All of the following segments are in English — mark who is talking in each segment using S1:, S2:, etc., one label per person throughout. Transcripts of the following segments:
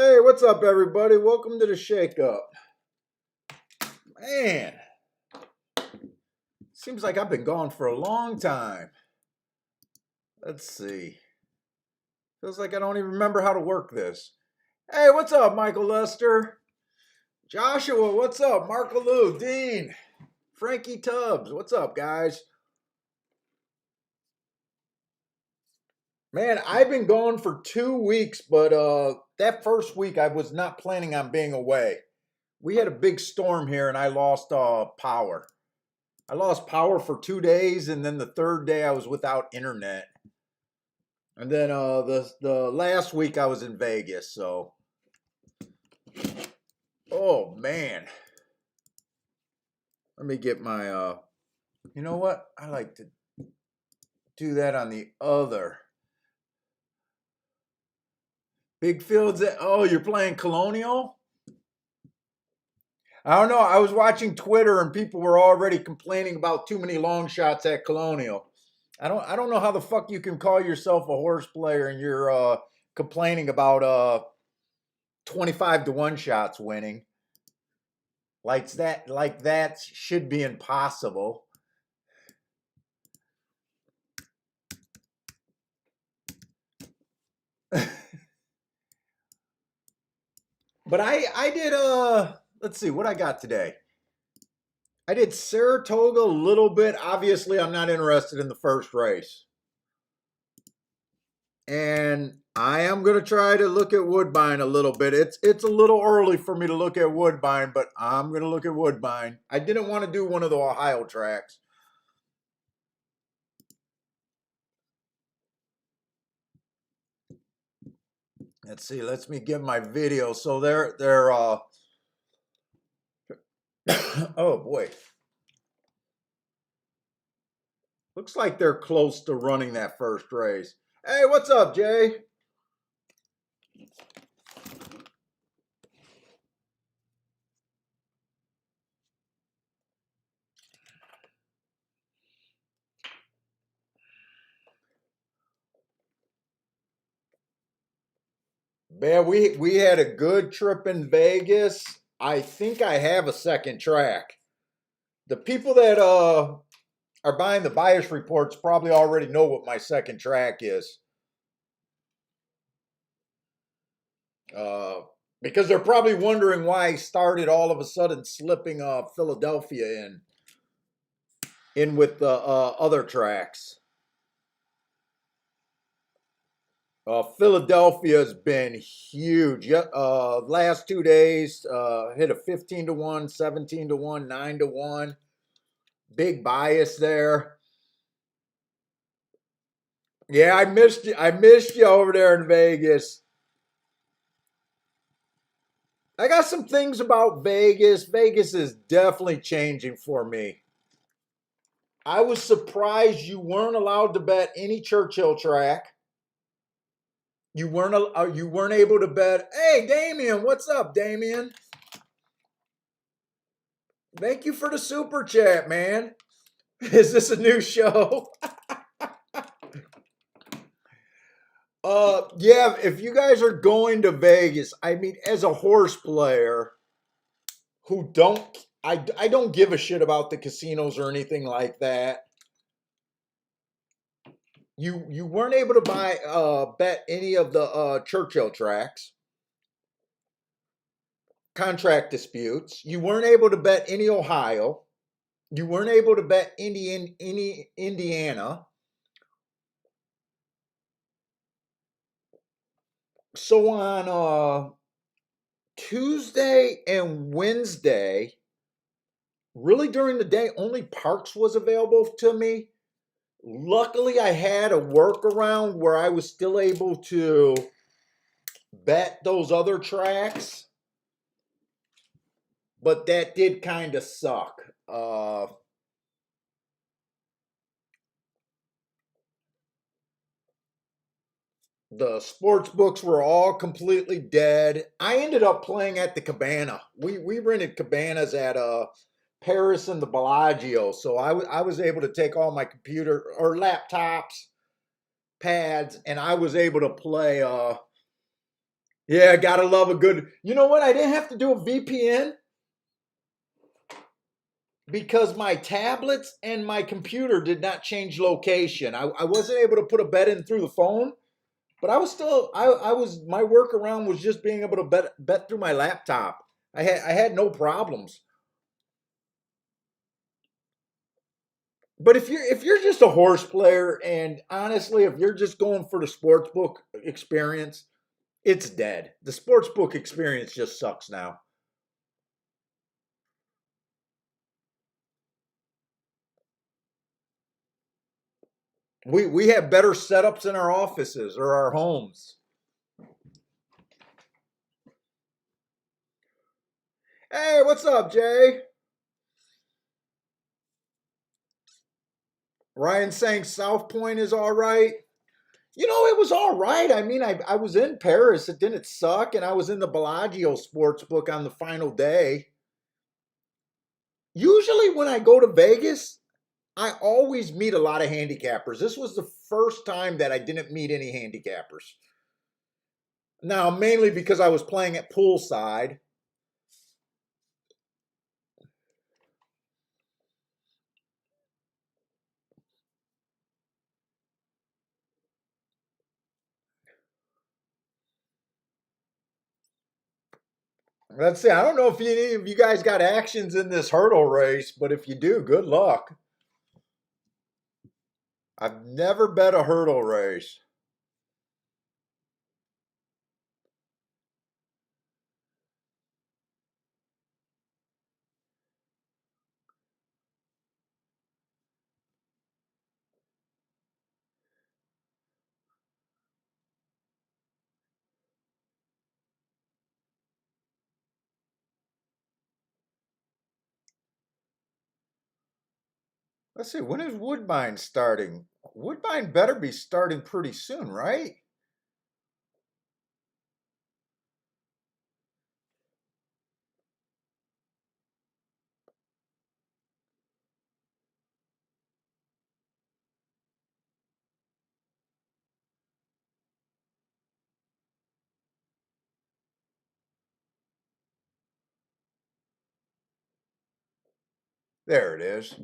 S1: Hey, what's up, everybody? Welcome to the Shake Up. Man, seems like I've been gone for a long time. Let's see. Feels like I don't even remember how to work this. Hey, what's up, Michael Lester? Joshua, what's up? Marco Lou, Dean, Frankie Tubbs, what's up, guys? Man, I've been gone for 2 weeks, but that first week I was not planning on being away. We had a big storm here and I lost power. I lost power for 2 days, and then the third day I was without internet. And then the last week I was in Vegas, so oh man. Let me get my you know what? I like to do that on the other. Big Fields. Oh, you're playing Colonial? I don't know. I was watching Twitter and people were already complaining about too many long shots at Colonial. I don't know how the fuck you can call yourself a horse player and you're complaining about 25 to 1 shots winning. Like that should be impossible. But I did let's see what I got today. I did Saratoga a little bit. Obviously, I'm not interested in the first race. And I am going to try to look at Woodbine a little bit. It's a little early for me to look at Woodbine, but I'm going to look at Woodbine. I didn't want to do one of the Ohio tracks. Let's see. Let me get my video. So they're oh boy. Looks like they're close to running that first race. Hey, what's up, Jay? Man, we had a good trip in Vegas. I think I have a second track. The people that are buying the bias reports probably already know what my second track is. Because they're probably wondering why I started all of a sudden slipping Philadelphia in with the other tracks. Philadelphia's been huge. Last 2 days, hit a 15 to 1, 17 to 1, 9 to 1. Big bias there. Yeah, I missed you. I missed you over there in Vegas. I got some things about Vegas. Vegas is definitely changing for me. I was surprised you weren't allowed to bet any Churchill track. You weren't able to bet. Hey, Damien, what's up, Damien? Thank you for the super chat, man. Is this a new show? Yeah, if you guys are going to Vegas, I mean, as a horse player who I don't give a shit about the casinos or anything like that. You weren't able to bet any of the Churchill tracks. Contract disputes. You weren't able to bet any Ohio. You weren't able to bet any Indiana. So on Tuesday and Wednesday, really during the day, only Parks was available to me. Luckily, I had a workaround where I was still able to bet those other tracks, but that did kind of suck. The sports books were all completely dead. I ended up playing at the Cabana. We rented cabanas at Paris and the Bellagio, so I was able to take all my computer or laptops, pads, and I was able to play Yeah, gotta love a good. You know what? I didn't have to do a VPN because my tablets and my computer did not change location. I wasn't able to put a bet in through the phone, but I was still I was my workaround was just being able to bet through my laptop. I had no problems. But if you're just a horse player, and honestly, if you're just going for the sports book experience, it's dead. The sports book experience just sucks now. We have better setups in our offices or our homes. Hey, what's up, Jay? Ryan saying South Point is all right. You know, it was all right. I mean, I was in Paris. It didn't suck, and I was in the Bellagio sports book on the final day. Usually, when I go to Vegas, I always meet a lot of handicappers. This was the first time that I didn't meet any handicappers. Now, mainly because I was playing at poolside. Let's see. I don't know if any of you guys got actions in this hurdle race, but if you do, good luck. I've never bet a hurdle race. Let's see. When is Woodbine starting? Woodbine better be starting pretty soon, right? There it is.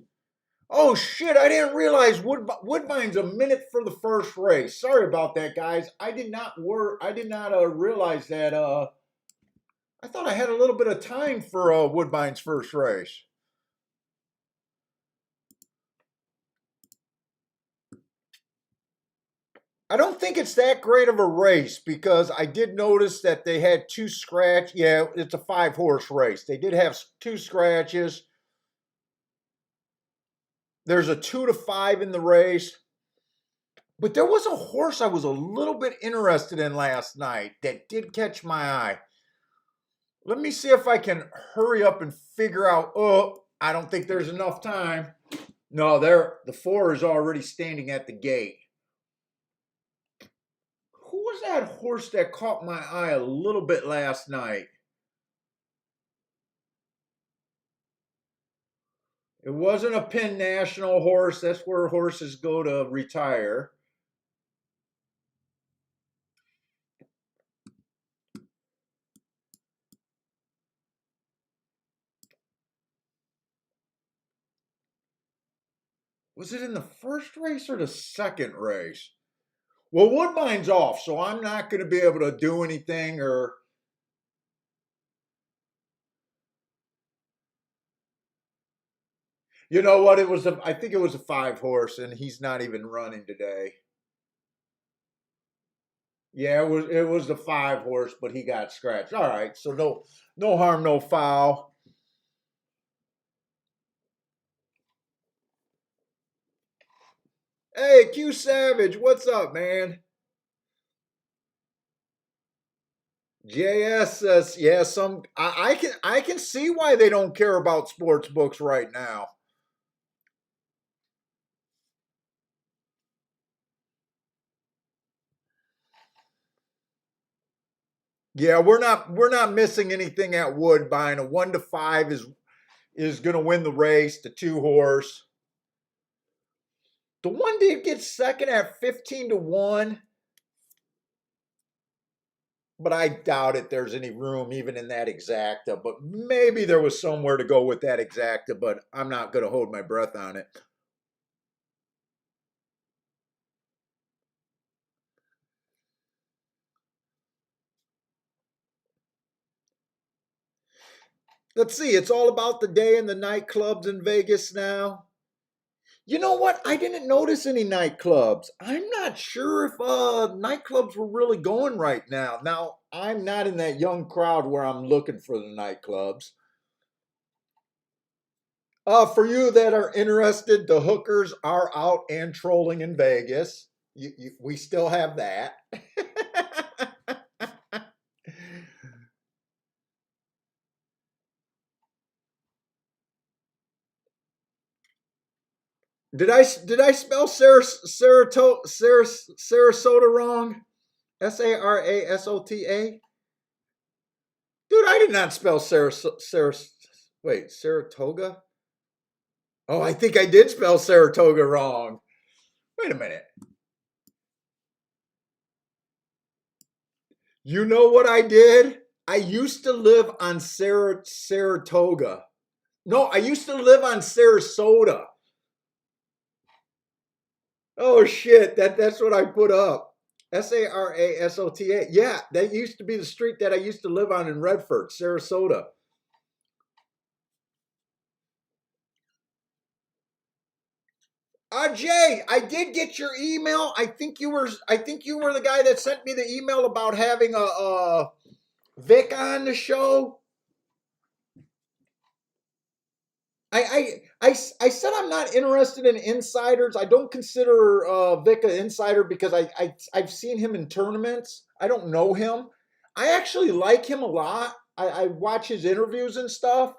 S1: Oh shit! I didn't realize Woodbine's a minute for the first race. Sorry about that, guys. I did not realize that. I thought I had a little bit of time for Woodbine's first race. I don't think it's that great of a race because I did notice that they had two scratch. Yeah, it's a 5 horse race. They did have two scratches. There's a 2 to 5 in the race. But there was a horse I was a little bit interested in last night that did catch my eye. Let me see if I can hurry up and figure out. Oh, I don't think there's enough time. No, the 4 is already standing at the gate. Who was that horse that caught my eye a little bit last night? It wasn't a Penn National horse. That's where horses go to retire. Was it in the first race or the second race? Well, Woodbine's off, so I'm not going to be able to do anything. Or you know what? I think it was a 5 horse, and he's not even running today. Yeah, it was the 5 horse, but he got scratched. All right, so no harm, no foul. Hey, Q Savage, what's up, man? JS says, yeah, I can see why they don't care about sports books right now. Yeah, we're not missing anything at Woodbine. A 1 to 5 is going to win the race. The 2 horse. The one did get second at 15 to 1. but I doubt it there's any room even in that exacta. But maybe there was somewhere to go with that exacta, but I'm not going to hold my breath on it. Let's see, it's all about the day in the nightclubs in Vegas now. You know what? I didn't notice any nightclubs. I'm not sure if nightclubs were really going right now. Now, I'm not in that young crowd where I'm looking for the nightclubs. For you that are interested, the hookers are out and trolling in Vegas. We still have that. Did I spell Sarasota wrong? Sarasota? Dude, I did not spell wait, Saratoga? Oh, I think I did spell Saratoga wrong. Wait a minute. You know what I did? I used to live on Saratoga. No, I used to live on Sarasota. Oh shit, that's what I put up. Sarasota. Yeah, that used to be the street that I used to live on in Redford, Sarasota. Jay, I did get your email. I think you were the guy that sent me the email about having a Vic on the show. I said I'm not interested in insiders. I don't consider Vic an insider because I've seen him in tournaments. I don't know him. I actually like him a lot. I watch his interviews and stuff.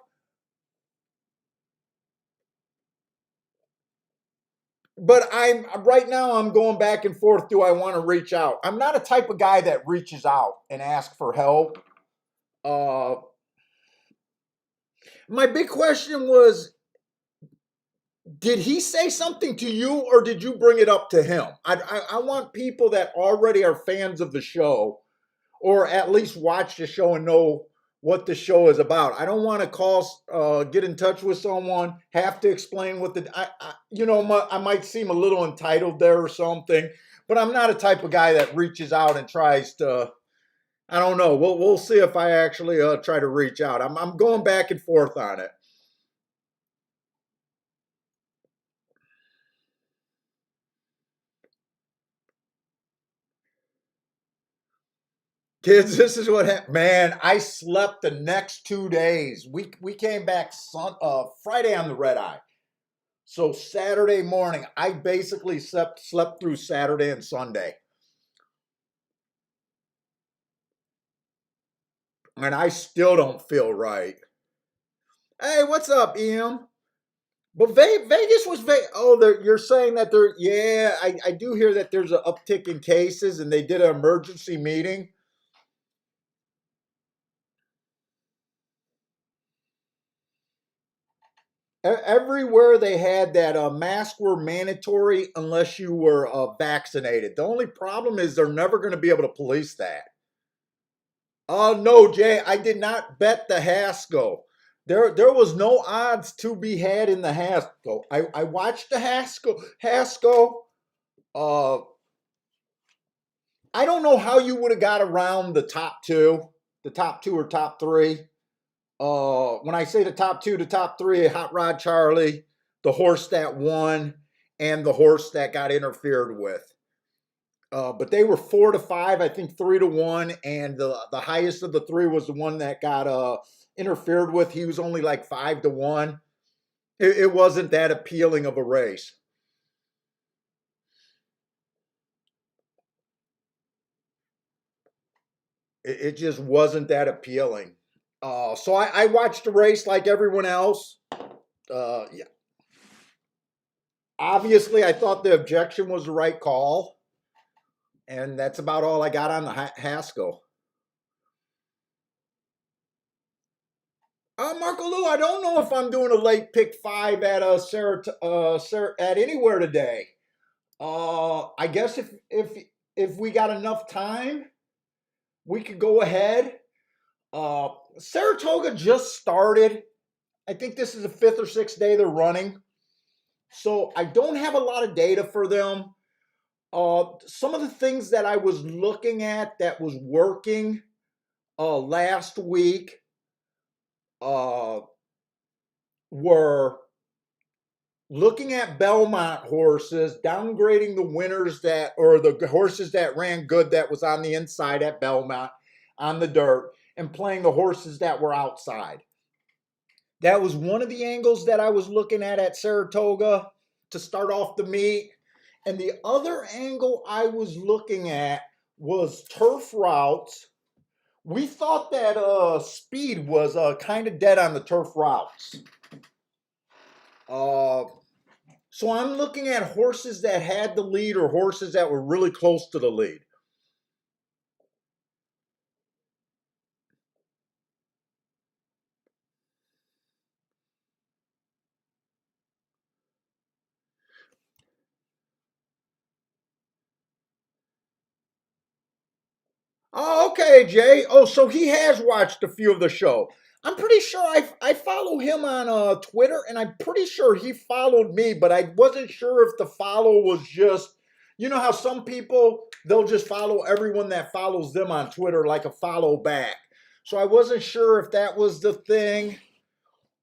S1: But I'm right now I'm going back and forth. Do I want to reach out? I'm not a type of guy that reaches out and asks for help. Uh, my big question was, did he say something to you or did you bring it up to him? I want people that already are fans of the show or at least watch the show and know what the show is about. I don't want to get in touch with someone, have to explain what I might seem a little entitled there or something, but I'm not a type of guy that reaches out and tries to. I don't know. We'll see if I actually try to reach out. I'm going back and forth on it. Kids, this is what happened. Man, I slept the next 2 days. We came back Friday on the red eye. So Saturday morning, I basically slept through Saturday and Sunday. And I still don't feel right. Hey, what's up, Em? But Vegas was oh, you're saying that yeah, I do hear that there's an uptick in cases and they did an emergency meeting. Everywhere they had that masks were mandatory unless you were vaccinated. The only problem is they're never going to be able to police that. No, Jay, I did not bet the Haskell. There was no odds to be had in the Haskell. I watched the Haskell. Uh, I don't know how you would have got around the top two or top three. When I say the top two, the top three, Hot Rod Charlie, the horse that won, and the horse that got interfered with. But they were 4-5, I think 3-1, and the highest of the three was the one that got interfered with. He was only like 5-1. It wasn't that appealing of a race. It just wasn't that appealing. So I watched the race like everyone else. Yeah. Obviously, I thought the objection was the right call, and that's about all I got on the Haskell. Marco Lou, I don't know if I'm doing a late pick five at at anywhere today. I guess if we got enough time, we could go ahead. Uh, Saratoga just started. I think this is the fifth or sixth day they're running. So I don't have a lot of data for them. Some of the things that I was looking at that was working last week uh, were looking at Belmont horses, downgrading the winners that, or the horses that ran good that was on the inside at Belmont on the dirt, and playing the horses that were outside. That was one of the angles that I was looking at Saratoga to start off the meet. And the other angle I was looking at was turf routes. We thought that speed was kind of dead on the turf routes. So I'm looking at horses that had the lead or horses that were really close to the lead. Oh, okay, Jay. Oh, so he has watched a few of the show. I'm pretty sure I follow him on Twitter, and I'm pretty sure he followed me, but I wasn't sure if the follow was just, you know how some people, they'll just follow everyone that follows them on Twitter like a follow back. So I wasn't sure if that was the thing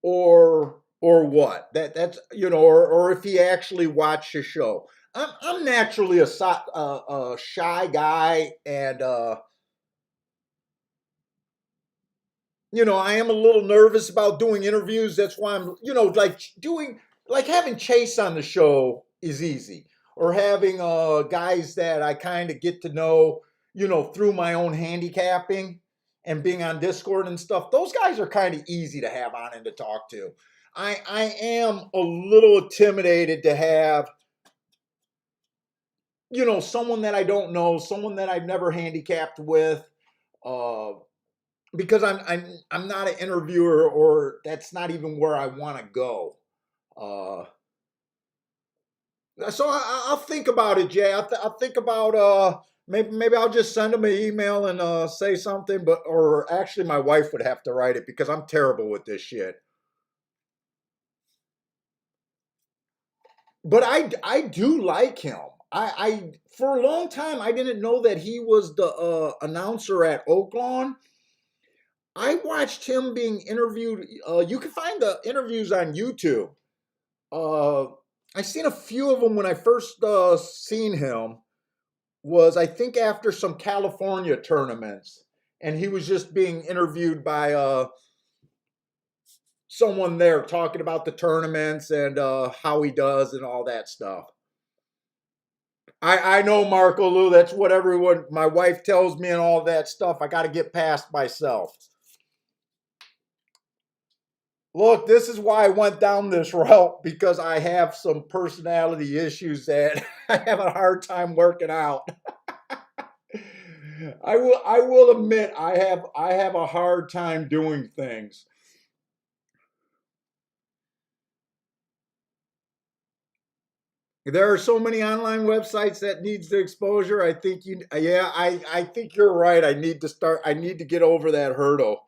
S1: or what. That's or if he actually watched the show. I'm naturally a shy guy, and I am a little nervous about doing interviews. That's why I'm, like having Chase on the show is easy, or having guys that I kind of get to know, through my own handicapping and being on Discord and stuff. Those guys are kind of easy to have on and to talk to. I am a little intimidated to have, someone that I don't know, someone that I've never handicapped with. Uh, because I'm not an interviewer, or that's not even where I want to go. Uh, so I'll think about it, Jay. I'll think about maybe I'll just send him an email and say something, or actually my wife would have to write it because I'm terrible with this shit. But I do like him. I for a long time I didn't know that he was the announcer at Oaklawn. I watched him being interviewed. You can find the interviews on YouTube. Uh, I seen a few of them when I first seen him. Was I think after some California tournaments, and he was just being interviewed by someone there talking about the tournaments and how he does and all that stuff. I know Marco Lou. That's what everyone, my wife tells me and all that stuff. I got to get past myself. Look, this is why I went down this route, because I have some personality issues that I have a hard time working out. I will admit I have a hard time doing things. There are so many online websites that needs the exposure. I think I think you're right. I need to get over that hurdle.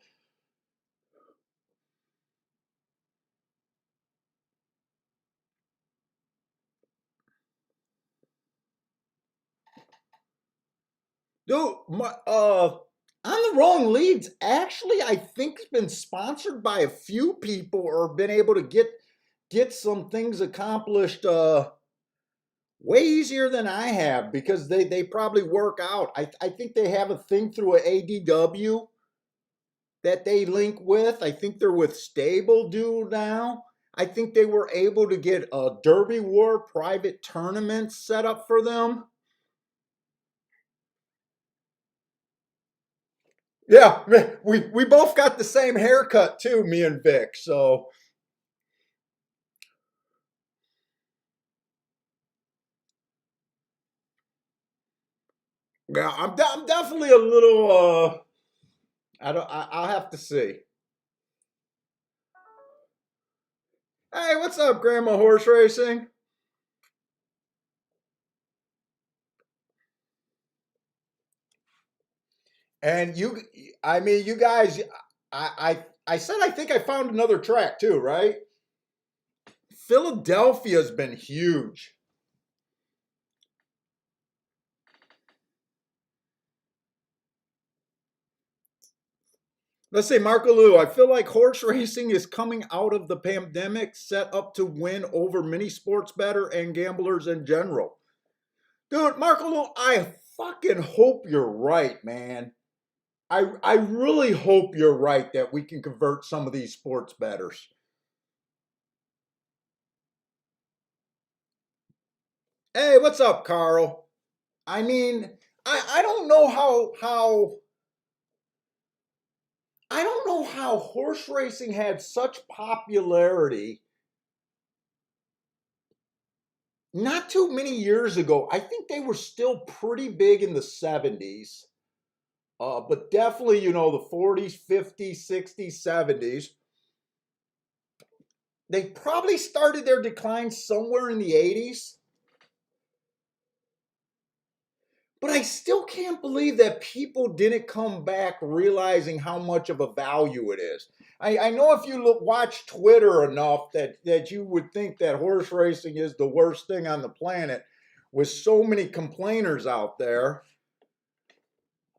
S1: Dude, on the wrong leads, actually, I think it's been sponsored by a few people, or been able to get some things accomplished way easier than I have, because they probably work out. I think they have a thing through a ADW that they link with. I think they're with Stable Do now. I think they were able to get a Derby War private tournament set up for them. Yeah, we both got the same haircut too, me and Vic. So yeah, I'm definitely a little. I don't. I'll have to see. Hey, what's up, Grandma Horse Racing? And I mean, you guys, I said I think I found another track too, right? Philadelphia's been huge. Let's say Marco Lou, I feel like horse racing is coming out of the pandemic set up to win over many sports better and gamblers in general. Dude, Marco Lou, I fucking hope you're right, man. I really hope you're right that we can convert some of these sports bettors. Hey, what's up, Carl? I mean, I don't know how I don't know how horse racing had such popularity not too many years ago. I think they were still pretty big in the 70s. But definitely, the 40s, 50s, 60s, 70s. They probably started their decline somewhere in the 80s. But I still can't believe that people didn't come back realizing how much of a value it is. I know if you watch Twitter enough that you would think that horse racing is the worst thing on the planet with so many complainers out there.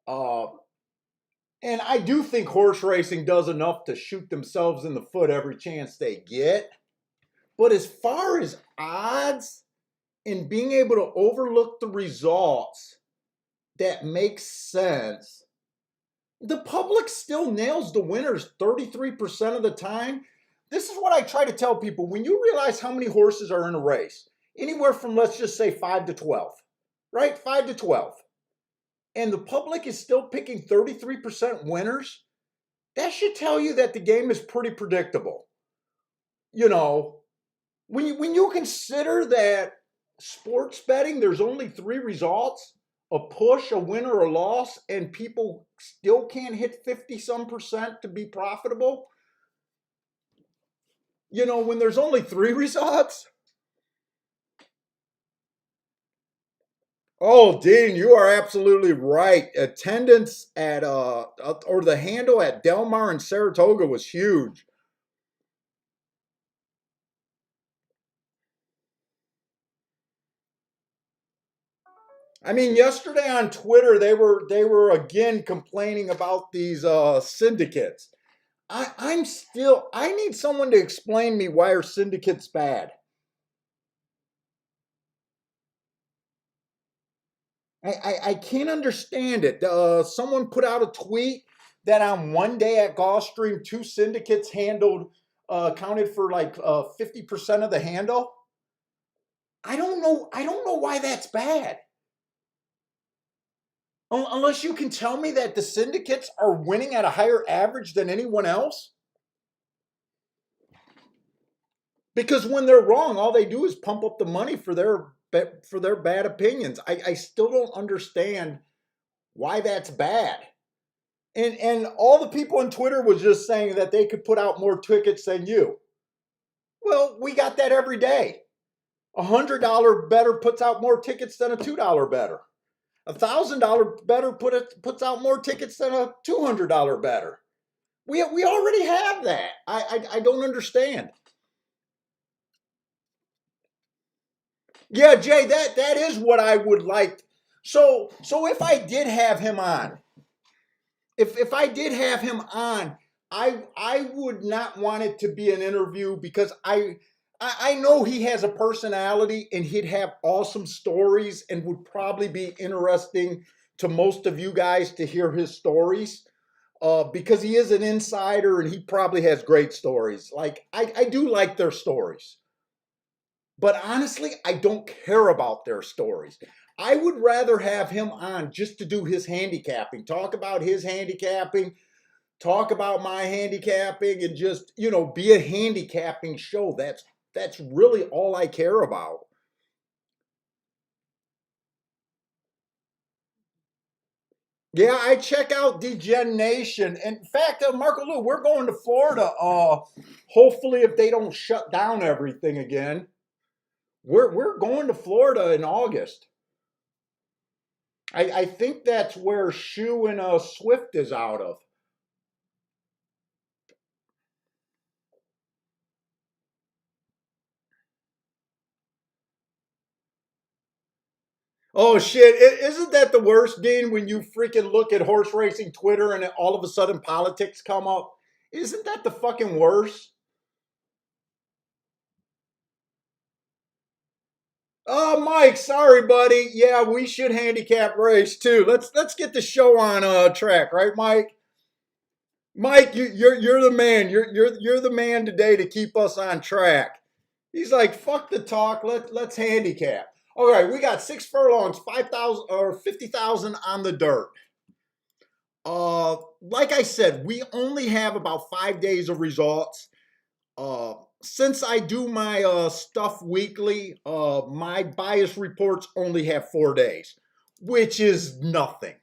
S1: Uh, and I do think horse racing does enough to shoot themselves in the foot every chance they get. But as far as odds and being able to overlook the results that makes sense, the public still nails the winners 33% of the time. This is what I try to tell people. When you realize how many horses are in a race, anywhere from, let's just say, 5 to 12, right? 5 to 12. And the public is still picking 33% winners, that should tell you that the game is pretty predictable. You know, when you consider that sports betting, there's only three results: a push, a win, or a loss, and people still can't hit 50 some percent to be profitable. When there's only three results. Oh, Dean, you are absolutely right. Attendance at or the handle at Del Mar and Saratoga was huge. I mean, yesterday on Twitter they were again complaining about these syndicates. I need someone to explain me why are syndicates bad. I can't understand it. Someone put out a tweet that on one day at Gulfstream, two syndicates accounted for like 50% of the handle. I don't know why that's bad. Unless you can tell me that the syndicates are winning at a higher average than anyone else. Because when they're wrong, all they do is pump up the money for their bad opinions. I still don't understand why that's bad. And all the people on Twitter was just saying that they could put out more tickets than you. Well, we got that every day. $100 better puts out more tickets than a $2 better. $1,000 better puts out more tickets than a $200 better. We already have that. I don't understand. Yeah, Jay, that is what I would like. So if I did have him on, if I did have him on, I would not want it to be an interview because I know he has a personality and he'd have awesome stories and would probably be interesting to most of you guys to hear his stories. Because he is an insider and he probably has great stories. Like I do like their stories. But honestly, I don't care about their stories. I would rather have him on just to do his handicapping, talk about his handicapping, talk about my handicapping, and just, be a handicapping show. That's really all I care about. Yeah, I check out DGen Nation. In fact, Marco Lou, we're going to Florida. Hopefully, if they don't shut down everything again, we're going to Florida in August. I think that's where Shoe and Swift is out of. Oh shit! Isn't that the worst, Dean? When you freaking look at horse racing Twitter and all of a sudden politics come up, isn't that the fucking worst? Oh, Mike, sorry, buddy. Yeah, we should handicap race too. Let's get the show on track, right, Mike? Mike, you're the man. You're the man today to keep us on track. He's like, fuck the talk. Let's handicap. All right, we got 6 furlongs, 5,000 or 50,000 on the dirt. Like I said, we only have about 5 days of results. Uh, since I do my stuff weekly, my bias reports only have 4 days, which is nothing.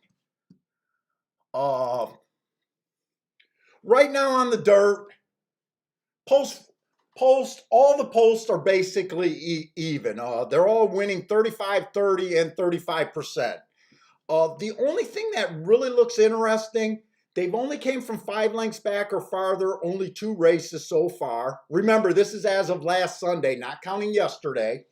S1: Uh, right now on the dirt, post all the posts are basically even. They're all winning 35, 30, and 35%. The only thing that really looks interesting, they've only came from 5 lengths back or farther, only 2 races so far. Remember, this is as of last Sunday, not counting yesterday.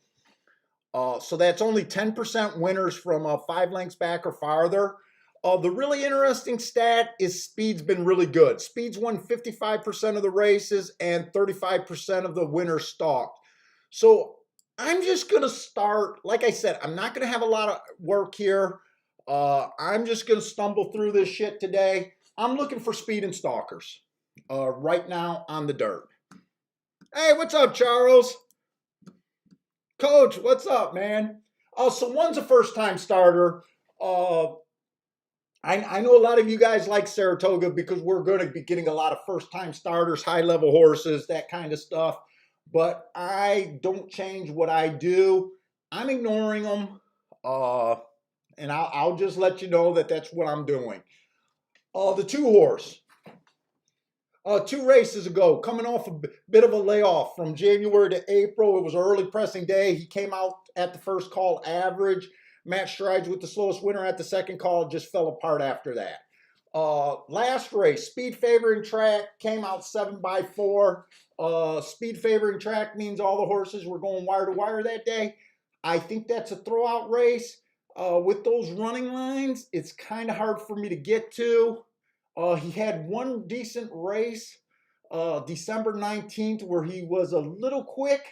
S1: So that's only 10% winners from 5 lengths back or farther. The really interesting stat is speed's been really good. Speed's won 55% of the races and 35% of the winners stalked. So I'm just going to start, like I said, I'm not going to have a lot of work here. I'm just going to stumble through this shit today. I'm looking for speed and stalkers right now on the dirt. Hey, what's up, Charles? Coach, what's up, man? So one's a first-time starter. I know a lot of you guys like Saratoga because we're going to be getting a lot of first-time starters, high-level horses, that kind of stuff. But I don't change what I do. I'm ignoring them. And I'll just let you know that that's what I'm doing. The 2 horse. 2 races ago, coming off a bit of a layoff from January to April. It was an early pressing day. He came out at the first call average. Matt Strides with the slowest winner at the second call, just fell apart after that. Last race, speed favoring track, came out 7x4. Speed favoring track means all the horses were going wire to wire that day. I think that's a throwout race. With those running lines, it's kind of hard for me to get to. He had one decent race, December 19th, where he was a little quick,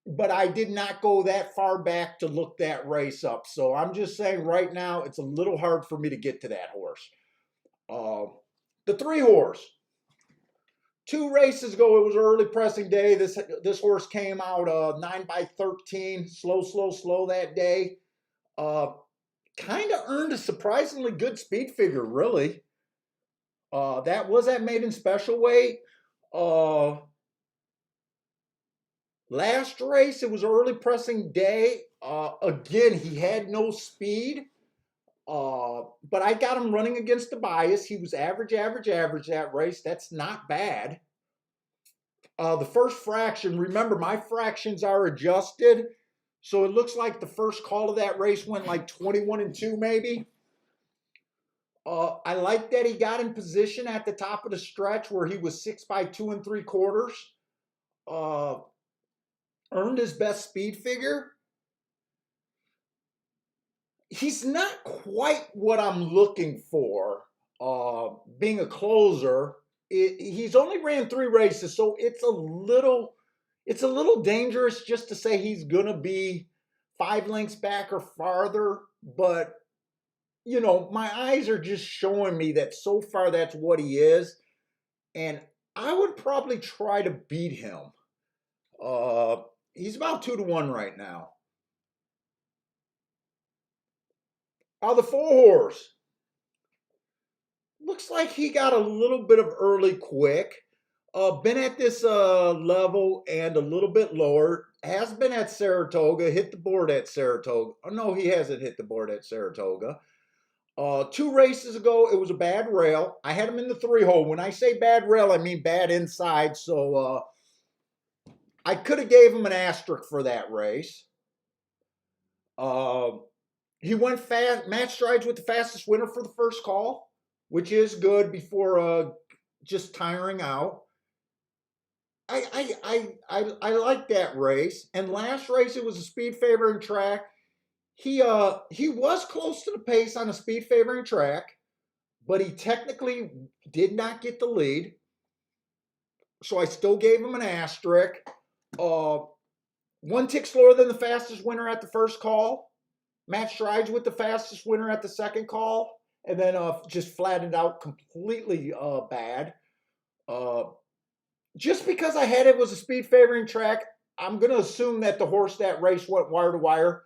S1: but I did not go that far back to look that race up. So I'm just saying right now, it's a little hard for me to get to that horse. The 3 horse. 2 races ago, it was early pressing day. This horse came out 9x13, slow that day. Kind of earned a surprisingly good speed figure, really. That was at maiden special weight. Last race, it was early pressing day. Again, he had no speed. But I got him running against the bias. He was average that race. That's not bad. The first fraction, remember my fractions are adjusted. So it looks like the first call of that race went like 21-2 maybe. I like that he got in position at the top of the stretch where he was 6x2 3/4. Earned his best speed figure. He's not quite what I'm looking for. Being a closer, he's only ran 3 races, so it's a little dangerous just to say he's gonna be 5 lengths back or farther. But you know, my eyes are just showing me that so far that's what he is, and I would probably try to beat him. He's about 2-1 right now. The 4 horse. Looks like he got a little bit of early quick. Been at this level and a little bit lower. Has been at Saratoga, hit the board at Saratoga. Oh, no, he hasn't hit the board at Saratoga. 2 races ago, it was a bad rail. I had him in the 3-hole. When I say bad rail, I mean bad inside. So I could have gave him an asterisk for that race. He went fast, match strides with the fastest winner for the first call, which is good before just tiring out. I like that race. And last race, it was a speed favoring track. He was close to the pace on a speed favoring track, but he technically did not get the lead. So I still gave him an asterisk. Uh, 1 tick slower than the fastest winner at the first call. Match strides with the fastest winner at the second call, and then just flattened out completely bad. Just because I had it was a speed favoring track, I'm going to assume that the horse that race went wire to wire.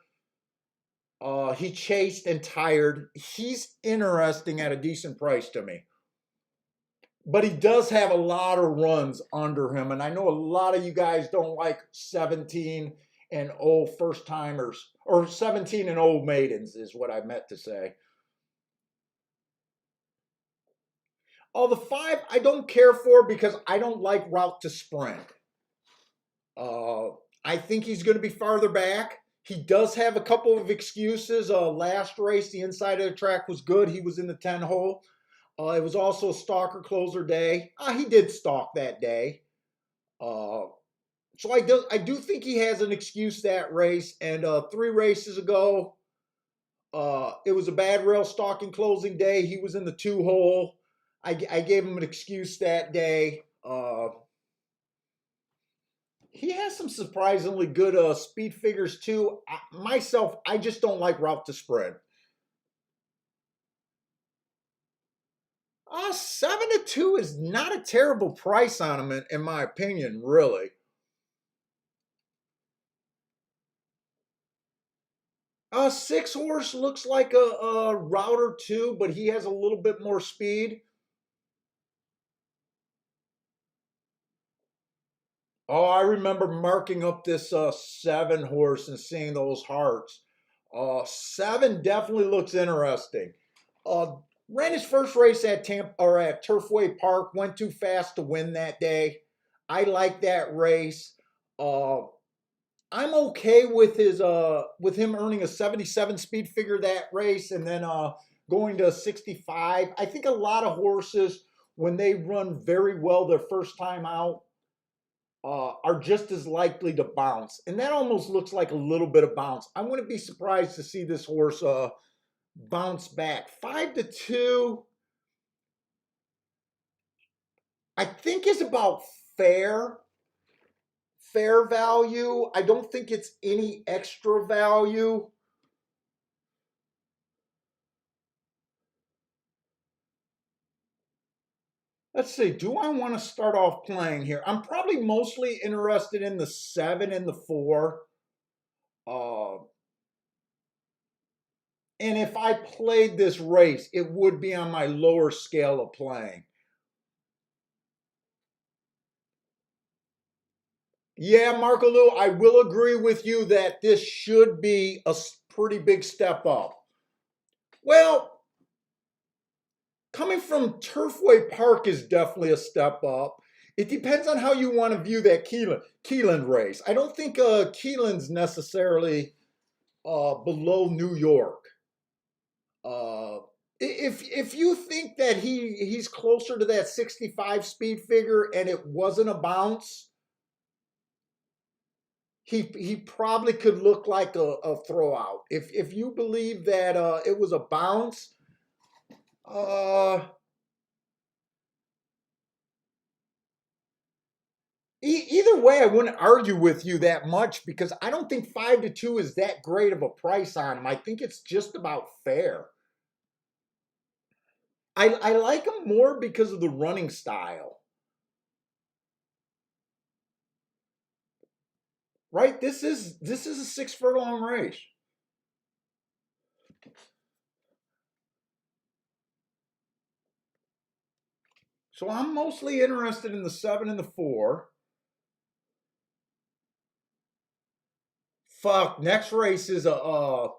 S1: He chased and tired. He's interesting at a decent price to me. But he does have a lot of runs under him. And I know a lot of you guys don't like 17 and old first timers, or 17 and old maidens is what I meant to say. The 5 I don't care for because I don't like route to sprint. I think he's going to be farther back. He does have a couple of excuses. Last race, the inside of the track was good. He was in the 10 hole. It was also a stalker closer day. He did stalk that day. So I do think he has an excuse that race. And 3 races ago, it was a bad rail stalking closing day. He was in the 2 hole. I gave him an excuse that day. He has some surprisingly good speed figures too. Myself, I just don't like route to spread. 7-2 is not a terrible price on him, in my opinion, really. A 6 horse looks like a router too, but he has a little bit more speed. I remember marking up this 7 horse and seeing those hearts. 7 definitely looks interesting. Ran his first race at at Turfway Park. Went too fast to win that day. I like that race. I'm okay with with him earning a 77 speed figure that race, and then going to 65. I think a lot of horses, when they run very well their first time out, are just as likely to bounce, and that almost looks like a little bit of bounce. I wouldn't be surprised to see this horse bounce back. 5-2, I think is about fair value. I don't think it's any extra value. Let's see, do I want to start off playing here? I'm probably mostly interested in the 7 and the 4. And if I played this race, it would be on my lower scale of playing. Yeah, Marco Lou, I will agree with you that this should be a pretty big step up. Well, coming from Turfway Park is definitely a step up. It depends on how you want to view that Keeneland race. I don't think Keeneland's necessarily below New York. If you think that he's closer to that 65 speed figure and it wasn't a bounce, he probably could look like a throwout. If you believe that it was a bounce, either way, I wouldn't argue with you that much because I don't think 5-2 is that great of a price on him. I think it's just about fair. I like him more because of the running style. Right? This is a 6 furlong race. So I'm mostly interested in the 7 and the 4. Fuck, next race is a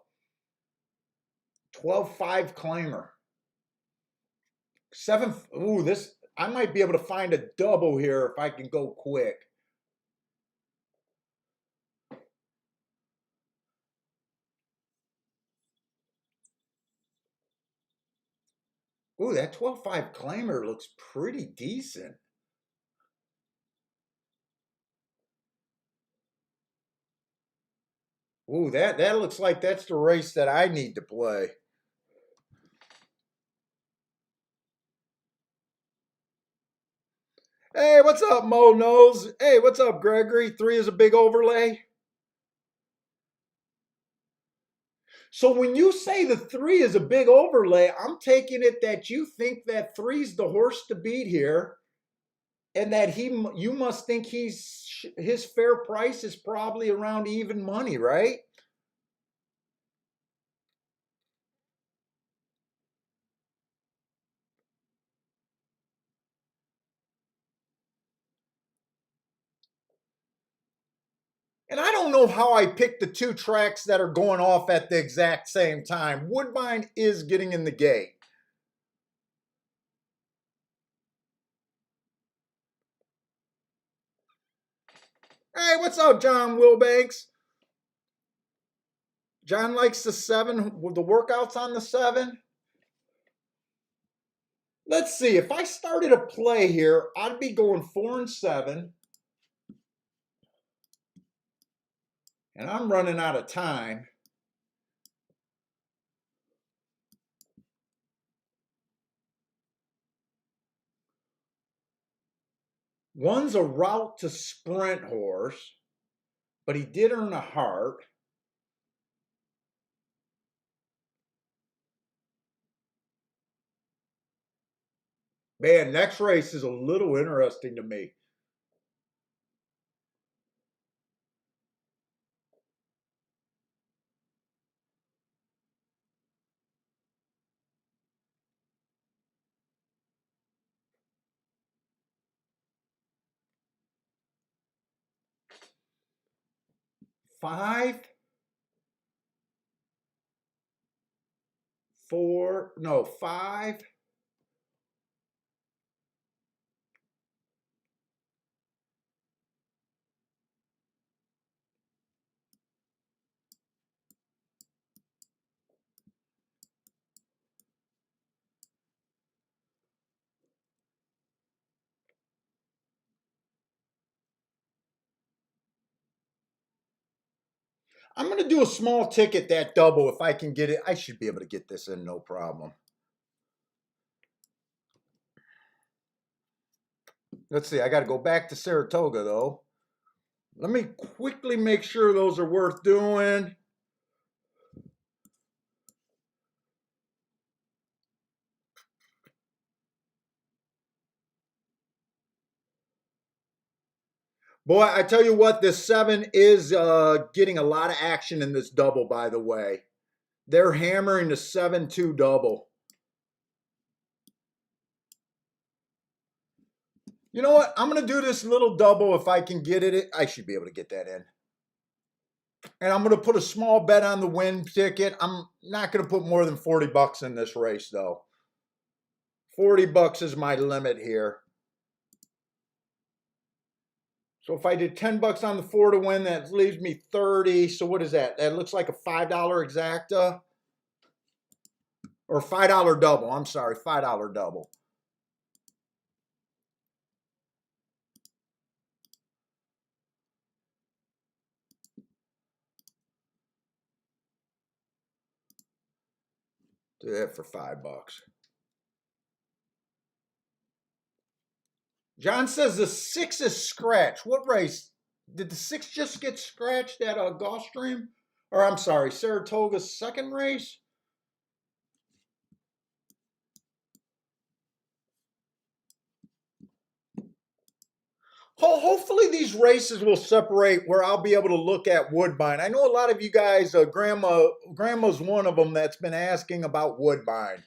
S1: 12-5 claimer. 7, ooh, this, I might be able to find a double here if I can go quick. Ooh, that 12.5 claimer looks pretty decent. Ooh, that looks like that's the race that I need to play. Hey, what's up, Mo Nose? Hey, what's up, Gregory? 3 is a big overlay. So when you say the 3 is a big overlay, I'm taking it that you think that 3's the horse to beat here, and that you must think his fair price is probably around even money, right? And I don't know how I picked the two tracks that are going off at the exact same time. Woodbine is getting in the gate. Hey, what's up, John Wilbanks? John likes the 7 with the workouts on the 7. Let's see. If I started a play here, I'd be going 4 and 7. And I'm running out of time. One's a route to sprint horse, but he did earn a heart. Man, next race is a little interesting to me. Five, four, no, 5. I'm going to do a small ticket that double if I can get it. I should be able to get this in no problem. Let's see. I got to go back to Saratoga though. Let me quickly make sure those are worth doing. Boy, I tell you what, this 7 is getting a lot of action in this double, by the way. They're hammering the 7-2 double. You know what? I'm going to do this little double if I can get it. I should be able to get that in. And I'm going to put a small bet on the win ticket. I'm not going to put more than 40 bucks in this race, though. 40 bucks is my limit here. So if I did 10 bucks on the 4 to win, that leaves me 30. So what is that? That looks like a $5 exacta. Or $5 double. I'm sorry, $5 double. Do that for 5 bucks. John says the 6 is scratched. What race? Did the 6 just get scratched at Gulfstream? Or I'm sorry, Saratoga's second race? Hopefully these races will separate where I'll be able to look at Woodbine. I know a lot of you guys, Grandma's one of them that's been asking about Woodbine.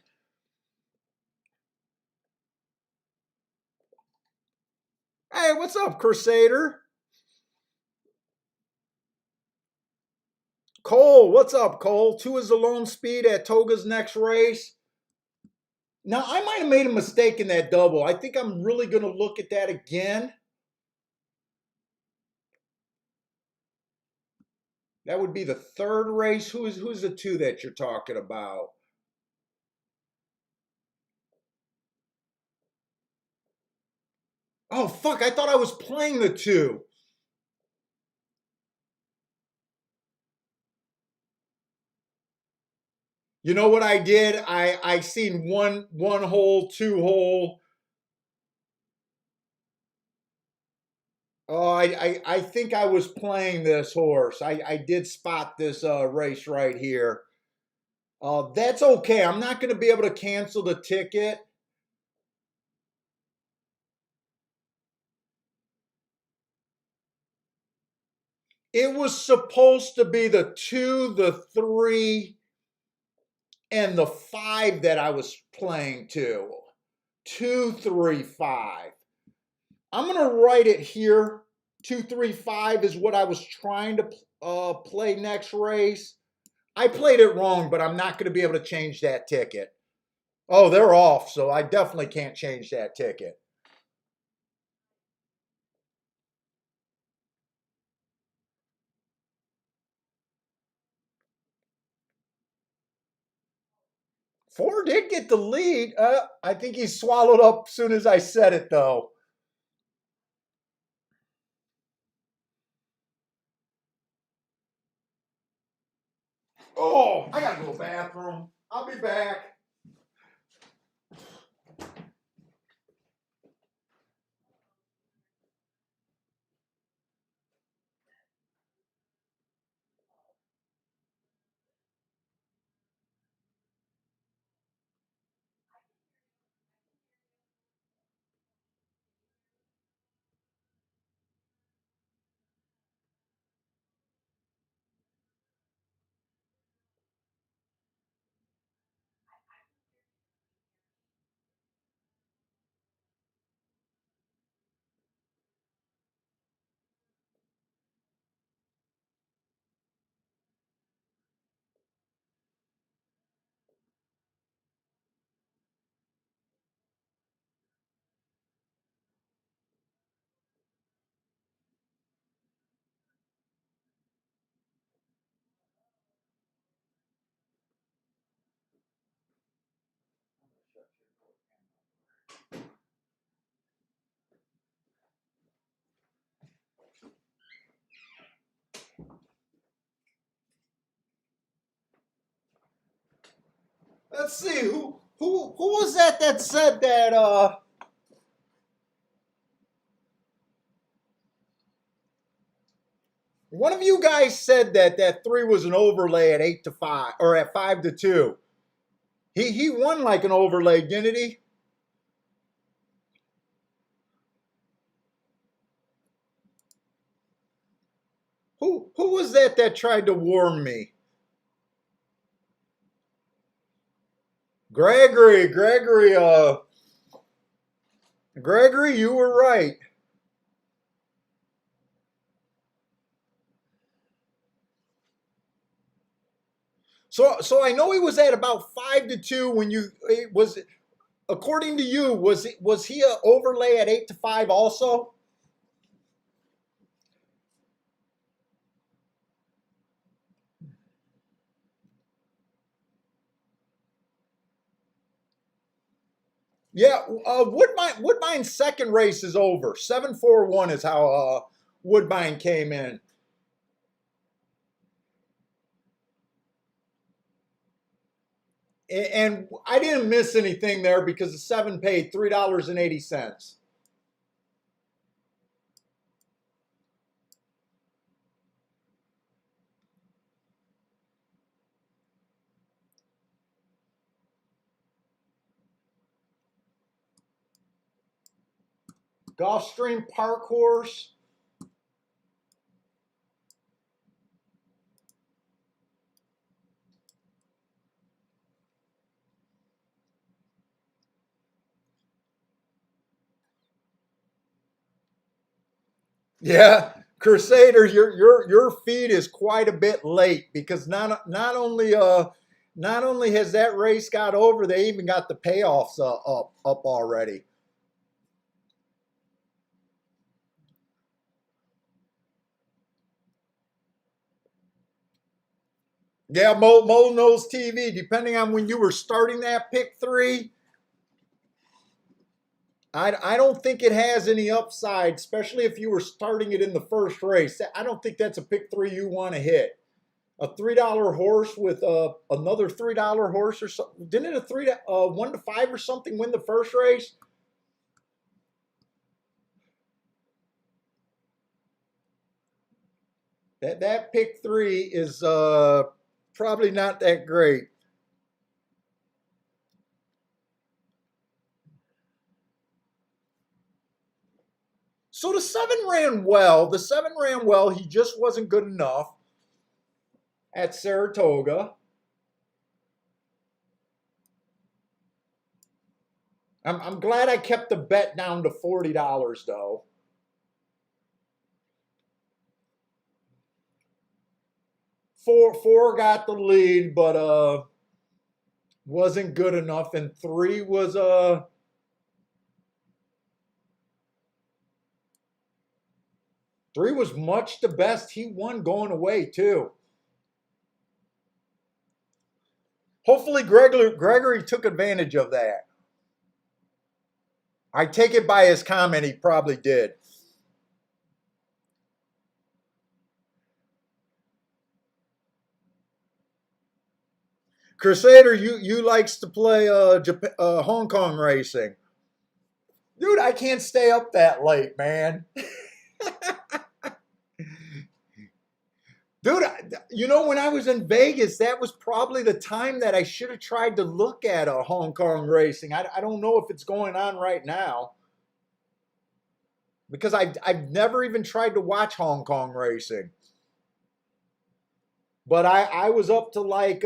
S1: Hey, what's up, Crusader? Cole, what's up, Cole? 2 is the lone speed at Toga's next race. Now, I might have made a mistake in that double. I think I'm really going to look at that again. That would be the third race. Who's the 2 that you're talking about? Oh, fuck. I thought I was playing the 2. You know what I did? I seen one hole, 2 hole. Oh, I think I was playing this horse. I did spot this race right here. That's okay. I'm not going to be able to cancel the ticket. It was supposed to be the 2, the 3, and the 5 that I was playing to. 2, 3, 5. I'm going to write it here. 2, 3, 5 is what I was trying to play next race. I played it wrong, but I'm not going to be able to change that ticket. Oh, they're off, so I definitely can't change that ticket. Four did get the lead. I think he swallowed up as soon as I said it, though. Oh, I gotta go to the bathroom. I'll be back. Let's see who was that said that one of you guys said that that 3 was an overlay at 8-5 or at 5-2. He won like an overlay, didn't he? Who was that tried to warn me? Gregory, you were right. So I know he was at about 5-2 when you it was according to you was he a overlay at 8-5 also? Yeah, Woodbine's second race is over. 7-4-1 is how Woodbine came in. And I didn't miss anything there because the 7 paid $3.80. Gulfstream Park Horse. Yeah, Crusader, your feed is quite a bit late because not only has that race got over, they even got the payoffs up already. Yeah, Mo knows TV. Depending on when you were starting that pick 3, I don't think it has any upside, especially if you were starting it in the first race. I don't think that's a pick three you want to hit. A $3 horse with another $3 horse or something. Didn't it a 1 to 5 or something win the first race? That pick three is probably not that great. So the seven ran well. The seven ran well. He just wasn't good enough at Saratoga. I'm glad I kept the bet down to $40 though. Four got the lead, but wasn't good enough, and three was much the best. He won going away too. Hopefully Gregory took advantage of that. I take it by his comment he probably did. Crusader, you likes to play Hong Kong racing. Dude, I can't stay up that late, man. Dude, when I was in Vegas, that was probably the time that I should have tried to look at a Hong Kong racing. I don't know if it's going on right now because I've never even tried to watch Hong Kong racing. But I was up to like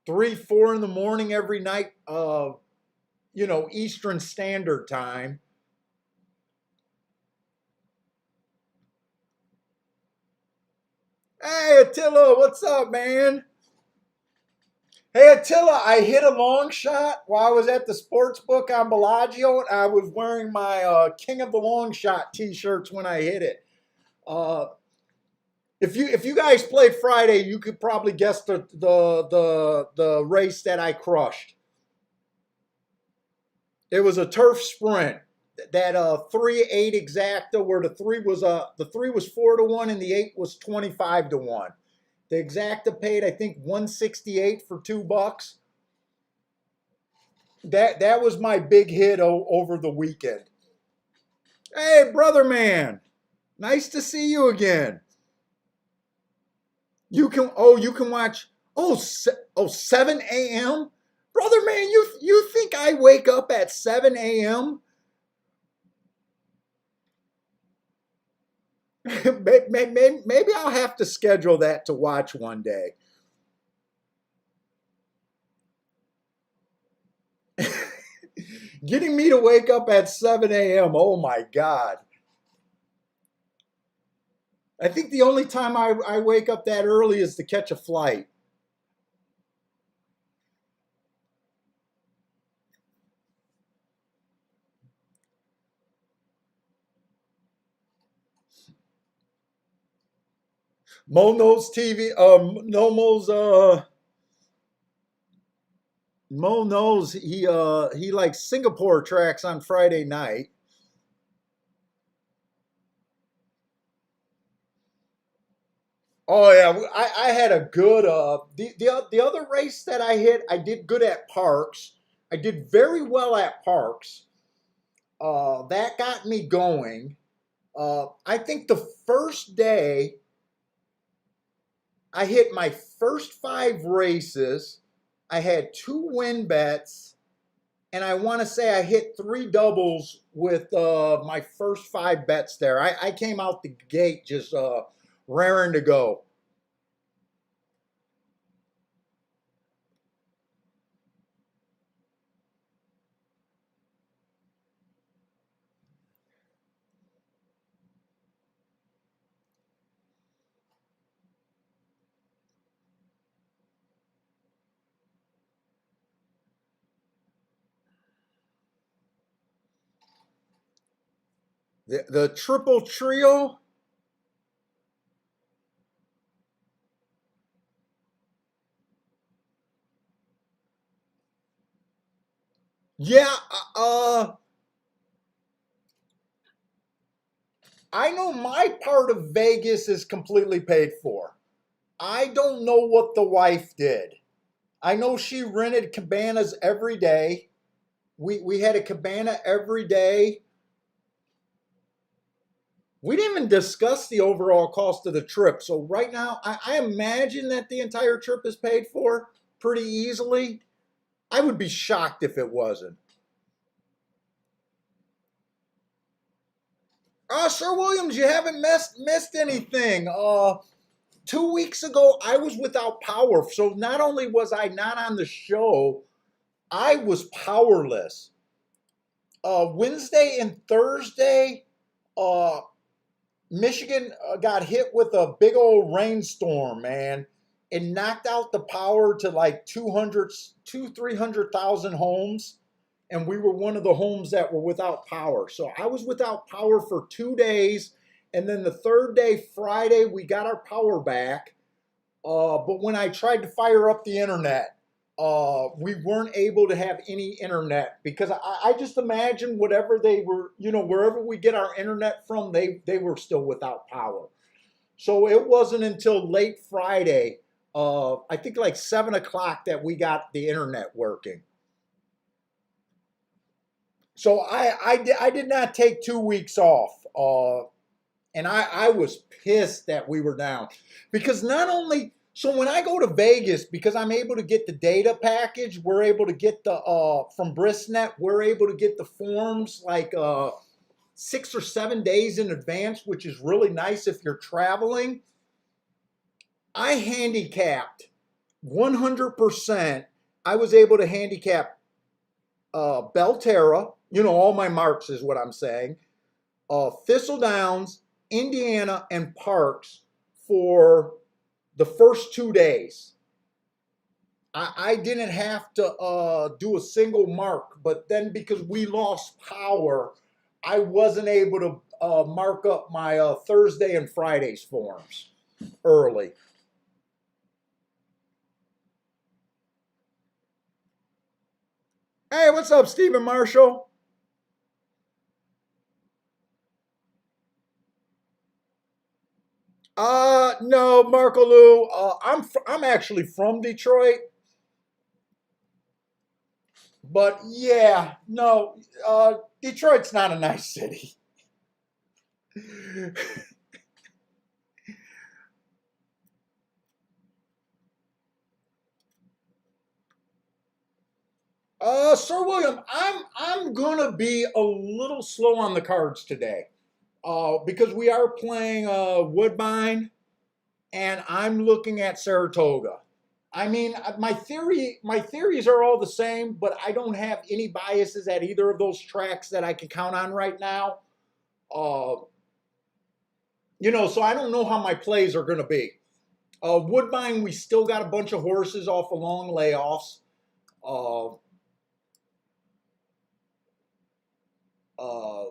S1: 3, 4 in the morning every night, Eastern Standard Time. Hey, Attila, what's up, man? Hey, Attila, I hit a long shot while I was at the sports book on Bellagio, and I was wearing my King of the Long Shot t-shirts when I hit it. If you guys played Friday, you could probably guess the race that I crushed. It was a turf sprint. That 3-8 exacta, where the three was 4-1 and the 8 was 25-1. The exacta paid, I think, 168 for $2. That was my big hit over the weekend. Hey, brother man, nice to see you again. You can watch 7 a.m. Brother man, you think I wake up at 7 a.m.? Maybe I'll have to schedule that to watch one day. Getting me to wake up at 7 a.m. Oh my God. I think the only time I wake up that early is to catch a flight. Mo knows TV. Mo knows he likes Singapore tracks on Friday night. Oh yeah, I had a good the other race that I hit. I did good at Parks. I did very well at Parks. That got me going. I think the first day I hit my first 5 races. I had 2 win bets, and I want to say I hit 3 doubles with my first 5 bets there. I came out the gate just raring to go. The triple trio. Yeah, I know my part of Vegas is completely paid for. I don't know what the wife did. I know she rented cabanas every day. We had a cabana every day. We didn't even discuss the overall cost of the trip. So right now, I imagine that the entire trip is paid for pretty easily. I would be shocked if it wasn't. Sir Williams, you haven't missed anything. 2 weeks ago, I was without power. So not only was I not on the show, I was powerless. Wednesday and Thursday, uh, Michigan got hit with a big old rainstorm, man. It knocked out the power to like 300,000 homes. And we were one of the homes that were without power. So I was without power for 2 days. And then the third day, Friday, we got our power back. But when I tried to fire up the internet, we weren't able to have any internet because I just imagine whatever they were, wherever we get our internet from, they were still without power. So it wasn't until late Friday, I think like 7 o'clock, that we got the internet working. So I did not take 2 weeks off. And I was pissed that we were down because not only, so when I go to Vegas, because I'm able to get the data package, we're able to get the, from Brisnet, we're able to get the forms like 6 or 7 days in advance, which is really nice if you're traveling. I handicapped 100%. I was able to handicap Belterra, all my marks is what I'm saying, Thistle Downs, Indiana, and Parks for the first 2 days. I didn't have to do a single mark, but then because we lost power, I wasn't able to mark up my Thursday and Friday's forms early. Hey, what's up, Stephen Marshall? No, Marco Lou. I'm actually from Detroit, but yeah, no, Detroit's not a nice city. Sir William, I'm gonna be a little slow on the cards today, because we are playing Woodbine, and I'm looking at Saratoga. I mean, my theories are all the same, but I don't have any biases at either of those tracks that I can count on right now. Uh, so I don't know how my plays are gonna be. Woodbine, we still got a bunch of horses off of long layoffs. Uh, uh,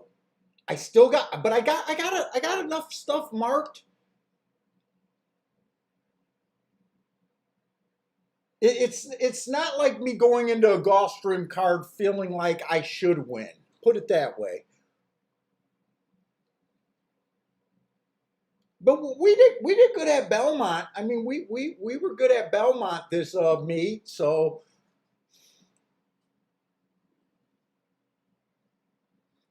S1: I still got, but I got enough stuff marked. It's not like me going into a Gulfstream card feeling like I should win. Put it that way. But we did good at Belmont. I mean, we were good at Belmont this meet. So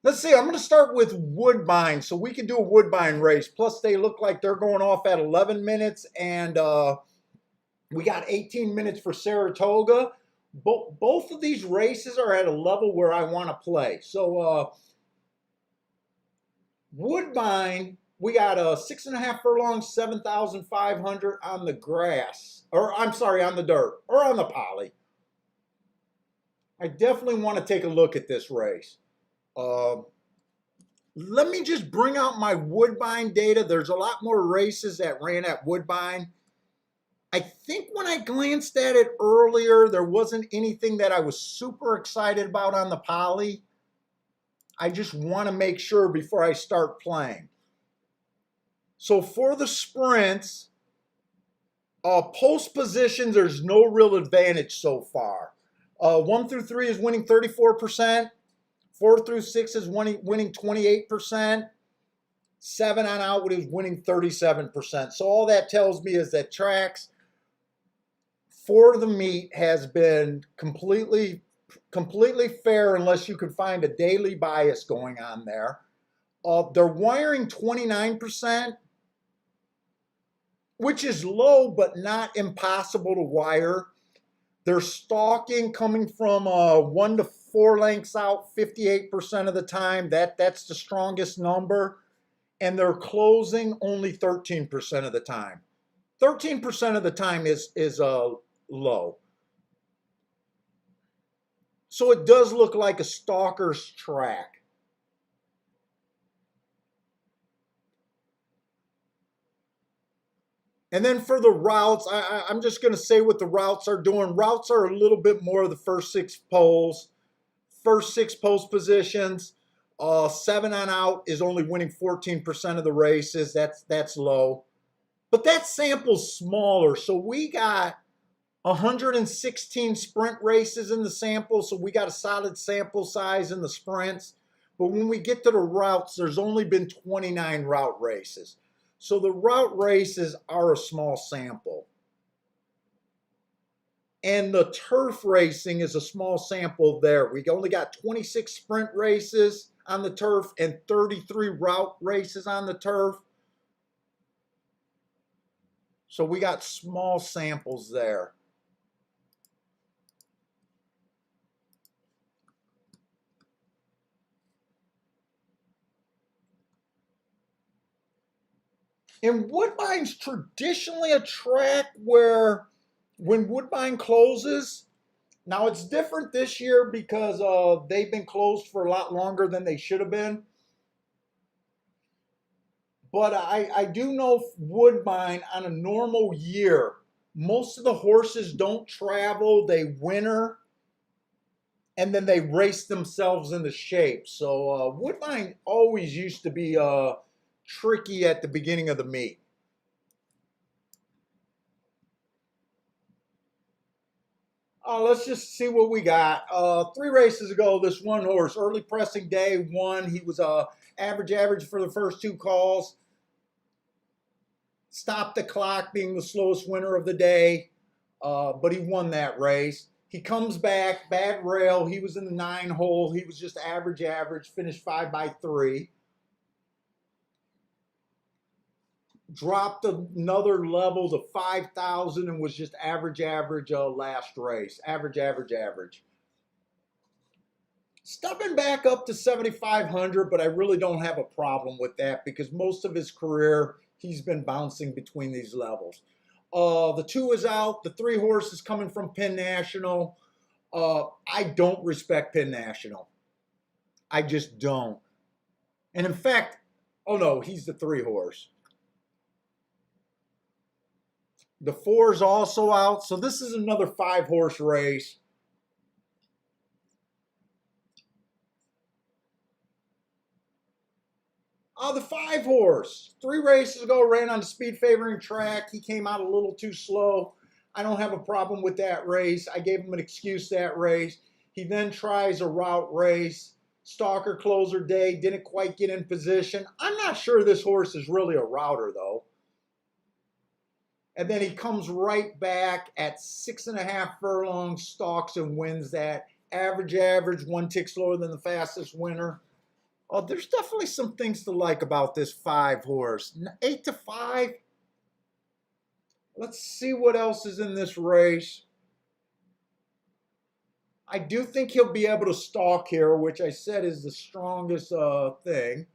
S1: let's see. I'm going to start with Woodbine, so we can do a Woodbine race. Plus, they look like they're going off at 11 minutes, and we got 18 minutes for Saratoga. Both of these races are at a level where I want to play. So Woodbine, we got a 6.5 furlong, 7,500 on the grass, or I'm sorry, on the dirt, or on the poly. I definitely want to take a look at this race. Uh, Let me just bring out my Woodbine data. There's a lot more races that ran at Woodbine. I think when I glanced at it earlier, there wasn't anything that I was super excited about on the poly. I just want to make sure before I start playing. So for the sprints, post positions, there's no real advantage so far. 1 through 3 is winning 34%. 4 through 6 is winning 28%. 7 on out is winning 37%. So all that tells me is that tracks for the meet has been completely fair unless you can find a daily bias going on there. They're wiring 29%, which is low but not impossible to wire. They're stalking coming from 1 to 4 lengths out 58% of the time. That's the strongest number. And they're closing only 13% of the time. 13% of the time is low. So it does look like a stalker's track. And then for the routes, I'm just going to say what the routes are doing. Routes are a little bit more of the first 6 poles. First 6 post positions. 7 on out is only winning 14% of the races. That's low. But that sample's smaller. So we got 116 sprint races in the sample. So we got a solid sample size in the sprints. But when we get to the routes, there's only been 29 route races. So the route races are a small sample. And the turf racing is a small sample there. We only got 26 sprint races on the turf and 33 route races on the turf. So we got small samples there. And Woodbine's traditionally a track where when Woodbine closes, now it's different this year because they've been closed for a lot longer than they should have been. But I do know Woodbine on a normal year, most of the horses don't travel, they winter, and then they race themselves into shape. So Woodbine always used to be tricky at the beginning of the meet. Let's just see what we got. 3 races ago, this one horse, early pressing day, won. He was average for the first 2 calls. Stopped the clock, being the slowest winner of the day, but he won that race. He comes back, bad rail. He was in the 9 hole. He was just average, finished 5 by 3. Dropped another level to 5,000 and was just average last race. Average. Stepping back up to 7,500, but I really don't have a problem with that because most of his career he's been bouncing between these levels. The 2 is out. The 3 horse is coming from Penn National. I don't respect Penn National. I just don't. And in fact, oh no, he's the 3 horse. The 4 is also out. So this is another 5 horse race. The 5 horse, 3 races ago, ran on the speed favoring track. He came out a little too slow. I don't have a problem with that race. I gave him an excuse that race. He then tries a route race. Stalker closer day, didn't quite get in position. I'm not sure this horse is really a router though. And then he comes right back at 6.5 furlongs, stalks and wins that. Average, 1 tick slower than the fastest winner. There's definitely some things to like about this 5 horse. 8 to 5. Let's see what else is in this race. I do think he'll be able to stalk here, which I said is the strongest thing.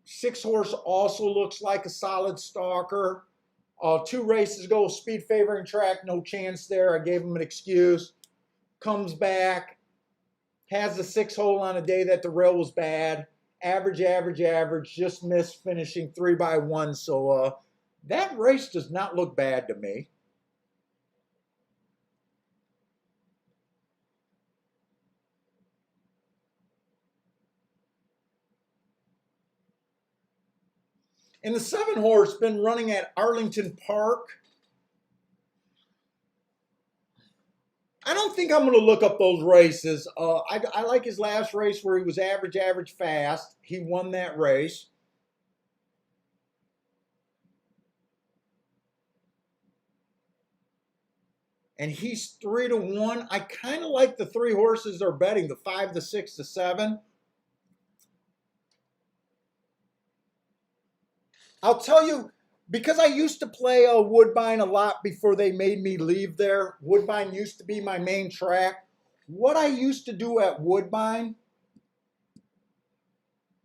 S1: 6 horse also looks like a solid stalker. 2 races ago, speed favoring track, no chance there. I gave him an excuse. Comes back. Has the 6 hole on a day that the rail was bad. Average. Just missed finishing 3 by 1. So that race does not look bad to me. And the 7 horse been running at Arlington Park. I don't think I'm going to look up those races. I like his last race where he was average fast. He won that race. And he's 3-1. I kind of like the three horses they're betting, the 5, the 6, the 7. I'll tell you, because I used to play Woodbine a lot before they made me leave there. Woodbine used to be my main track. What I used to do at Woodbine,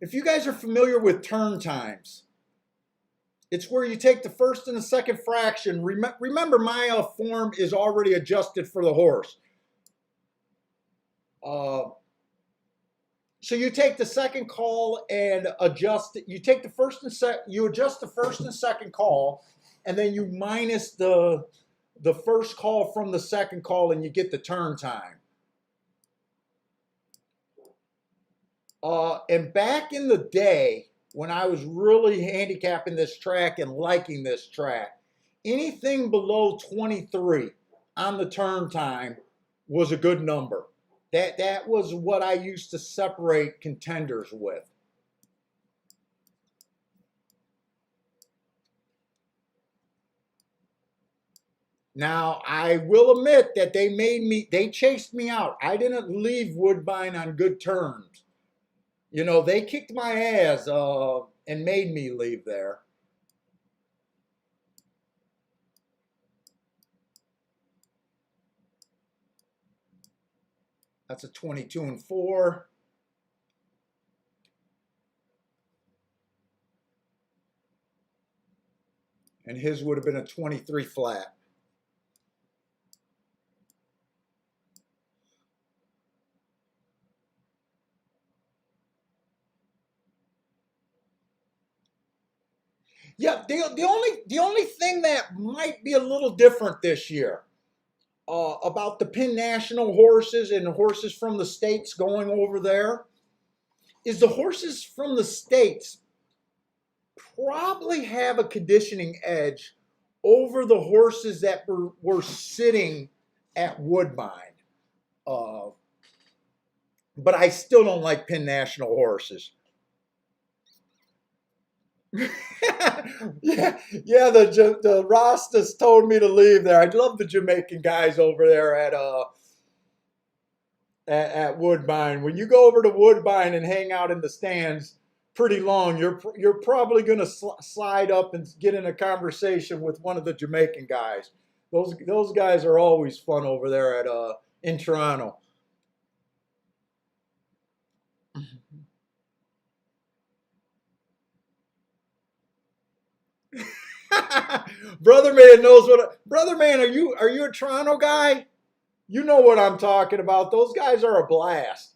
S1: if you guys are familiar with turn times, it's where you take the first and the second fraction. Remember, my form is already adjusted for the horse. So you take the second call and adjust it. You take the first and you adjust the first and second call, and then you minus the first call from the second call, and you get the turn time. And back in the day, when I was really handicapping this track and liking this track, anything below 23 on the turn time was a good number. That was what I used to separate contenders with. Now, I will admit that they chased me out. I didn't leave Woodbine on good terms. You know, they kicked my ass and made me leave there. That's a 22-4. And his would have been a 23 flat. Yeah, the only thing that might be a little different this year about the Penn National horses and horses from the states going over there is the horses from the states probably have a conditioning edge over the horses that were sitting at Woodbine. But I still don't like Penn National horses. yeah, the Rastas told me to leave there. I love the Jamaican guys over there at Woodbine. When you go over to Woodbine and hang out in the stands pretty long, you're probably going to slide up and get in a conversation with one of the Jamaican guys. Those guys are always fun over there at in Toronto. Brother Man knows Brother Man, are you a Toronto guy? You know what I'm talking about. Those guys are a blast.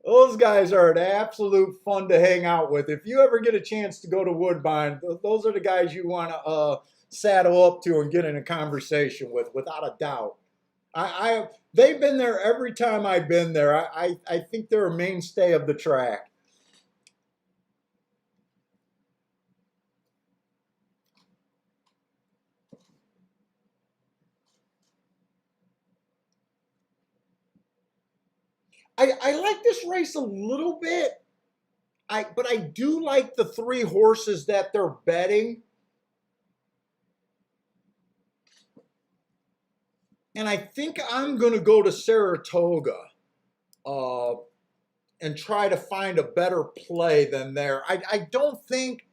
S1: Those guys are an absolute fun to hang out with. If you ever get a chance to go to Woodbine, those are the guys you want to saddle up to and get in a conversation with, without a doubt. They've been there every time I've been there. I think they're a mainstay of the track. I like this race a little bit. But I do like the three horses that they're betting. And I think I'm going to go to Saratoga and try to find a better play than there. I don't think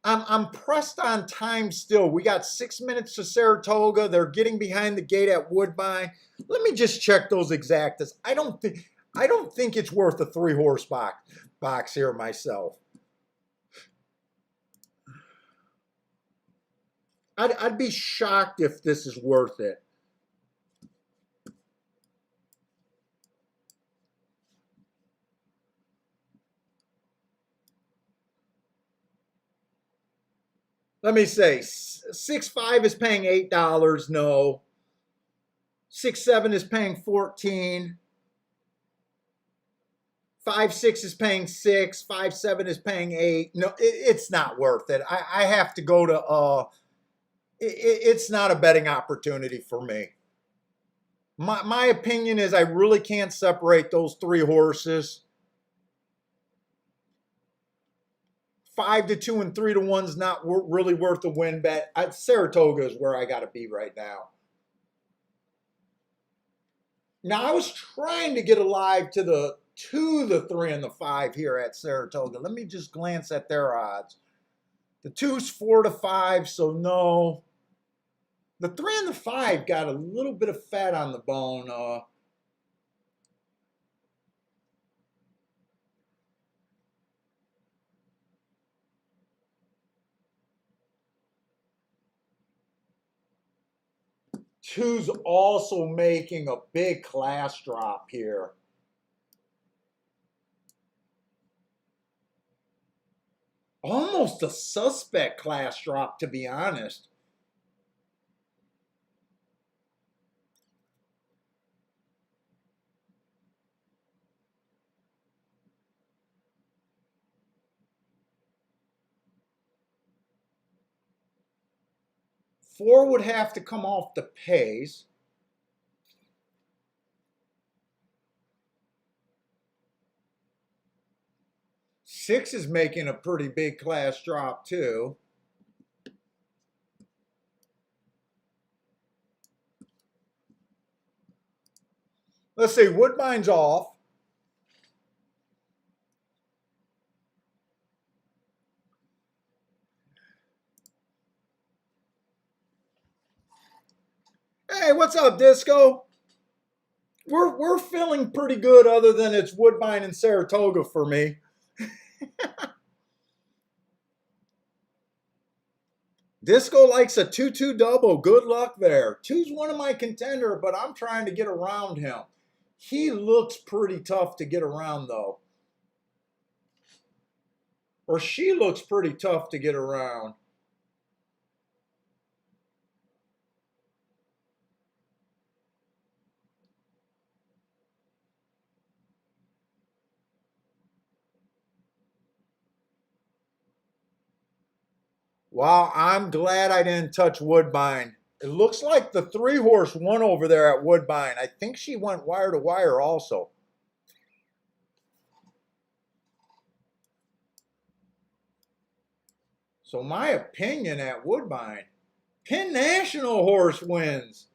S1: I'm pressed on time still. We got 6 minutes to Saratoga. They're getting behind the gate at Woodbine. Let me just check those exactas. I don't think it's worth a 3-horse box here myself. I'd be shocked if this is worth it. Let me say, 6-5 is paying $8. No. 6-7 is paying 14. 5-6 is paying 6, 5-7 is paying 8. No, it's not worth it. I have to go to it's not a betting opportunity for me. My opinion is I really can't separate those 3 horses. 5-2 and 3-1 is not really worth a win bet. Saratoga is where I got to be right now. Now I was trying to get alive to the 2, the 3, and the 5 here at Saratoga. Let me just glance at their odds. The 2's 4-5, so no. The 3 and the 5 got a little bit of fat on the bone. 2's also making a big class drop here. Almost a suspect class drop, to be honest. Four would have to come off the pace. Six is making a pretty big class drop too. Let's see, Woodbine's off. Hey, what's up, Disco? We're feeling pretty good other than it's Woodbine and Saratoga for me. Disco likes a 2-2 double. Good luck there. 2's one of my contender, but I'm trying to get around him. He looks pretty tough to get around, though. Or she looks pretty tough to get around. Wow, I'm glad I didn't touch Woodbine. It looks like the 3-horse won over there at Woodbine. I think she went wire to wire also. So my opinion at Woodbine, Penn National horse wins.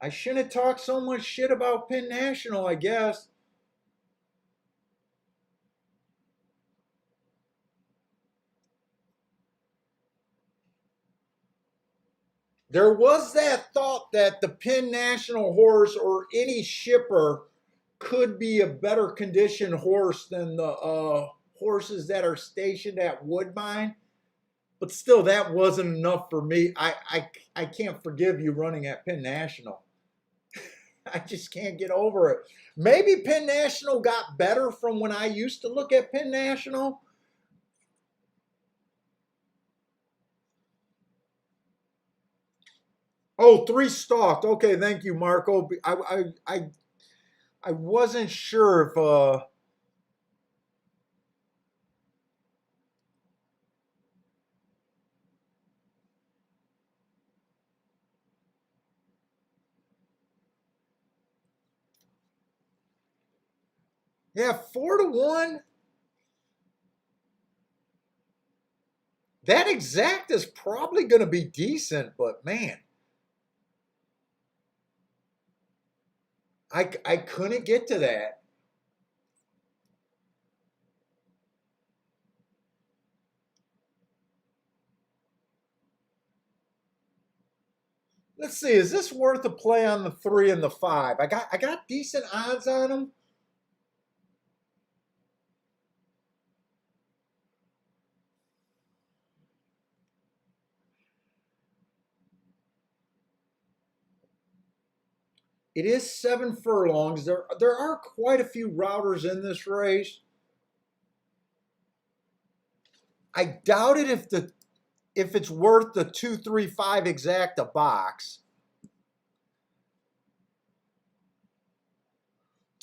S1: I shouldn't have talked so much shit about Penn National, I guess. There was that thought that the Penn National horse or any shipper could be a better conditioned horse than the horses that are stationed at Woodbine. But still, that wasn't enough for me. I can't forgive you running at Penn National. I just can't get over it. Maybe Penn National got better from when I used to look at Penn National. Oh, 3 stalked. Okay, thank you, Marco. I wasn't sure if yeah, 4-1. That exact is probably going to be decent, but man, I couldn't get to that. Let's see, is this worth a play on the 3 and the 5? I got decent odds on them. It is 7 furlongs. There are quite a few routers in this race. I doubt it if it's worth the 2-3-5 exact a box.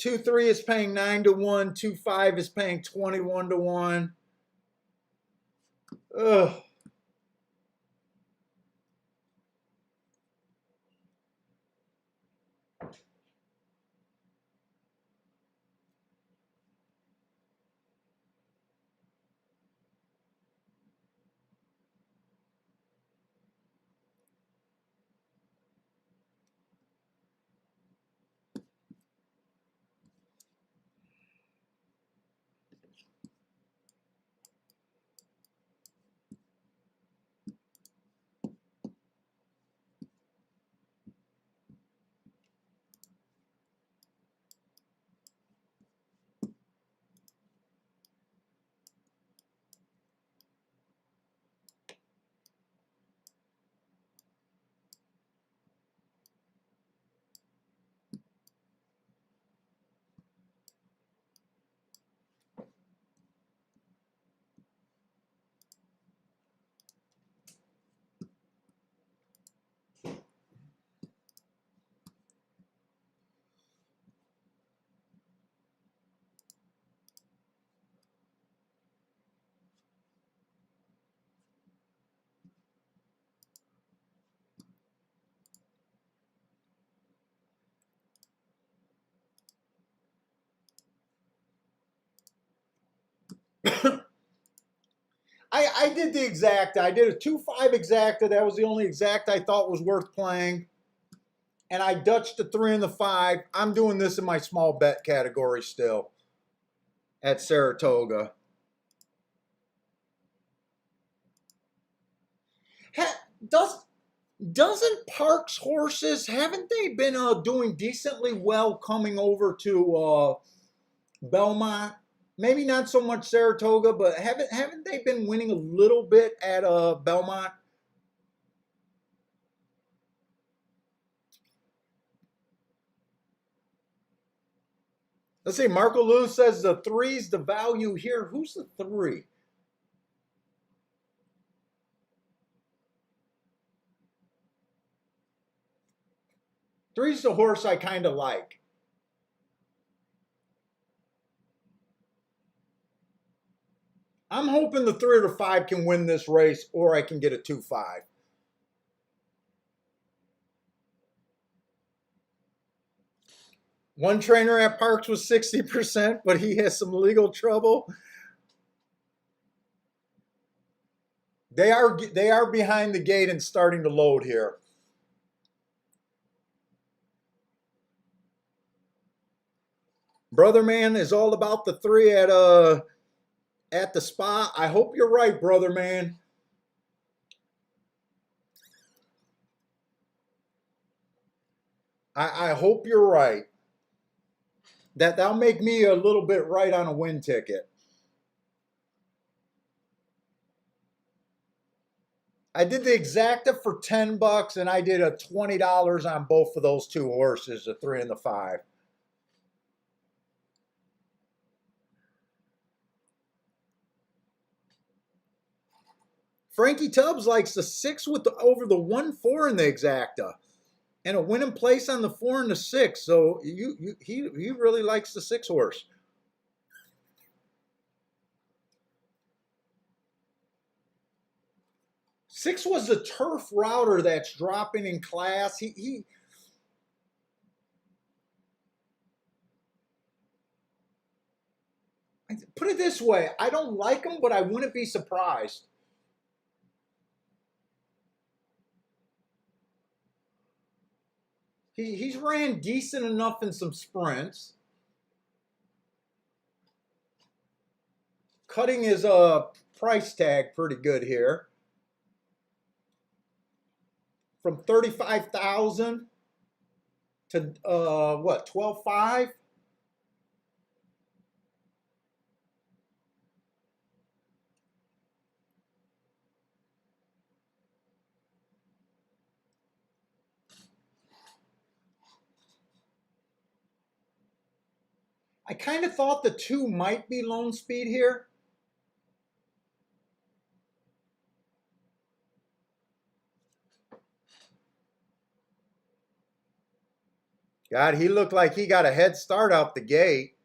S1: 2-3 is paying 9-1. 2-5 is paying 21-1. Ugh. I did the exacta. I did a 2-5 exacta. That was the only exacta I thought was worth playing. And I Dutched the 3 and the 5. I'm doing this in my small bet category still at Saratoga. Doesn't Parks horses, haven't they been doing decently well coming over to Belmont? Maybe not so much Saratoga, but haven't they been winning a little bit at Belmont? Let's see. Marco Lewis says the 3's the value here. Who's the 3? Three's the horse I kind of like. I'm hoping the 3 or the 5 can win this race, or I can get a 2-5. One trainer at Parks was 60%, but he has some legal trouble. They are behind the gate and starting to load here. Brother Man is all about the 3 at the spot. I hope you're right, Brother Man. I hope you're right. That'll make me a little bit right on a win ticket. I did the exacta for $10 and I did a $20 on both of those 2 horses, the 3 and the 5. Frankie Tubbs likes the 6 with over the 1-4 in the exacta, and a winning place on the 4 and the 6. So he really likes the 6 horse. Six was the turf router that's dropping in class. He put it this way, I don't like him, but I wouldn't be surprised. He's ran decent enough in some sprints. Cutting his price tag pretty good here. From 35,000 to what, 12.5? I kind of thought the 2 might be Lone Speed here. God, he looked like he got a head start out the gate.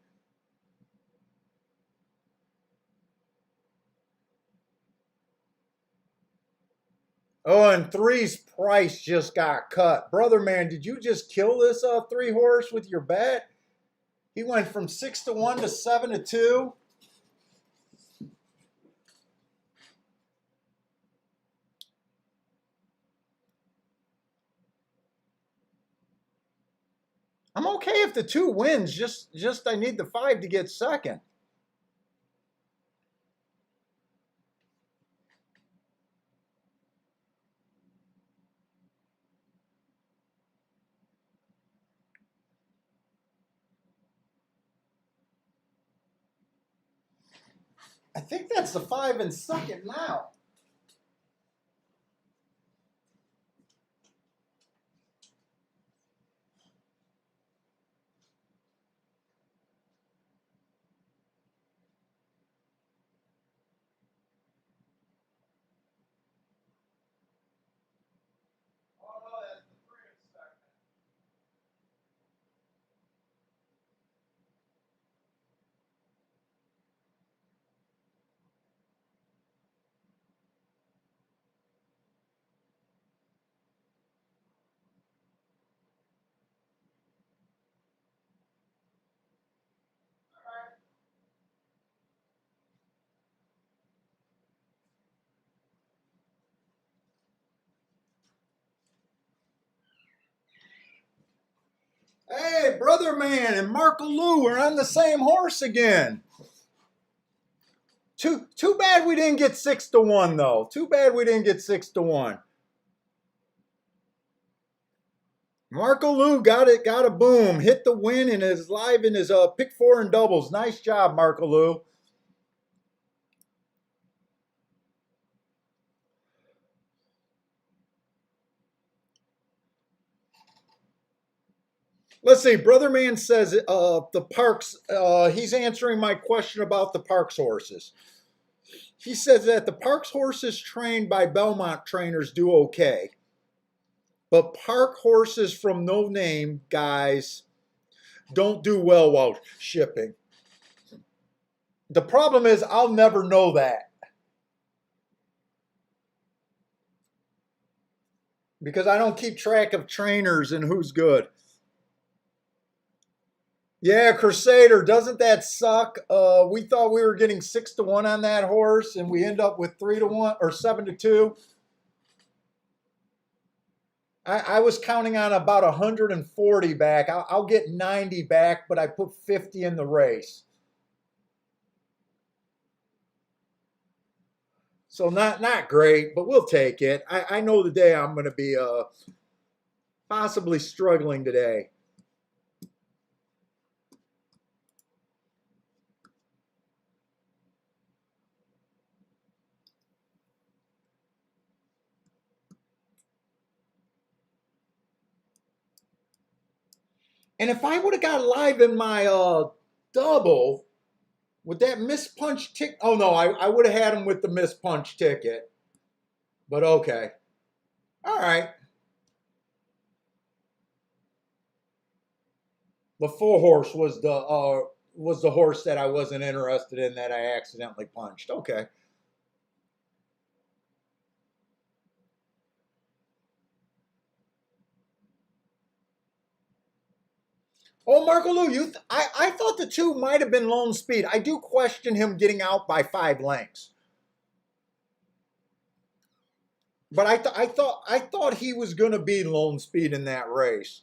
S1: Oh, and three's price just got cut. Brother man, did you just kill this three horse with your bet? He went from 6-1 to 7-2. I'm okay if the two wins. Just I need the five to get second. I think that's the five in second now. Hey, brother man and Marco Lou are on the same horse again. Too bad we didn't get 6-1 though. Too bad we didn't get 6-1. Marco Lou got it, got a boom, hit the win and is live in his pick four and doubles. Nice job, Marco Lou. Let's see. Brother Man says the Parks. He's answering my question about the Parks horses. He says that the Parks horses trained by Belmont trainers do okay, but Park horses from no name guys don't do well while shipping. The problem is I'll never know that because I don't keep track of trainers and who's good. Yeah, Crusader, doesn't that suck? We thought we were getting 6-1 on that horse, and we end up with 3-1 or 7-2. I was counting on about 140 back. I'll get 90 back, but I put 50 in the race. So not great, but we'll take it. I know the day I'm going to be possibly struggling today. And if I would have got live in my double with that missed punch ticket, oh no, I would have had him with the missed punch ticket. But okay, all right. The four horse was the horse that I wasn't interested in that I accidentally punched. Okay. Oh, Marco Lou, I thought the two might have been Lone Speed. I do question him getting out by 5 lengths. But I thought he was going to be Lone Speed in that race.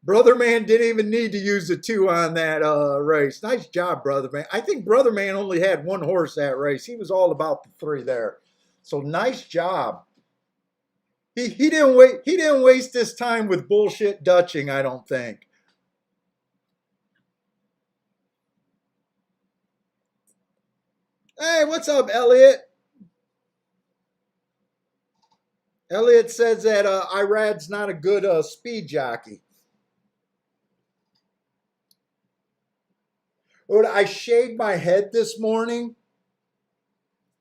S1: Brother Man didn't even need to use the 2 on that race. Nice job, Brother Man. I think Brother Man only had 1 horse that race. He was all about the 3 there. So nice job. He didn't waste his time with bullshit dutching, I don't think. Hey, what's up, Elliot? Elliot says that Irad's not a good speed jockey. When I shaved my head this morning,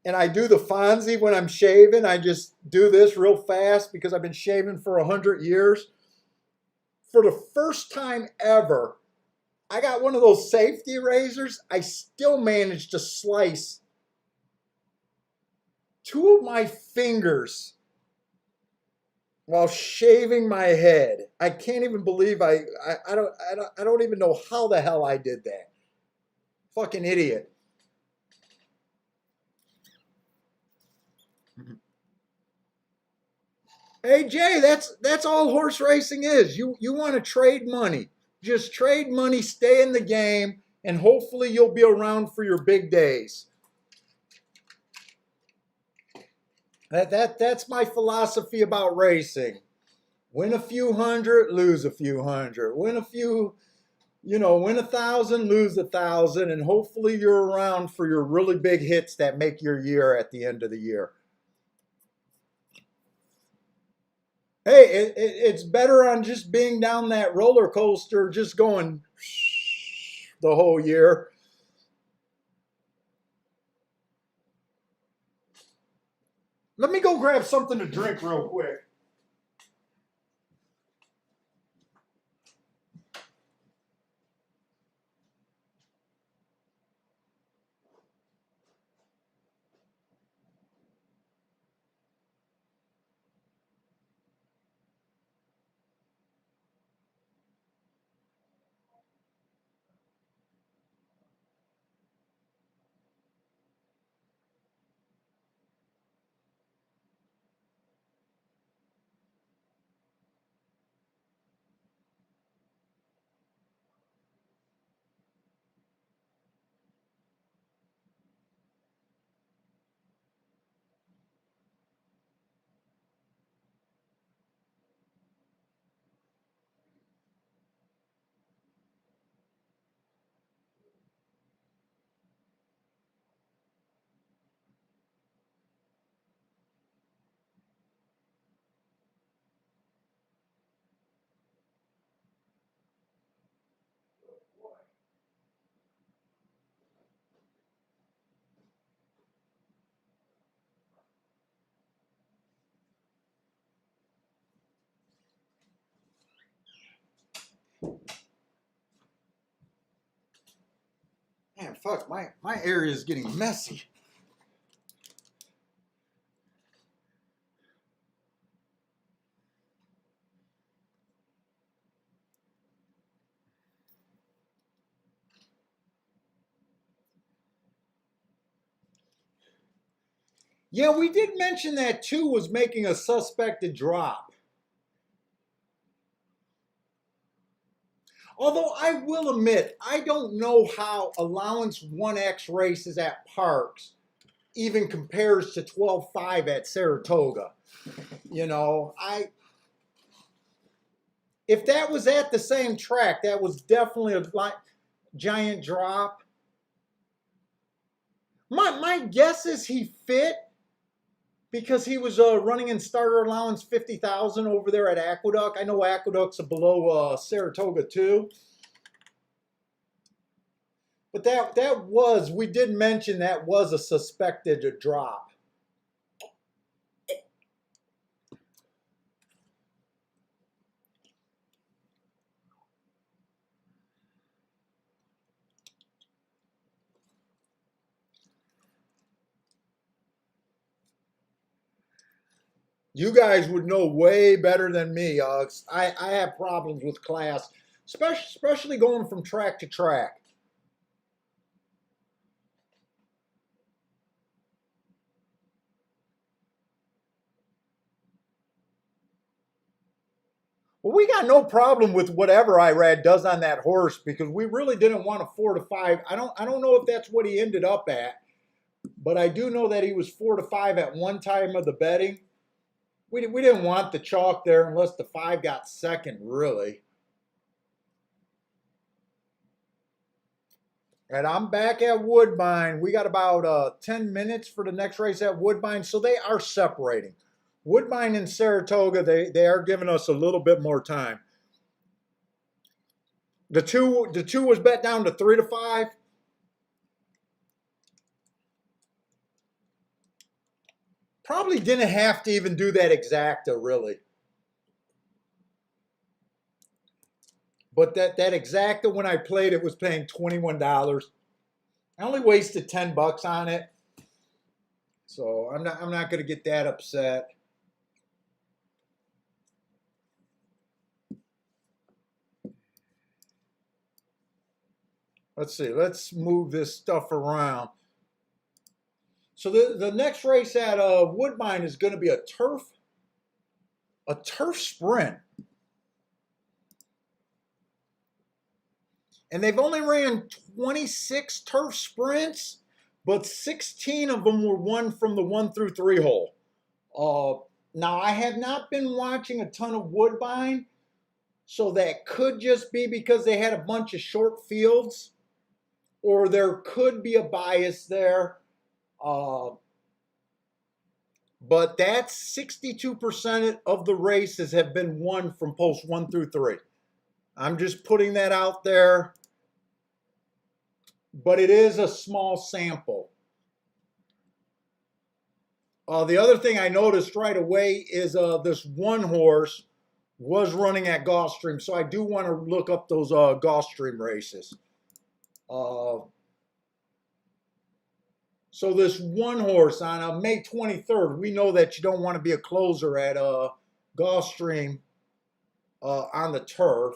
S1: And I do the Fonzie when I'm shaving. I just do this real fast because I've been shaving for 100 years. For the first time ever, I got one of those safety razors. I still managed to slice two of my fingers while shaving my head. I can't even believe I don't even know how the hell I did that. Fucking idiot. Hey Jay, that's all horse racing is. You want to trade money. Just trade money, stay in the game, and hopefully you'll be around for your big days. That's my philosophy about racing. Win a few hundred, lose a few hundred. Win a few, win 1,000, lose 1,000, and hopefully you're around for your really big hits that make your year at the end of the year. Hey, it's better on just being down that roller coaster, just going the whole year. Let me go grab something to drink real quick. Man, fuck, my area is getting messy. Yeah, we did mention that too was making a suspected drop. Although I will admit, I don't know how allowance 1X races at Parks even compares to 12.5 at Saratoga. I if that was at the same track, that was definitely a giant drop. My guess is he fit because he was running in starter allowance 50,000 over there at Aqueduct. I know Aqueduct's below Saratoga too. But that was, we did mention that was a suspected drop. You guys would know way better than me. I have problems with class, especially going from track to track. Well, we got no problem with whatever Irad does on that horse because we really didn't want a 4-5. I don't know if that's what he ended up at, but I do know that he was 4-5 at one time of the betting. We didn't want the chalk there unless the 5 got second, really. And I'm back at Woodbine. We got about 10 minutes for the next race at Woodbine, so they are separating. Woodbine and Saratoga, they are giving us a little bit more time. The two was bet down to 3-5. Probably didn't have to even do that exacta, really. But that exacta, when I played it, was paying $21. I only wasted $10 on it. So I'm not going to get that upset. Let's see. Let's move this stuff around. So the next race at Woodbine is going to be a turf sprint. And they've only ran 26 turf sprints, but 16 of them were won from the 1 through 3 hole. Now, I have not been watching a ton of Woodbine, so that could just be because they had a bunch of short fields, or there could be a bias there. But that's 62% of the races have been won from posts 1 through 3. I'm just putting that out there, but it is a small sample. The other thing I noticed right away is this one horse was running at Gulfstream, so I do want to look up those Gulfstream races. So this one horse on May 23rd, we know that you don't want to be a closer at Gulfstream on the turf.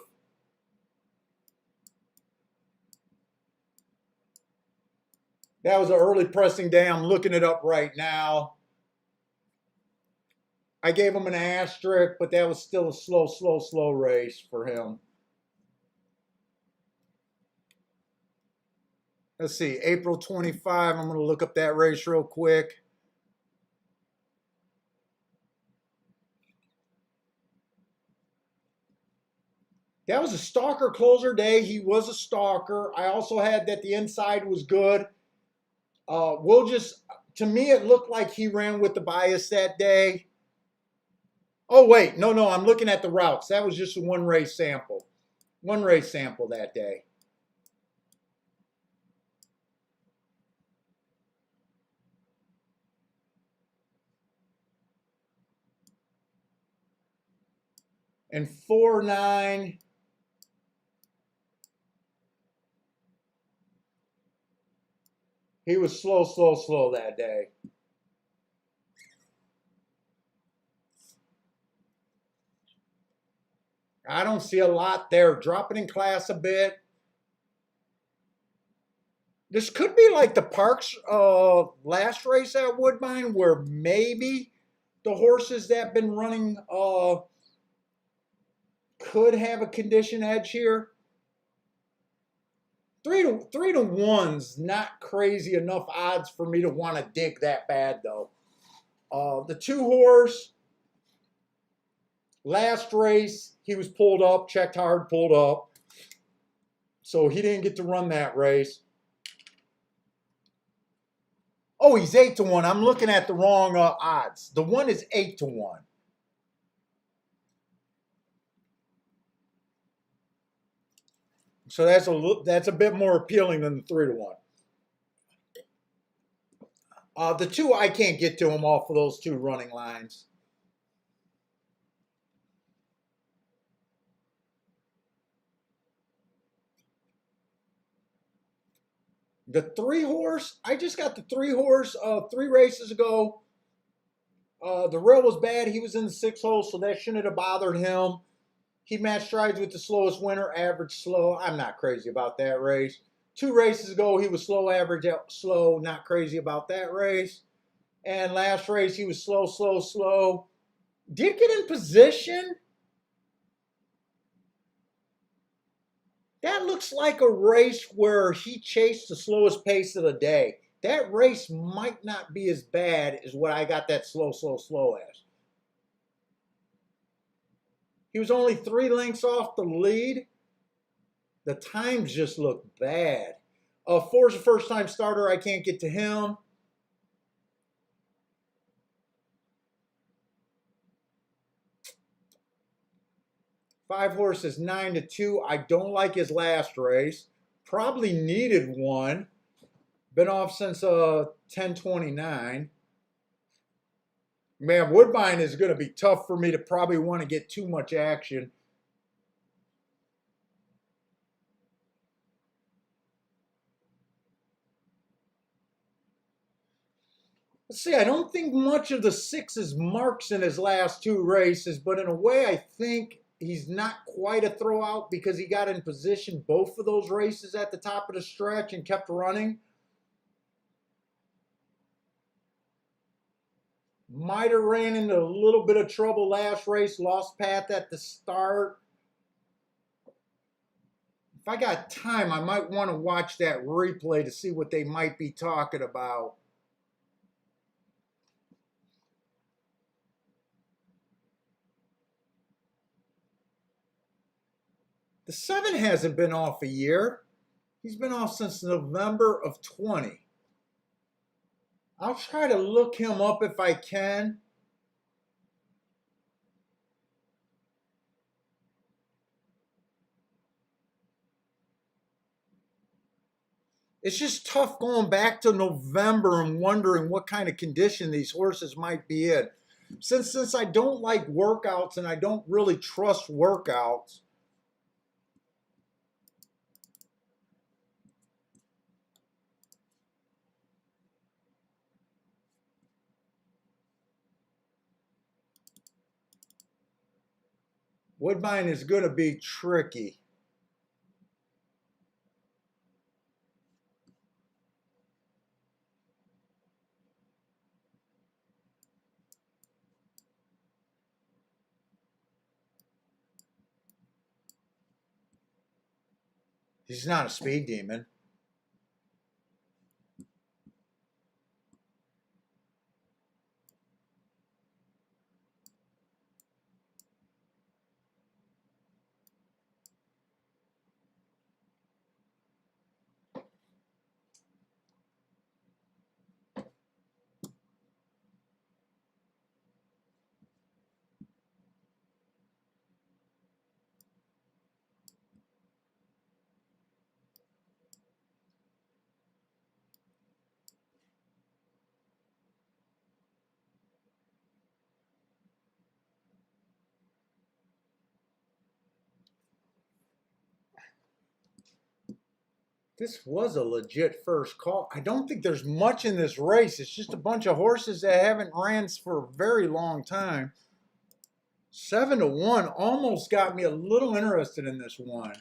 S1: That was an early pressing day. I'm looking it up right now. I gave him an asterisk, but that was still a slow race for him. Let's see, April 25. I'm going to look up that race real quick. That was a stalker closer day. He was a stalker. I also had that the inside was good. To me, it looked like he ran with the bias that day. Oh, wait, no, I'm looking at the routes. That was just a one race sample that day. And 4-9. He was slow that day. I don't see a lot there. Dropping in class a bit. This could be like the Parks last race at Woodbine, where maybe the horses that have been running could have a condition edge here. 3 to 1's not crazy enough odds for me to want to dig that bad, though. The 2 horse, last race, he was pulled up, checked hard, pulled up. So he didn't get to run that race. Oh, he's 8 to 1. I'm looking at the wrong odds. The 1 is 8 to 1. So that's a bit more appealing than the 3 to 1. The 2, I can't get to him off of those 2 running lines. The 3 horse, I just got the 3 horse 3 races ago. The rail was bad. He was in the 6 hole, so that shouldn't have bothered him. He matched strides with the slowest winner, average slow. I'm not crazy about that race. 2 races ago, he was slow, average, slow. Not crazy about that race. And last race, he was slow. Did get in position. That looks like a race where he chased the slowest pace of the day. That race might not be as bad as what I got that slow as. He was only 3 lengths off the lead. The times just look bad. 4's a first-time starter. I can't get to him. Five horses 9 to 2. I don't like his last race. Probably needed one. Been off since 10/29. Man, Woodbine is going to be tough for me to probably want to get too much action. Let's see, I don't think much of the sixes marks in his last two races, but in a way I think he's not quite a throwout because he got in position both of those races at the top of the stretch and kept running. Might have ran into a little bit of trouble last race, lost path at the start. If I got time, I might want to watch that replay to see what they might be talking about. The 7 hasn't been off a year. He's been off since November of 20. I'll try to look him up if I can. It's just tough going back to November and wondering what kind of condition these horses might be in. Since I don't like workouts and I don't really trust workouts, Woodbine is going to be tricky. He's not a speed demon. This was a legit first call. I don't think there's much in this race. It's just a bunch of horses that haven't ran for a very long time. 7-1 almost got me a little interested in this one.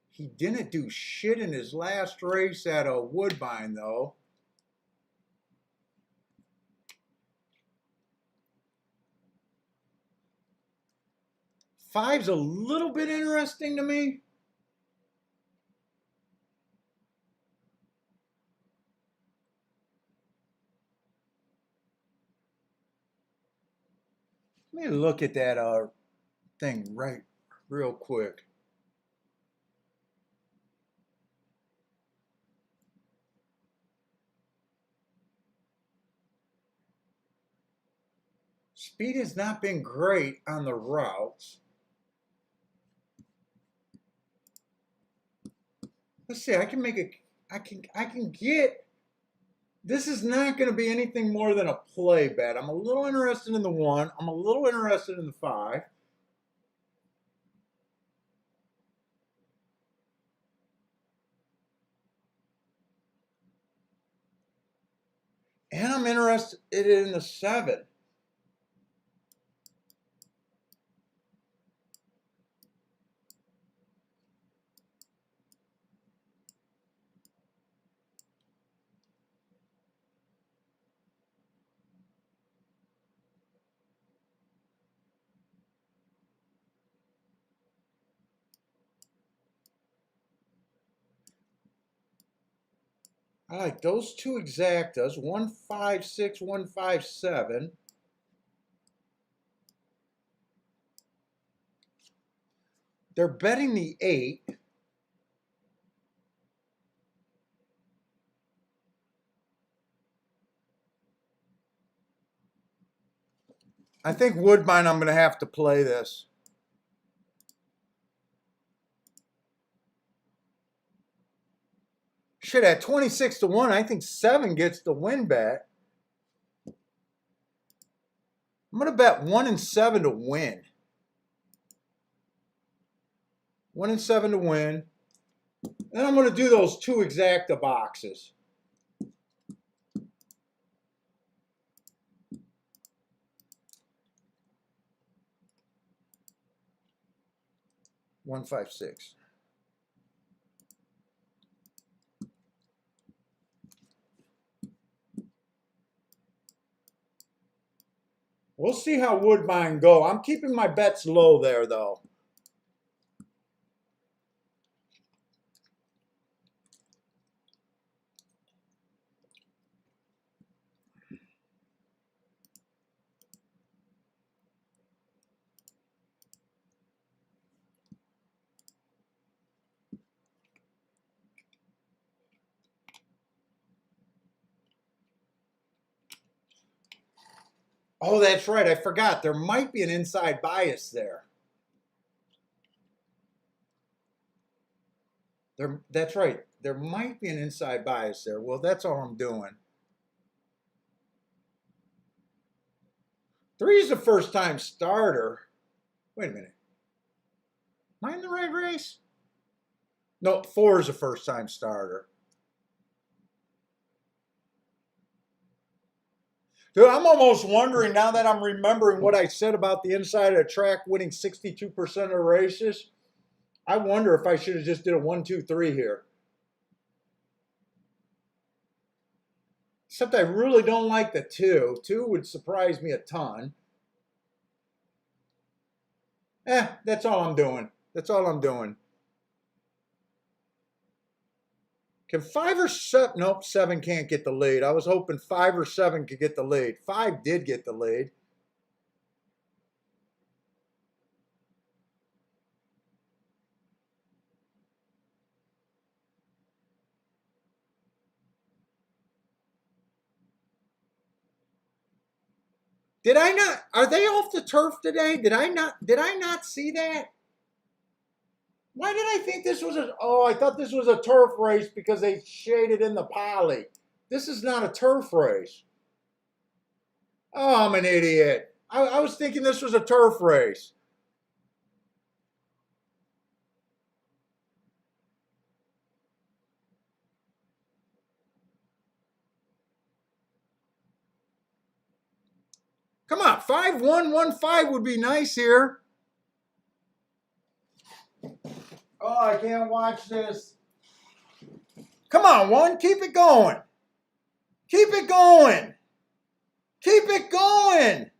S1: He didn't do shit in his last race at a Woodbine, though. Five's a little bit interesting to me. Let me look at that thing real quick. Speed has not been great on the routes. Let's see, I can make I can get, this is not going to be anything more than a play bet. I'm a little interested in the 1. I'm a little interested in the 5. And I'm interested in the 7. I like those two exactas, 156, 157. They're betting the 8. I think Woodbine, I'm going to have to play this. Shit, at 26 to 1, I think 7 gets the win bet. I'm going to bet 1 and 7 to win. 1 and 7 to win. Then I'm going to do those 2 exacta boxes. One, 5, 6. We'll see how Woodbine go. I'm keeping my bets low there, though. Oh, that's right. I forgot. There might be an inside bias there. That's right. There might be an inside bias there. Well, that's all I'm doing. 3 is the first time starter. Wait a minute. Am I in the right race? No, 4 is a first time starter. Dude, I'm almost wondering now that I'm remembering what I said about the inside of the track winning 62% of races. I wonder if I should have just did a 1, 2, 3 here. Except I really don't like the 2. 2 would surprise me a ton. That's all I'm doing. That's all I'm doing. Can 5 or 7? Nope, 7 can't get the lead. I was hoping 5 or 7 could get the lead. 5 did get the lead. Did I not? Are they off the turf today? Did I not see that? Why did I think this was a? Oh, I thought this was a turf race because they shaded in the poly. This is not a turf race. Oh, I'm an idiot. I was thinking this was a turf race. Come on, 5-1-1-5 would be nice here. Oh, I can't watch this. Come on, 1, keep it going. Keep it going. Keep it going.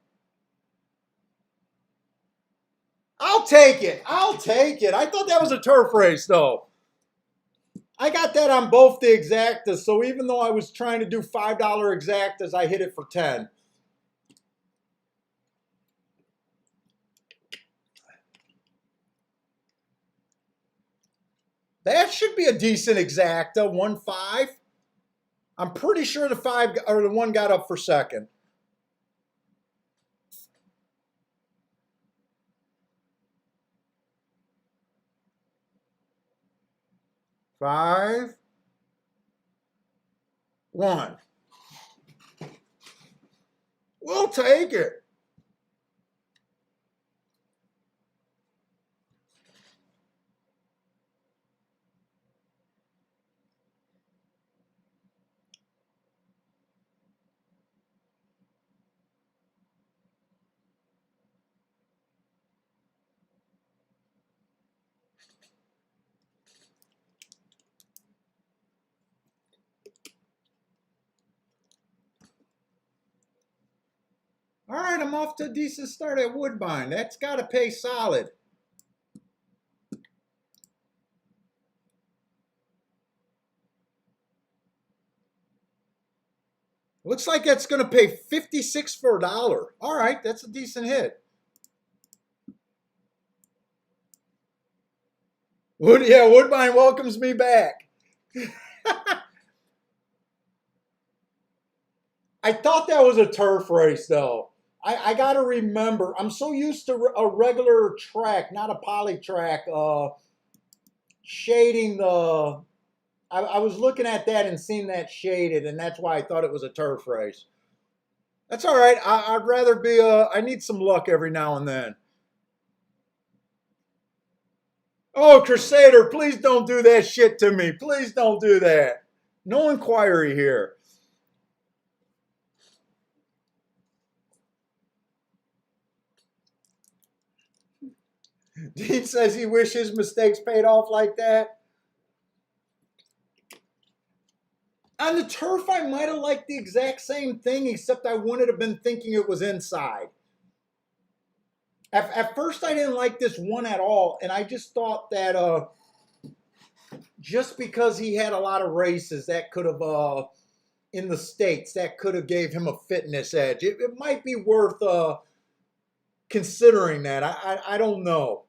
S1: I'll take it. I'll take it. I thought that was a turf race, though. I got that on both the exactas, so even though I was trying to do $5 exactas, I hit it for 10. That should be a decent exacta, 1-5. I'm pretty sure the 5 or the 1 got up for second. Five, 1. We'll take it. All right, I'm off to a decent start at Woodbine. That's got to pay solid. Looks like that's going to pay 56 for $1. All right, that's a decent hit. Woodbine welcomes me back. I thought that was a turf race, though. I got to remember, I'm so used to a regular track, not a poly track, shading the I was looking at that and seeing that shaded, and that's why I thought it was a turf race. That's all right. I'd rather be I need some luck every now and then. Oh, Crusader, please don't do that shit to me. Please don't do that. No inquiry here. Dean says he wishes his mistakes paid off like that. On the turf, I might have liked the exact same thing, except I wouldn't have been thinking it was inside. At first, I didn't like this one at all, and I just thought that just because he had a lot of races, that could have, in the States, that could have gave him a fitness edge. It might be worth considering that. I don't know.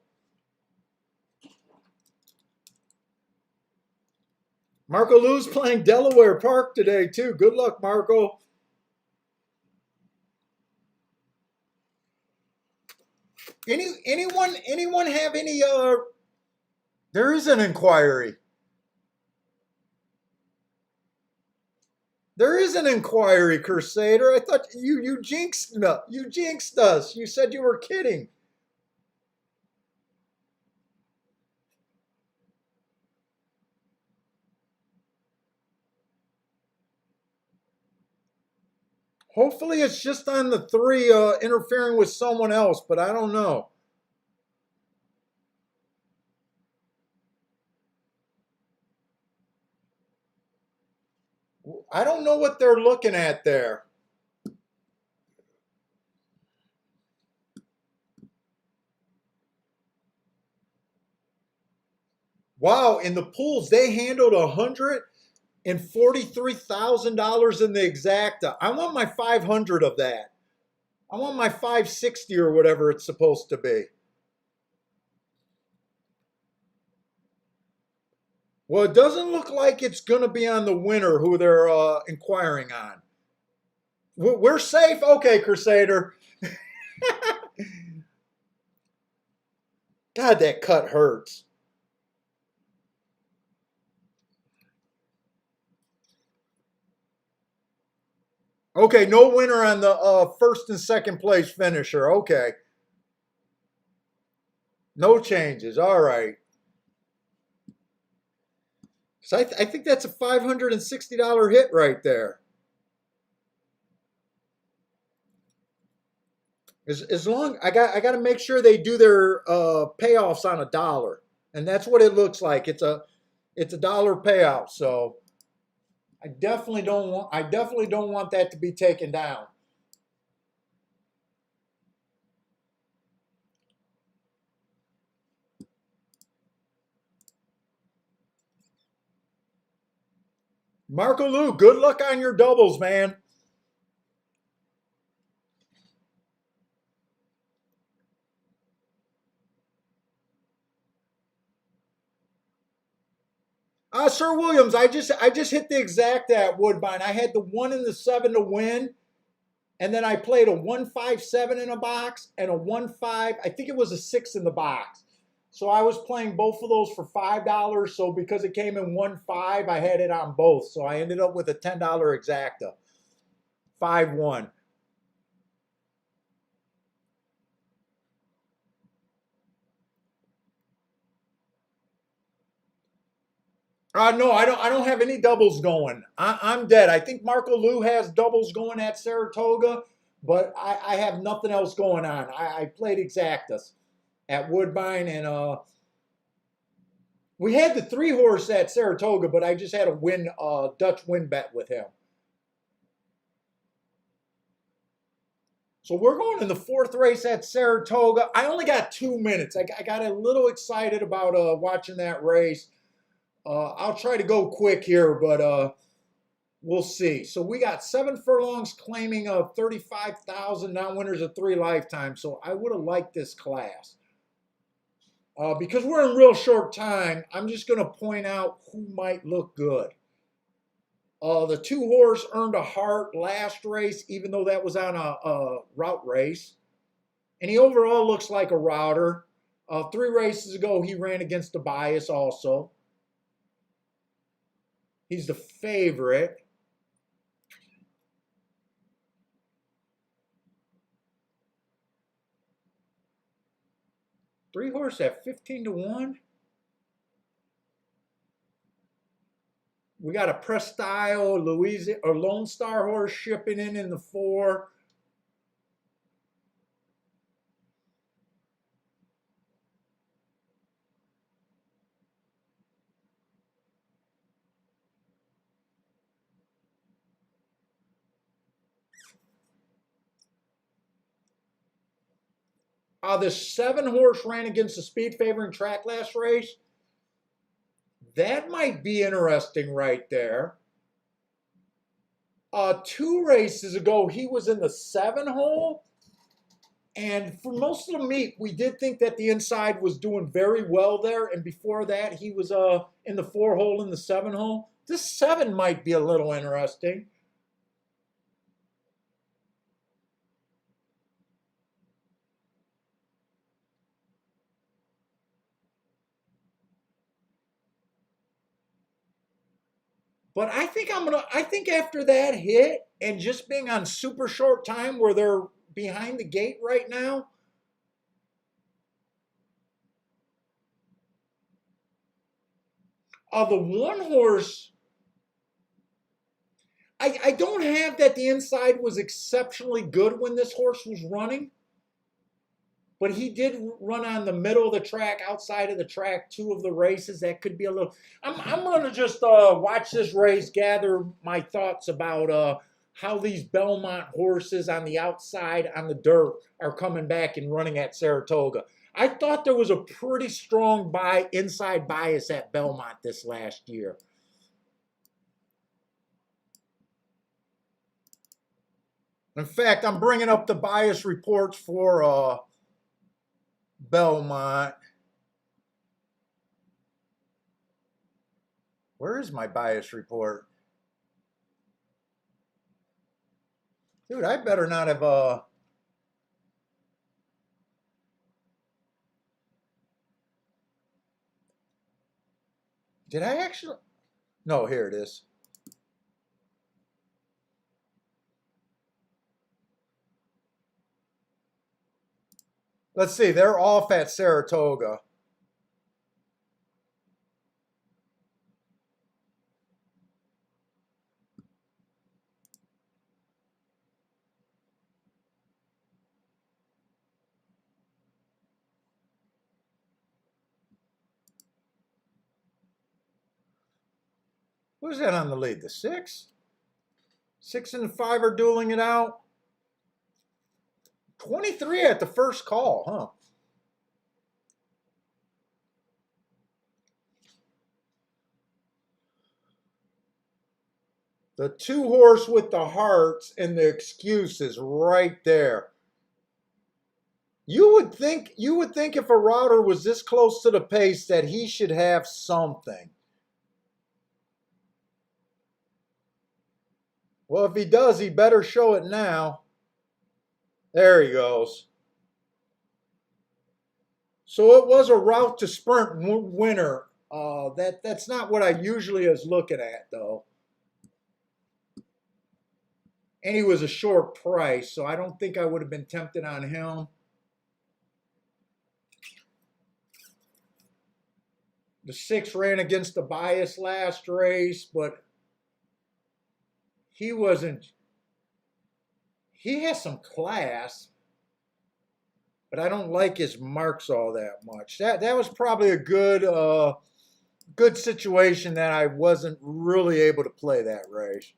S1: Marco Lou's playing Delaware Park today, too. Good luck, Marco. Anyone have any there is an inquiry. There is an inquiry, Crusader. I thought you jinxed you jinxed us. You said you were kidding. Hopefully it's just on the 3 interfering with someone else, but I don't know. I don't know what they're looking at there. Wow, in the pools, they handled $143,000 in the exacta. I want my 500 of that. I want my 560 or whatever it's supposed to be. Well, it doesn't look like it's going to be on the winner who they're inquiring on. We're safe? Okay, Crusader. God, that cut hurts. Okay, no winner on the first and second place finisher. Okay. No changes. All right. So I think that's a $560 hit right there. As long I got to make sure they do their payoffs on $1, and that's what it looks like. It's a dollar payout. So I definitely don't want that to be taken down. Marco Lou, good luck on your doubles, man. Sir Williams, I just hit the exact at Woodbine. I had the 1 and the 7 to win, and then I played a 1-5-7 in a box and a 1-5. I think it was a 6 in the box. So I was playing both of those for $5. So because it came in 1-5, I had it on both. So I ended up with a $10 exacta. 5-1. No, I don't have any doubles going. I'm dead. I think Marco Lou has doubles going at Saratoga, but I have nothing else going on. I played exactas at Woodbine, and we had the 3-horse at Saratoga, but I just had a Dutch win bet with him. So we're going in the 4th race at Saratoga. I only got 2 minutes. I got a little excited about watching that race. I'll try to go quick here, but we'll see. So we got 7 furlongs claiming 35,000 non-winners of 3 lifetimes. So I would have liked this class. Because we're in real short time, I'm just going to point out who might look good. The 2-horse earned a heart last race, even though that was on a route race. And he overall looks like a router. 3 races ago, he ran against a bias also. He's the favorite. Three horse at 15-1. We got a Prestyle, Louisiana, or Lone Star horse shipping in the 4. The 7 horse ran against the speed favoring track last race. That might be interesting right there. 2 races ago, he was in the 7 hole. And for most of the meet, we did think that the inside was doing very well there. And before that, he was in the 4 hole in the 7 hole. This 7 might be a little interesting. But I think after that hit and just being on super short time where they're behind the gate right now, the 1 horse, I don't have that the inside was exceptionally good when this horse was running. But he did run on the middle of the track, outside of the track, 2 of the races. That could be a little. I'm going to just watch this race, gather my thoughts about how these Belmont horses on the outside, on the dirt, are coming back and running at Saratoga. I thought there was a pretty strong inside bias at Belmont this last year. In fact, I'm bringing up the bias reports for Belmont. Where is my bias report? Dude, I better not have did I actually? No, here it is. Let's see, they're off at Saratoga. Who's that on the lead? The 6? 6 and 5 are dueling it out. 23 at the first call, huh? The 2 horse with the hearts and the excuses right there. You would think if a router was this close to the pace that he should have something. Well, if he does, he better show it now. There he goes. So it was a route to sprint winner. That's not what I usually is looking at, though. And he was a short price, so I don't think I would have been tempted on him. The 6 ran against the bias last race, but he wasn't. He has some class, but I don't like his marks all that much. That was probably a good situation that I wasn't really able to play that race.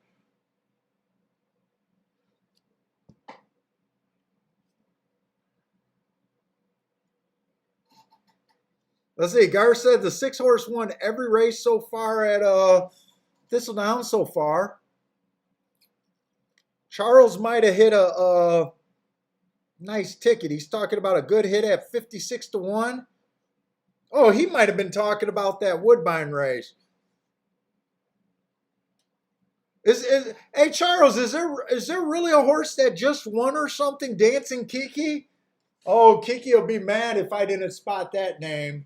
S1: Let's see. Gar said the 6 horse won every race so far at Thistledown so far. Charles might have hit a nice ticket. He's talking about a good hit at 56-1. Oh, he might have been talking about that Woodbine race. Hey Charles, is there really a horse that just won or something? Dancing Kiki? Oh, Kiki will be mad if I didn't spot that name.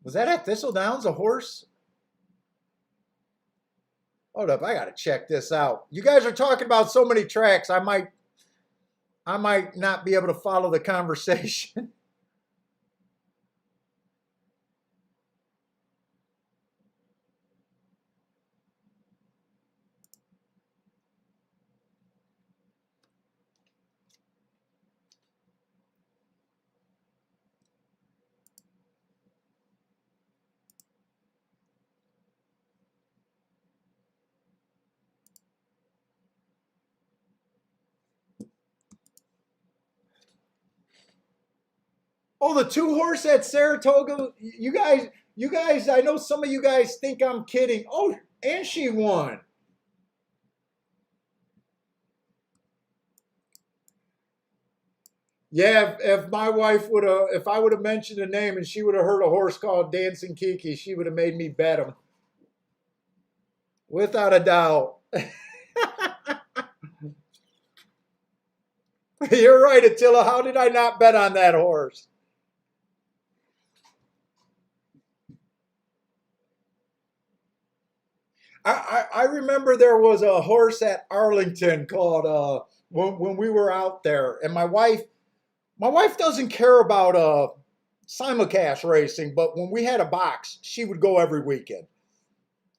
S1: Was that at Thistledowns, a horse? Hold up, I gotta check this out. You guys are talking about so many tracks, I might not be able to follow the conversation. Oh, the two horse at Saratoga. You guys. I know some of you guys think I'm kidding. Oh, and she won. Yeah, if my wife would have, if I would have mentioned a name and she would have heard a horse called Dancing Kiki, she would have made me bet him without a doubt. You're right, Attila. How did I not bet on that horse? I remember there was a horse at Arlington called when we were out there, and my wife doesn't care about simulcast racing, but when we had a box, she would go every weekend.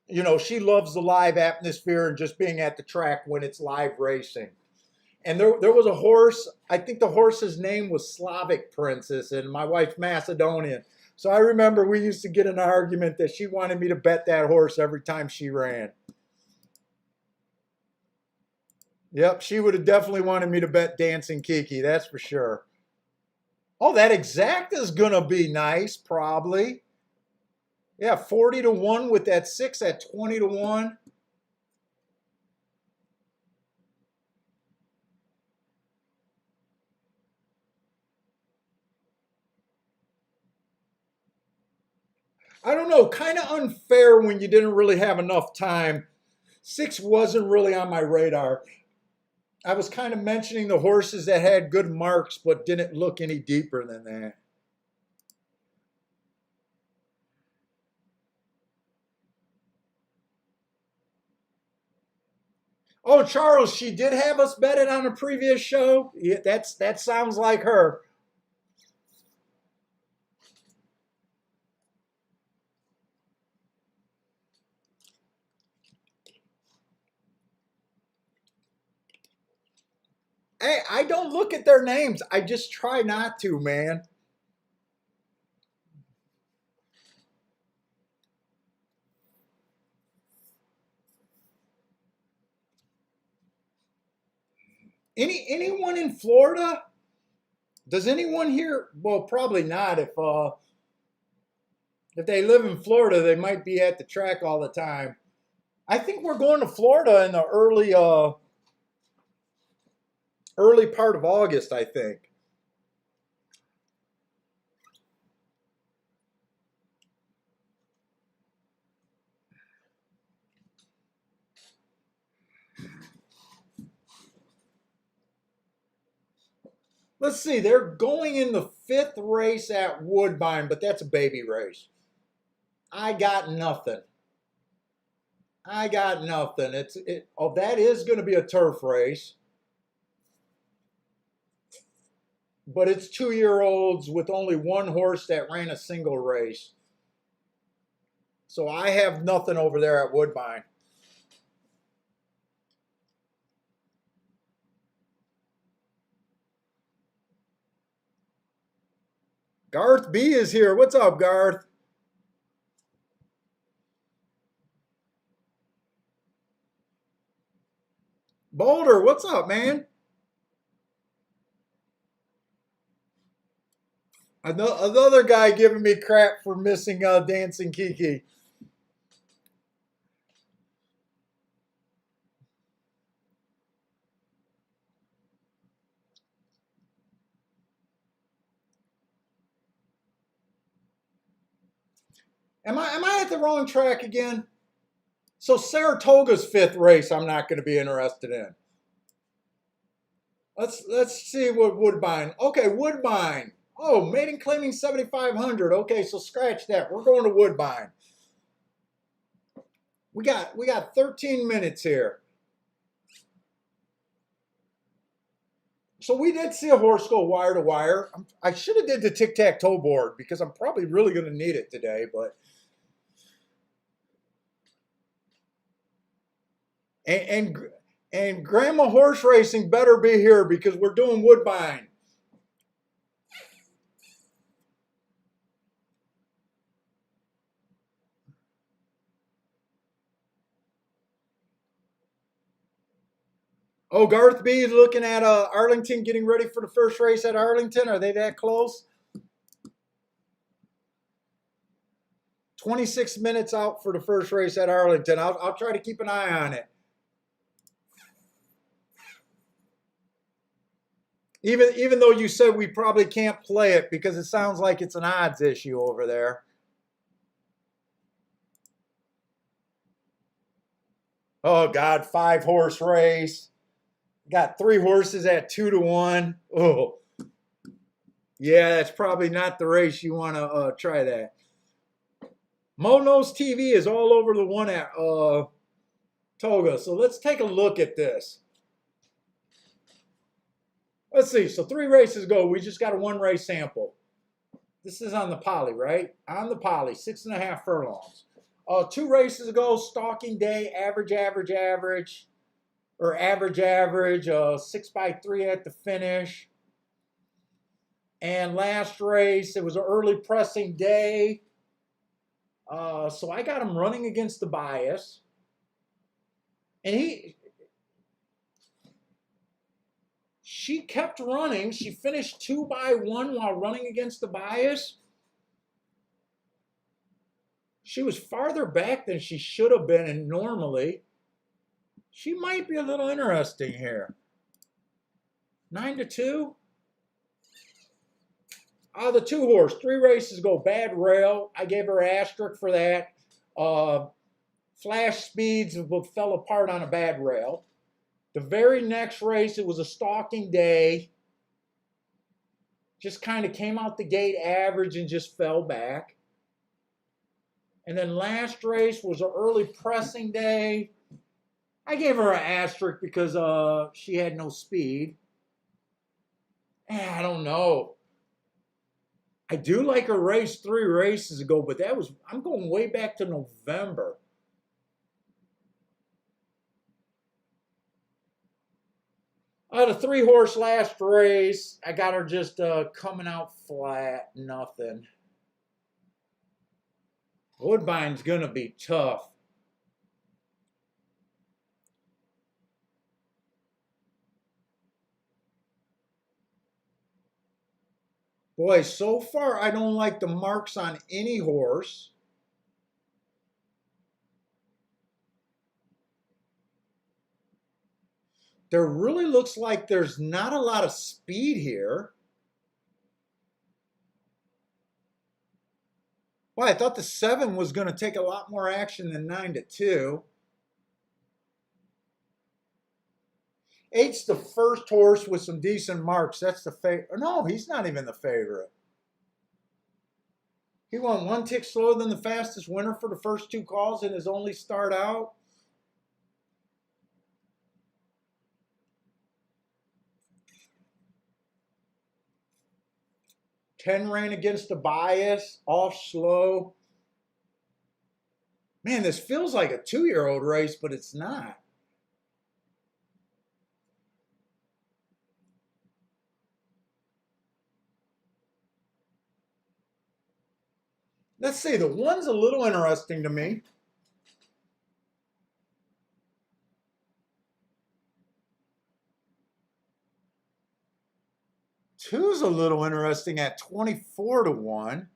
S1: You know, she loves the live atmosphere and just being at the track when it's live racing. And there was a horse, I think the horse's name was Slavic Princess, and my wife's Macedonian. So I remember we used to get in an argument that she wanted me to bet that horse every time she ran. Yep, she would have definitely wanted me to bet Dancing Kiki, that's for sure. Oh, that exact is gonna be nice, probably. Yeah, 40 to 1 with that 6 at 20 to 1. I don't know, kind of unfair when you didn't really have enough time. 6 wasn't really on my radar. I was kind of mentioning the horses that had good marks but didn't look any deeper than that. Oh, Charles, she did have us bet it on a previous show. Yeah, that sounds like her. Hey, I don't look at their names. I just try not to, man. Anyone in Florida? Does anyone here? Well, probably not. If they live in Florida, they might be at the track all the time. I think we're going to Florida in the early part of August, I think. Let's see, they're going in the 5th race at Woodbine, but that's a baby race. I got nothing. I got nothing. Oh, that is going to be a turf race, but it's 2-year-olds with only one horse that ran a single race. So I have nothing over there at Woodbine. Garth B is here. What's up, Garth? Boulder, what's up, man? Another guy giving me crap for missing Dancing Kiki. Am I at the wrong track again? So Saratoga's 5th race, I'm not going to be interested in. Let's see what Woodbine. Okay, Woodbine. Oh, maiden claiming 7,500. Okay, so scratch that. We're going to Woodbine. We got 13 minutes here. So we did see a horse go wire to wire. I should have did the tic-tac-toe board because I'm probably really going to need it today. But and and Grandma Horse Racing better be here because we're doing Woodbine. Oh, Garth B is looking at Arlington, getting ready for the first race at Arlington. Are they that close? 26 minutes out for the first race at Arlington. I'll try to keep an eye on it. Even though you said we probably can't play it because it sounds like it's an odds issue over there. Oh God, 5-horse race. Got 3 horses at 2-1. Oh, yeah, that's probably not the race you want to try that. Mo Knows TV is all over the one at Toga. So let's take a look at this. Let's see. So 3 races ago, we just got a 1 race sample. This is on the poly, right? On the poly, 6.5 furlongs. 2 races ago, stalking day, average, or average, 6x3 at the finish. And last race, it was an early pressing day. So I got him running against the bias. And she kept running. She finished 2x1 while running against the bias. She was farther back than she should have been, and normally she might be a little interesting here. 9-2. The 2-horse, 3 races ago, Bad Rail. I gave her an asterisk for that. Flash Speeds fell apart on a Bad Rail. The very next race, it was a stalking day. Just kind of came out the gate average and just fell back. And then last race was an early pressing day. I gave her an asterisk because she had no speed. I don't know. I do like her race 3 races ago, but I'm going way back to November. The 3-horse last race, I got her just coming out flat, nothing. Woodbine's going to be tough. Boy, so far I don't like the marks on any horse. There really looks like there's not a lot of speed here. Well, I thought the 7 was going to take a lot more action than 9-2. 8's the first horse with some decent marks. That's the favorite. No, he's not even the favorite. He won 1 tick slower than the fastest winner for the first 2 calls in his only start out. Ten ran against the bias, off slow. Man, this feels like a 2-year-old race, but it's not. Let's see, the 1's a little interesting to me. 2's a little interesting at 24-1.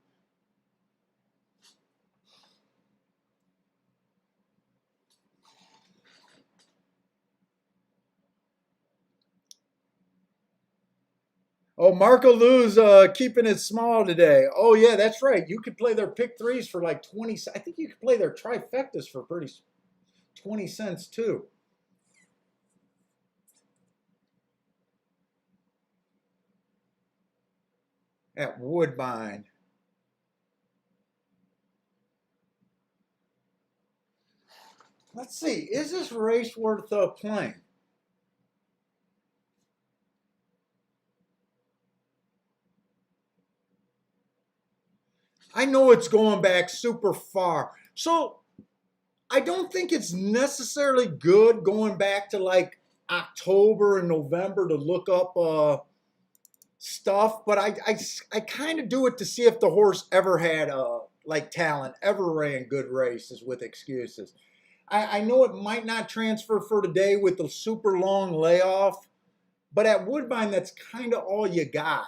S1: Oh, Marco Lou's keeping it small today. Oh, yeah, that's right. You could play their pick 3s for like 20. I think you could play their trifectas for pretty 20 cents too. at Woodbine. Let's see, is this race worth playing? I know it's going back super far. So I don't think it's necessarily good going back to like October and November to look up stuff, but I kind of do it to see if the horse ever had like talent, ever ran good races with excuses. I know it might not transfer for today with the super long layoff, but at Woodbine, that's kind of all you got.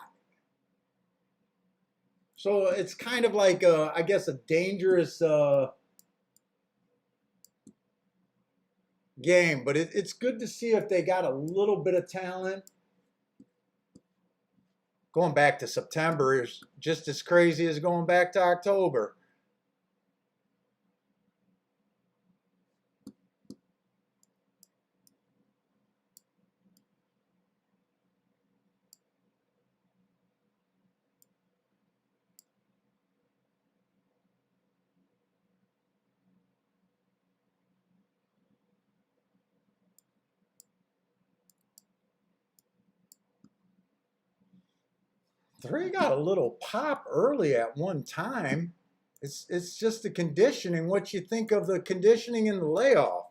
S1: So it's kind of like, I guess, a dangerous game, but it's good to see if they got a little bit of talent. Going back to September is just as crazy as going back to October. Three got a little pop early at one time. It's just the conditioning. What you think of the conditioning in the layoff?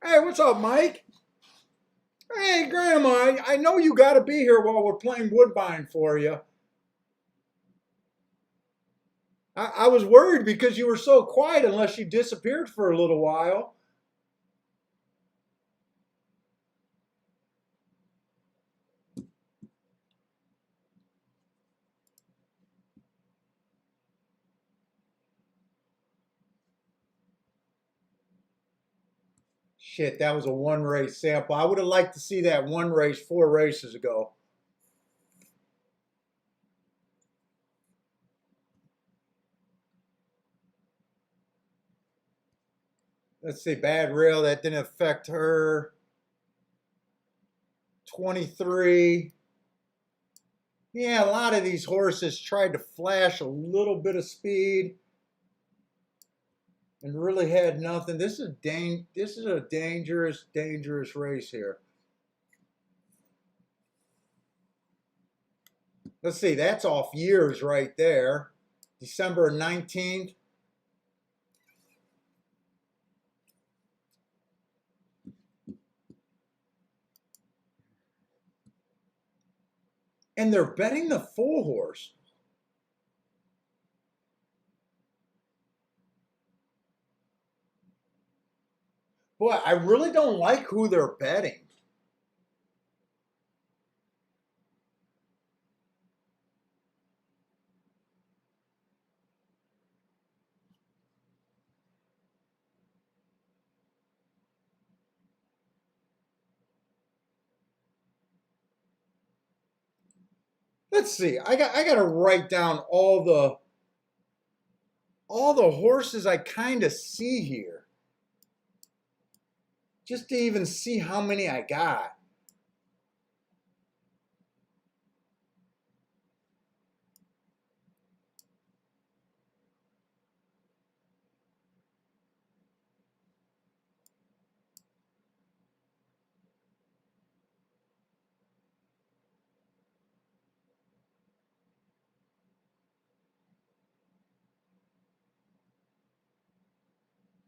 S1: Hey, what's up, Mike? Hey, Grandma, I know you got to be here while we're playing Woodbine for you. I was worried because you were so quiet unless you disappeared for a little while. Shit, that was a one race sample. I would have liked to see that one race 4 races ago. Let's see, bad rail, that didn't affect her. 23. Yeah, a lot of these horses tried to flash a little bit of speed and really had nothing. This is a dangerous race here. Let's see, that's off years right there. December 19th. And they're betting the full horse. Boy, I really don't like who they're betting. Let's see. I got to write down all the horses I kind of see here, just to even see how many I got.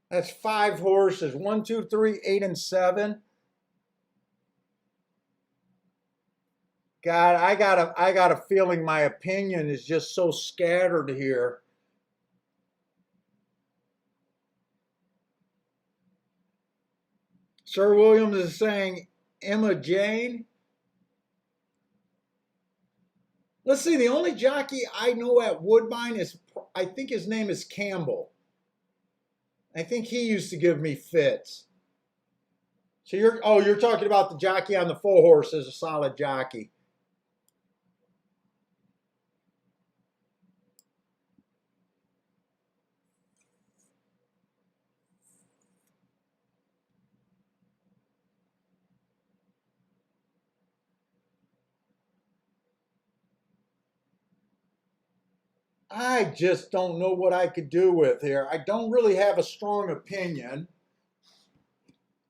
S1: That's 5 horses. 1, 2, 3, 8, and 7. God, I got a feeling my opinion is just so scattered here. Sir Williams is saying Emma Jane. Let's see, the only jockey I know at Woodbine is, I think his name is Campbell. I think he used to give me fits. So you're talking about the jockey on the full horse as a solid jockey. I just don't know what I could do with here. I don't really have a strong opinion.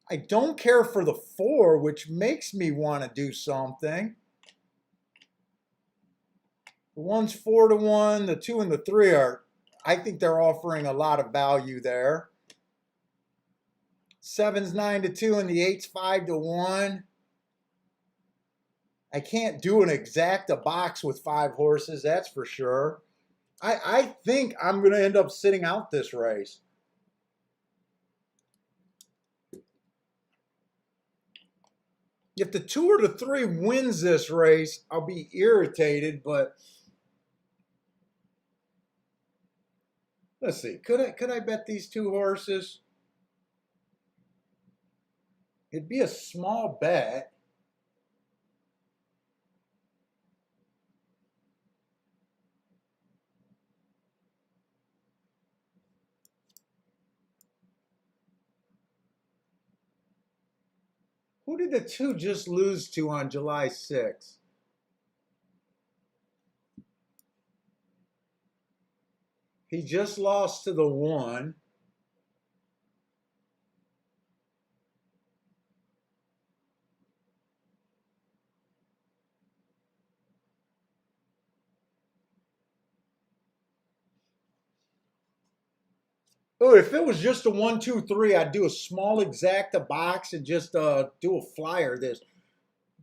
S1: I don't care for the 4, which makes me want to do something. The 1's 4 to 1, the 2 and the 3 are, I think they're offering a lot of value there. 7's 9 to 2 and the 8's 5 to 1. I can't do an exacta box with 5 horses, that's for sure. I think I'm going to end up sitting out this race. If the 2 or the 3 wins this race, I'll be irritated, but let's see. Could I bet these 2 horses? It'd be a small bet. Who did the 2 just lose to on July 6th? He just lost to the 1. Oh, if it was just a 1, 2, 3, I'd do a small exacta box and just do a flyer this.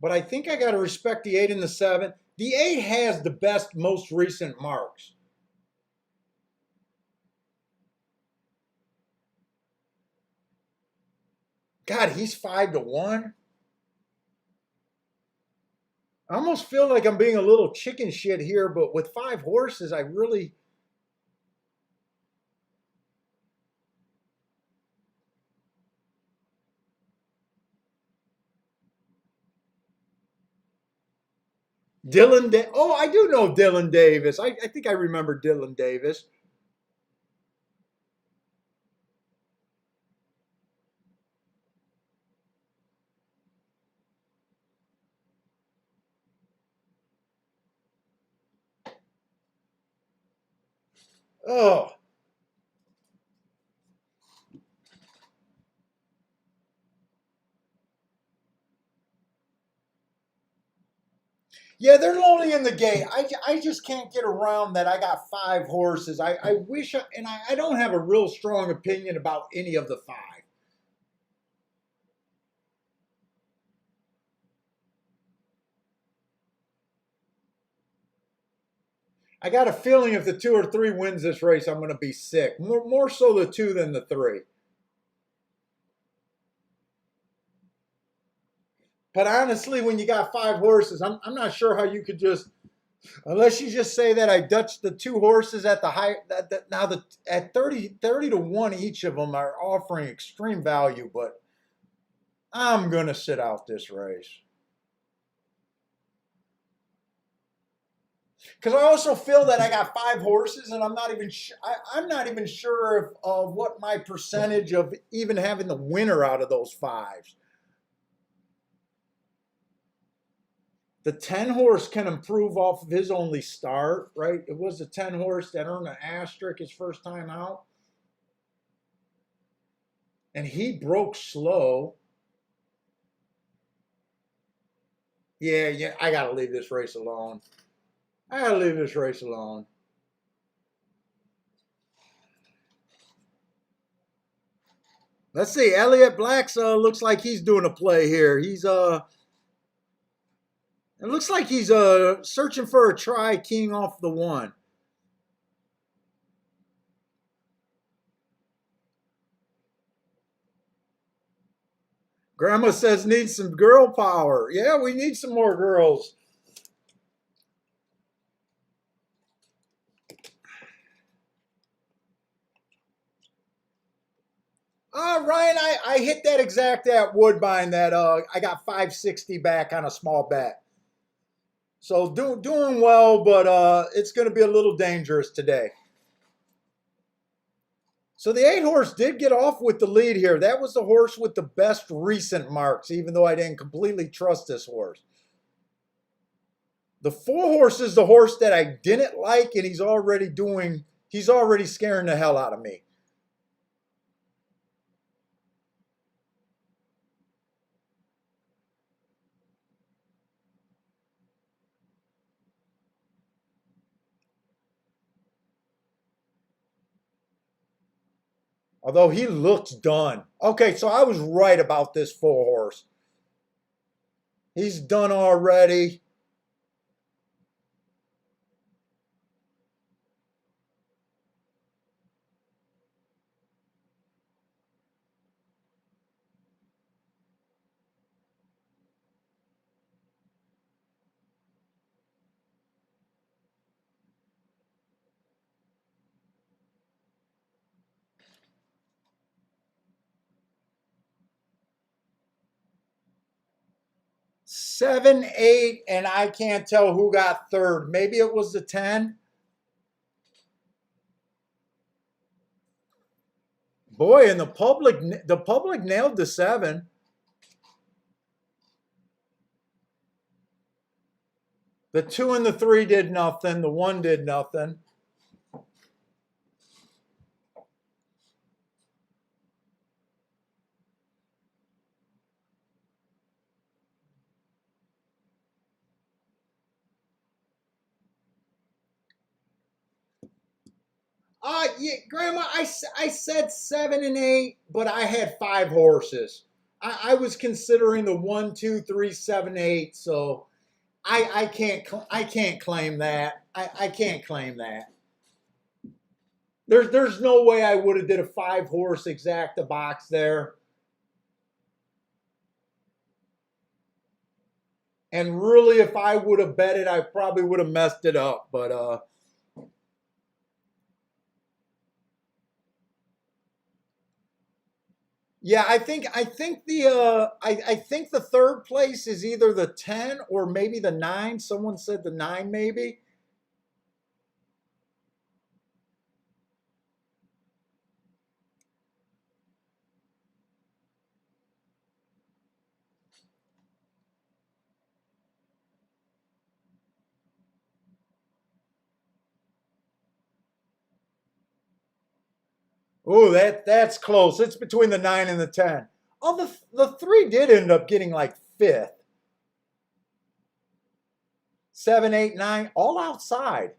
S1: But I think I got to respect the 8 and the 7. The 8 has the best, most recent marks. God, he's 5 to 1. I almost feel like I'm being a little chicken shit here, but with 5 horses, I really... Oh, I do know Dylan Davis. I think I remember Dylan Davis. Oh. Yeah, they're lonely in the gate. I just can't get around that I got 5 horses. I wish, and I don't have a real strong opinion about any of the 5. I got a feeling if the 2 or 3 wins this race, I'm going to be sick. More so the 2 than the 3. But honestly, when you got 5 horses, I'm not sure how you could just, unless you just say that I Dutched the 2 horses at the high, now at 30 to 1 each of them are offering extreme value, but I'm going to sit out this race. Because I also feel that I got 5 horses, and I'm not even I'm not even sure of what my percentage of even having the winner out of those 5s. The 10 horse can improve off of his only start, right? It was the 10 horse that earned an asterisk his first time out, and he broke slow. Yeah, I gotta leave this race alone. I gotta leave this race alone. Let's see. Elliot Blacks looks like he's doing a play here. It looks like he's searching for a try, keying off the 1. Grandma says needs some girl power. Yeah, we need some more girls. Ryan, I hit that exact at Woodbine that I got 560 back on a small bet. So doing well, but it's going to be a little dangerous today. So the 8 horse did get off with the lead here. That was the horse with the best recent marks, even though I didn't completely trust this horse. The 4 horse is the horse that I didn't like, and he's already scaring the hell out of me. Although he looks done. Okay, so I was right about this 4 horse. He's done already. Seven, eight, and I can't tell who got third. Maybe it was the 10. Boy, and the public nailed the 7. The 2 and the 3 did nothing. The 1 did nothing. Yeah, Grandma, I said 7 and 8, but I had 5 horses. I was considering the 1, 2, 3, 7, 8. So I can't claim that. I can't claim that. There's no way I would have did a 5 horse exacta box there. And really, if I would have bet it, I probably would have messed it up. But yeah, I think the third place is either the 10 or maybe the 9. Someone said the 9 maybe. Oh, that's close. It's between the 9 and the 10. Oh, the 3 did end up getting like fifth. 7, 8, 9, all outside.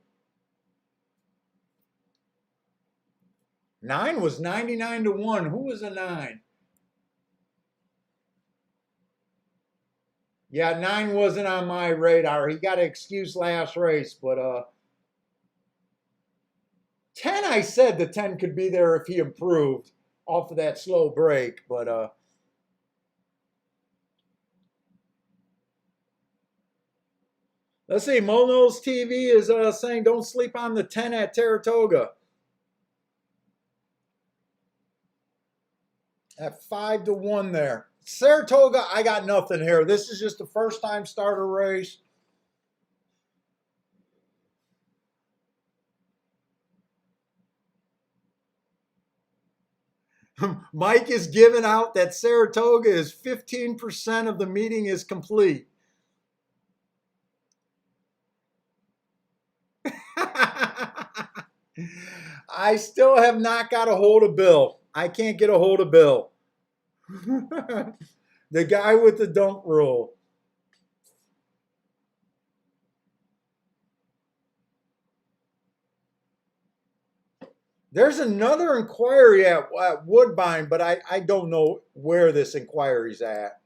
S1: 9 was 99 to 1. Who was a 9? Yeah, 9 wasn't on my radar. He got an excuse last race, but 10, I said the 10 could be there if he improved off of that slow break, but let's see. Mono's TV is saying don't sleep on the 10 at Saratoga. At 5 to 1 there. Saratoga, I got nothing here. This is just a first time starter race. Mike is giving out that Saratoga is 15% of the meeting is complete. I still have not got a hold of Bill. I can't get a hold of Bill. The guy with the dunk rule. There's another inquiry at Woodbine, but I don't know where this inquiry's at.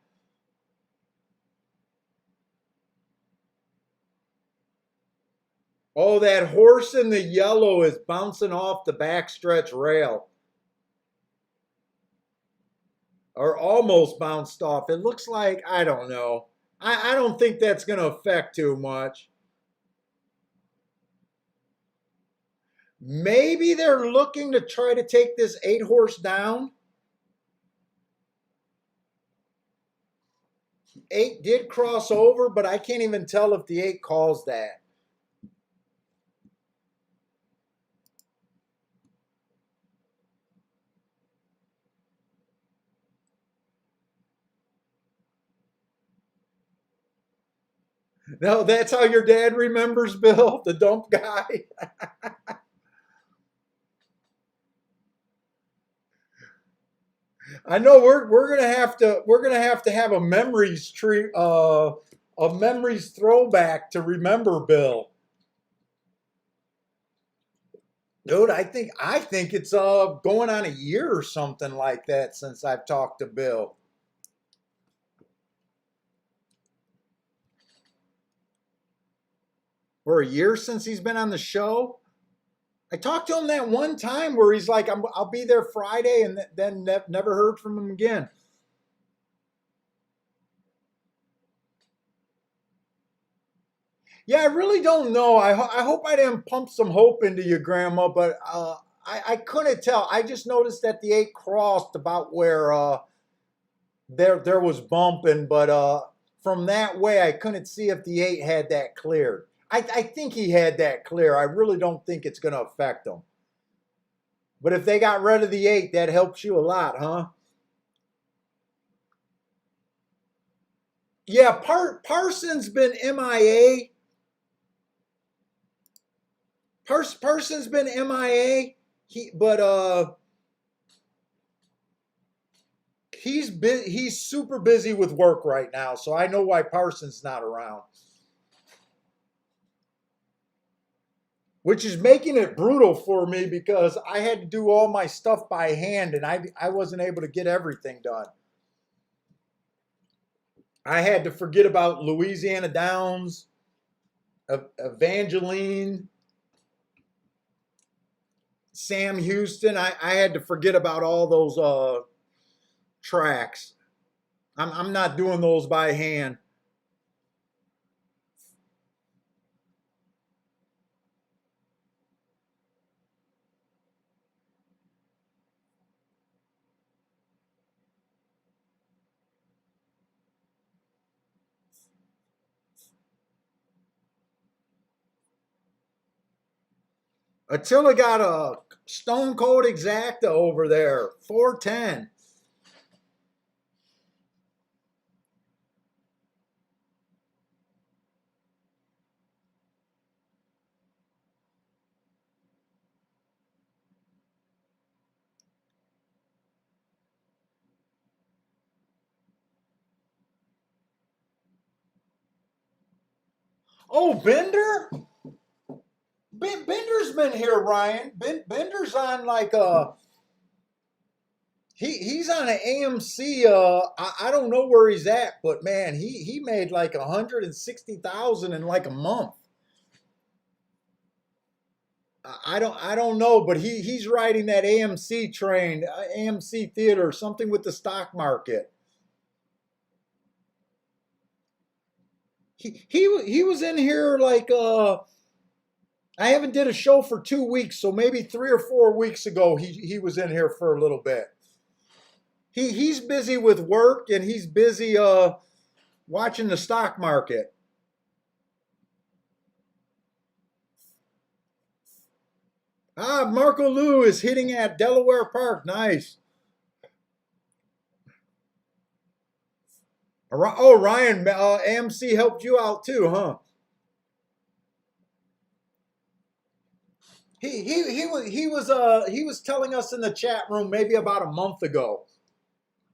S1: Oh, that horse in the yellow is bouncing off the backstretch rail. Or almost bounced off. It looks like, I don't know. I don't think that's going to affect too much. Maybe they're looking to try to take this 8 horse down. 8 did cross over, but I can't even tell if the 8 calls that. No, that's how your dad remembers Bill, the dump guy. I know we're gonna have a memories tree, a memories throwback to remember Bill. Dude, I think it's going on a year or something like that since I've talked to Bill. For a year since he's been on the show. I talked to him that one time where he's like, I'll be there Friday, and then never heard from him again. Yeah, I really don't know. I hope I didn't pump some hope into you, Grandma, but I couldn't tell. I just noticed that the eight crossed about where there was bumping, but from that way, I couldn't see if the eight had that cleared. I think he had that clear. I really don't think it's going to affect him. But if they got rid of the eight, that helps you a lot, huh? Yeah, Parsons been MIA. Parsons been MIA. But he's super busy with work right now, so I know why Parsons not around. Which is making it brutal for me because I had to do all my stuff by hand and I wasn't able to get everything done. I had to forget about Louisiana Downs, Evangeline, Sam Houston. I had to forget about all those tracks. I'm not doing those by hand. Attila got a stone cold exacta over there, 410. Oh, Bender? Bender's been here, Ryan. Bender's on like a he's on an AMC. I don't know where he's at, but man, he made like 160,000 in like a month. I don't know, but he's riding that AMC train, AMC theater, something with the stock market. He was in here like I haven't did a show for 2 weeks, so maybe 3 or 4 weeks ago he was in here for a little bit. He's busy with work and he's busy watching the stock market. Ah, Marco Lou is hitting at Delaware Park. Nice. Oh, Ryan, AMC helped you out too, huh? He was telling us in the chat room maybe about a month ago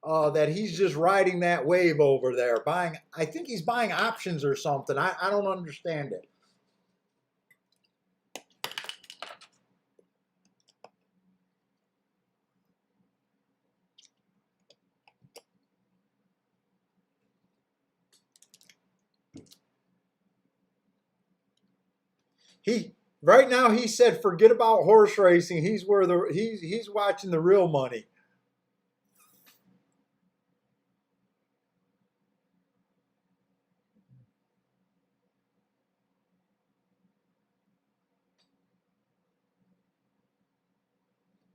S1: that he's just riding that wave over there, buying. I think he's buying options or something. I don't understand it. He right now he said forget about horse racing. He's watching the real money.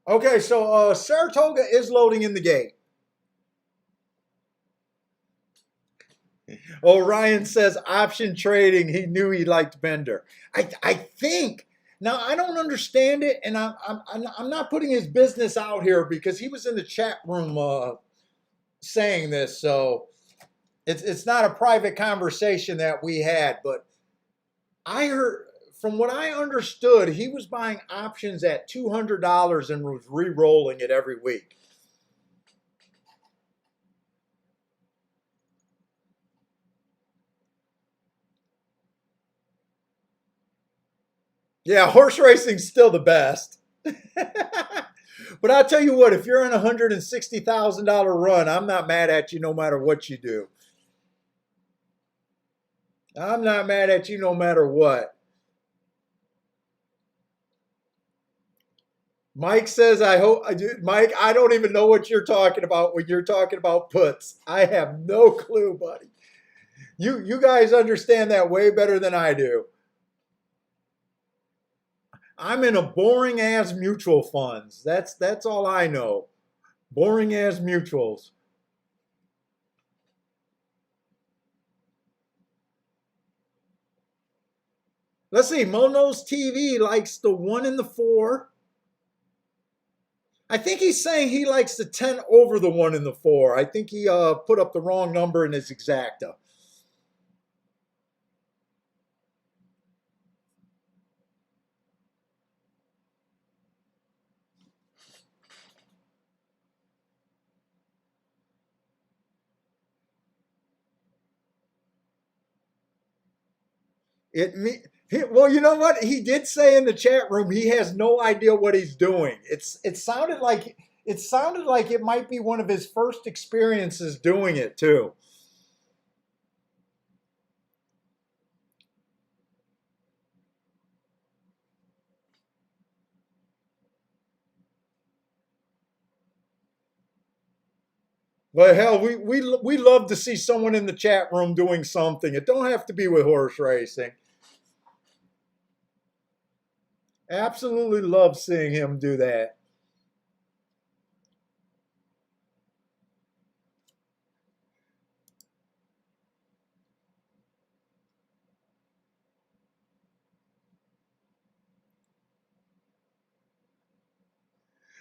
S1: Okay, so Saratoga is loading in the gate. Oh, Ryan says option trading. He knew he liked Bender. I think now I don't understand it, and I'm not putting his business out here because he was in the chat room saying this. So It's not a private conversation that we had, but I heard from what I understood, he was buying options at $200 and was re-rolling it every week. Yeah, horse racing's still the best. But I'll tell you what, if you're in a $160,000 run, I'm not mad at you no matter what you do. I'm not mad at you no matter what. Mike says, I hope, Mike, I don't even know what you're talking about when you're talking about puts. I have no clue, buddy. You guys understand that way better than I do. I'm in a boring ass mutual funds. That's all I know. Boring ass mutuals. Let's see. Mono's TV likes the 1 and the 4. I think he's saying he likes the 10 over the 1 and the 4. I think he put up the wrong number in his exacta. It me well, you know what? He did say in the chat room he has no idea what he's doing. It sounded like it might be one of his first experiences doing it too. But hell, we love to see someone in the chat room doing something. It don't have to be with horse racing. Absolutely love seeing him do that.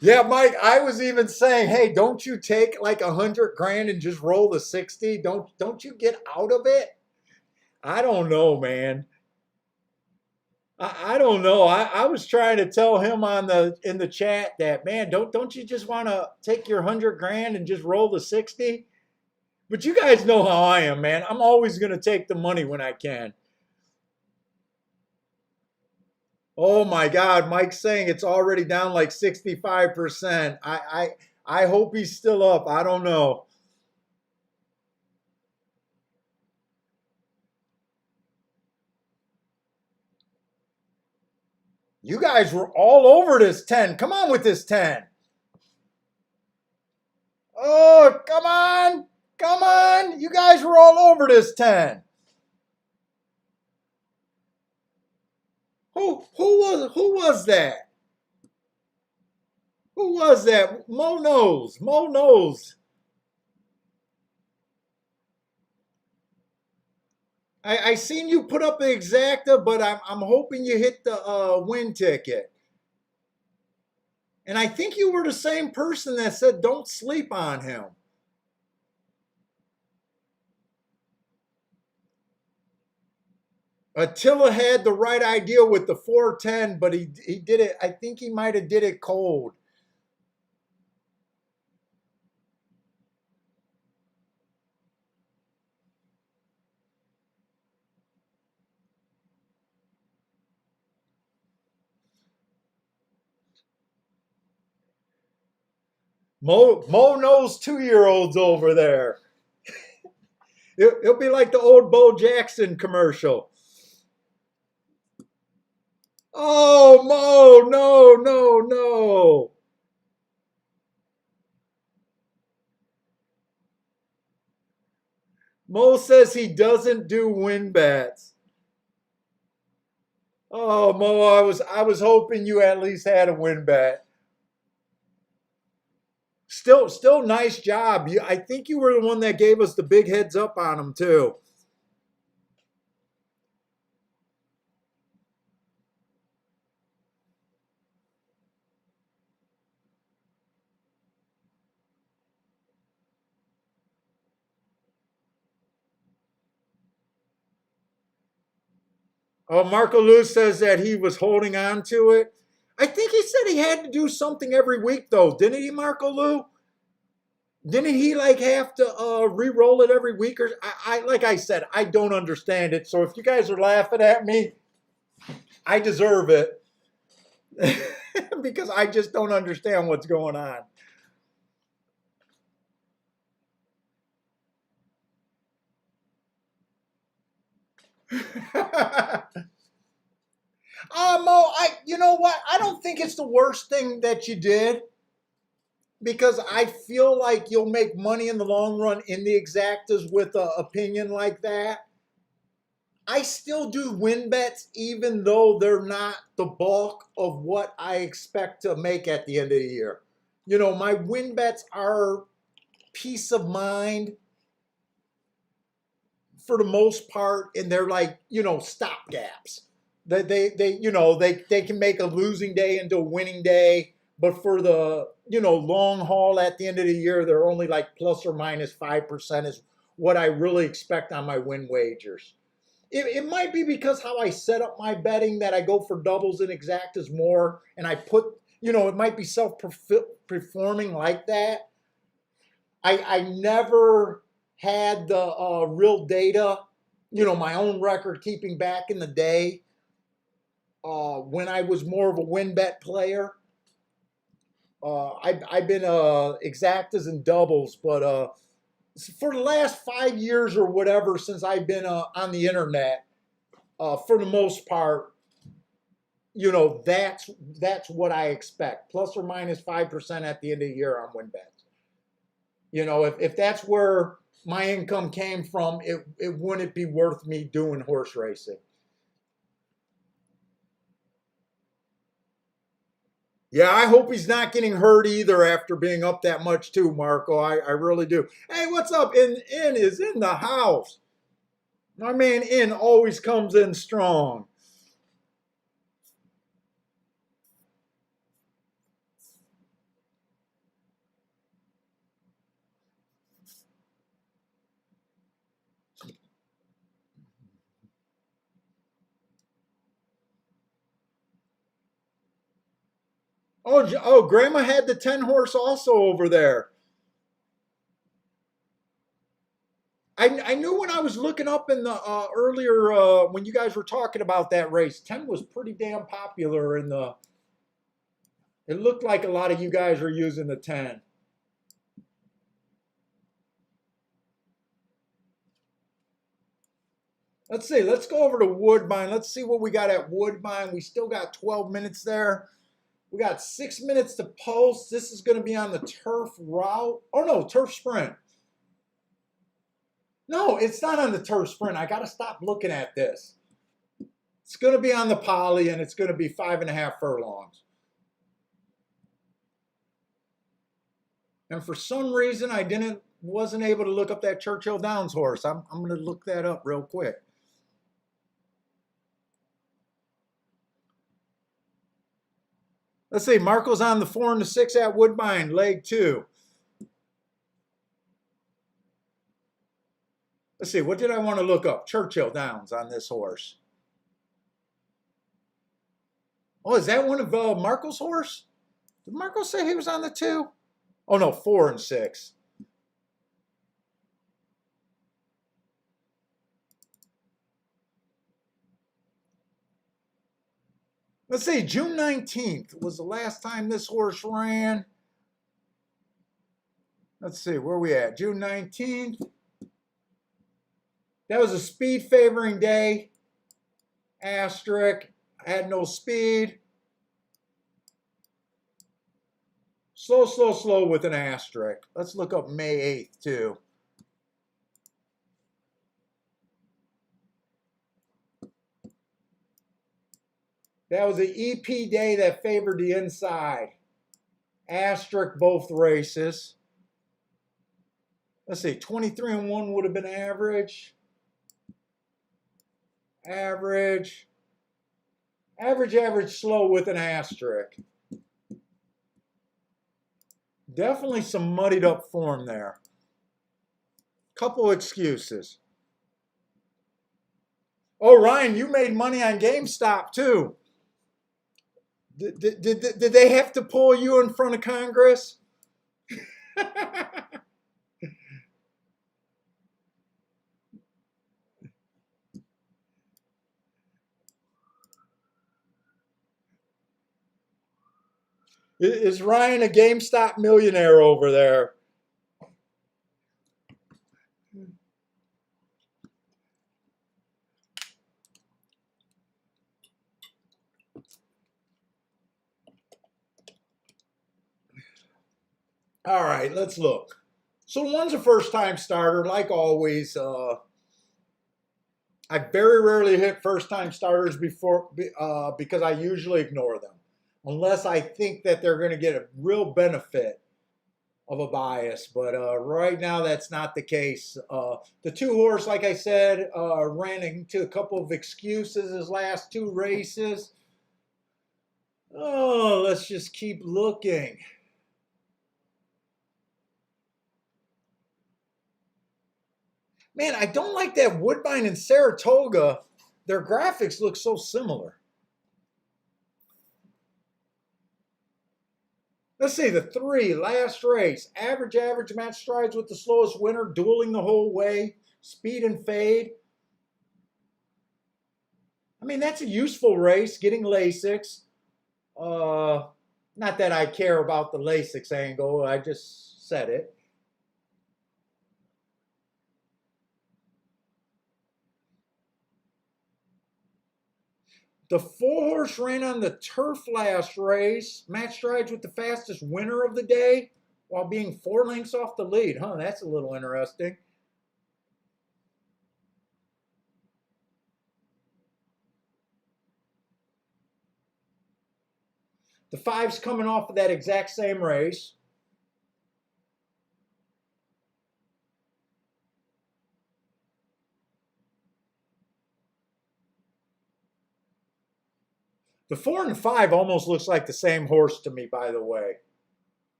S1: Yeah, Mike, I was even saying, hey, don't you take like 100 grand and just roll the 60? Don't you get out of it? I don't know, man. I don't know. I was trying to tell him on the in the chat that man, don't you just want to take your 100 grand and just roll the 60? But you guys know how I am, man. I'm always gonna take the money when I can. Oh my God, Mike's saying it's already down like 65%. I hope he's still up. I don't know. You guys were all over this 10. Come on with this 10. Oh, come on. Come on. You guys were all over this 10. Who was that? Who was that? Mo knows. Mo knows. I seen you put up the exacta, but I'm hoping you hit the win ticket. And I think you were the same person that said don't sleep on him. Attila had the right idea with the 410, but he did it. I think he might have did it cold. Mo knows 2-year-olds over there. It'll be like the old Bo Jackson commercial. Oh, Mo, no, no, no. Mo says he doesn't do win bats. Oh, Mo, I was hoping you at least had a win bat. Still nice job. I think you were the one that gave us the big heads up on him too. Oh, Marco Lou says that he was holding on to it. I think he said he had to do something every week, though, didn't he, Marco Lou? Didn't he like have to re-roll it every week? Or I like I said, I don't understand it. So if you guys are laughing at me, I deserve it because I just don't understand what's going on. Mo, you know what? I don't think it's the worst thing that you did because I feel like you'll make money in the long run in the exactas with an opinion like that. I still do win bets, even though they're not the bulk of what I expect to make at the end of the year. You know, my win bets are peace of mind for the most part, and they're like, you know, stopgaps. They can make a losing day into a winning day, but for the, you know, long haul at the end of the year, they're only like plus or minus 5% is what I really expect on my win wagers. It might be because how I set up my betting that I go for doubles and exactas more, and I put, you know, it might be self-performing like that. I never had the real data, you know, my own record keeping back in the day when I was more of a win bet player. I've been exactas and doubles, but for the last 5 years or whatever since I've been on the internet, for the most part, you know, that's what I expect, plus or minus 5% at the end of the year on win bets. You know, if that's where my income came from, it wouldn't be worth me doing horse racing. Yeah, I hope he's not getting hurt either after being up that much too, Marco. I really do. Hey, what's up? In is in the house. My man In always comes in strong. Oh, Grandma had the 10 horse also over there. I knew when I was looking up in the earlier when you guys were talking about that race, 10 was pretty damn popular in the. It looked like a lot of you guys were using the 10. Let's see. Let's go over to Woodbine. Let's see what we got at Woodbine. We still got 12 minutes there. We got 6 minutes to post. This is going to be on the turf route. Oh, no, turf sprint. No, it's not on the turf sprint. I got to stop looking at this. It's going to be on the poly, and it's going to be 5.5 furlongs. And for some reason, wasn't able to look up that Churchill Downs horse. I'm going to look that up real quick. Let's see. Marco's on the 4 and the 6 at Woodbine, leg 2. Let's see. What did I want to look up? Churchill Downs on this horse. Oh, is that one of Marco's horse? Did Marco say he was on the 2? Oh, no, 4 and 6. Let's see, June 19th was the last time this horse ran. Let's see, where are we at? June 19th. That was a speed favoring day. Asterisk. Had no speed. Slow with an asterisk. Let's look up May 8th too. That was an EP day that favored the inside. Asterisk both races. Let's see, 23 and 1 would have been average. Average, slow with an asterisk. Definitely some muddied up form there. Couple excuses. Oh, Ryan, you made money on GameStop too. Did they have to pull you in front of Congress? Is Ryan a GameStop millionaire over there? All right, let's look. So one's a first-time starter, like always. I very rarely hit first-time starters before because I usually ignore them, unless I think that they're going to get a real benefit of a bias. But right now, that's not the case. The two horse, like I said, ran into a couple of excuses his last two races. Oh, let's just keep looking. Man, I don't like that Woodbine and Saratoga. Their graphics look so similar. Let's see, the three, last race. Average, match strides with the slowest winner, dueling the whole way, speed and fade. I mean, that's a useful race, getting Lasix. Not that I care about the Lasix angle, I just said it. The four horse ran on the turf last race. Match strides with the fastest winner of the day while being 4 lengths off the lead. Huh, that's a little interesting. The five's coming off of that exact same race. The 4 and the 5 almost looks like the same horse to me, by the way.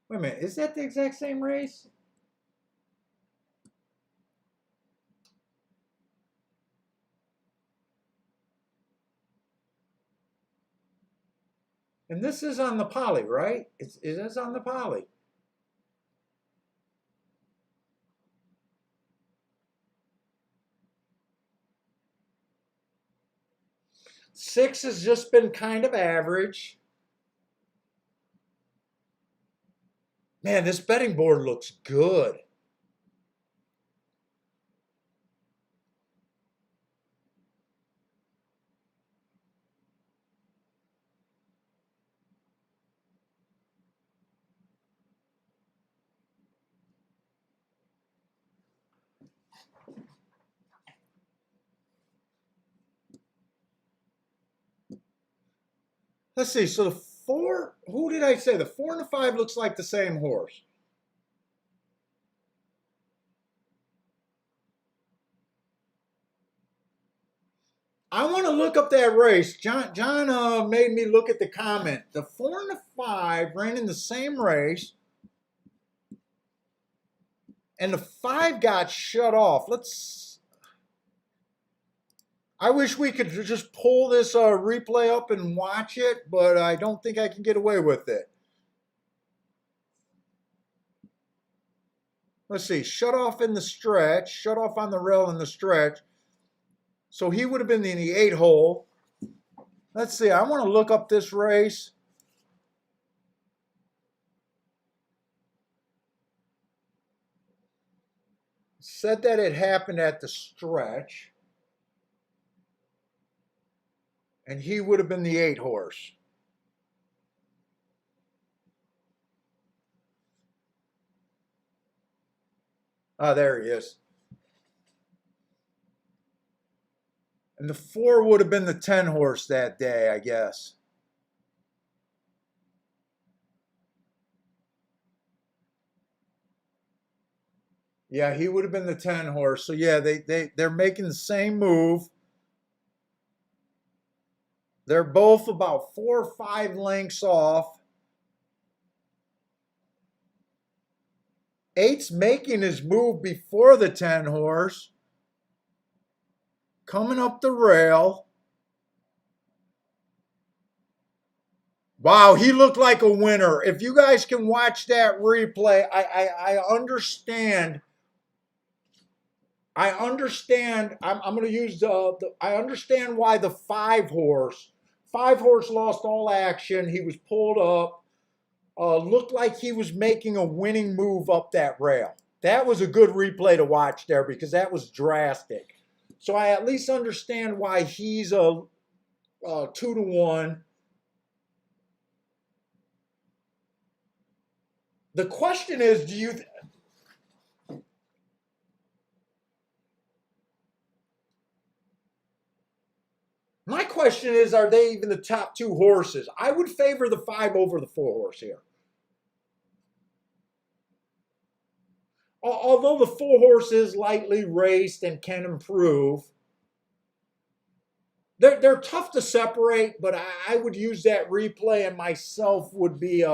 S1: Wait a minute, is that the exact same race? And this is on the poly, right? It is on the poly. Six has just been kind of average. Man, this betting board looks good. Let's see. So the 4, who did I say? The 4 and the 5 looks like the same horse. I want to look up that race. John made me look at the comment. The 4 and the 5 ran in the same race, and the 5 got shut off. I wish we could just pull this replay up and watch it, but I don't think I can get away with it. Let's see, shut off in the stretch, shut off on the rail in the stretch. So he would have been in the 8 hole. Let's see, I want to look up this race. Said that it happened at the stretch. And he would have been the 8 horse. Ah, there he is. And the 4 would have been the 10 horse that day, I guess. Yeah, he would have been the 10 horse. So yeah, they're making the same move. They're both about 4 or 5 lengths off. 8's making his move before the 10 horse. coming up the rail. Wow, he looked like a winner. If you guys can watch that replay, I understand. I understand. I'm going to use I understand why the five horse lost all action. He was pulled up. Looked like he was making a winning move up that rail. That was a good replay to watch there because that was drastic. So I at least understand why he's a 2-1. The question is, do you? My question is, are they even the top two horses? I would favor the 5 over the 4 horse here. Although the 4 horse is lightly raced and can improve, they're tough to separate, but I would use that replay and myself would be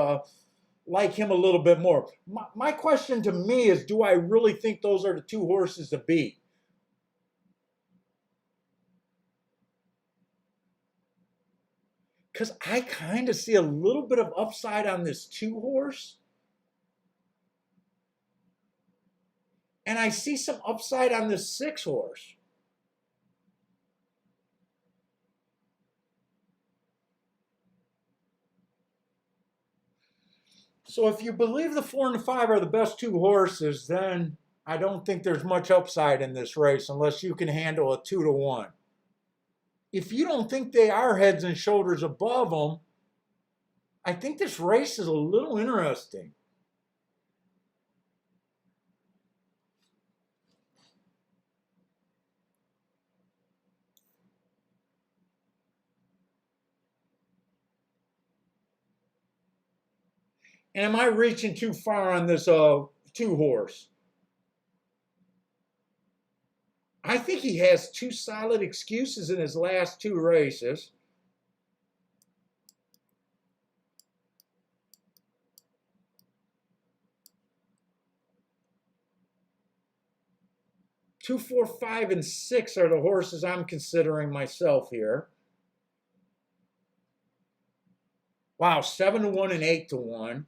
S1: like him a little bit more. My question to me is, do I really think those are the 2 horses to beat? Because I kind of see a little bit of upside on this 2 horse. And I see some upside on this 6 horse. So if you believe the 4 and the 5 are the best 2 horses, then I don't think there's much upside in this race unless you can handle a 2-1. If you don't think they are heads and shoulders above them, I think this race is a little interesting. And am I reaching too far on this 2 horse? I think he has 2 solid excuses in his last 2 races. Two, 4, 5, and 6 are the horses I'm considering myself here. Wow, 7-1 and 8-1.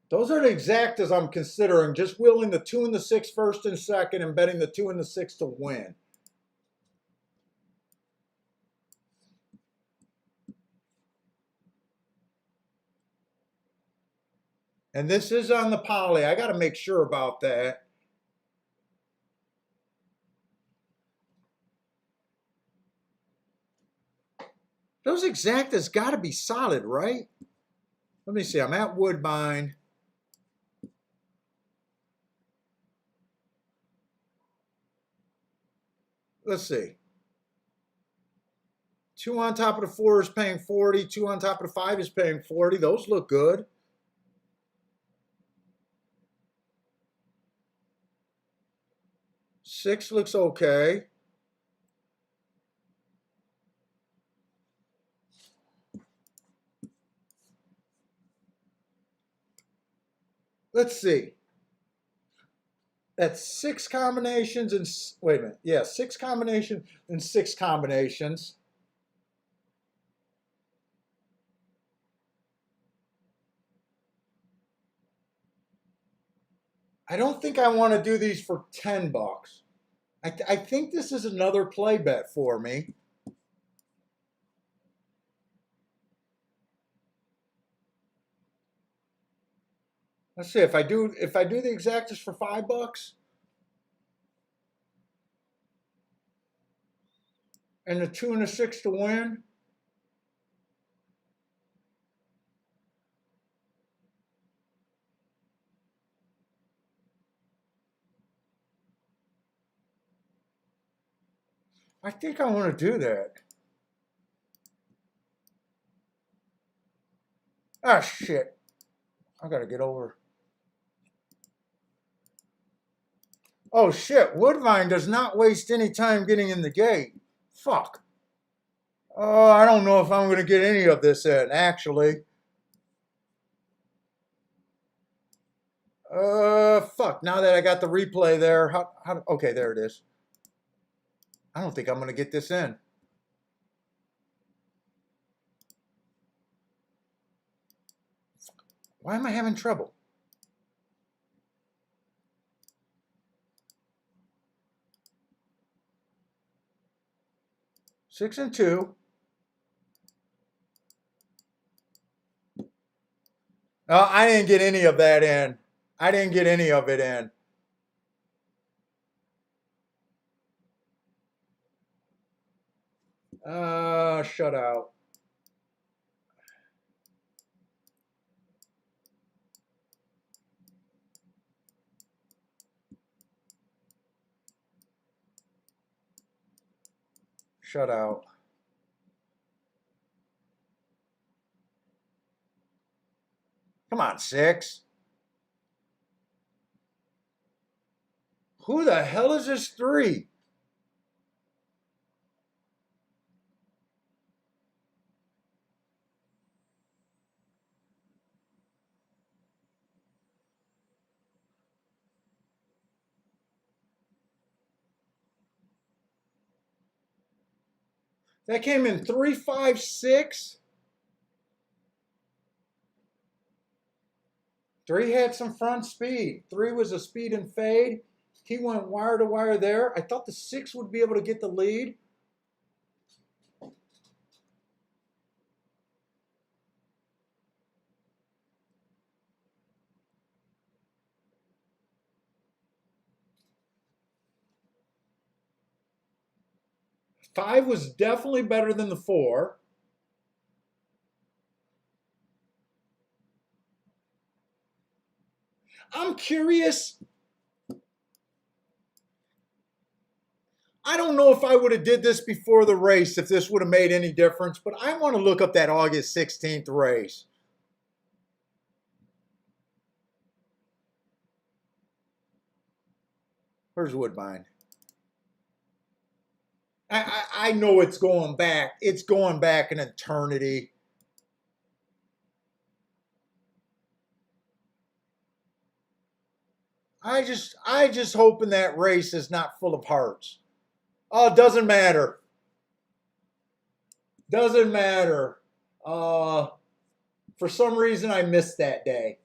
S1: Those are the exactas I'm considering. Just wheeling the 2 and the 6 first and second and betting the 2 and the 6 to win. And this is on the poly. I got to make sure about that. Those exactas got to be solid, right? Let me see. I'm at Woodbine. Let's see. 2 on top of the 4 is paying 40. 2 on top of the 5 is paying 40. Those look good. Six looks okay. Let's see. That's 6 combinations and wait a minute. Yeah, 6 combinations and 6 combinations. I don't think I want to do these for $10. I think this is another play bet for me. Let's see if I do the exactas for $5 and the 2 and the 6 to win. I think I want to do that. Ah, shit. I gotta get over. Oh, shit. Woodbine does not waste any time getting in the gate. Fuck. Oh, I don't know if I'm going to get any of this in, actually. Fuck. Now that I got the replay there, okay, there it is. I don't think I'm going to get this in. Why am I having trouble? Six and two. I didn't get any of that in. I didn't get any of it in. Shut out. Shut out. Come on, six. Who the hell is this three? That came in 3, 5, 6. 3 had some front speed. 3 was a speed and fade. He went wire to wire there. I thought the 6 would be able to get the lead. Five was definitely better than the 4. I'm curious. I don't know if I would have did this before the race, if this would have made any difference, but I want to look up that August 16th race. Where's Woodbine? I know it's going back. It's going back an eternity. I just hoping that race is not full of hearts. Oh, it doesn't matter. Doesn't matter. For some reason I missed that day.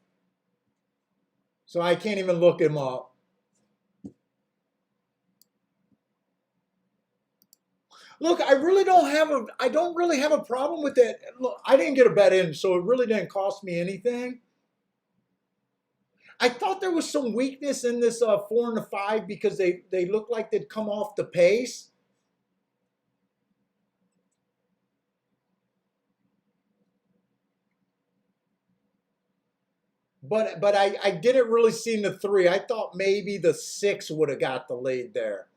S1: So I can't even look him up. Look, I don't really have a problem with that. Look, I didn't get a bet in, so it really didn't cost me anything. I thought there was some weakness in this 4 and the 5 because they looked like they'd come off the pace. But I didn't really see the 3. I thought maybe the 6 would have got the lead there.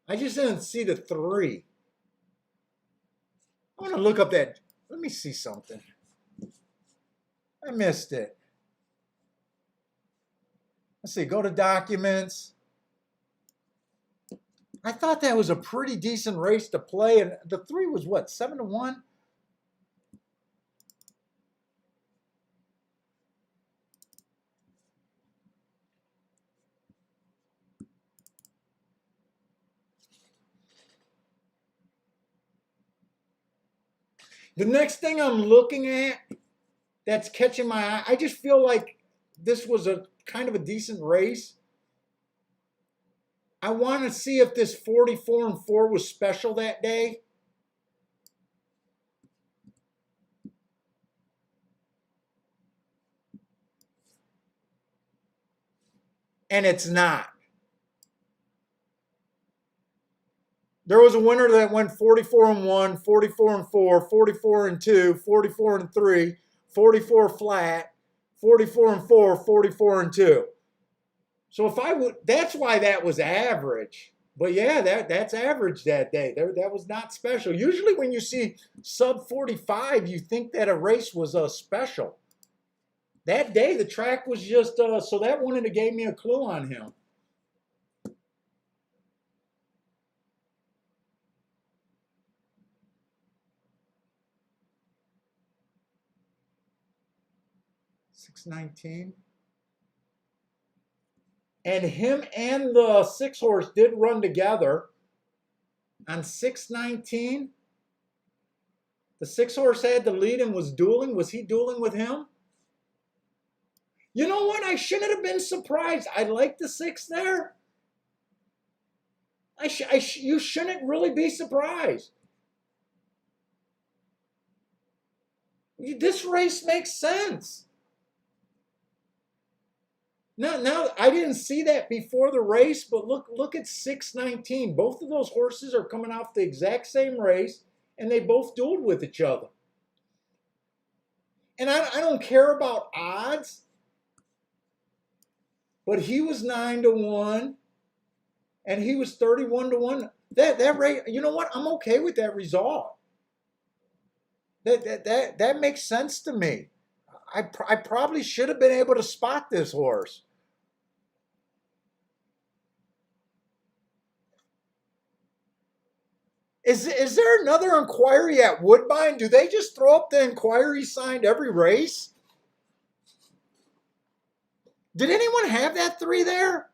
S1: I just didn't see the 3. I want to look up that. Let me see something. I missed it. Let's see, go to documents. I thought that was a pretty decent race to play. And the 3 was what, 7 to 1? The next thing I'm looking at that's catching my eye, I just feel like this was a kind of a decent race. I want to see if this 44 and 4 was special that day. And it's not. There was a winner that went 44 and 1, 44 and 4, 44 and 2, 44 and 3, 44 flat, 44 and 4, 44 and 2. So if I would, that's why that was average. But yeah, that's average that day. That was not special. Usually when you see sub 45, you think that a race was special. That day the track was just so that wouldn't have gave me a clue on him. $6.19. And him and the 6-horse did run together on $6.19. The 6-horse had the lead and was dueling. Was he dueling with him? You know what? I shouldn't have been surprised. I like the 6 there. You shouldn't really be surprised. This race makes sense. Now I didn't see that before the race, but look at $6.19. Both of those horses are coming off the exact same race, and they both dueled with each other. And I don't care about odds, but he was 9-1, and he was 31-1. That rate, you know what? I'm okay with that result. That makes sense to me. I probably should have been able to spot this horse. Is there another inquiry at Woodbine? Do they just throw up the inquiry sign every race? Did anyone have that 3 there?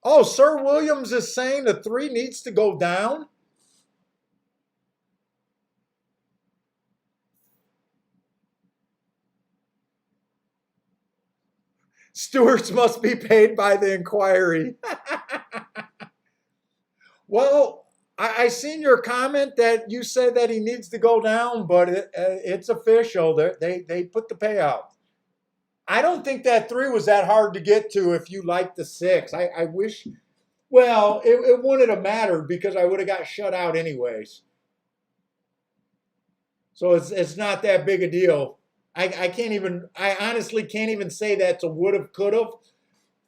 S1: Oh, Sir Williams is saying the 3 needs to go down? Stewards must be paid by the inquiry. Well, I seen your comment that you said that he needs to go down, but it's official. They put the payout. I don't think that 3 was that hard to get to if you like the 6. I wish, well, it wouldn't have mattered because I would have got shut out anyways. So it's not that big a deal. I honestly can't even say that's a would have, could have.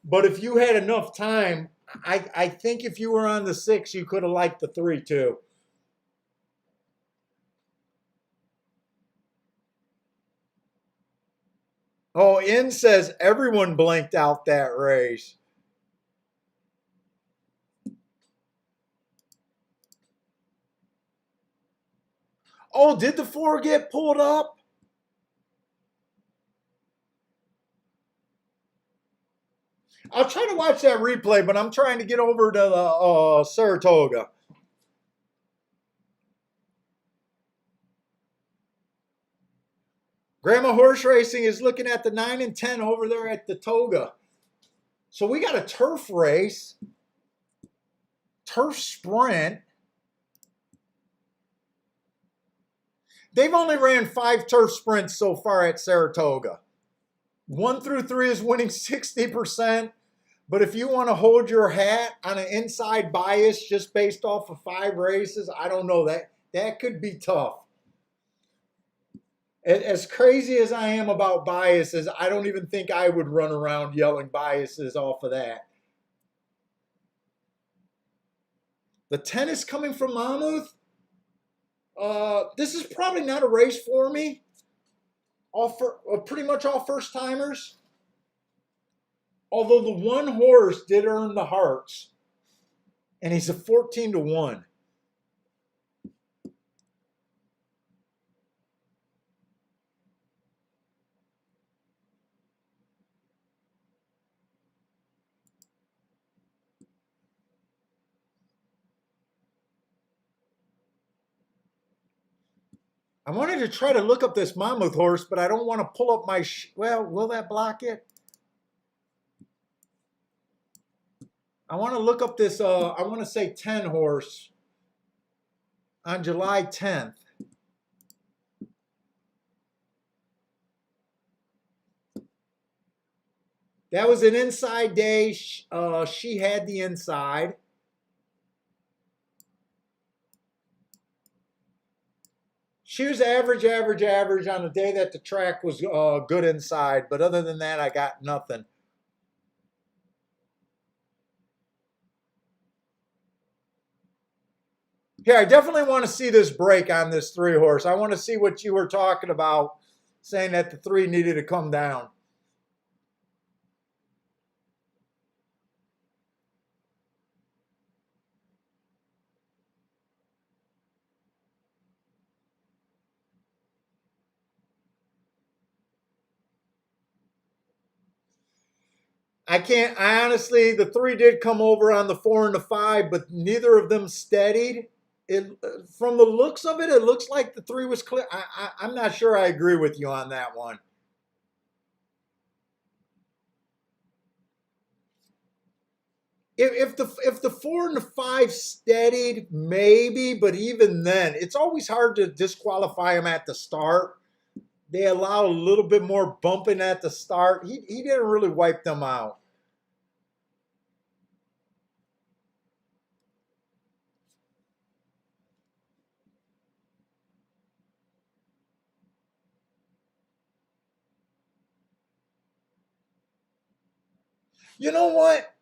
S1: But if you had enough time, I think if you were on the 6, you could have liked the 3 too. Oh, In says everyone blanked out that race. Oh, did the 4 get pulled up? I'll try to watch that replay, but I'm trying to get over to the Saratoga. Grandma Horse Racing is looking at the 9 and 10 over there at the Toga. So we got a turf race, turf sprint. They've only ran 5 turf sprints so far at Saratoga. 1 through 3 is winning 60%. But if you want to hold your hat on an inside bias just based off of 5 races, I don't know. That could be tough. As crazy as I am about biases, I don't even think I would run around yelling biases off of that. The 10 is coming from Monmouth. This is probably not a race for me. Pretty much all first timers. Although the 1 horse did earn the hearts, and he's a 14-1. I wanted to try to look up this Monmouth horse, but I don't want to pull up my, well, will that block it? I want to look up this, I want to say 10 horse on July 10th. That was an inside day. She had the inside. She was average on the day that the track was good inside. But other than that, I got nothing. Here, I definitely want to see this break on this 3 horse. I want to see what you were talking about, saying that the 3 needed to come down. I can't. I honestly, the 3 did come over on the 4 and the 5, but neither of them steadied. It from the looks of it, it looks like the 3 was clear. I'm not sure. I agree with you on that one. If the 4 and the 5 steadied, maybe, but even then, it's always hard to disqualify him at the start. They allow a little bit more bumping at the start. He didn't really wipe them out. You know what?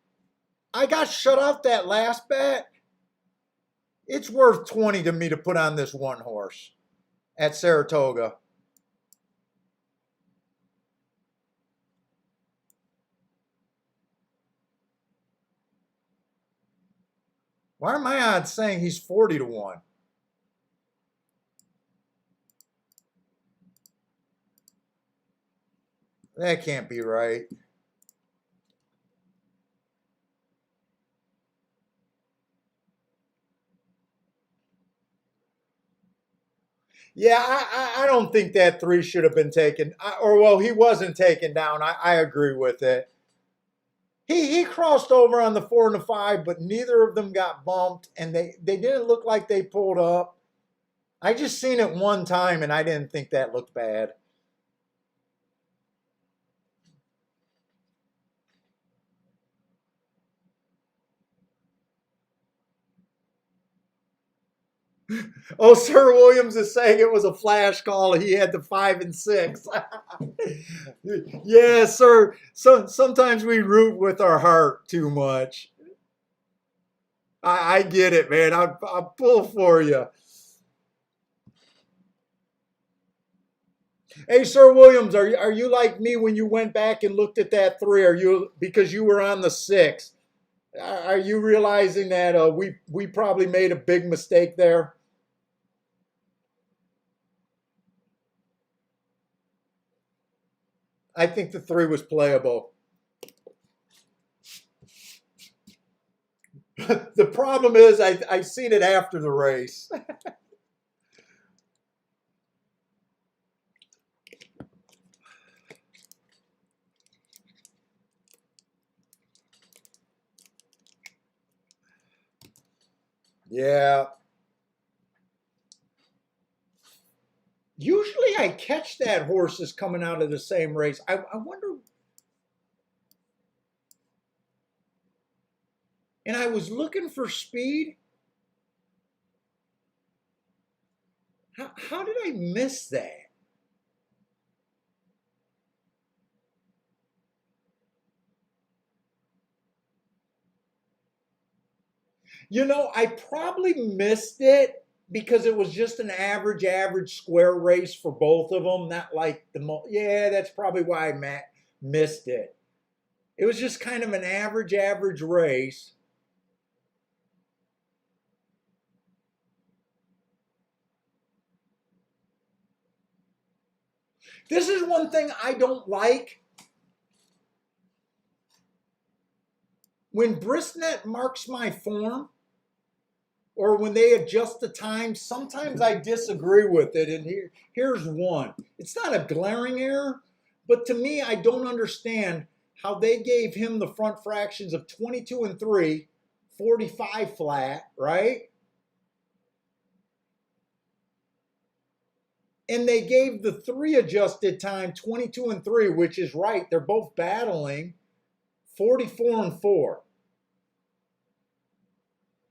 S1: I got shut out that last bet. It's worth 20 to me to put on this 1 horse at Saratoga. Why are my odds saying he's 40 to 1? That can't be right. Yeah, I don't think that 3 should have been taken. Or, well, he wasn't taken down. I agree with it. He crossed over on the 4 and the 5, but neither of them got bumped, and they didn't look like they pulled up. I just seen it one time, and I didn't think that looked bad. Oh, Sir Williams is saying it was a flash call. He had the 5 and 6. Yeah, sir. So sometimes we root with our heart too much. I get it, man. I'll pull for you. Hey, Sir Williams, are you like me when you went back and looked at that 3? Are you because you were on the 6? Are you realizing that we probably made a big mistake there? I think the 3 was playable. The problem is I seen it after the race. Yeah. Usually I catch that horses coming out of the same race. I wonder. And I was looking for speed. How did I miss that? I probably missed it because it was just an average square race for both of them. Not like yeah, that's probably why I missed it. It was just kind of an average race. This is one thing I don't like. When Brisnet marks my form, or when they adjust the time, sometimes I disagree with it. And here's one. It's not a glaring error, but to me, I don't understand how they gave him the front fractions of 22 and 3, 45 flat, right? And they gave the 3 adjusted time 22 and 3, which is right. They're both battling 44 and 4.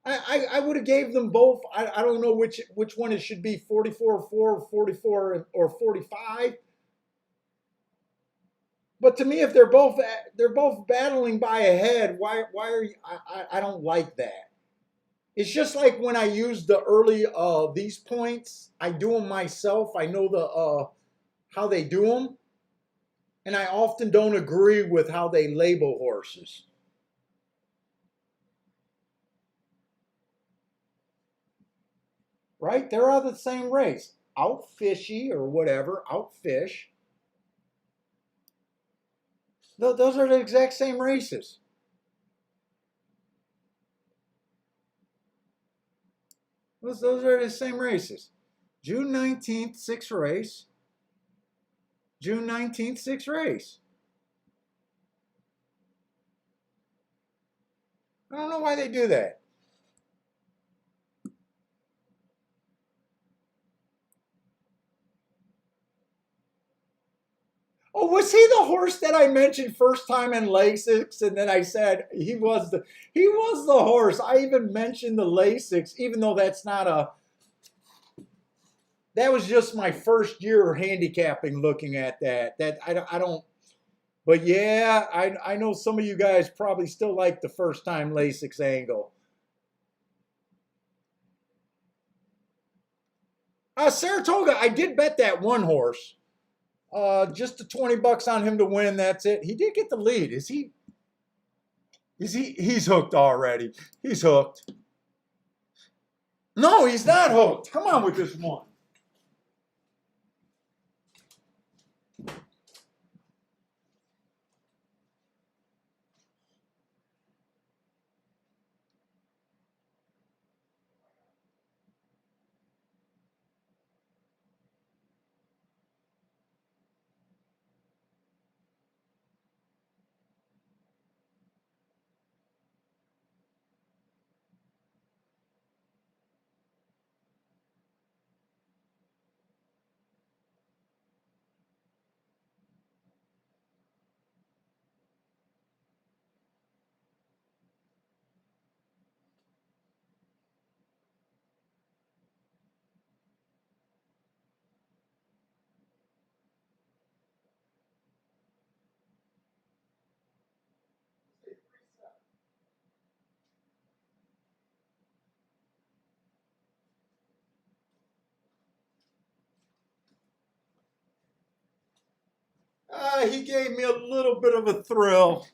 S1: I would have gave them both. I don't know which one it should be, 44 4, 44 or 45. But to me, if they're both battling by a head, why are you? I don't like that. It's just like when I use the early these points, I do them myself. I know the how they do them, and I often don't agree with how they label horses. Right? They're all the same race. Outfishy or whatever, outfish. Those are the exact same races. Those are the same races. June 19th, sixth race. June 19th, sixth race. I don't know why they do that. Oh, was he the horse that I mentioned first time in Lasix? And then I said he was the horse. I even mentioned the Lasix, even though that's not a that was just my first year handicapping looking at that. That I don't but yeah, I know some of you guys probably still like the first time Lasix angle. Saratoga, I did bet that one horse. Just the 20 bucks on him to win. That's it. He did get the lead. Is he? Is he? He's hooked already. He's hooked. No, he's not hooked. Come on with this one. He gave me a little bit of a thrill.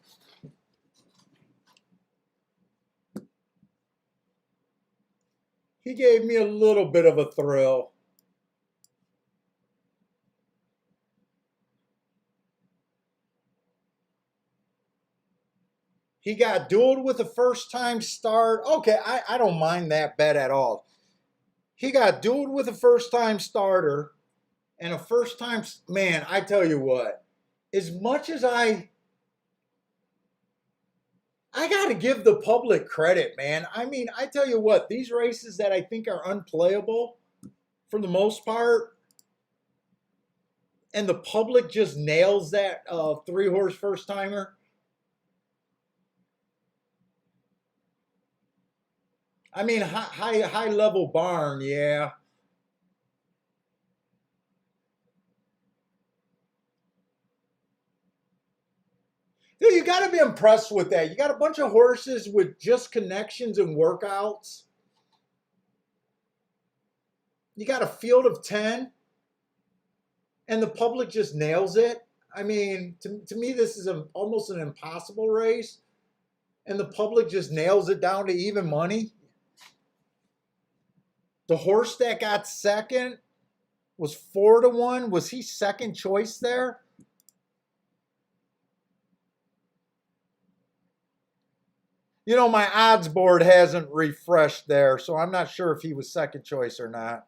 S1: He gave me a little bit of a thrill. He got dueled with a first time start. Okay, I don't mind that bet at all. He got dueled with a first time starter and a first time man. I tell you what, as much as I got to give the public credit, man. I mean, I tell you what, these races that I think are unplayable for the most part, and the public just nails that three horse first timer. I mean, high level barn, yeah. Dude, you got to be impressed with that. You got a bunch of horses with just connections and workouts. You got a field of 10, and the public just nails it. I mean, to me, this is almost an impossible race, and the public just nails it down to even money. The horse that got second was 4-1. Was he second choice there? You know, my odds board hasn't refreshed there, so I'm not sure if he was second choice or not.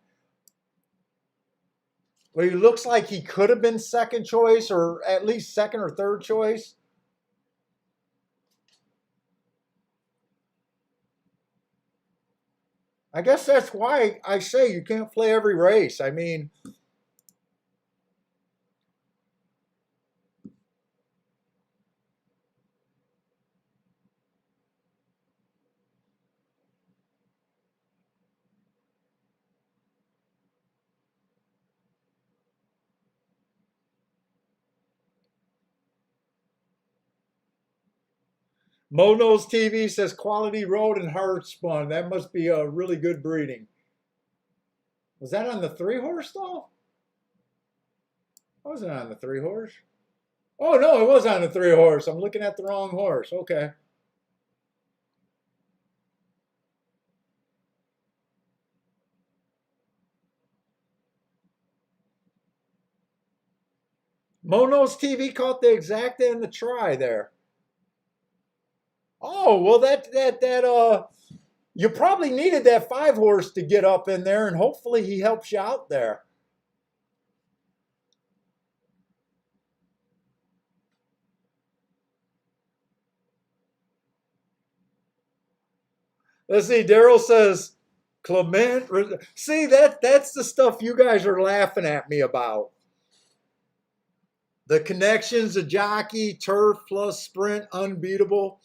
S1: But he looks like he could have been second choice or at least second or third choice. I guess that's why I say you can't play every race. I mean, Mono's TV says quality road and hard spun. That must be a really good breeding. Was that on the 3-horse though? I wasn't on the 3-horse. Oh no, it was on the 3-horse. I'm looking at the wrong horse. Okay. Mono's TV caught the exacta and the try there. Oh well, you probably needed that 5-horse to get up in there, and hopefully he helps you out there. Let's see. Daryl says Clement. See that's the stuff you guys are laughing at me about. The connections, the jockey, turf plus sprint, unbeatable.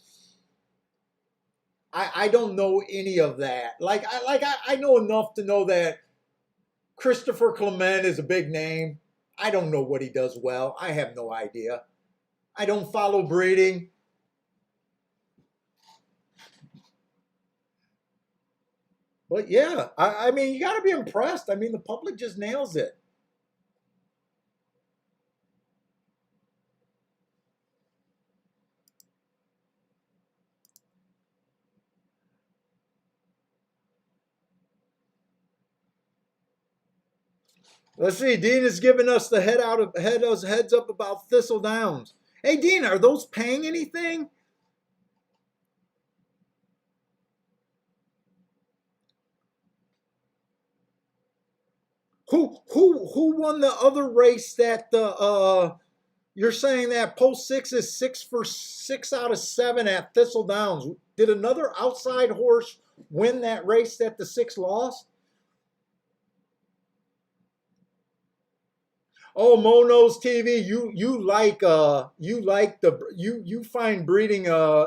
S1: I don't know any of that. I know enough to know that Christopher Clement is a big name. I don't know what he does well. I have no idea. I don't follow breeding. But yeah, I mean, you got to be impressed. I mean, the public just nails it. Let's see. Dean is giving us the heads up about Thistle Downs. Hey, Dean, are those paying anything? Who won the other race that the you're saying that post 6 is 6 out of 7 at Thistle Downs? Did another outside horse win that race that the 6 lost? Oh, Mono's TV, you find breeding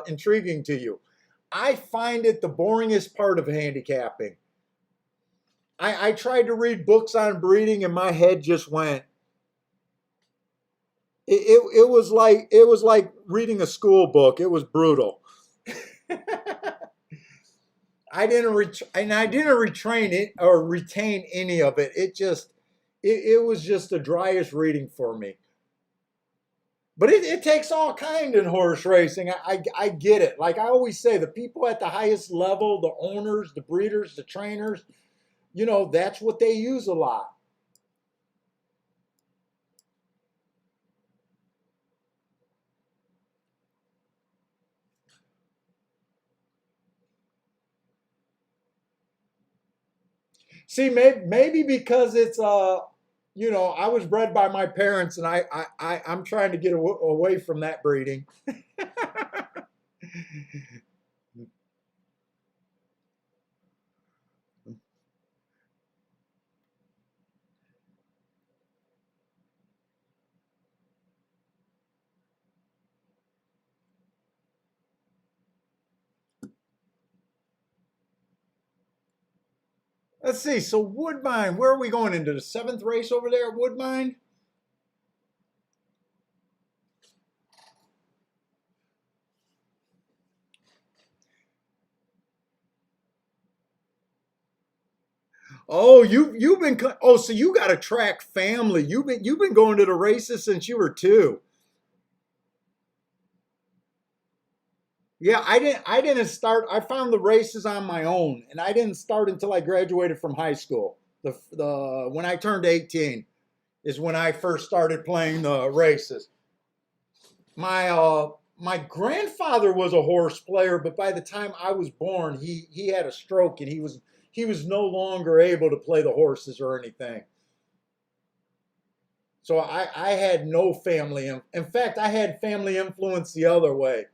S1: intriguing to you. I find it the boringest part of handicapping. I tried to read books on breeding and my head just went. It was like reading a school book. It was brutal. I didn't retrain it or retain any of it. It was just the driest reading for me. But it takes all kind in horse racing. I get it. Like I always say, the people at the highest level, the owners, the breeders, the trainers, that's what they use a lot. See, maybe because it's I was bred by my parents, and I'm trying to get away from that breeding. Let's see. So Woodbine, where are we going into the 7th race over there at Woodbine? Oh, you've been so you got a track family. You've been going to the races since you were 2. Yeah, I didn't start. I found the races on my own, and I didn't start until I graduated from high school. The when I turned 18 is when I first started playing the races. My grandfather was a horse player, but by the time I was born, he had a stroke and he was no longer able to play the horses or anything. So I had no family. In fact, I had family influence the other way.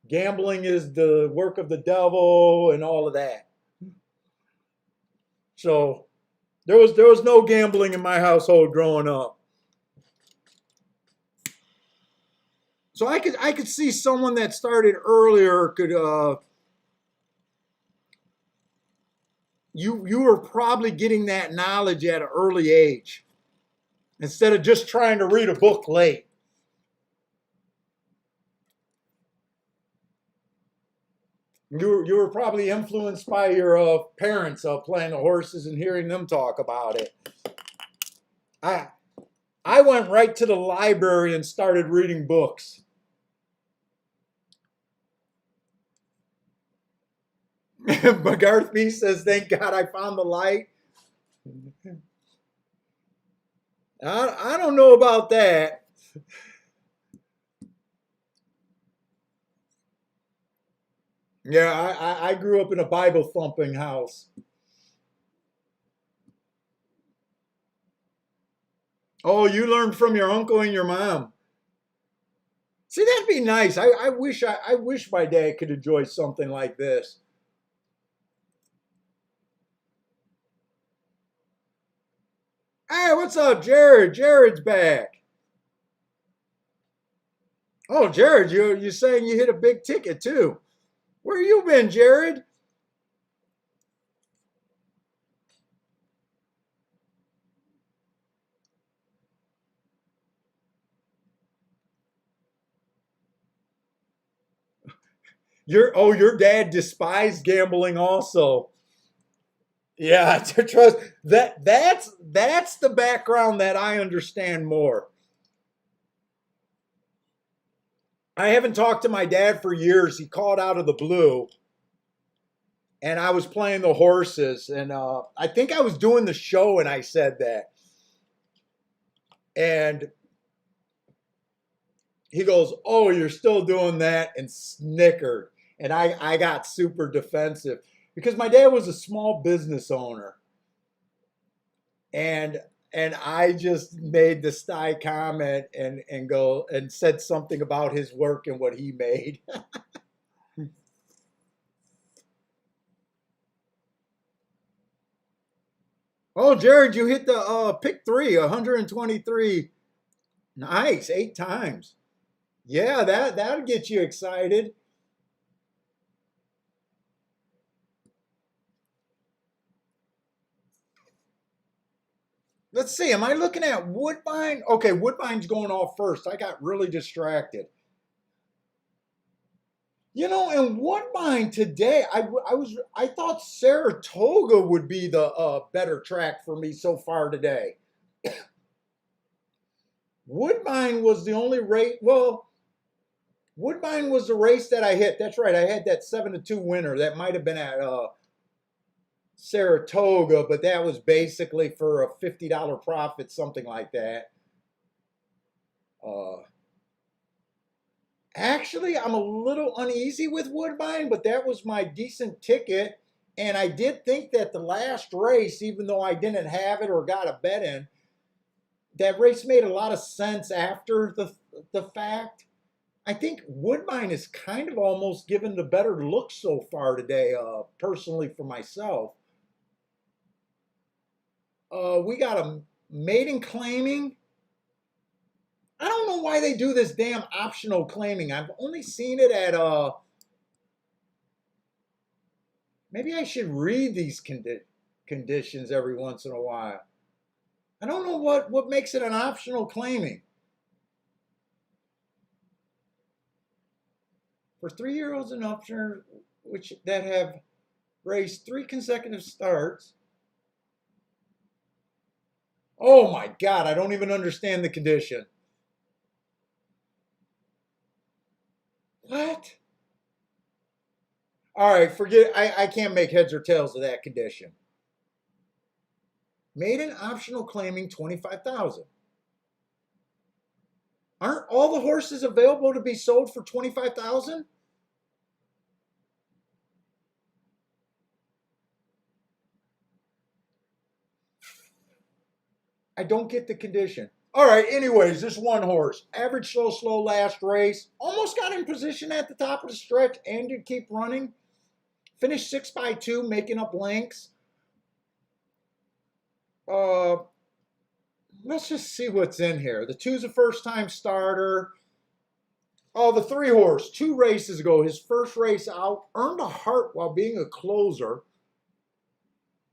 S1: Gambling is the work of the devil and all of that. So there was no gambling in my household growing up. So I could see someone that started earlier could you were probably getting that knowledge at an early age instead of just trying to read a book late. You were probably influenced by your parents playing the horses and hearing them talk about it. I I went right to the library and started reading books. McGarthy says, "Thank God I found the light." I don't know about that. Yeah, I grew up in a Bible thumping house. Oh, you learned from your uncle and your mom. See, that'd be nice. I wish my dad could enjoy something like this. Hey, what's up, Jared? Jared's back. Oh, Jared, you saying you hit a big ticket too? Where you been, Jared? Your dad despised gambling also. Yeah, to trust that's the background that I understand more. I haven't talked to my dad for years. He called out of the blue, and I was playing the horses, and I think I was doing the show, and I said that, and he goes, "Oh, you're still doing that," and snickered, and I got super defensive because my dad was a small business owner, and I just made the sty comment and go and said something about his work and what he made. Oh, Jared, you hit the pick three, 123. Nice, 8 times. Yeah, that'll get you excited. Let's see. Am I looking at Woodbine? Okay, Woodbine's going off first. I got really distracted. In Woodbine today, I thought Saratoga would be the better track for me so far today. Woodbine was the only race. Well, Woodbine was the race that I hit. That's right. I had that 7-2 winner. That might have been at Saratoga, but that was basically for a $50 profit, something like that. Uh, Actually, I'm a little uneasy with Woodbine, but that was my decent ticket. And I did think that the last race, even though I didn't have it or got a bet in, that race made a lot of sense after the fact. I think Woodbine is kind of almost given the better look so far today, personally for myself. We got a maiden claiming. I don't know why they do this damn optional claiming. I've only seen it at maybe I should read these conditions every once in a while. I don't know what makes it an optional claiming. For 3-year-olds and up, which that have raced 3 consecutive starts. Oh my God, I don't even understand the condition. What? All right, forget. I can't make heads or tails of that condition. Maiden optional claiming 25,000. Aren't all the horses available to be sold for 25,000? I don't get the condition. All right, anyways, this one horse, average slow last race, almost got in position at the top of the stretch and did keep running. Finished 6 by 2, making up lengths. Uh, let's just see what's in here. The two's a first time starter. Oh, the 3 horse, 2 races ago, his first race out, earned a heart while being a closer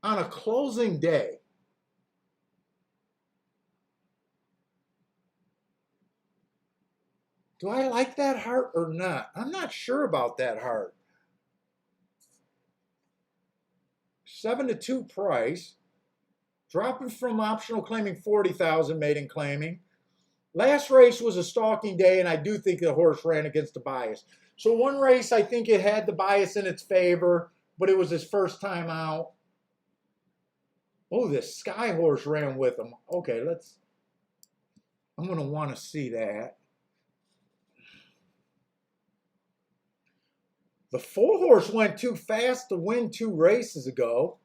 S1: on a closing day. Do I like that heart or not? I'm not sure about that heart. 7-2 price. Dropping from optional claiming 40,000, maiden claiming. Last race was a stalking day, and I do think the horse ran against the bias. So one race, I think it had the bias in its favor, but it was his first time out. Oh, this Sky Horse ran with him. Okay, I'm going to want to see that. The 4 horse went too fast to win 2 races ago.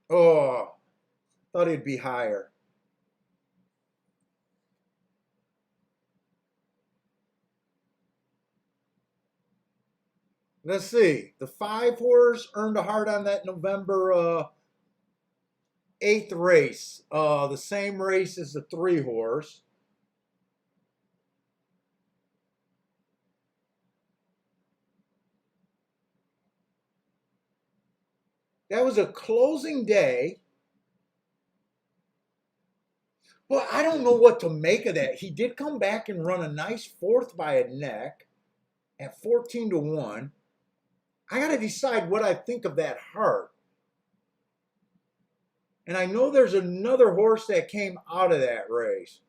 S1: Oh, thought he'd be higher. Let's see. The 5 horse earned a heart on that November 8th race. The same race as the 3 horse. That was a closing day. Well, I don't know what to make of that. He did come back and run a nice 4th by a neck at 14-1. I got to decide what I think of that heart. And I know there's another horse that came out of that race.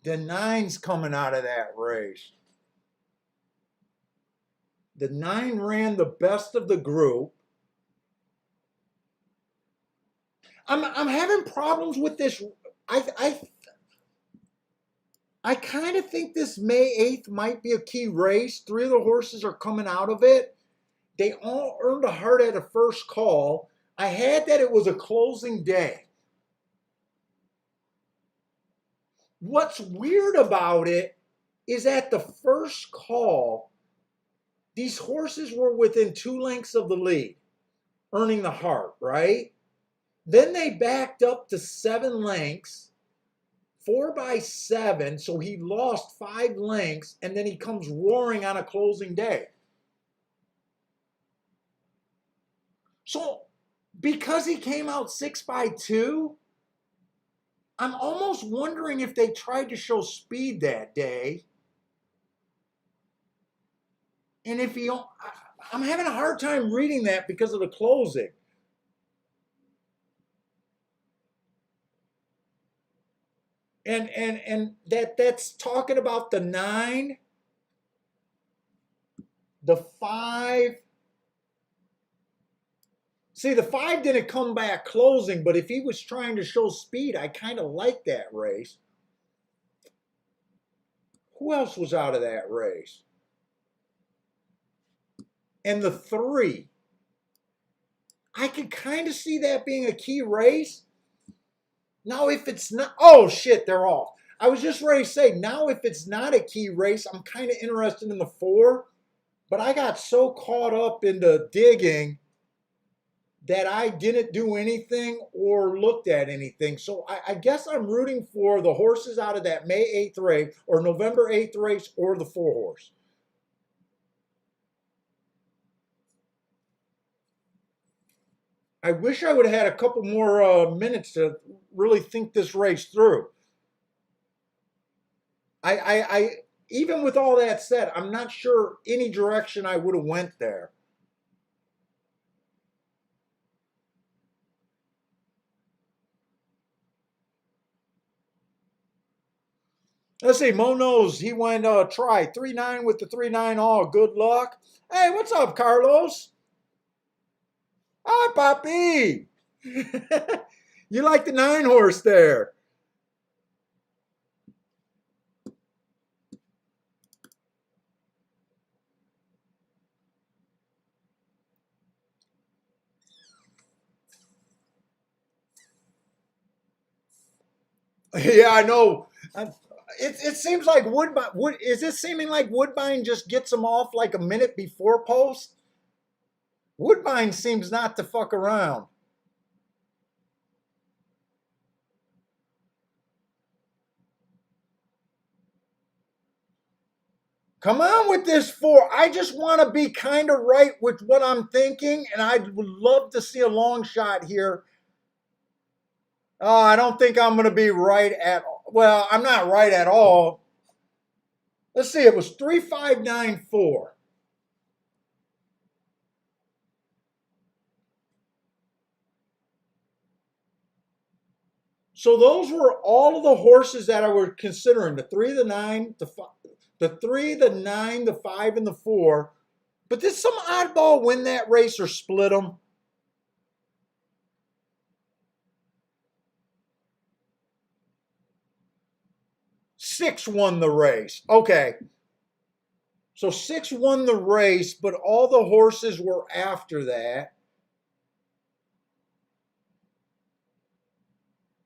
S1: The 9's coming out of that race. The 9 ran the best of the group. I'm having problems with this. I kind of think this May 8th might be a key race. 3 of the horses are coming out of it. They all earned a heart at a first call. I had that it was a closing day. What's weird about it is at the first call, these horses were within 2 lengths of the lead, earning the heart, right? Then they backed up to 7 lengths, 4 by 7, so he lost 5 lengths, and then he comes roaring on a closing day. So, because he came out 6 by 2, I'm almost wondering if they tried to show speed that day. And if I'm having a hard time reading that because of the closing. And that's talking about the 9, the 5. See, the 5 didn't come back closing, but if he was trying to show speed, I kind of like that race. Who else was out of that race? And the 3. I could kind of see that being a key race. Now, if it's not, oh shit, they're off. I was just ready to say, now if it's not a key race, I'm kind of interested in the 4. But I got so caught up into digging that I didn't do anything or looked at anything. So I guess I'm rooting for the horses out of that May 8th race or November 8th race or the 4 horse. I wish I would have had a couple more minutes to really think this race through. I even with all that said, I'm not sure any direction I would have went there. Let's see, Mo knows he went try 3-9 with the 3-9 all. Good luck. Hey, what's up, Carlos? Hi, Papi. You like the 9 horse there? Yeah, I know. It seems like Woodbine. Is this seeming like Woodbine just gets him off like a minute before post? Woodbine seems not to fuck around. Come on with this 4. I just want to be kind of right with what I'm thinking, and I would love to see a long shot here. Oh, I don't think I'm going to be right at. Well, I'm not right at all. Let's see. It was 3594. So those were all of the horses that I were considering: the three, the nine, the three, the nine, the five, and the four. But did some oddball win that race or split them? Six won the race. Okay, so six won the race, but all the horses were after that.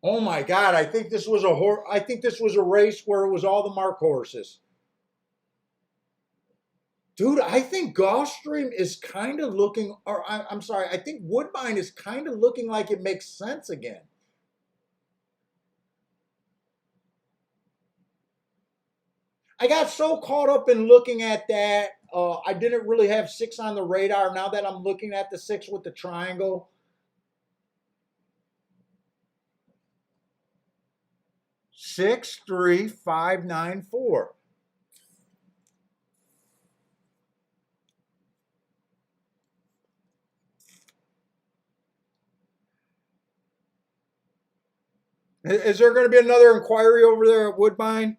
S1: Oh my God! I think this was a I think this was a race where it was all the mark horses. Dude, I think Gulfstream is kind of looking, or I'm sorry, I think Woodbine is kind of looking like it makes sense again. I got so caught up in looking at that, I didn't really have six on the radar. Now that I'm looking at the six with the triangle, 63594. Is there going to be another inquiry over there at Woodbine?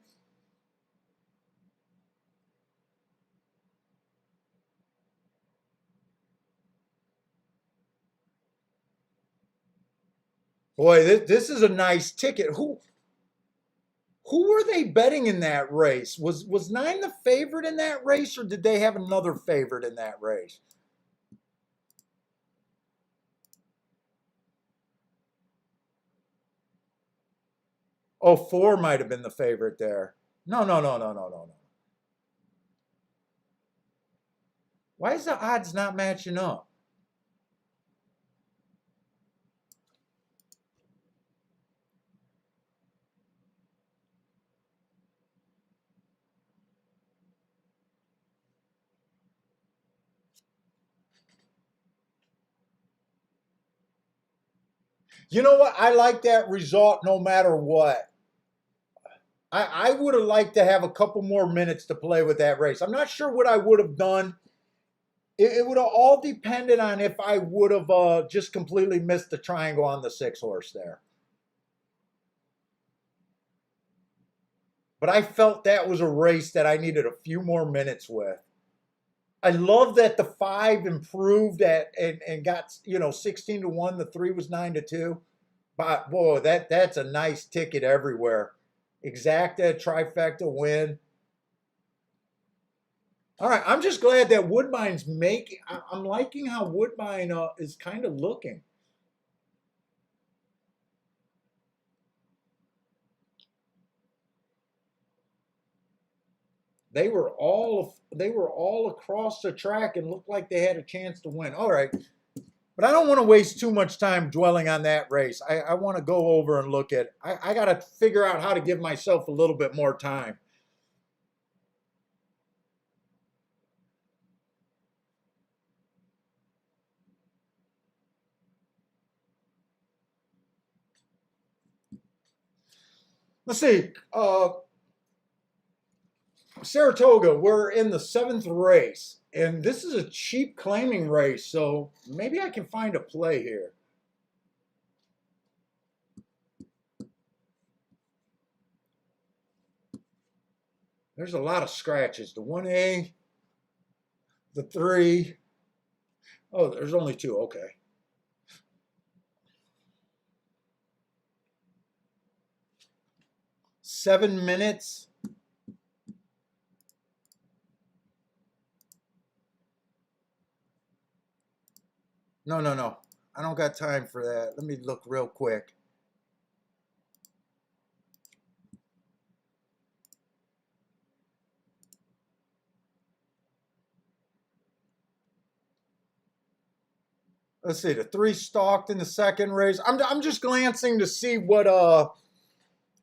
S1: Boy, this is a nice ticket. Who were they betting in that race? Was nine the favorite in that race, or did they have another favorite in that race? Oh, four might have been the favorite there. No, no, no, no, no, no, no. Why is the odds not matching up? You know what? I like that result no matter what. I would have liked to have a couple more minutes to play with that race. I'm not sure what I would have done. It would have all depended on if I would have just completely missed the triangle on the six horse there. But I felt that was a race that I needed a few more minutes with. I love that the five improved at and got 16-1. The three was 9-2. But boy, that's a nice ticket everywhere. Exacta, trifecta win. All right, I'm just glad that Woodbine's making. I'm liking how Woodbine is kind of looking. They were all across the track and looked like they had a chance to win. All right, but I don't want to waste too much time dwelling on that race. I want to go over and look at. I got to figure out how to give myself a little bit more time. Let's see. Saratoga, we're in the seventh race, and this is a cheap claiming race, so maybe I can find a play here. There's a lot of scratches. The 1A, the 3. Oh, there's only 2. Okay. Seven minutes. No, no, no. I don't got time for that. Let me look real quick. Let's see. The 3 stalked in the second race. I'm just glancing to see what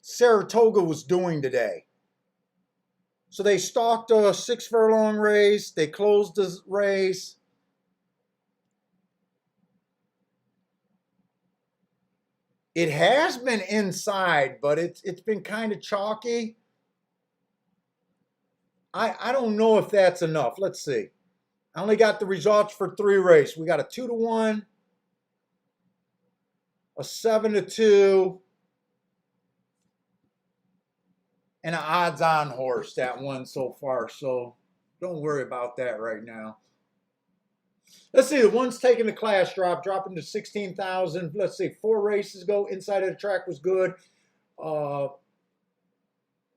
S1: Saratoga was doing today. So they stalked a 6 furlong race. They closed the race. It has been inside, but it's been kind of chalky. I don't know if that's enough. Let's see. I only got the results for 3 races. We got a 2-1, a 7-2, and an odds-on horse that won so far. So don't worry about that right now. Let's see. The one's taking the class drop, dropping to 16,000. Let's see. 4 races ago. Inside of the track was good.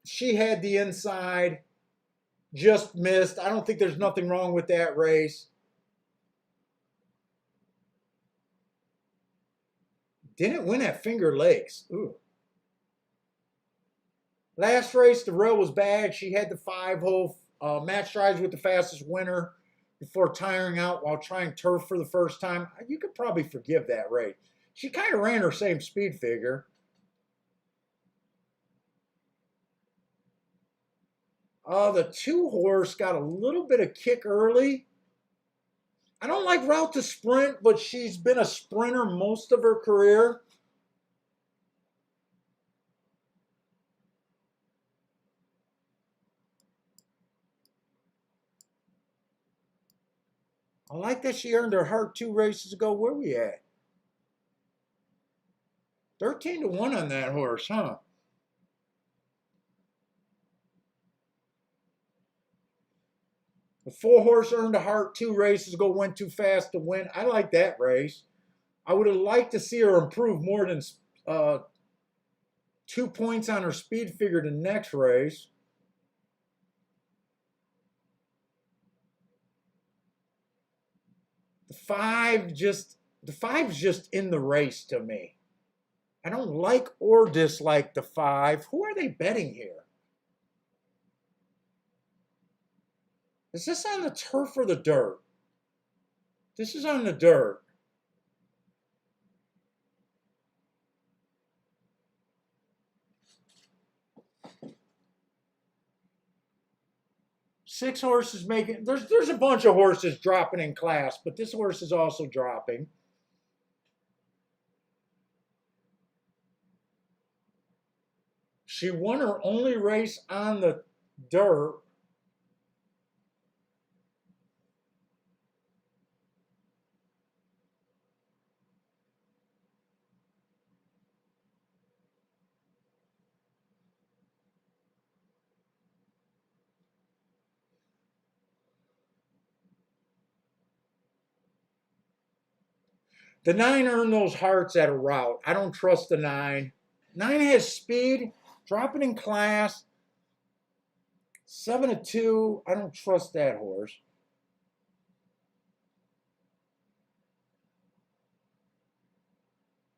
S1: She had the inside, just missed. I don't think there's nothing wrong with that race. Didn't win at Finger Lakes. Ooh. Last race, the rail was bad. She had the 5-hole match drives with the fastest winner before tiring out while trying turf for the first time. You could probably forgive that race. She kind of ran her same speed figure. The 2-horse got a little bit of kick early. I don't like Route to Sprint, but she's been a sprinter most of her career. I like that she earned her heart 2 races ago. Where we at? 13-1 on that horse, huh? The 4-horse earned a heart 2 races ago, went too fast to win. I like that race. I would have liked to see her improve more than 2 points on her speed figure the next race. The 5's just in the race to me. I don't like or dislike the 5. Who are they betting here? Is this on the turf or the dirt? This is on the dirt. Six horses making, there's a bunch of horses dropping in class, but this horse is also dropping. She won her only race on the dirt. The 9 earned those hearts at a route. I don't trust the 9. 9 has speed, dropping in class. 7-2, I don't trust that horse.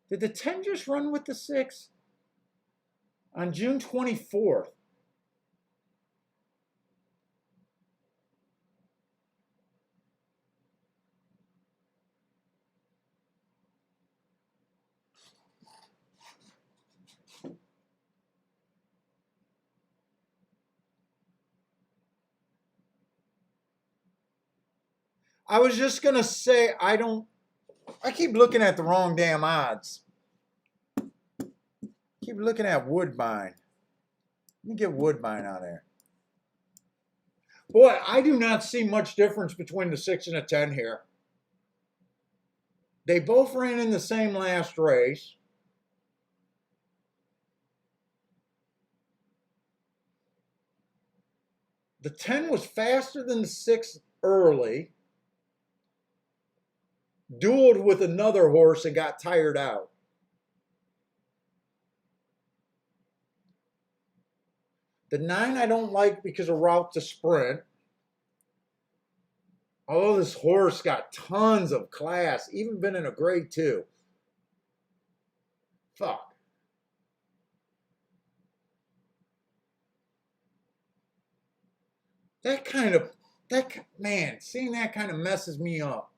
S1: Did the 10 just run with the 6? On June 24th. I was just going to say, I keep looking at the wrong damn odds. Keep looking at Woodbine. Let me get Woodbine on there. Boy, I do not see much difference between the 6 and the 10 here. They both ran in the same last race. The 10 was faster than the 6 early. Dueled with another horse and got tired out. The 9 I don't like because of Route to Sprint. Although this horse got tons of class, even been in a grade 2. Fuck. Man, seeing that kind of messes me up.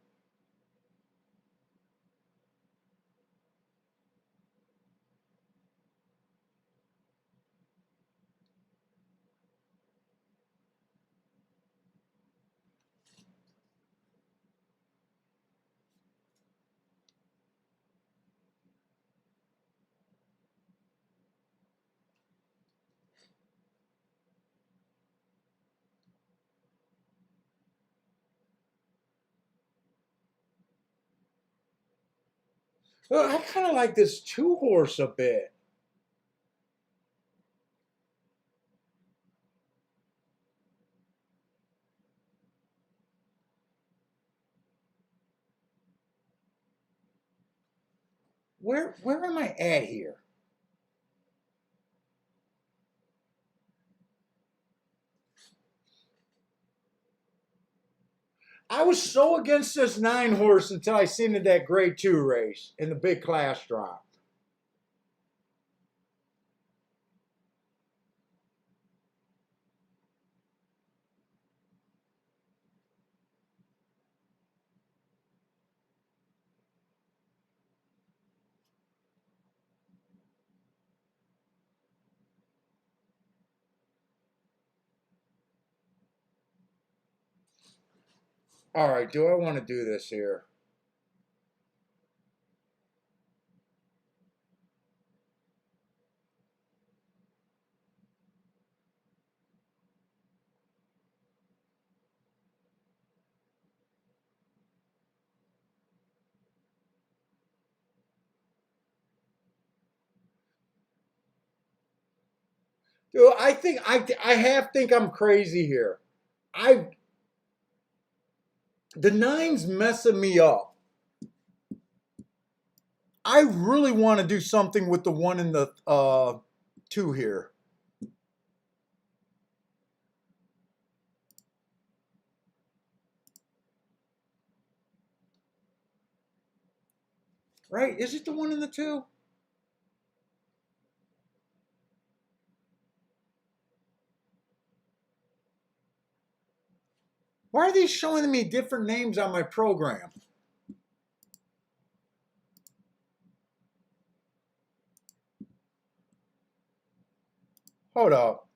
S1: Well, I kind of like this 2 horse a bit. Where am I at here? I was so against this 9 horse until I seen it that grade 2 race in the big class drop. All right, do I want to do this here? Dude, I think think I'm crazy here. I The nine's messing me up. I really want to do something with the 1 and the 2 here. Right? Is it the 1 and the 2? Why are they showing me different names on my program? Hold up.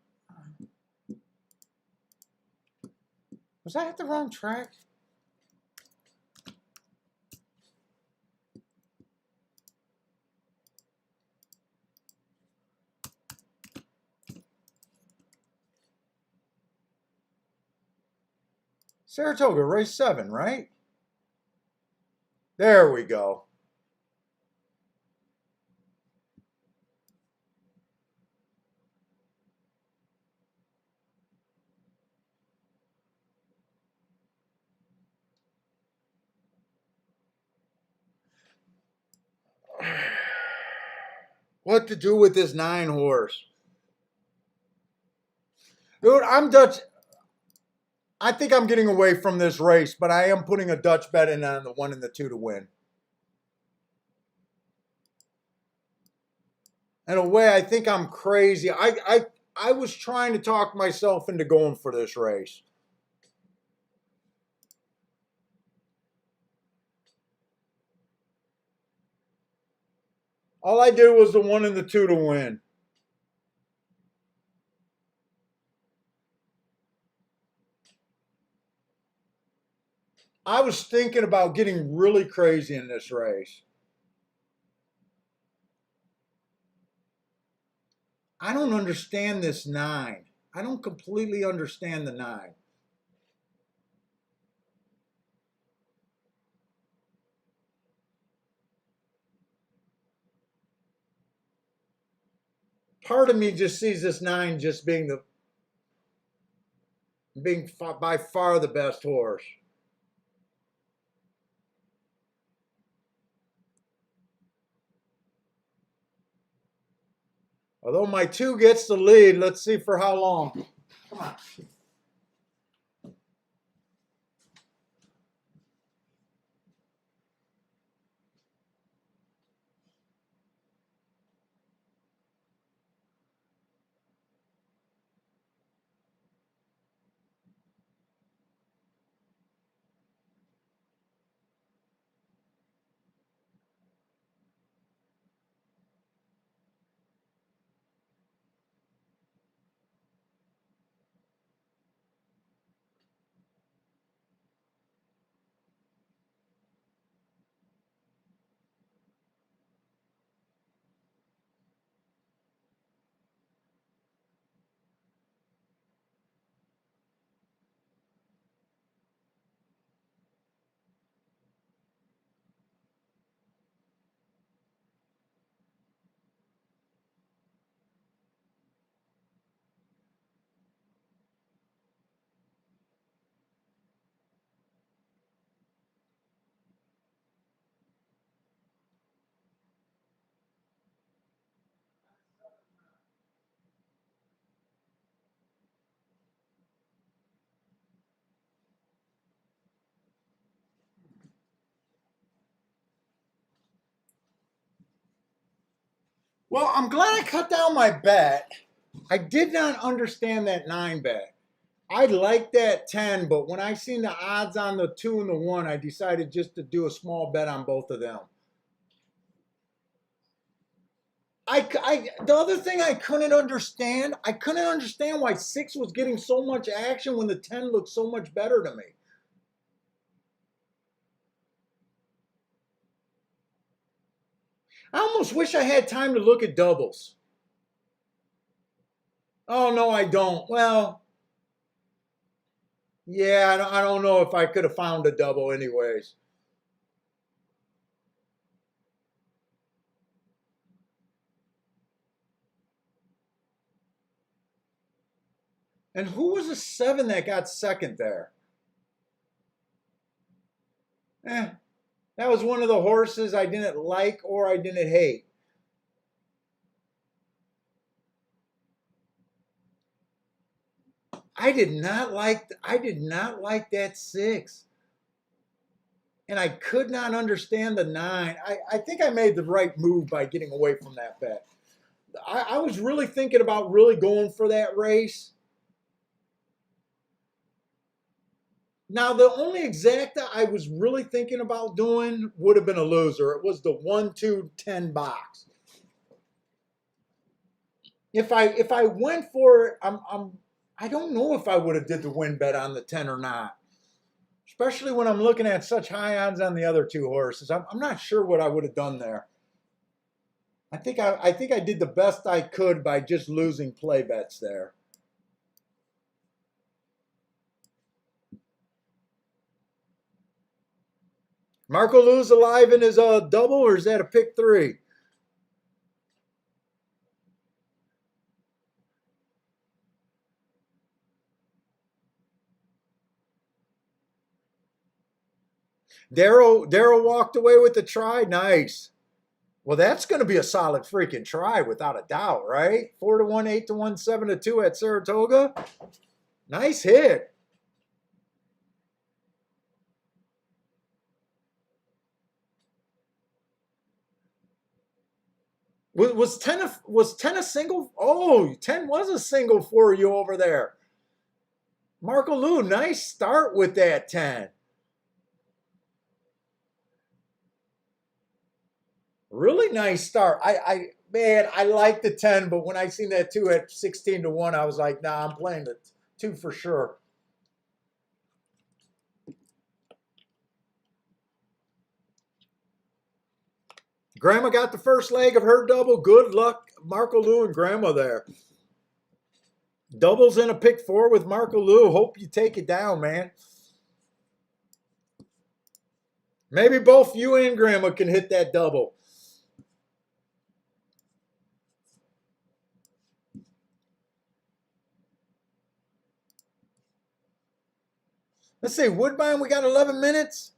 S1: Was I at the wrong track? Saratoga, race 7, right? There we go. What to do with this 9 horse? Dude, I'm Dutch. I think I'm getting away from this race, but I am putting a Dutch bet in on the 1 and the 2 to win. In a way, I think I'm crazy. I was trying to talk myself into going for this race. All I did was the 1 and the 2 to win. I was thinking about getting really crazy in this race. I don't understand this 9. I don't completely understand the 9. Part of me just sees this 9 just being by far the best horse. Although my 2 gets the lead, let's see for how long. Come on. Well, I'm glad I cut down my bet. I did not understand that 9 bet. I like that 10, but when I seen the odds on the 2 and the 1, I decided just to do a small bet on both of them. The other thing I couldn't understand why 6 was getting so much action when the 10 looked so much better to me. I almost wish I had time to look at doubles. Oh, no, I don't. Well, yeah, I don't know if I could have found a double anyways. And who was the 7 that got second there? Eh, that was one of the horses I didn't like or I didn't hate. I did not like that 6. And I could not understand the 9. I think I made the right move by getting away from that bet. I was really thinking about really going for that race. Now, the only exacta I was really thinking about doing would have been a loser. It was the 1, 2, 10 box. If I went for it, I don't know if I would have did the win bet on the 10 or not. Especially when I'm looking at such high odds on the other 2 horses. I'm not sure what I would have done there. I think I did the best I could by just losing play bets there. Marco Lou's alive in his double, or is that a pick 3? Daryl walked away with the try. Nice. Well, that's going to be a solid freaking try without a doubt, right? 4 to 1, 8 to 1, 7 to 2 at Saratoga. Nice hit. Was 10 a single? Oh, 10 was a single for you over there. Marco Lou, nice start with that 10. Really nice start. Man, I like the 10, but when I seen that 2 at 16 to 1, I was like, nah, I'm playing the 2 for sure. Grandma got the first leg of her double. Good luck, Marco Lou and Grandma there. Doubles in a pick 4 with Marco Lou. Hope you take it down, man. Maybe both you and Grandma can hit that double. Let's see, Woodbine, we got 11 minutes.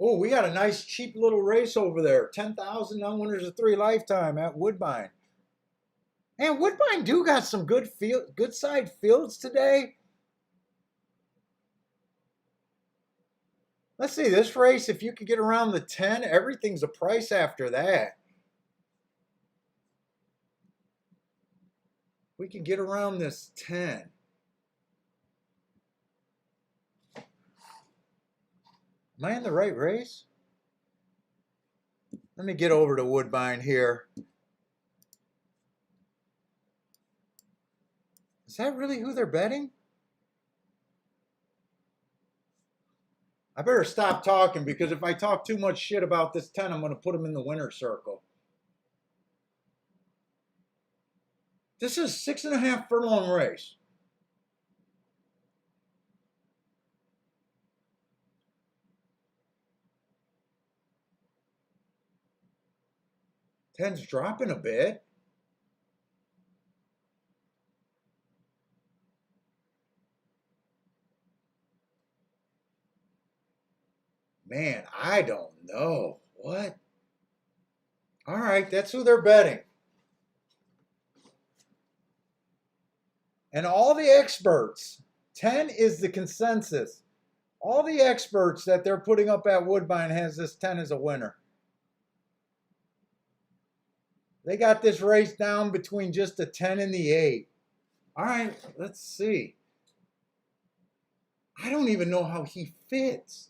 S1: Oh, we got a nice cheap little race over there. 10,000 non-winners of 3 lifetime at Woodbine. And Woodbine do got some good side fields today. Let's see, this race, if you could get around the 10, everything's a price after that. We can get around this 10. Am I in the right race? Let me get over to Woodbine here. Is that really who they're betting? I better stop talking because if I talk too much shit about this 10, I'm going to put them in the winner's circle. This is 6.5 furlong race. Ten's dropping a bit. Man, I don't know. What? All right, that's who they're betting. And all the experts, 10 is the consensus. All the experts that they're putting up at Woodbine has this 10 as a winner. They got this race down between just the 10 and the 8. All right, let's see. I don't even know how he fits.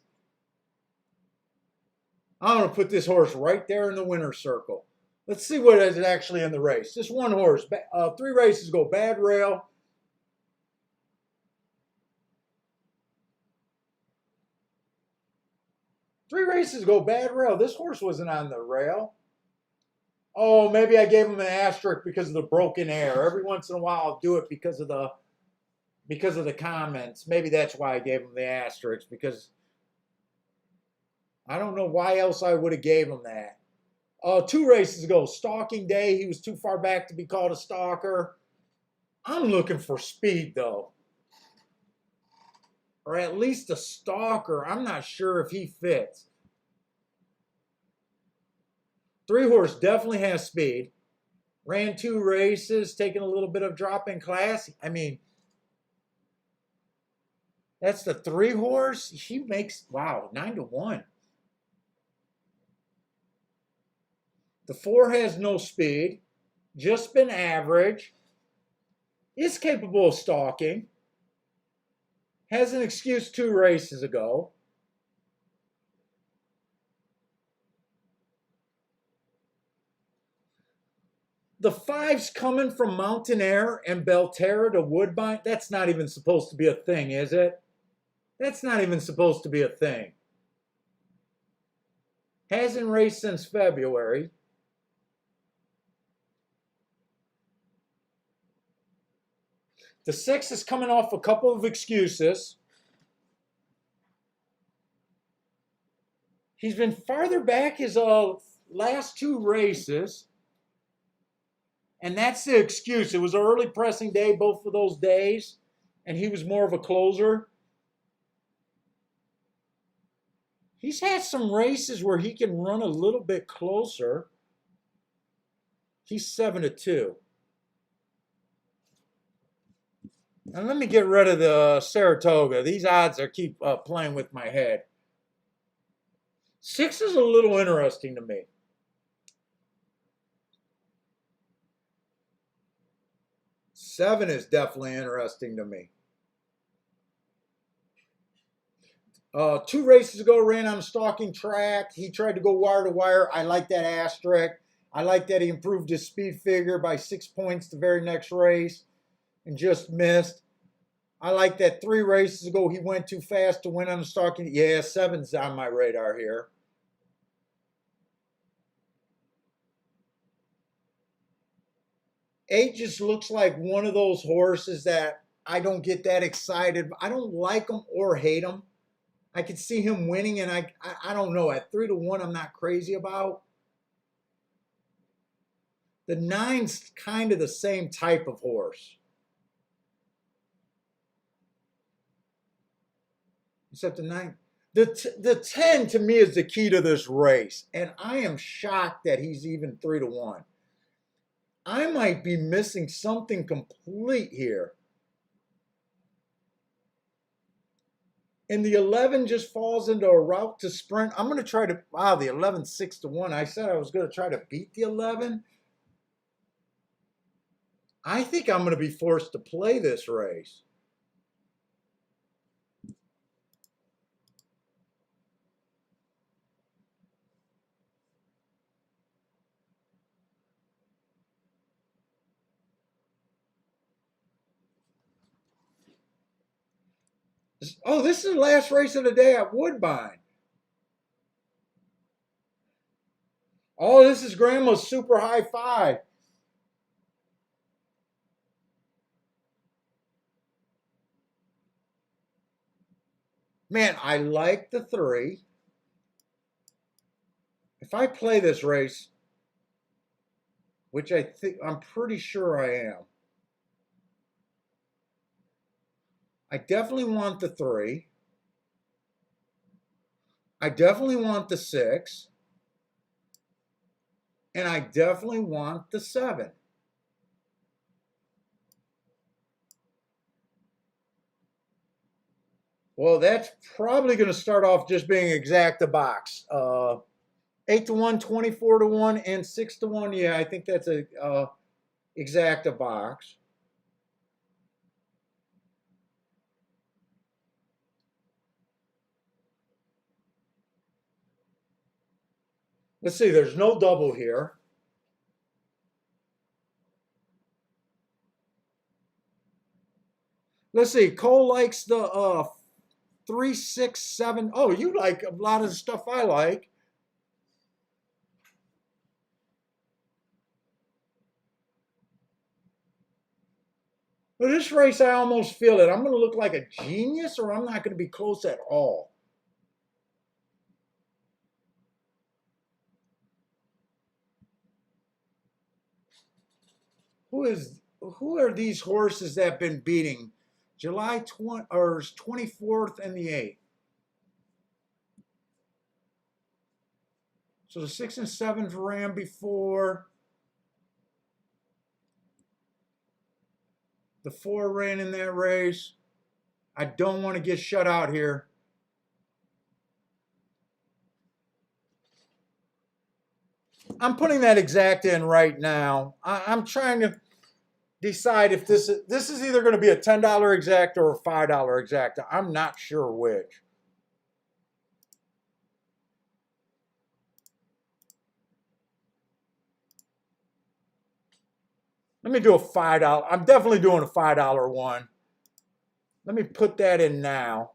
S1: I'm going to put this horse right there in the winner's circle. Let's see what is actually in the race. This one horse, 3 races go bad rail. Three races go bad rail. This horse wasn't on the rail. Oh, maybe I gave him an asterisk because of the broken air. Every once in a while I'll do it because of the comments. Maybe that's why I gave him the asterisk, because I don't know why else I would have gave him that. 2 races ago, Stalking Day, he was too far back to be called a stalker. I'm looking for speed, though. Or at least a stalker. I'm not sure if he fits. 3 horse definitely has speed. Ran 2 races, taking a little bit of drop in class. I mean, that's the 3 horse. He makes, wow, 9-1. The 4 has no speed, just been average, is capable of stalking, has an excuse 2 races ago. The 5's coming from Mountain Air and Belterra to Woodbine. That's not even supposed to be a thing, is it? That's not even supposed to be a thing. Hasn't raced since February. The 6 is coming off a couple of excuses. He's been farther back his last 2 races. And that's the excuse. It was an early pressing day both of those days, and he was more of a closer. He's had some races where he can run a little bit closer. He's 7-2. And let me get rid of the Saratoga. These odds are keep playing with my head. 6 is a little interesting to me. 7 is definitely interesting to me. 2 races ago, ran on a stalking track. He tried to go wire to wire. I like that asterisk. I like that he improved his speed figure by 6 points the very next race and just missed. I like that 3 races ago he went too fast to win on the stalking. Yeah, 7's on my radar here. Eight just looks like one of those horses that I don't get that excited. I don't like him or hate him. I could see him winning, and I don't know. At 3-1, I'm not crazy about. The 9's kind of the same type of horse. Except the 9. The 10 to me is the key to this race, and I am shocked that he's even 3-1. I might be missing something complete here. And the 11 just falls into a route to sprint. I'm going to try to, wow, the 11's 6-1. I said I was going to try to beat the 11. I think I'm going to be forced to play this race. Oh, this is the last race of the day at Woodbine. Oh, this is Grandma's Super High 5. Man, I like the 3. If I play this race, which I'm pretty sure I am, I definitely want the 3. I definitely want the 6. And I definitely want the 7. Well, that's probably going to start off just being exacta box. 8 to 1, 24 to 1, and 6 to 1. Yeah, I think that's a exacta box. Let's see, there's no double here. Let's see, Cole likes the 3, 6, 7. Oh, you like a lot of the stuff I like. But this race, I almost feel it. I'm going to look like a genius, or I'm not going to be close at all. Who are these horses that have been beating? July 20 or 24th and the 8th. So the 6 and 7 ran before. The 4 ran in that race. I don't want to get shut out here. I'm putting that exact in right now. I'm trying to decide if this is either going to be a $10 exacta or a $5 exacta. I'm not sure which. Let me do a $5. I'm definitely doing a $5 one. Let me put that in now.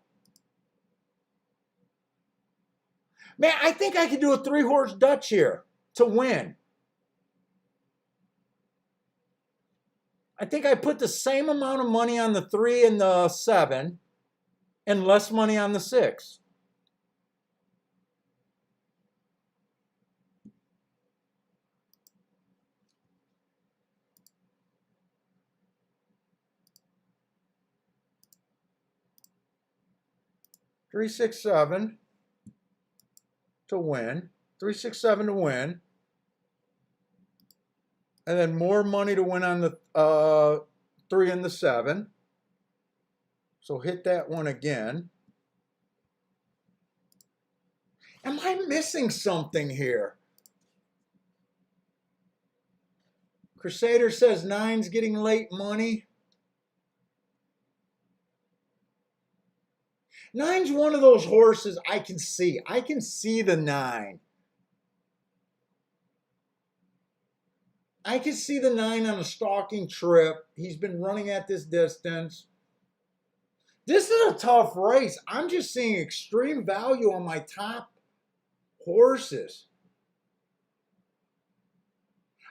S1: Man, I think I could do a 3-horse Dutch here to win. I think I put the same amount of money on the 3 and the 7 and less money on the 6. Three, 6, 7 to win. 3, 6, 7 to win. And then more money to win on the 3 and the 7. So hit that one again. Am I missing something here? Crusader says 9's getting late money. 9's one of those horses I can see. I can see the 9. I can see the 9 on a stalking trip. He's been running at this distance. This is a tough race. I'm just seeing extreme value on my top horses.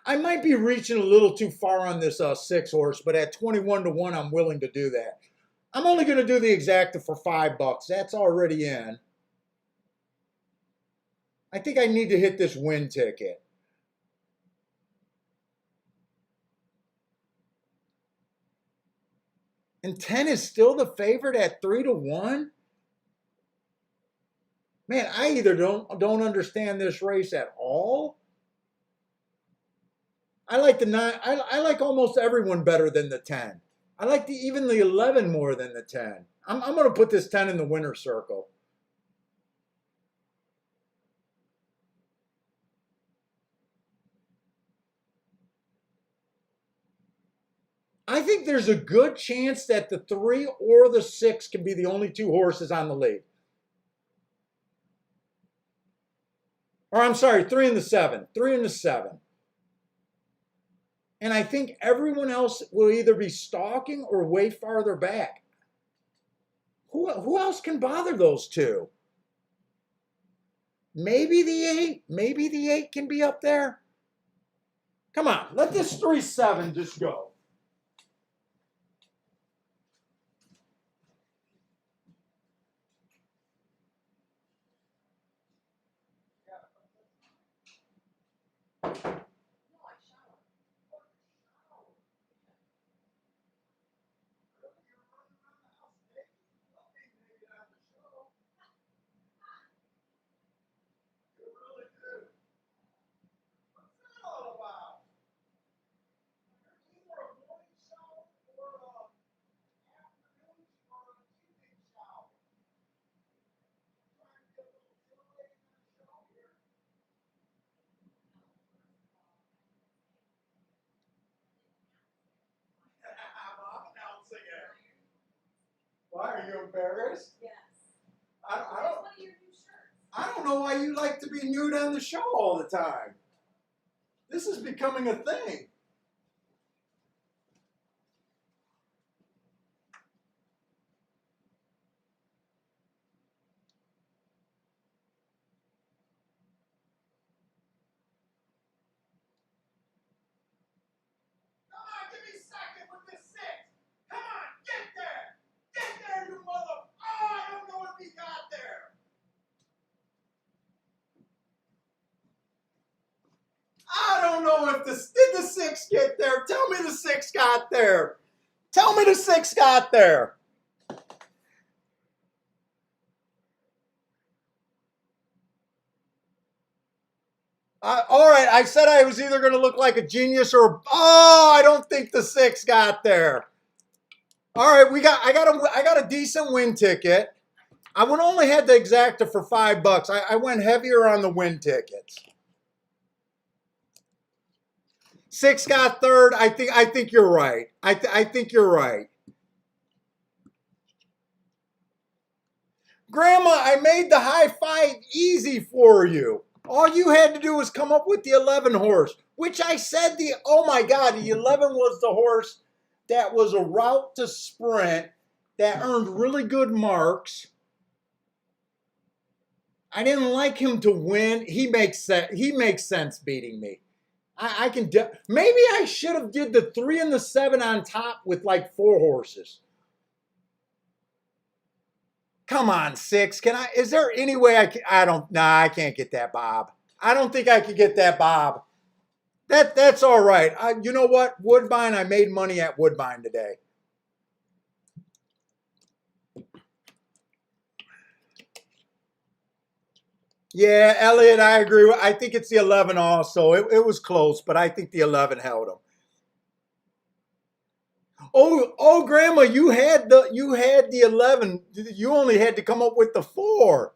S1: I might be reaching a little too far on this 6 horse, but at 21 to 1, I'm willing to do that. I'm only going to do the exacta for $5. That's already in. I think I need to hit this win ticket. And 10 is still the favorite at 3 to 1? Man, I either don't understand this race at all. I like the 9. I like almost everyone better than the 10. I like even the 11 more than the 10. I'm going to put this 10 in the winner's circle. I think there's a good chance that the 3 or the 6 can be the only 2 horses on the lead. Or I'm sorry, 3 and the 7. 3 and the 7. And I think everyone else will either be stalking or way farther back. Who else can bother those 2? Maybe the 8. Maybe the 8 can be up there. Come on, let this 3-7 just go. embarrassed?
S2: Yes.
S1: I don't know why you like to be nude on the show all the time. This is becoming a thing. Come on, give me second with this 6. Come on, get there. Get there, you mother. Oh, I don't know if he got there. I don't know if did the 6 get there. Tell me the 6 got there. Tell me the 6 got there. All right, I said I was either going to look like a genius or I don't think the 6 got there. All right, I got a decent win ticket. I would only had the exacta for $5. I went heavier on the win tickets. 6 got third. I think you're right. I think you're right. Grandma, I made the high 5 easy for you. All you had to do was come up with the 11 horse, which I said oh my God, the 11 was the horse that was a route to sprint that earned really good marks. I didn't like him to win. He makes sense beating me. I can maybe I should have did the 3 and the 7 on top with like 4 horses. Come on, 6. Is there any way I can't get that Bob. I don't think I could get that Bob. That's all right. You know what? Woodbine, I made money at Woodbine today. Yeah, Elliot, I agree. I think it's the 11 also. It was close, but I think the 11 held him. Oh, Grandma, you had the 11. You only had to come up with the 4.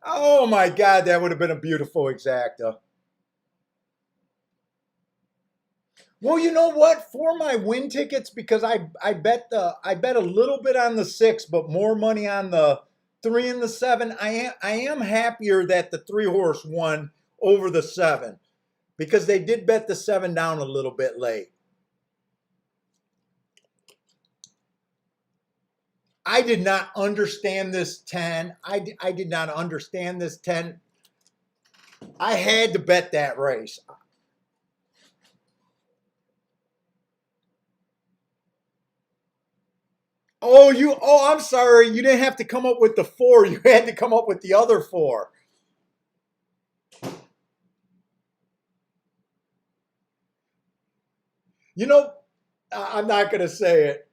S1: Oh my God, that would have been a beautiful exacta. Well, you know what? For my win tickets, because I bet a little bit on the 6, but more money on the 3 and the 7. I am happier that the 3 horse won over the 7 because they did bet the 7 down a little bit late. I did not understand this 10. I did not understand this 10. I had to bet that race. I'm sorry. You didn't have to come up with the 4. You had to come up with the other 4. You know, I'm not going to say it.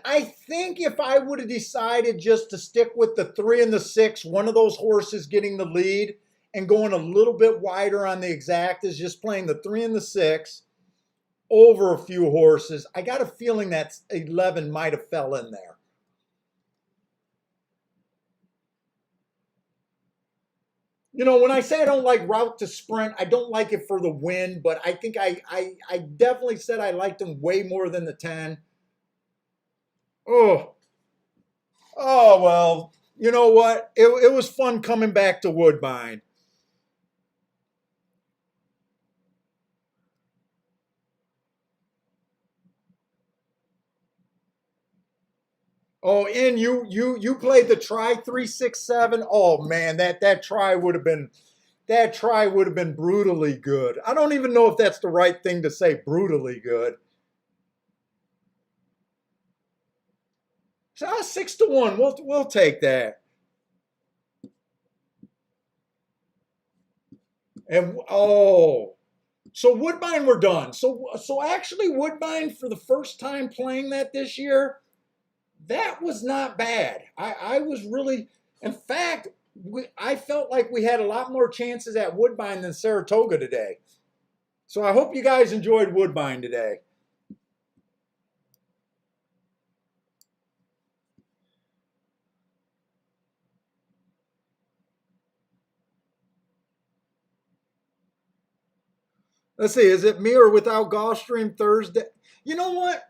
S1: I think if I would have decided just to stick with the 3 and the 6, one of those horses getting the lead and going a little bit wider on the exactas, just playing the 3 and the 6 over a few horses, I got a feeling that 11 might have fell in there. You know, when I say I don't like route to sprint, I don't like it for the win, but I think I definitely said I liked them way more than the 10. Oh well, you know what? It was fun coming back to Woodbine. Oh, and you played the try 3-6-7. Oh man, that try would have been brutally good. I don't even know if that's the right thing to say, brutally good. So 6-1. We'll take that. And so Woodbine, we're done. So actually, Woodbine, for the first time playing that this year, that was not bad. I was really, in fact, I felt like we had a lot more chances at Woodbine than Saratoga today. So I hope you guys enjoyed Woodbine today. Let's see, is it me or without Gulfstream Thursday? You know what?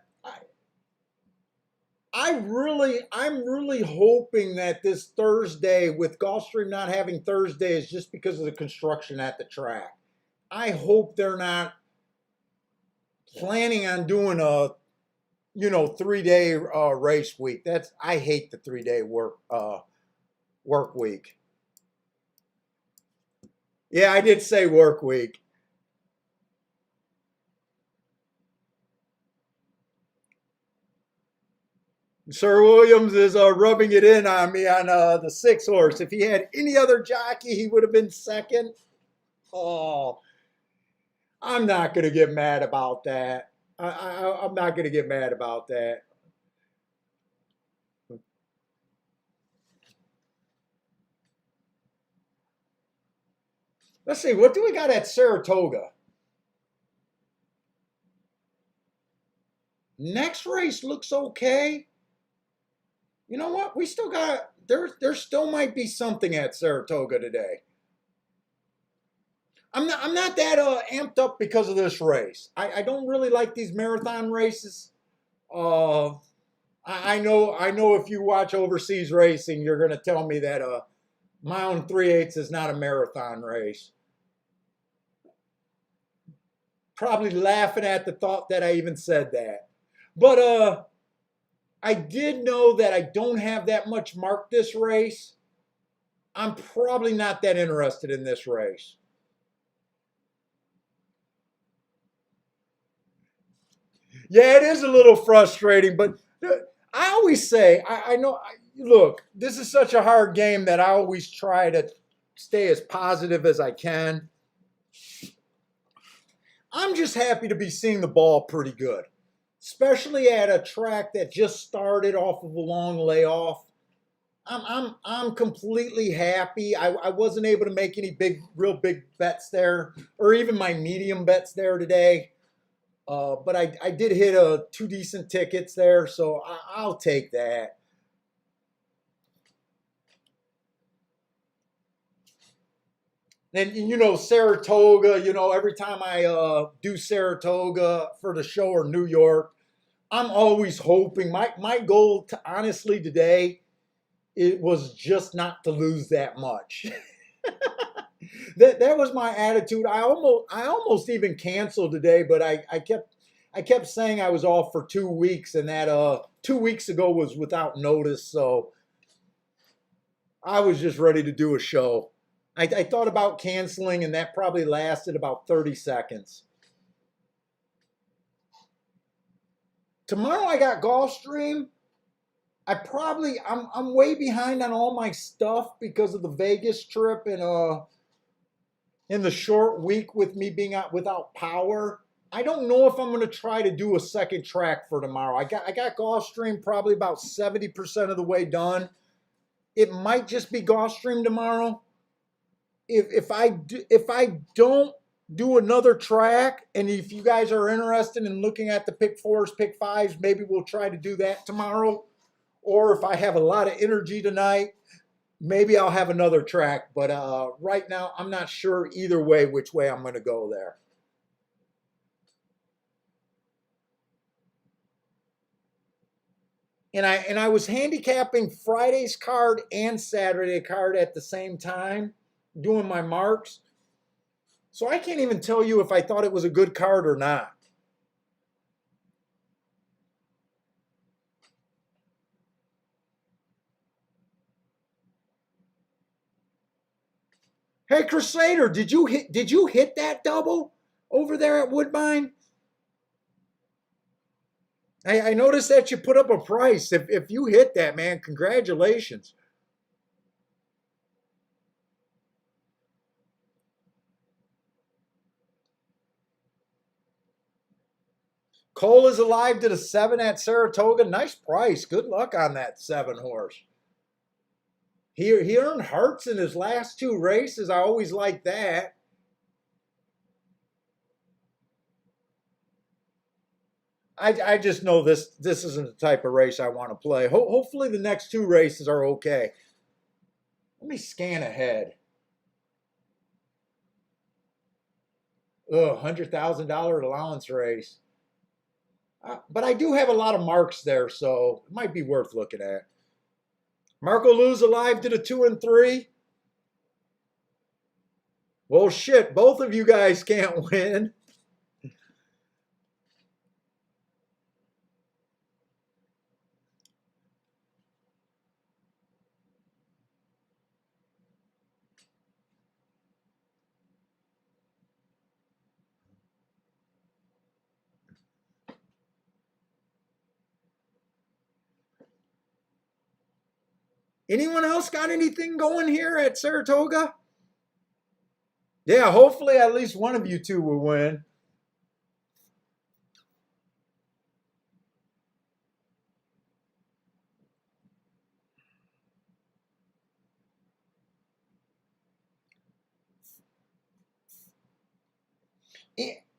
S1: I'm really hoping that this Thursday, with Gulfstream not having Thursday, is just because of the construction at the track. I hope they're not planning on doing a 3-day race week. I hate the 3-day work week. Yeah, I did say work week. Sir Williams is rubbing it in on me on the 6 horse. If he had any other jockey, he would have been second. Oh, I'm not going to get mad about that. I'm not going to get mad about that. Let's see, what do we got at Saratoga? Next race looks okay. You know what? We still got there still might be something at Saratoga today. I'm not that amped up because of this race. I don't really like these marathon races. Uh, I know if you watch overseas racing, you're going to tell me that mile and 3/8 is not a marathon race. Probably laughing at the thought that I even said that. But I did know that I don't have that much marked this race. I'm probably not that interested in this race. Yeah, it is a little frustrating, but I always say, I know, look, this is such a hard game that I always try to stay as positive as I can. I'm just happy to be seeing the ball pretty good, especially at a track that just started off of a long layoff. I'm completely happy. I wasn't able to make any real big bets there, or even my medium bets there today. But I did hit two decent tickets there, so I'll take that. And Saratoga. Every time I do Saratoga for the show or New York, I'm always hoping. My goal, honestly, today, it was just not to lose that much. That was my attitude. I almost even canceled today, but I kept saying I was off for 2 weeks, and that 2 weeks ago was without notice, so I was just ready to do a show. I thought about canceling, and that probably lasted about 30 seconds. Tomorrow I got Gulfstream. I'm way behind on all my stuff because of the Vegas trip and in the short week with me being out without power. I don't know if I'm going to try to do a second track for tomorrow. I got Gulfstream probably about 70% of the way done. It might just be Gulfstream tomorrow. If I don't do another track, and if you guys are interested in looking at the pick fours, pick fives, maybe we'll try to do that tomorrow. Or if I have a lot of energy tonight, maybe I'll have another track. But right now, I'm not sure either way which way I'm going to go there. And I was handicapping Friday's card and Saturday card at the same time, doing my marks. So I can't even tell you if I thought it was a good card or not. Hey Crusader, did you hit that double over there at Woodbine? I noticed that you put up a price. If you hit that, man, congratulations. Cole is alive to the 7 at Saratoga. Nice price. Good luck on that 7 horse. He earned hearts in his last 2 races. I always like that. I just know this isn't the type of race I want to play. Hopefully the next 2 races are okay. Let me scan ahead. $100,000 allowance race. But I do have a lot of marks there, so it might be worth looking at. Marco Luz alive to the 2 and 3. Well, shit, both of you guys can't win. Anyone else got anything going here at Saratoga? Yeah, hopefully at least one of you two will win.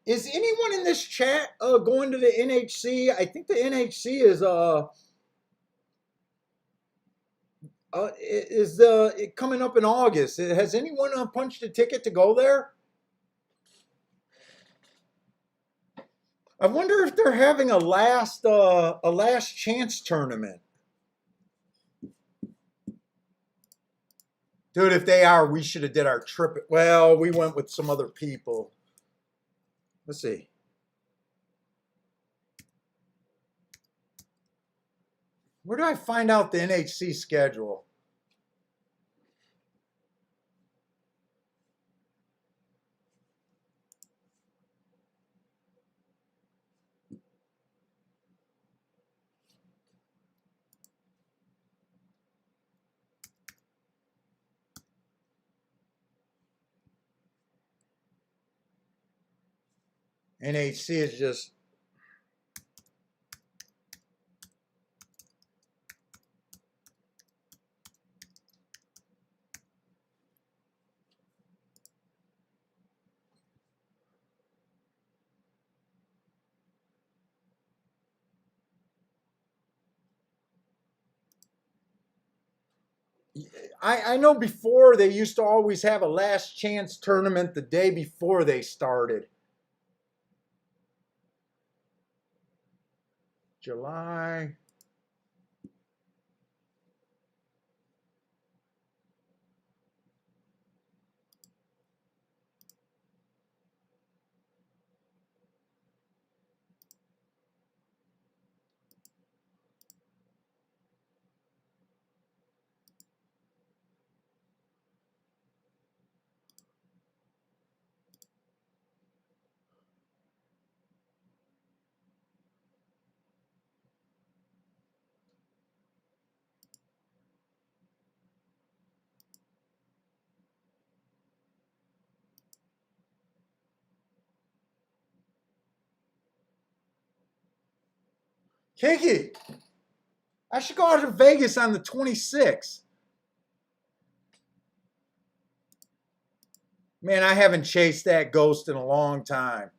S1: Is anyone in this chat going to the NHC? I think the NHC is coming up in August. Has anyone punched a ticket to go there? I wonder if they're having a last chance tournament. Dude, if they are, we should have did our trip. Well, we went with some other people. Let's see. Where do I find out the NHC schedule? NHC is just I know before they used to always have a last chance tournament the day before they started. July. Kiki, I should go out to Vegas on the 26th. Man, I haven't chased that ghost in a long time.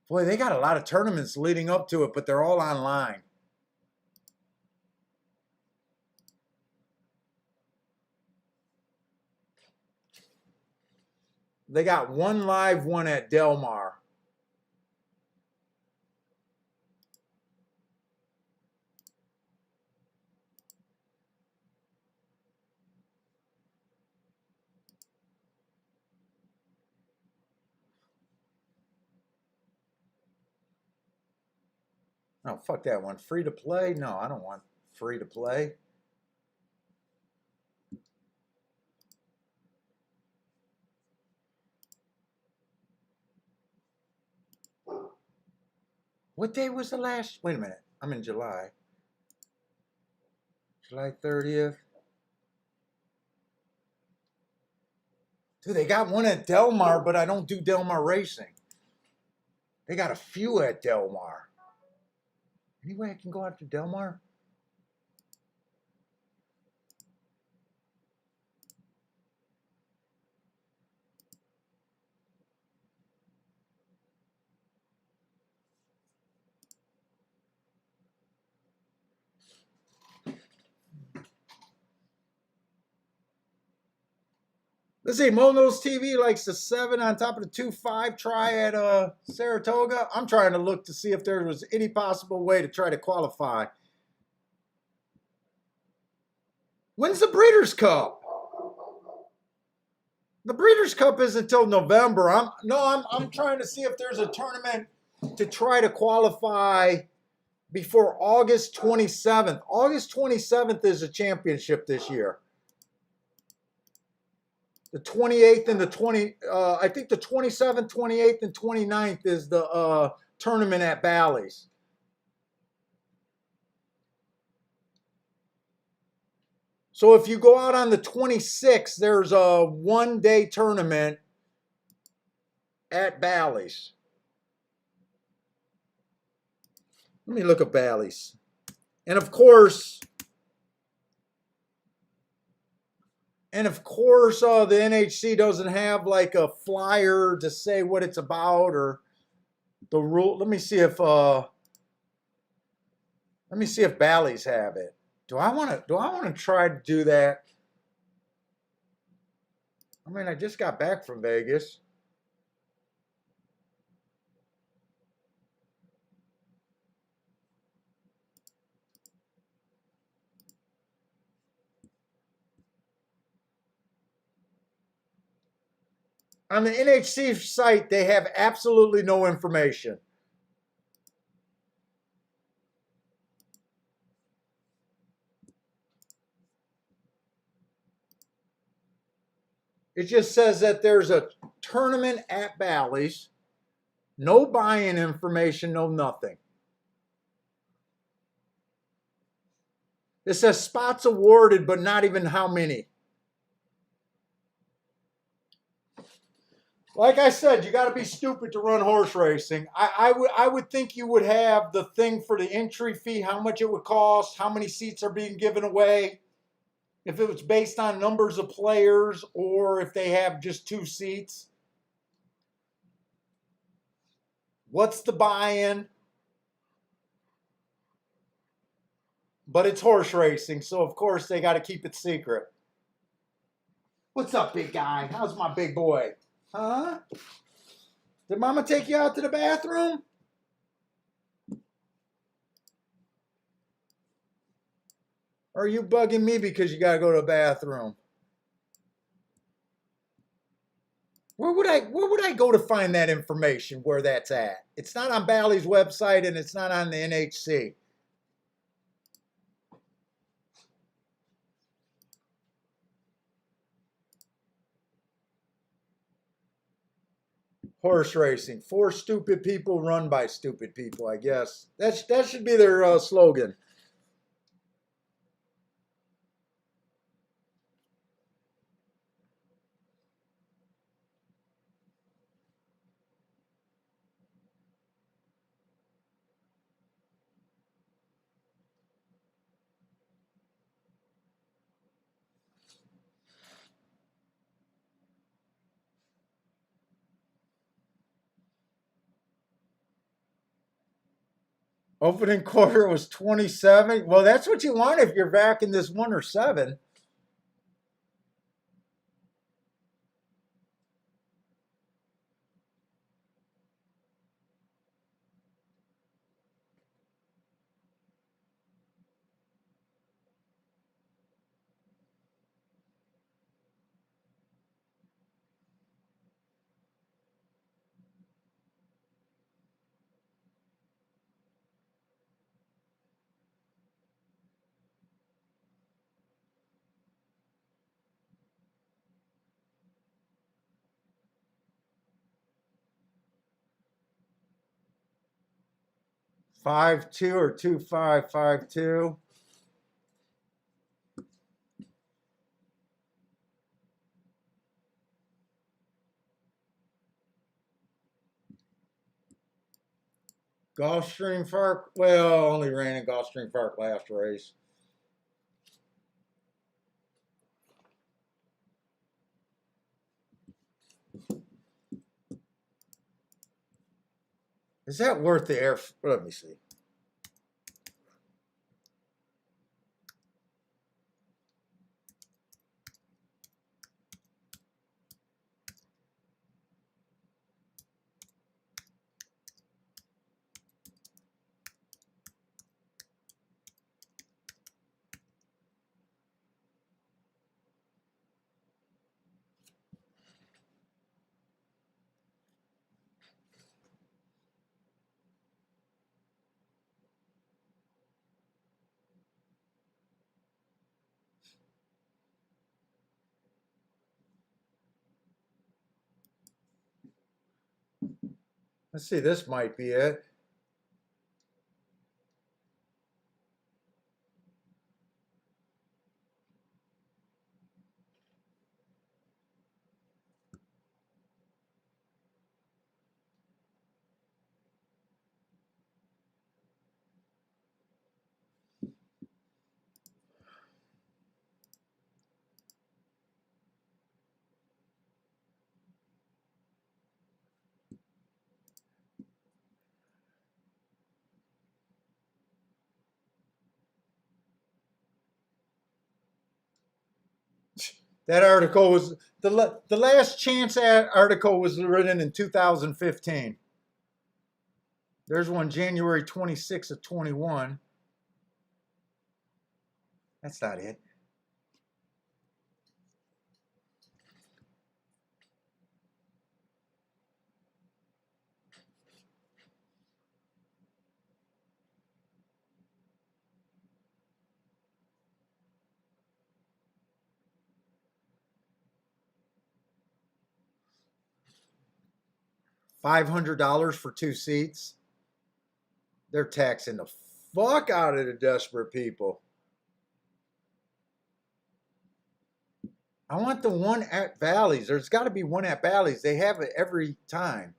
S1: Boy, they got a lot of tournaments leading up to it, but they're all online. They got one live one at Del Mar. Oh, fuck that one. Free to play? No, I don't want free to play. What day was the last? Wait a minute. I'm in July. July 30th. Dude, they got one at Del Mar, but I don't do Del Mar racing. They got a few at Del Mar. Any way I can go out to Del Mar? Let's see, Mono's TV likes the 7 on top of the 2-5 try at Saratoga. I'm trying to look to see if there was any possible way to try to qualify. When's the Breeders' Cup? The Breeders' Cup is until November. I'm trying to see if there's a tournament to try to qualify before August 27th. August 27th is a championship this year. The 28th and the 20, I think the 27th, 28th, and 29th is the tournament at Bally's. So if you go out on the 26th, there's a one-day tournament at Bally's. Let me look at Bally's. And of course, the NHC doesn't have like a flyer to say what it's about or the rule. Let me see if Bally's have it. Do I want to try to do that? I mean, I just got back from Vegas. On the NHC site, they have absolutely no information. It just says that there's a tournament at Bally's. No buy-in information, no nothing. It says spots awarded, but not even how many. Like I said, you got to be stupid to run horse racing. I would think you would have the thing for the entry fee, how much it would cost, how many seats are being given away, if it was based on numbers of players or if they have just 2 seats. What's the buy-in? But it's horse racing, so of course they got to keep it secret. What's up, big guy? How's my big boy? Huh? Did Mama take you out to the bathroom? Or are you bugging me because you got to go to the bathroom? Where would I go to find that information where that's at? It's not on Bally's website and it's not on the NHC. Horse racing. 4 stupid people run by stupid people, I guess. That should be their slogan. Opening quarter was 27. Well, that's what you want if you're backing this 1 or 7. Five two or 2-5-5-2. Gulfstream Park. Well, only ran in Gulfstream Park last race. Is that worth the air? Let me see. Let's see, this might be it. That article was the last chance article was written in 2015. There's one January 26th of 21. That's not it. $500 for 2 seats. They're taxing the fuck out of the desperate people. I want the one at Bally's. There's got to be one at Bally's. They have it every time.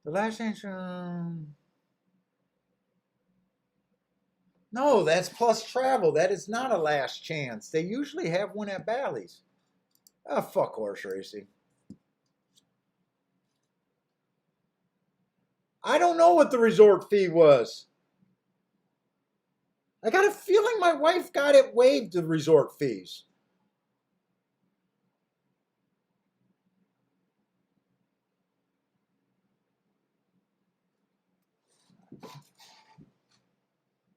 S1: The last chance. No, that's plus travel. That is not a last chance. They usually have one at Bally's. Ah, fuck horse racing. I don't know what the resort fee was. I got a feeling my wife got it waived, the resort fees.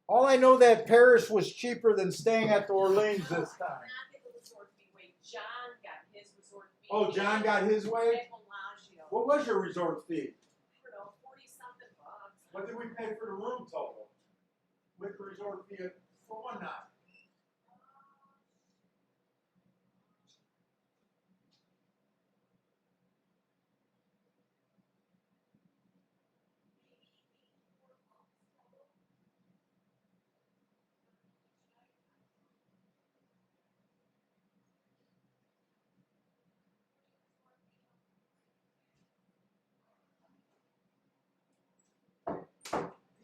S1: All I know that Paris was cheaper than staying at the Orleans this time.
S2: John got his resort fee.
S1: Oh, John got his waived? What was your resort fee?
S2: I don't know, 40-something bucks.
S1: What did we pay for the room total? With the resort fee for one night?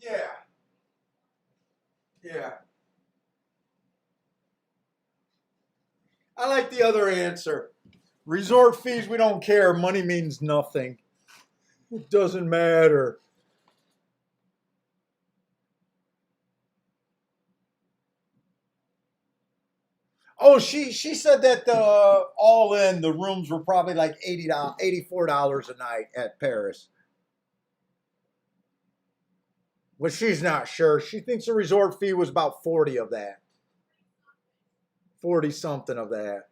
S1: Yeah. Yeah. I like the other answer. Resort fees, we don't care. Money means nothing. It doesn't matter. Oh, she said that all in the rooms were probably like $84 a night at Paris. Well, she's not sure. She thinks the resort fee was about 40 of that. 40 something of that.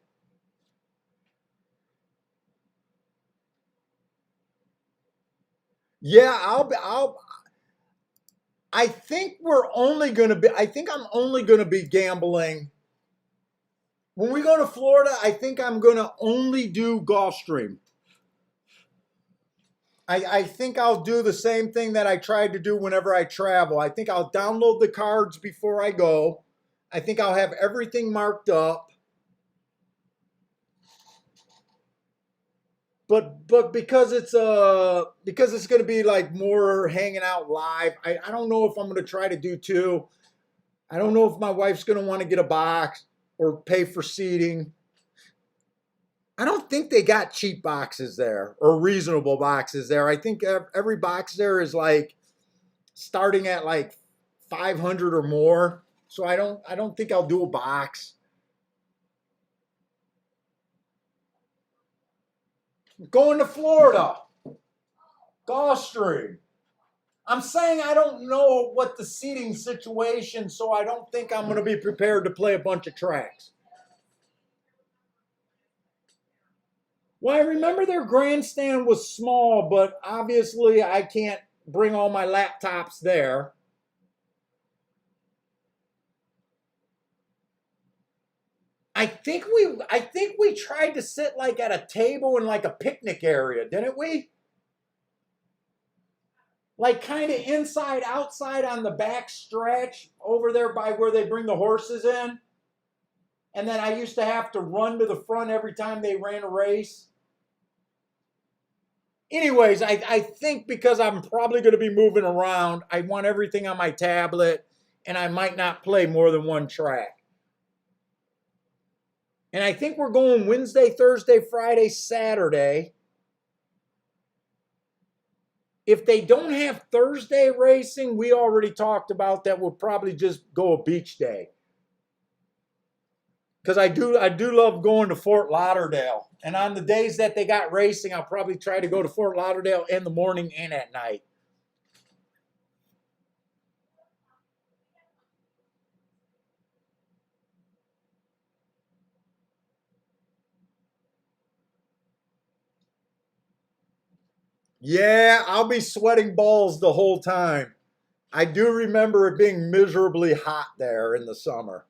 S1: Yeah, I think I'm only gonna be gambling. When we go to Florida, I think I'm gonna only do Gulfstream. I think I'll do the same thing that I tried to do whenever I travel. I think I'll download the cards before I go. I think I'll have everything marked up. But because it's going to be like more hanging out live, I don't know if I'm going to try to do 2. I don't know if my wife's going to want to get a box or pay for seating. I don't think they got cheap boxes there or reasonable boxes there. I think every box there is like starting at like 500 or more. So I don't think I'll do a box. Going to Florida, Gulfstream. I'm saying I don't know what the seating situation, so I don't think I'm going to be prepared to play a bunch of tracks. Well, I remember their grandstand was small, but obviously I can't bring all my laptops there. I think we tried to sit like at a table in like a picnic area, didn't we? Like kind of inside, outside on the back stretch over there by where they bring the horses in. And then I used to have to run to the front every time they ran a race. Anyways, I think because I'm probably going to be moving around, I want everything on my tablet, and I might not play more than one track. And I think we're going Wednesday, Thursday, Friday, Saturday. If they don't have Thursday racing, we already talked about that. We'll probably just go a beach day. Because I do love going to Fort Lauderdale. And on the days that they got racing, I'll probably try to go to Fort Lauderdale in the morning and at night. Yeah, I'll be sweating balls the whole time. I do remember it being miserably hot there in the summer.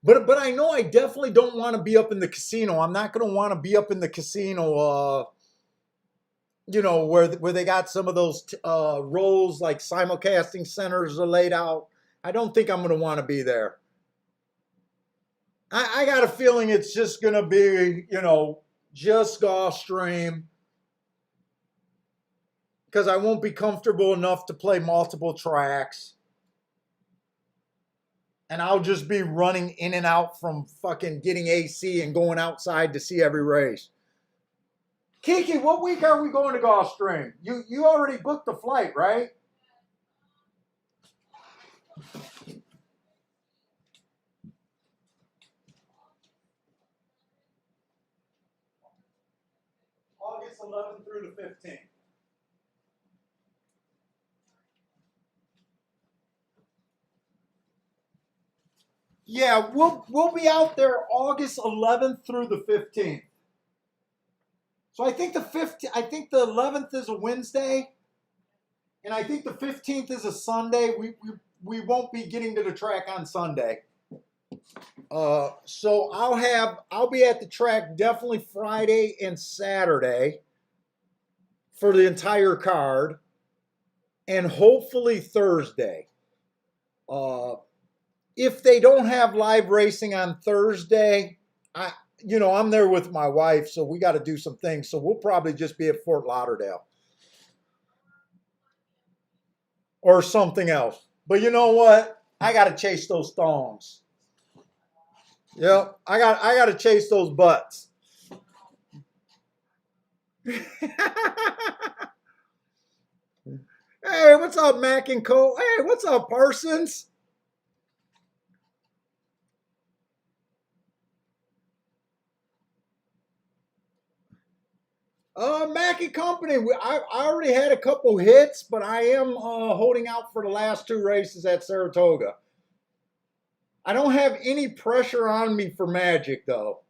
S1: But I know I definitely don't want to be up in the casino. I'm not going to want to be up in the casino, where they got some of those roles like simulcasting centers are laid out. I don't think I'm going to want to be there. I got a feeling it's just going to be, just Gulfstream because I won't be comfortable enough to play multiple tracks. And I'll just be running in and out from fucking getting AC and going outside to see every race. Kiki, what week are we going to Gulfstream? You already booked the flight, right? August 11th through the 15th. Yeah, we'll be out there August 11th through the 15th. So I think the 11th is a Wednesday, and I think the 15th is a Sunday. We won't be getting to the track on Sunday. So I'll be at the track definitely Friday and Saturday for the entire card, and hopefully Thursday. If they don't have live racing on Thursday, I'm there with my wife, so we got to do some things. So we'll probably just be at Fort Lauderdale or something else. But you know what? I got to chase those thongs. Yep, I got to chase those butts. Hey, what's up, Mac and Co? Hey, what's up, Parsons? Mac and Company. I already had a couple hits, but I am holding out for the last two races at Saratoga. I don't have any pressure on me for Magic, though.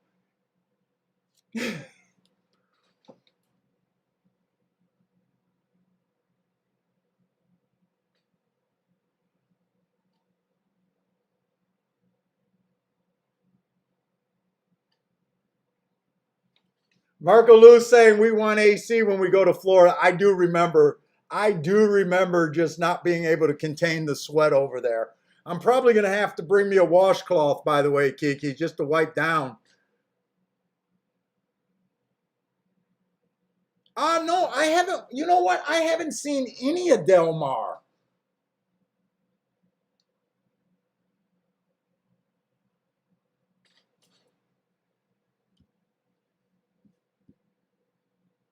S1: Marco Lou's saying we want AC when we go to Florida. I do remember just not being able to contain the sweat over there. I'm probably going to have to bring me a washcloth, by the way, Kiki, just to wipe down. No, I haven't. You know what? I haven't seen any of Del Mar.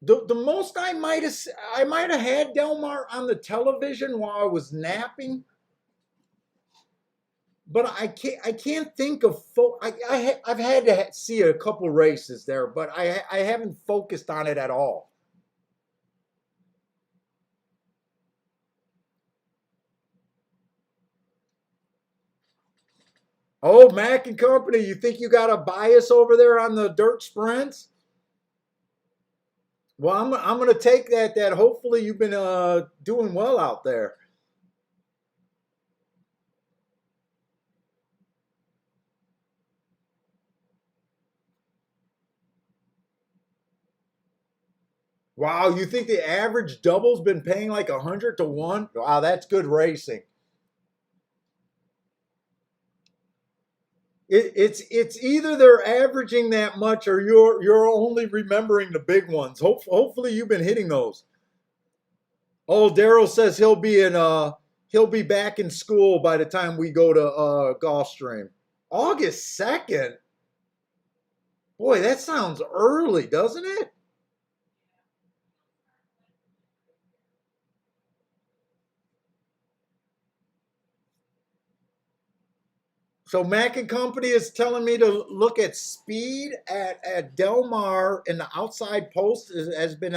S1: The most I might have had Del Mar on the television while I was napping, but I can't think of I've had to see a couple races there, but I haven't focused on it at all. Oh, Mac and Company, you think you got a bias over there on the dirt sprints? Well, I'm going to take that hopefully you've been doing well out there. Wow, you think the average double's been paying like 100 to 1? Wow, that's good racing. It's either they're averaging that much or you're only remembering the big ones. Hopefully you've been hitting those. Oh, Daryl says he'll be back in school by the time we go to Gulfstream. August 2nd. Boy, that sounds early, doesn't it? So Mac and Company is telling me to look at speed at Del Mar, and the outside post has been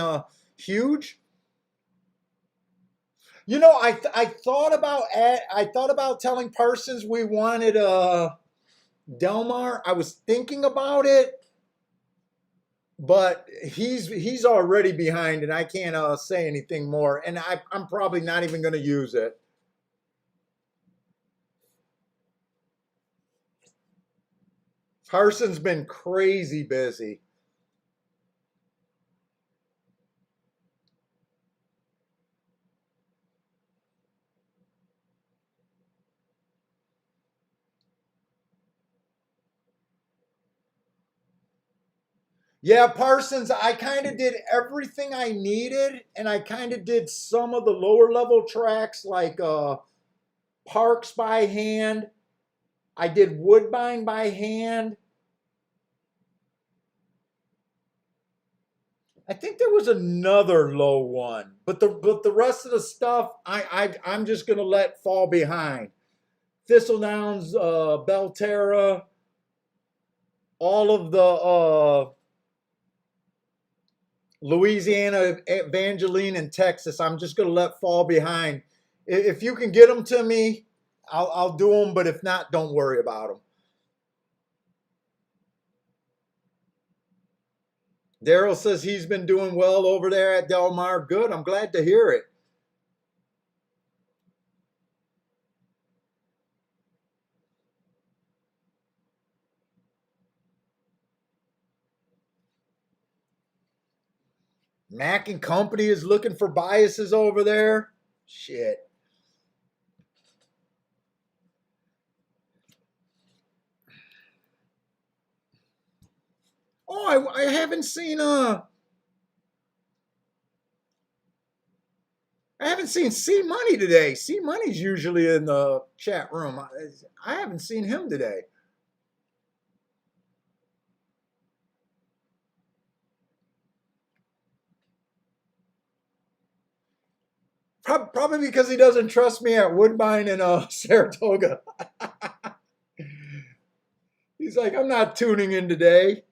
S1: huge. You know, I thought about telling Parsons we wanted Del Mar. I was thinking about it, but he's already behind, and I can't say anything more. And I'm probably not even going to use it. Parsons been crazy busy. Yeah, Parsons, I kind of did everything I needed, and I kind of did some of the lower level tracks like Parks by hand. I did Woodbine by hand. I think there was another low one, but the rest of the stuff I'm just gonna let fall behind. Thistledowns, Belterra, all of the Louisiana, Evangeline, and Texas. I'm just gonna let fall behind. If you can get them to me, I'll do them. But if not, don't worry about them. Daryl says he's been doing well over there at Del Mar. Good. I'm glad to hear it. Mac and Company is looking for biases over there. Shit. Oh, I haven't seen I haven't seen C Money today. C Money's usually in the chat room. I haven't seen him today. Probably because he doesn't trust me at Woodbine and Saratoga. He's like, I'm not tuning in today.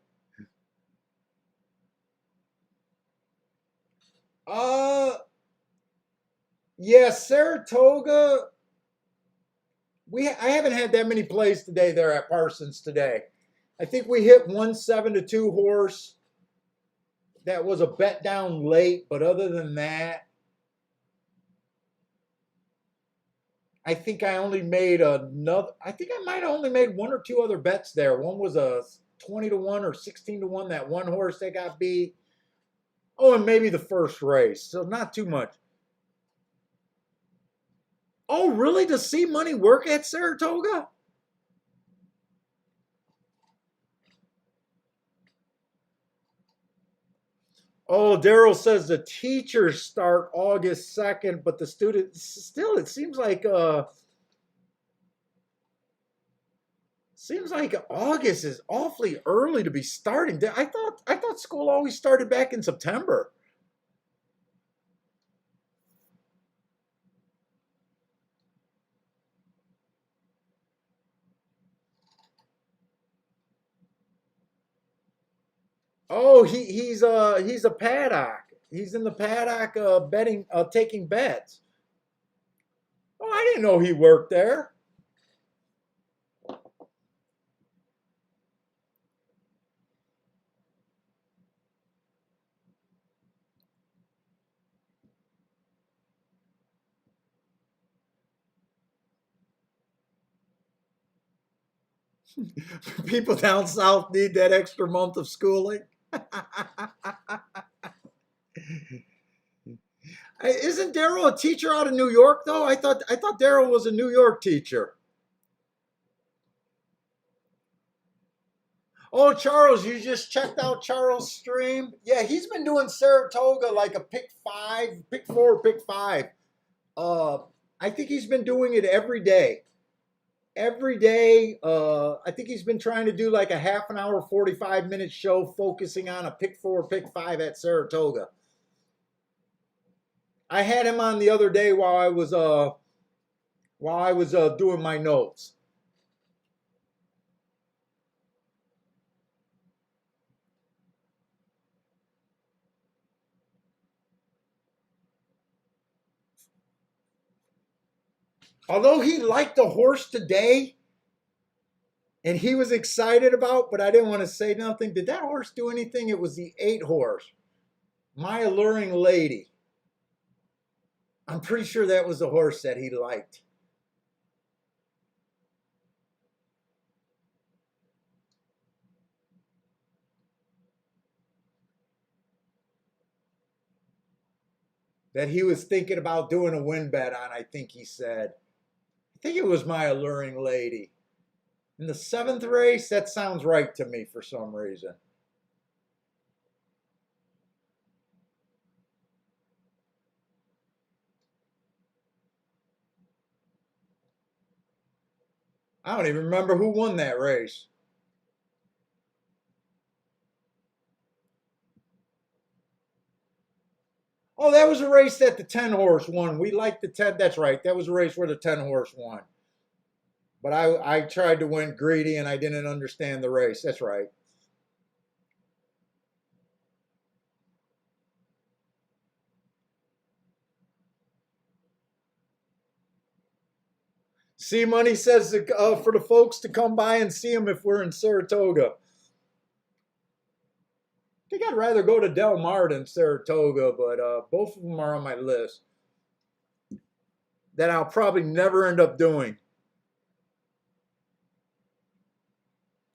S1: Uh, yeah, Saratoga. I haven't had that many plays today there at Parsons today. I think we hit 1 7 to 2 horse. That was a bet down late, but other than that, I think I only made another. I think I might have only made one or two other bets there. One was a 20 to 1 or 16 to 1. That one horse that got beat. Oh, and maybe the first race. So not too much. Oh, really? Does C Money work at Saratoga? Oh, Daryl says the teachers start August 2nd, but the students still. It seems like August is awfully early to be starting. I thought school always started back in September. Oh, he's a paddock. He's in the paddock betting taking bets. Oh, I didn't know he worked there. People down south need that extra month of schooling. Isn't Daryl a teacher out of New York though? I thought Daryl was a New York teacher. Oh, Charles, you just checked out Charles' stream? Yeah, he's been doing Saratoga like a pick five, pick four, pick five. Uh, I think he's been doing it every day. Every day, I think he's been trying to do like a half an hour, 45-minute show focusing on a pick four, pick five at Saratoga. I had him on the other day while I was doing my notes. Although he liked the horse today and he was excited about, but I didn't want to say nothing. Did that horse do anything? It was the 8 horse, My Alluring Lady. I'm pretty sure that was the horse that he liked. That he was thinking about doing a win bet on, I think he said. I think it was My Alluring Lady. In the 7th race, that sounds right to me for some reason. I don't even remember who won that race. Oh, that was a race that the 10 horse won. We liked the 10. That's right. That was a race where the 10 horse won. But I tried to win greedy and I didn't understand the race. That's right. C Money says for the folks to come by and see him if we're in Saratoga. I think I'd rather go to Del Mar than Saratoga, but both of them are on my list that I'll probably never end up doing.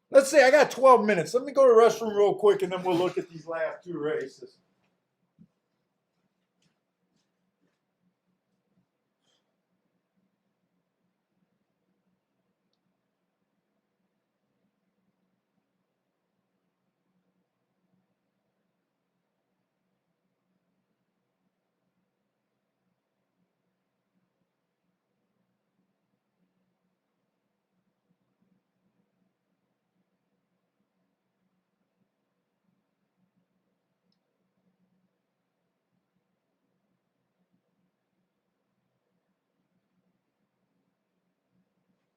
S1: Let's see, I got 12 minutes. Let me go to the restroom real quick and then we'll look at these last 2 races.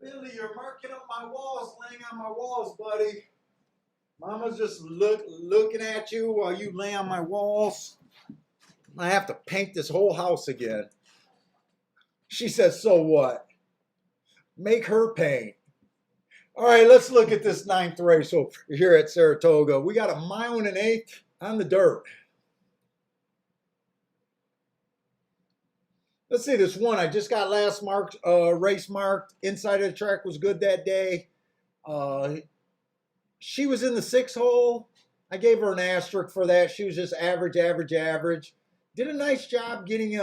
S1: Billy, you're marking up my walls, laying on my walls, buddy. Mama's just looking at you while you lay on my walls. I have to paint this whole house again. She says, so what? Make her paint. All right, let's look at this 9th race over here at Saratoga. We got a 1.125 miles on the dirt. Let's see this one. I just got race marked. Inside of the track was good that day. She was in the 6th hole. I gave her an asterisk for that. She was just average, average, average. Did a nice job getting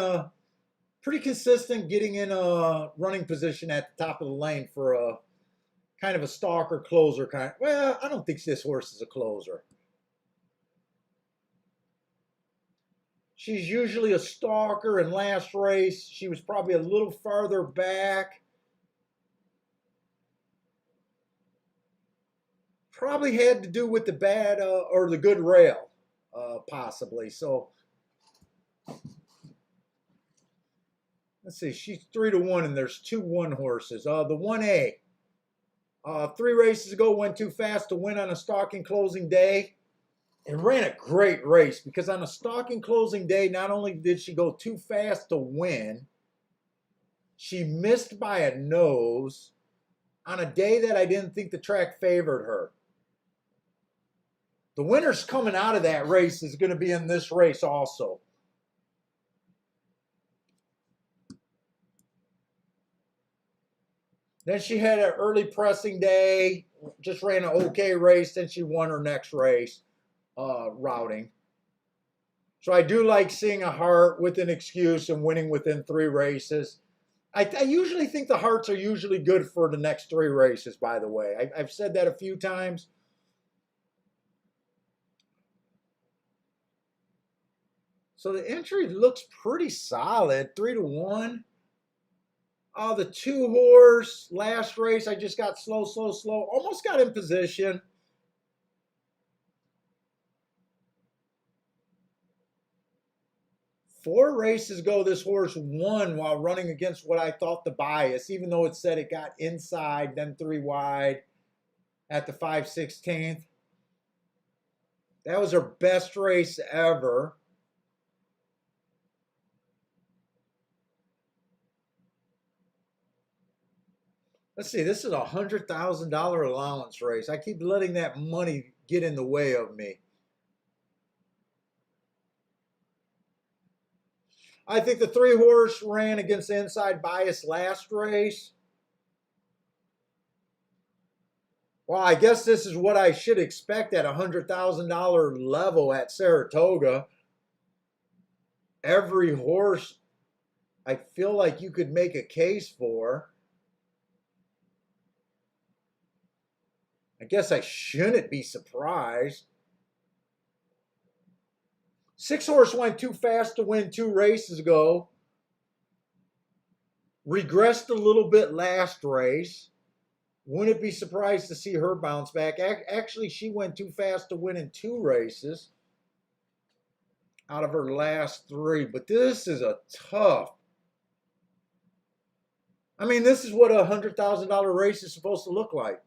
S1: pretty consistent, getting in a running position at the top of the lane for a kind of a stalker closer kind. Well, I don't think this horse is a closer. She's usually a stalker. In last race, she was probably a little farther back. Probably had to do with the bad or the good rail, possibly. So let's see. She's 3-1, and there's 2 1 horses. The 1A. 3 races ago, went too fast to win on a stalking closing day. And ran a great race because on a stalking closing day, not only did she go too fast to win, she missed by a nose on a day that I didn't think the track favored her. The winner's coming out of that race is going to be in this race also. Then she had an early pressing day, just ran an okay race, then she won her next race routing. So I do like seeing a heart with an excuse and winning within 3 races. I usually think the hearts are usually good for the next 3 races, by the way. I've said that a few times. So the entry looks pretty solid. 3-1. Oh, the 2 horse last race, I just got slow, slow, slow. Almost got in position. Four races ago, this horse won while running against what I thought the bias, even though it said it got inside, then 3 wide at the 5/16. That was her best race ever. Let's see, this is a $100,000 allowance race. I keep letting that money get in the way of me. I think the 3 horse ran against the inside bias last race. Well, I guess this is what I should expect at a $100,000 level at Saratoga. Every horse I feel like you could make a case for. I guess I shouldn't be surprised. 6 horse went too fast to win 2 races ago. Regressed a little bit last race. Wouldn't be surprised to see her bounce back. Actually, she went too fast to win in 2 races out of her last 3. But this is a tough. I mean, this is what a $100,000 race is supposed to look like.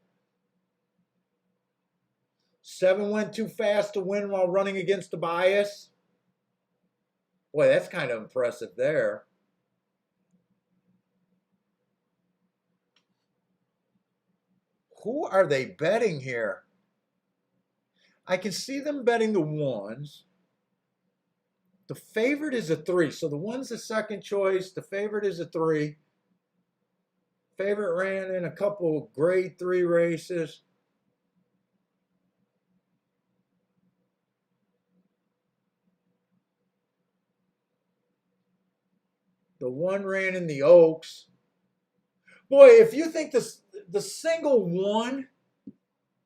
S1: 7 went too fast to win while running against the bias. Boy, that's kind of impressive there. Who are they betting here? I can see them betting the 1s. The favorite is a 3. So the 1's the second choice. The favorite is a 3. Favorite ran in a couple of grade 3 races. The 1 ran in the Oaks. Boy, if you think the single 1,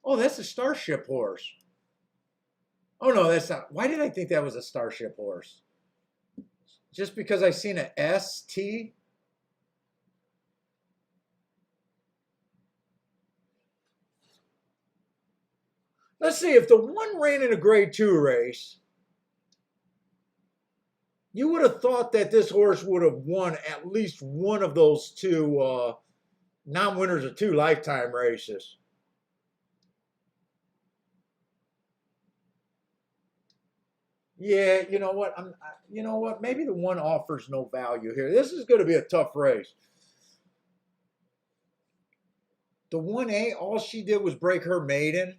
S1: oh, that's a Starship horse. Oh, no, that's not. Why did I think that was a Starship horse? Just because I seen an ST? Let's see, if the 1 ran in a grade 2 race, you would have thought that this horse would have won at least one of those 2 non-winners of 2 lifetime races. Yeah, you know what? You know what? Maybe the 1 offers no value here. This is going to be a tough race. The 1A, all she did was break her maiden.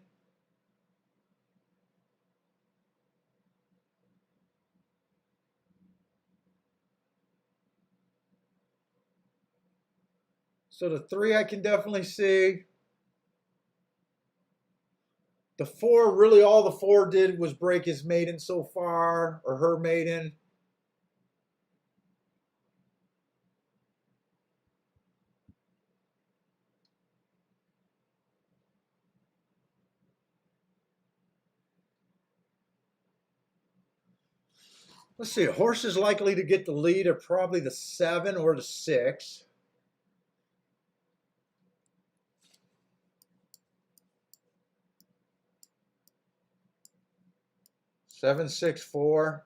S1: So the 3 I can definitely see. The 4, really all the 4 did was break his maiden so far, or her maiden. Let's see, a horse is likely to get the lead are probably the 7 or the 6. Seven, 6, 4.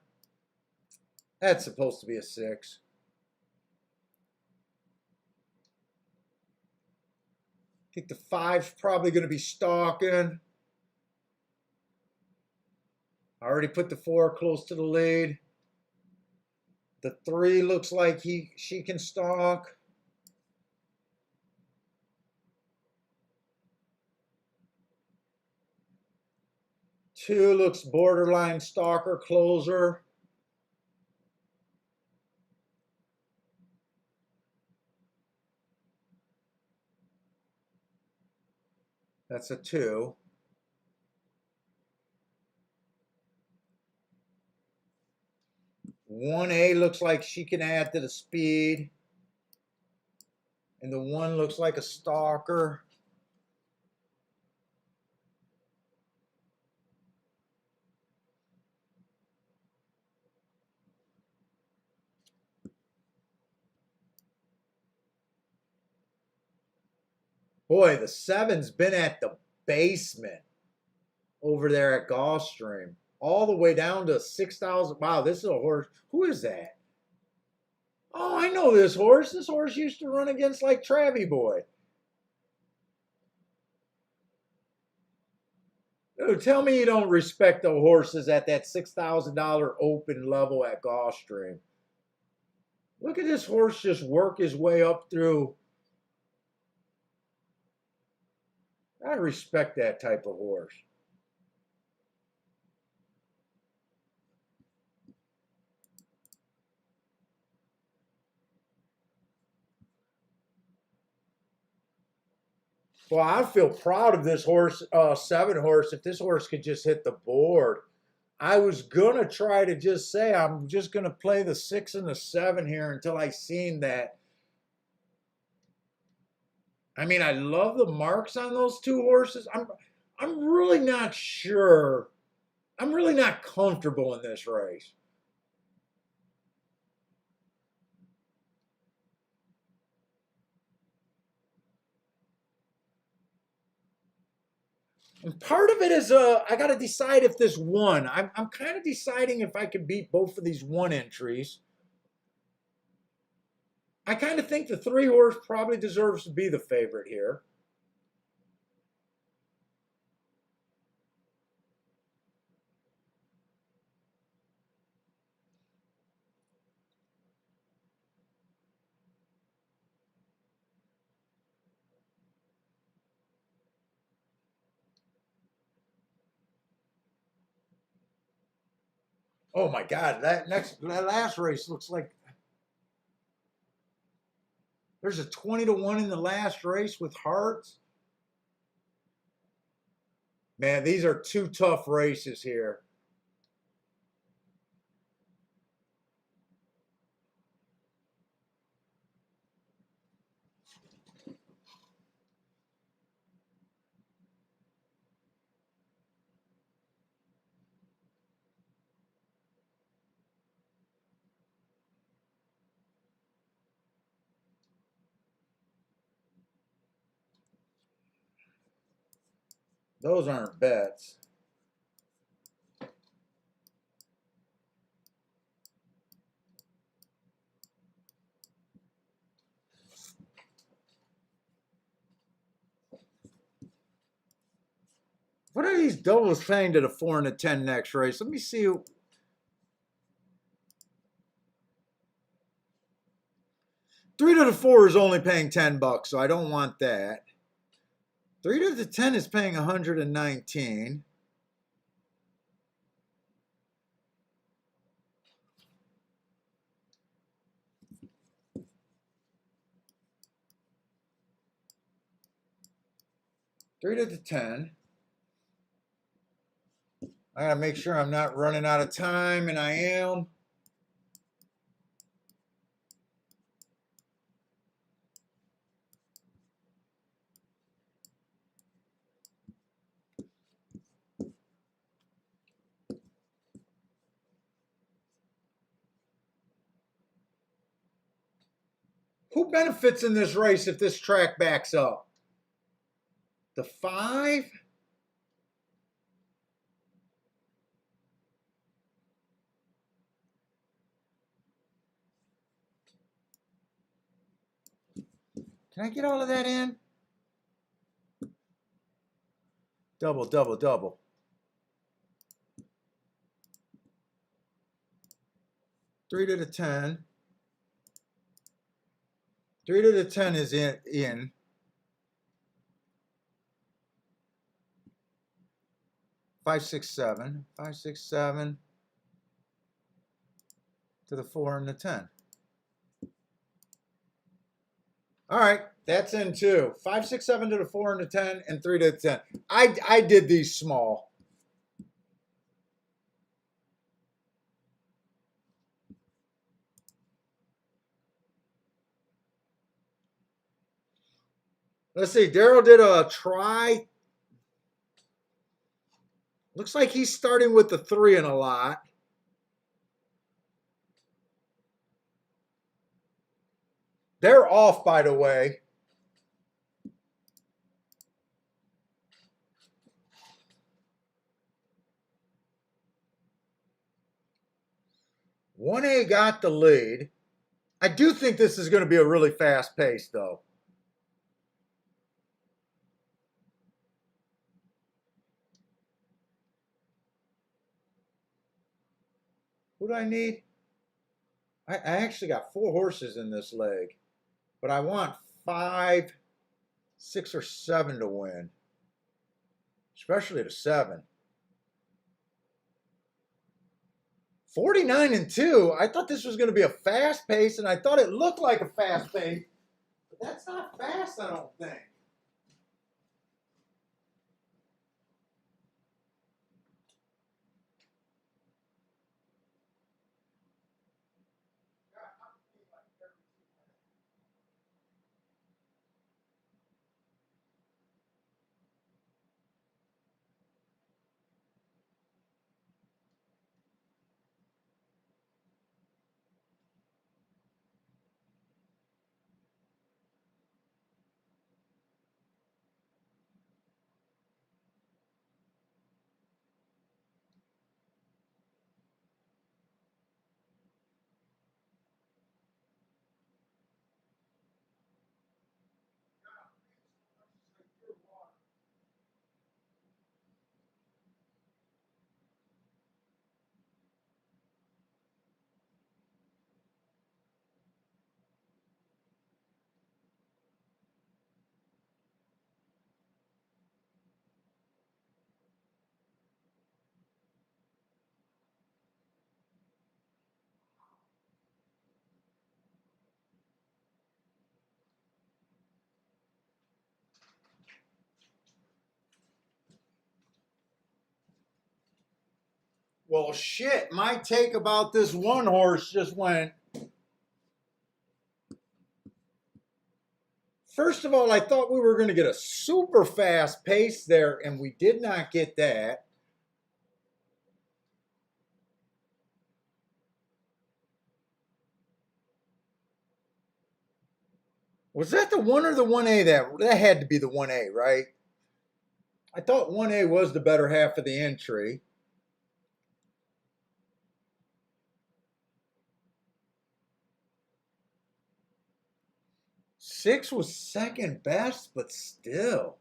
S1: That's supposed to be a 6. I think the 5's probably going to be stalking. I already put the 4 close to the lead. The 3 looks like she can stalk. Two looks borderline stalker closer. That's a 2. 1A looks like she can add to the speed. And the 1 looks like a stalker. Boy, the 7's been at the basement over there at Gulfstream. All the way down to 6,000. Wow, this is a horse. Who is that? Oh, I know this horse. This horse used to run against like Travie Boy. Dude, tell me you don't respect the horses at that $6,000 open level at Gulfstream. Look at this horse just work his way up through. I respect that type of horse. Well, I feel proud of this horse, 7 horse. If this horse could just hit the board, I was gonna try to just say I'm just gonna play the 6 and the 7 here until I seen that. I mean, I love the marks on those 2 horses. I'm really not sure. I'm really not comfortable in this race. And part of it is I got to decide if this 1. I'm kind of deciding if I can beat both of these 1 entries. I kind of think the 3 horse probably deserves to be the favorite here. Oh my God, that last race looks like there's a 20-1 in the last race with Hearts. Man, these are 2 tough races here. Those aren't bets. What are these doubles saying to the 4 and the 10 next race? Let me see. 3 to the 4 is only paying $10, so I don't want that. 3 to the 10 is paying 119. Three to the 10. I gotta make sure I'm not running out of time, and I am. Who benefits in this race if this track backs up? The 5? Can I get all of that in? Double, double, double. Three to the 10. 3 to the 10 is in. 5, 6, 7. 5, 6, 7 to the 4 and the 10. All right, that's in too. 5, 6, 7 to the 4 and the 10, and 3 to the 10. I did these small. Let's see. Daryl did a try. Looks like he's starting with the 3 and a lot. They're off, by the way. One A got the lead. I do think this is going to be a really fast pace, though. Who do I need? I actually got 4 horses in this leg, but I want 5, 6, or 7 to win, especially the 7. 49 and 2. I thought this was going to be a fast pace, and I thought it looked like a fast pace, but that's not fast, I don't think. Well, shit, my take about this one horse just went. First of all, I thought we were going to get a super fast pace there, and we did not get that. Was that the 1 or the 1A? That had to be the 1A, right? I thought 1A was the better half of the entry. Six was second best, but still.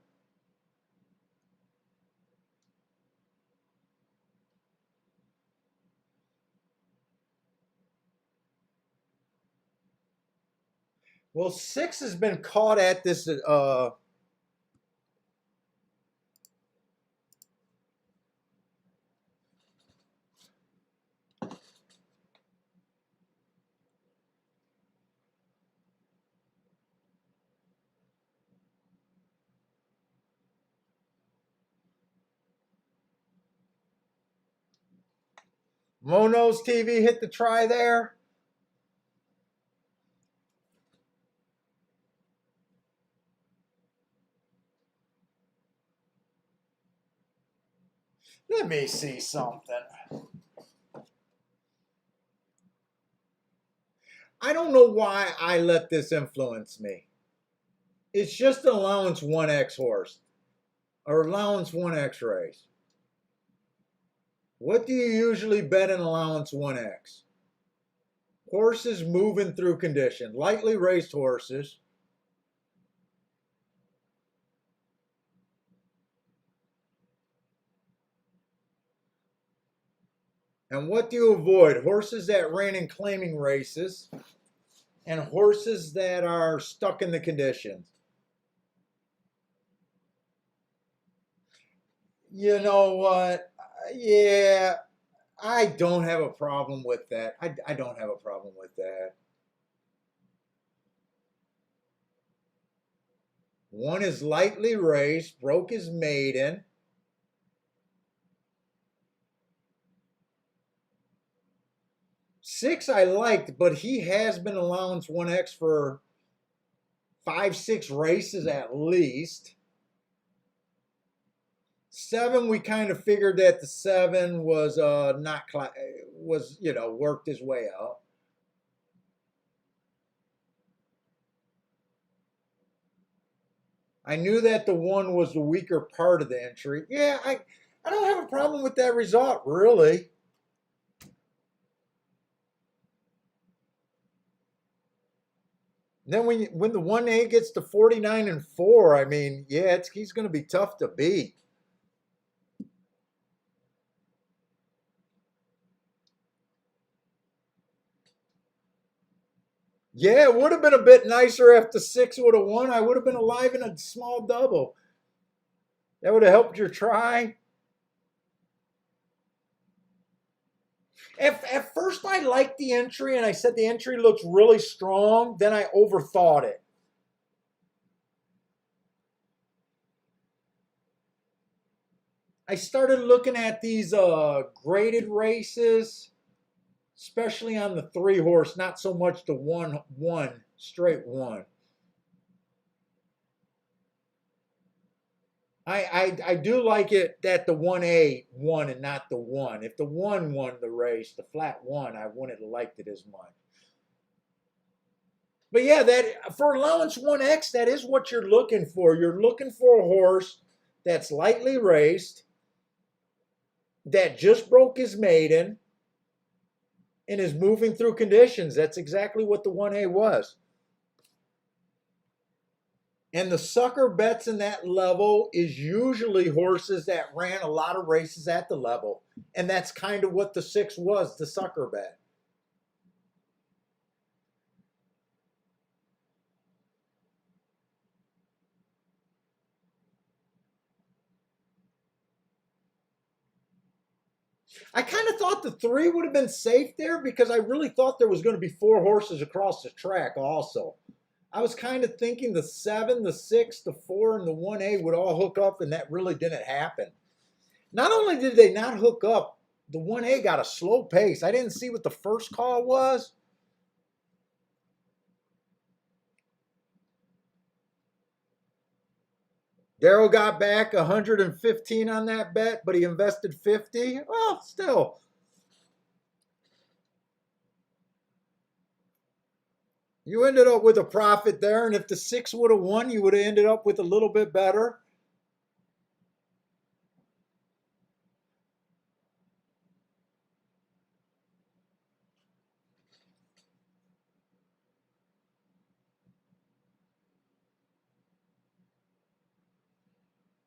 S1: Well, 6 has been caught at this Mono's TV hit the try there. Let me see something. I don't know why I let this influence me. It's just an allowance 1X horse or allowance 1X race. What do you usually bet in allowance 1X? Horses moving through condition, lightly raced horses. And what do you avoid? Horses that ran in claiming races and horses that are stuck in the conditions. You know what? Yeah, I don't have a problem with that. I don't have a problem with that. One is lightly raced, broke his maiden. Six I liked, but he has been allowance 1X for 5, 6 races at least. 7, we kind of figured that the 7 was not was worked his way up. I knew that the 1 was the weaker part of the entry. Yeah, I don't have a problem with that result, really. Then when the 1A gets to 49 and 4, I mean, yeah, he's going to be tough to beat. Yeah, it would have been a bit nicer if the 6 would have won. I would have been alive in a small double. That would have helped your try. At first, I liked the entry, and I said the entry looks really strong. Then I overthought it. I started looking at these graded races, especially on the 3 horse, not so much the one straight one. I do like it that the 1A won and not the 1. If the 1 won the race, the flat 1, I wouldn't have liked it as much. But yeah, that for allowance 1X, that is what you're looking for. You're looking for a horse that's lightly raced, that just broke his maiden, and is moving through conditions. That's exactly what the 1A was. And the sucker bets in that level is usually horses that ran a lot of races at the level. And that's kind of what the 6 was, the sucker bet. I kind of thought the 3 would have been safe there because I really thought there was going to be 4 horses across the track also. I was kind of thinking the 7, the 6, the 4, and the 1A would all hook up, and that really didn't happen. Not only did they not hook up, the 1A got a slow pace. I didn't see what the first call was. Darryl got back 115 on that bet, but he invested 50. Well, still. You ended up with a profit there, and if the 6 would have won, you would have ended up with a little bit better.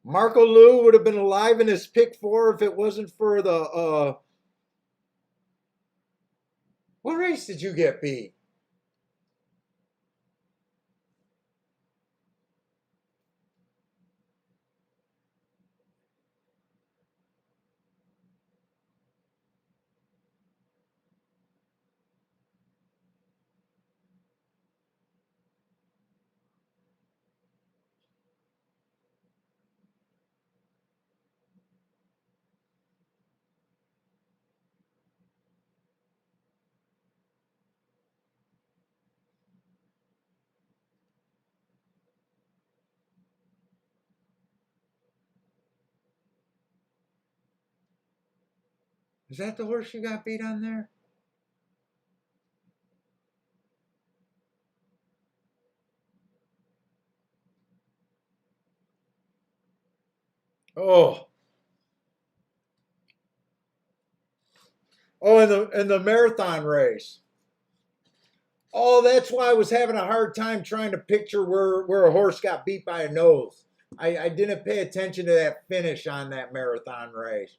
S1: Marco Lou would have been alive in his pick 4 if it wasn't for the what race did you get beat? Is that the horse you got beat on there? Oh. Oh, in the marathon race. Oh, that's why I was having a hard time trying to picture where a horse got beat by a nose. I didn't pay attention to that finish on that marathon race.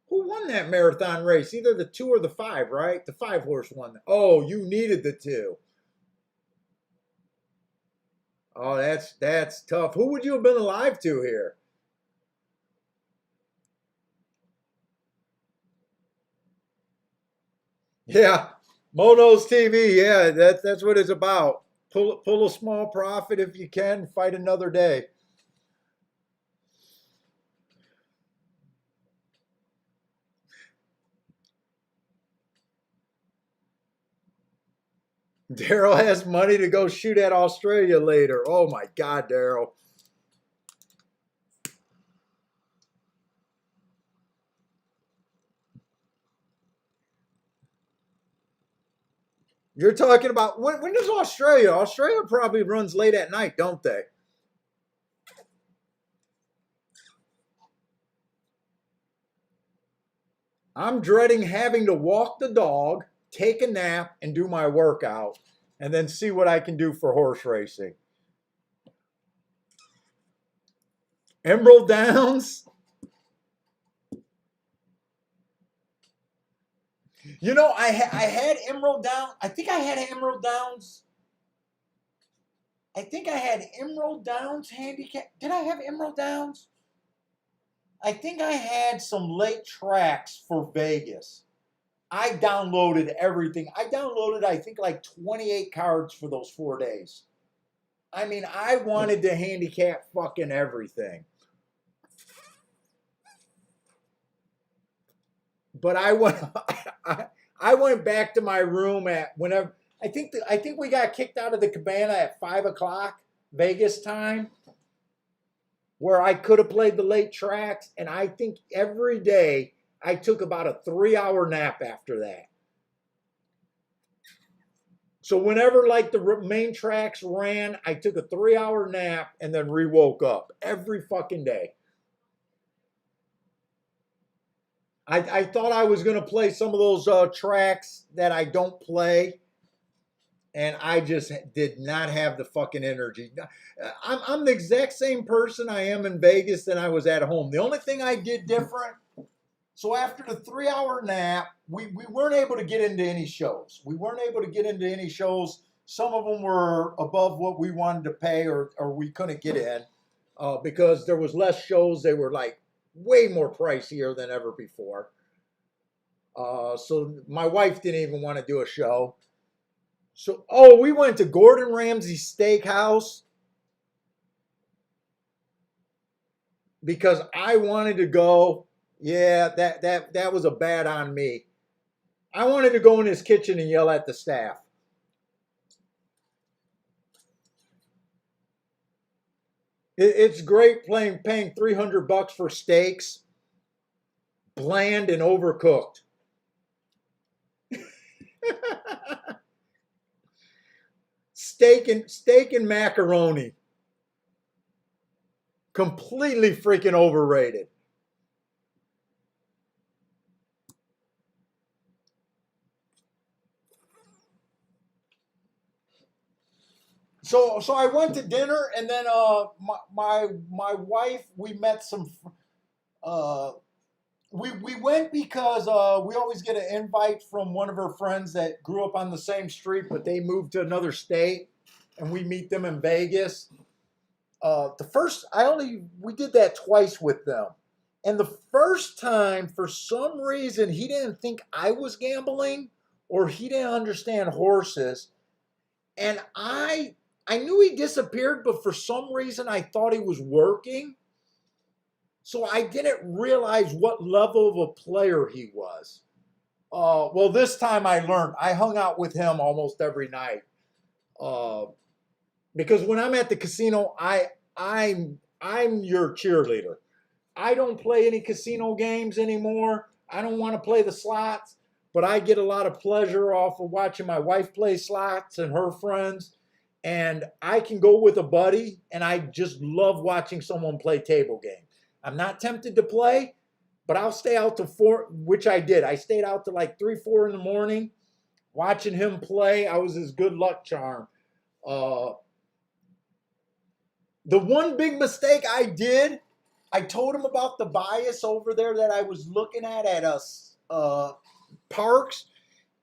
S1: Who won that marathon race? Either the 2 or the 5, right? The 5 horse won. Oh, you needed the 2. Oh, that's tough. Who would you have been alive to here? Yeah, Mono's TV. Yeah, that's what it's about. Pull a small profit if you can. Fight another day. Daryl has money to go shoot at Australia later. Oh my God, Daryl. You're talking about when does Australia? Australia probably runs late at night, don't they? I'm dreading having to walk the dog, take a nap, and do my workout, and then see what I can do for horse racing. Emerald Downs. You know, I had Emerald Downs. I think I had Emerald Downs. I think I had Emerald Downs handicap. Did I have Emerald Downs? I think I had some late tracks for Vegas. I downloaded everything. I downloaded, I think, like 28 cards for those 4 days. I mean, I wanted to handicap fucking everything. But I went, I went back to my room at whenever. I think we got kicked out of the cabana at 5 o'clock Vegas time, where I could have played the late tracks, and I think every day I took about a 3-hour nap after that. So whenever like the main tracks ran, I took a 3-hour nap and then re-woke up every fucking day. I thought I was going to play some of those tracks that I don't play, and I just did not have the fucking energy. I'm the exact same person I am in Vegas than I was at home. The only thing I did different, so after the 3-hour nap, we weren't able to get into any shows. We weren't able to get into any shows. Some of them were above what we wanted to pay, or we couldn't get in because there was less shows. They were like way more pricier than ever before. So my wife didn't even want to do a show. So, we went to Gordon Ramsay's Steakhouse because I wanted to go. Yeah, that was a bad on me. I wanted to go in his kitchen and yell at the staff. It's great paying $300 for steaks, bland and overcooked. Steak and macaroni. Completely freaking overrated. So I went to dinner, and then my wife, we met some we went because we always get an invite from one of her friends that grew up on the same street, but they moved to another state, and we meet them in Vegas. We did that twice with them, and the first time, for some reason, he didn't think I was gambling, or he didn't understand horses, and I knew he disappeared, but for some reason I thought he was working. So I didn't realize what level of a player he was. Well, this time I learned. I hung out with him almost every night. Uh, because when I'm at the casino, I'm your cheerleader. I don't play any casino games anymore. I don't want to play the slots, but I get a lot of pleasure off of watching my wife play slots and her friends. And I can go with a buddy, and I just love watching someone play table games. I'm not tempted to play, but I'll stay out to 4, which I did. I stayed out to like 3, 4 in the morning watching him play. I was his good luck charm. Uh, the one big mistake I did, I told him about the bias over there that I was looking at us Parks,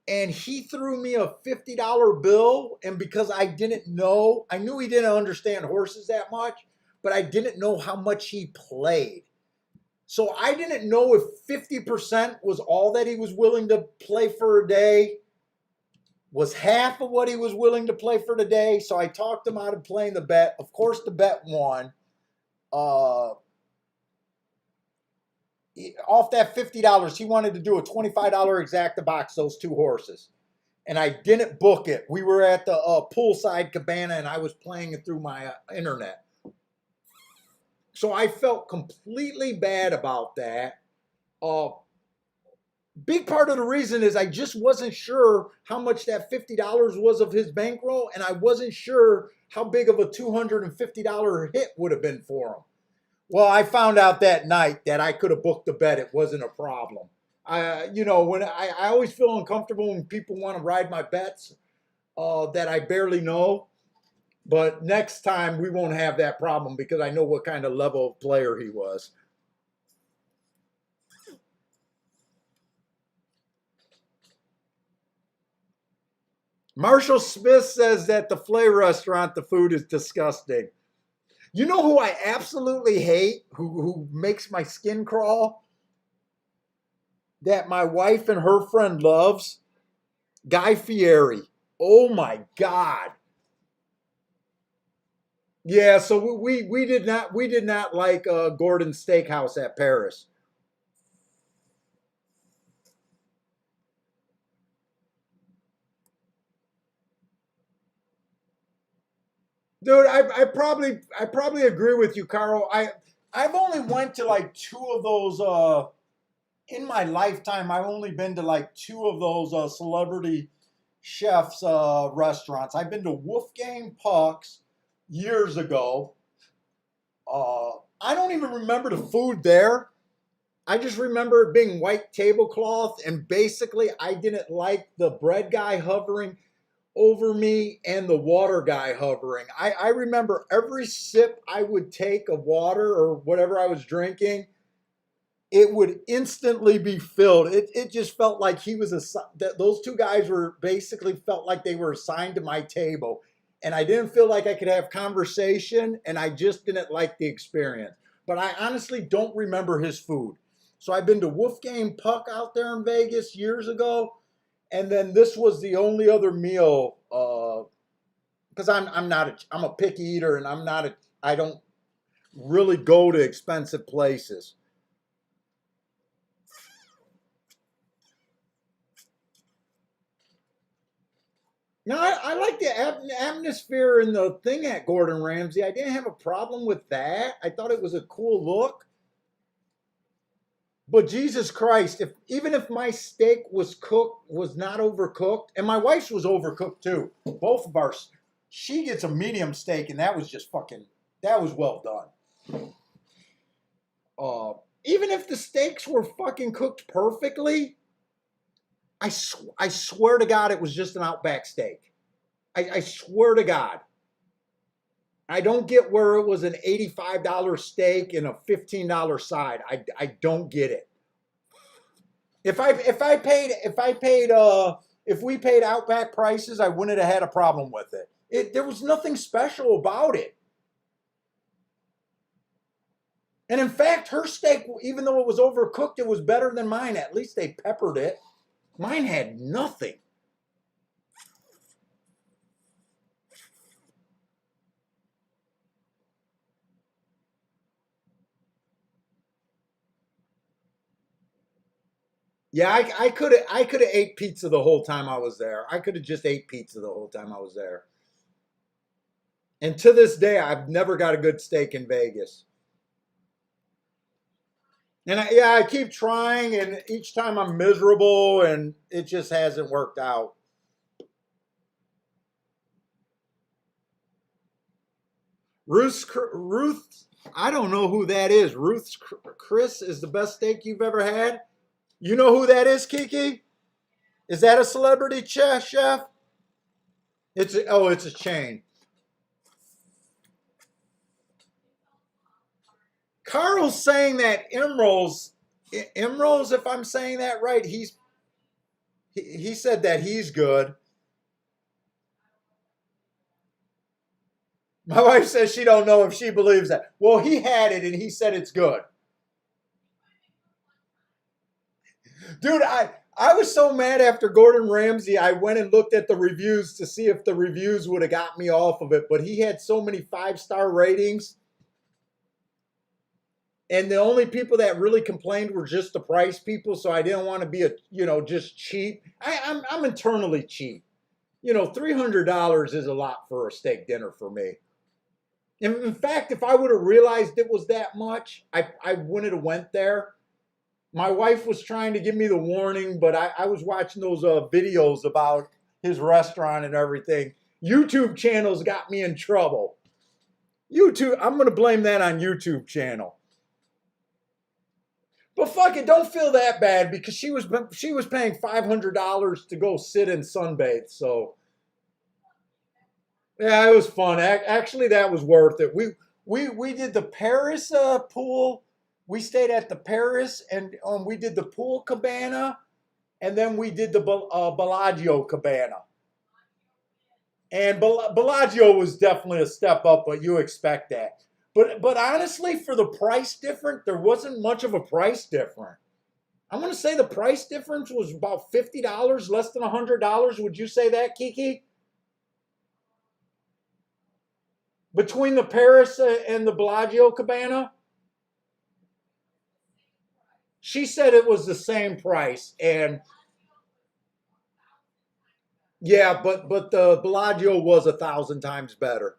S1: and he threw me a $50 bill. And because I didn't know, I knew he didn't understand horses that much, but I didn't know how much he played. So I didn't know if 50% was all that he was willing to play for a day, was half of what he was willing to play for the day. So I talked him out of playing the bet. Of course, the bet won. Off that $50, he wanted to do a $25 exacta box, those two horses. and I didn't book it. We were at the poolside cabana, and I was playing it through my internet. So I felt completely bad about that. Uh, Big part of the reason is I just wasn't sure how much that $50 was of his bankroll, and I wasn't sure how big of a $250 hit would have been for him. Well, I found out that night that I could have booked the bet. It wasn't a problem. When I always feel uncomfortable when people want to ride my bets that I barely know. But next time we won't have that problem because I know what kind of level of player he was. Marshall Smith says that the Flay restaurant, the food is disgusting. You know who I absolutely hate, who makes my skin crawl? That my wife and her friend loves? Guy Fieri. Oh my God. Yeah, so we did not like Gordon's Steakhouse at Paris. Dude, I probably agree with you, Carl. I've only went to like two of those in my lifetime. I've only been to like two of those celebrity chefs restaurants. I've been to Wolfgang Puck's years ago. I don't even remember the food there. I just remember it being white tablecloth, and basically I didn't like the bread guy hovering over me and the water guy hovering. I remember every sip I would take of water or whatever I was drinking, it would instantly be filled. It just felt like that those two guys were basically felt like they were assigned to my table. And I didn't feel like I could have conversation, and I just didn't like the experience. But I honestly don't remember his food. So I've been to Wolfgang Puck out there in Vegas years ago, and then this was the only other meal because I'm a picky eater, and I don't really go to expensive places. Now I like the atmosphere and the thing at Gordon Ramsay. I didn't have a problem with that. I thought it was a cool look. But Jesus Christ, if even if my steak was not overcooked, and my wife's was overcooked too. Both of ours, she gets a medium steak, and that was just that was well done. Uh, Even if the steaks were fucking cooked perfectly, I swear to God, it was just an Outback steak. I swear to God. I don't get where it was an $85 steak and a $15 side. I don't get it. If we paid Outback prices, I wouldn't have had a problem with it. There was nothing special about it. And in fact, her steak, even though it was overcooked, it was better than mine. At least they peppered it. Mine had nothing. Yeah, I could have ate pizza the whole time I was there. I could have just ate pizza the whole time I was there. And to this day, I've never got a good steak in Vegas. And I keep trying, and each time I'm miserable, and it just hasn't worked out. Ruth, I don't know who that is. Ruth's Chris is the best steak you've ever had. You know who that is, Kiki? Is that a celebrity chef? It's a chain. Carl's saying that Emeralds, if I'm saying that right, he said that he's good. My wife says she don't know if she believes that. Well, he had it and he said it's good. Dude, I was so mad after Gordon Ramsay. I went and looked at the reviews to see if the reviews would have got me off of it, but he had so many 5-star ratings. And the only people that really complained were just the price people. So I didn't want to be just cheap. I'm internally cheap. $300 is a lot for a steak dinner for me. In fact, if I would have realized it was that much, I wouldn't have went there. My wife was trying to give me the warning, but I was watching those videos about his restaurant and everything. YouTube channels got me in trouble. YouTube, I'm going to blame that on YouTube channel. But fuck it, don't feel that bad because she was paying $500 to go sit and sunbathe. So yeah, it was fun. Actually, that was worth it. We did the Paris pool. We stayed at the Paris and we did the pool cabana, and then we did the Bellagio cabana. And Bellagio was definitely a step up, but you expect that. But honestly, for the price difference, there wasn't much of a price difference. I want to say the price difference was about $50, less than $100. Would you say that, Kiki? Between the Paris and the Bellagio cabana? She said it was the same price. And yeah, but the Bellagio was 1,000 times better.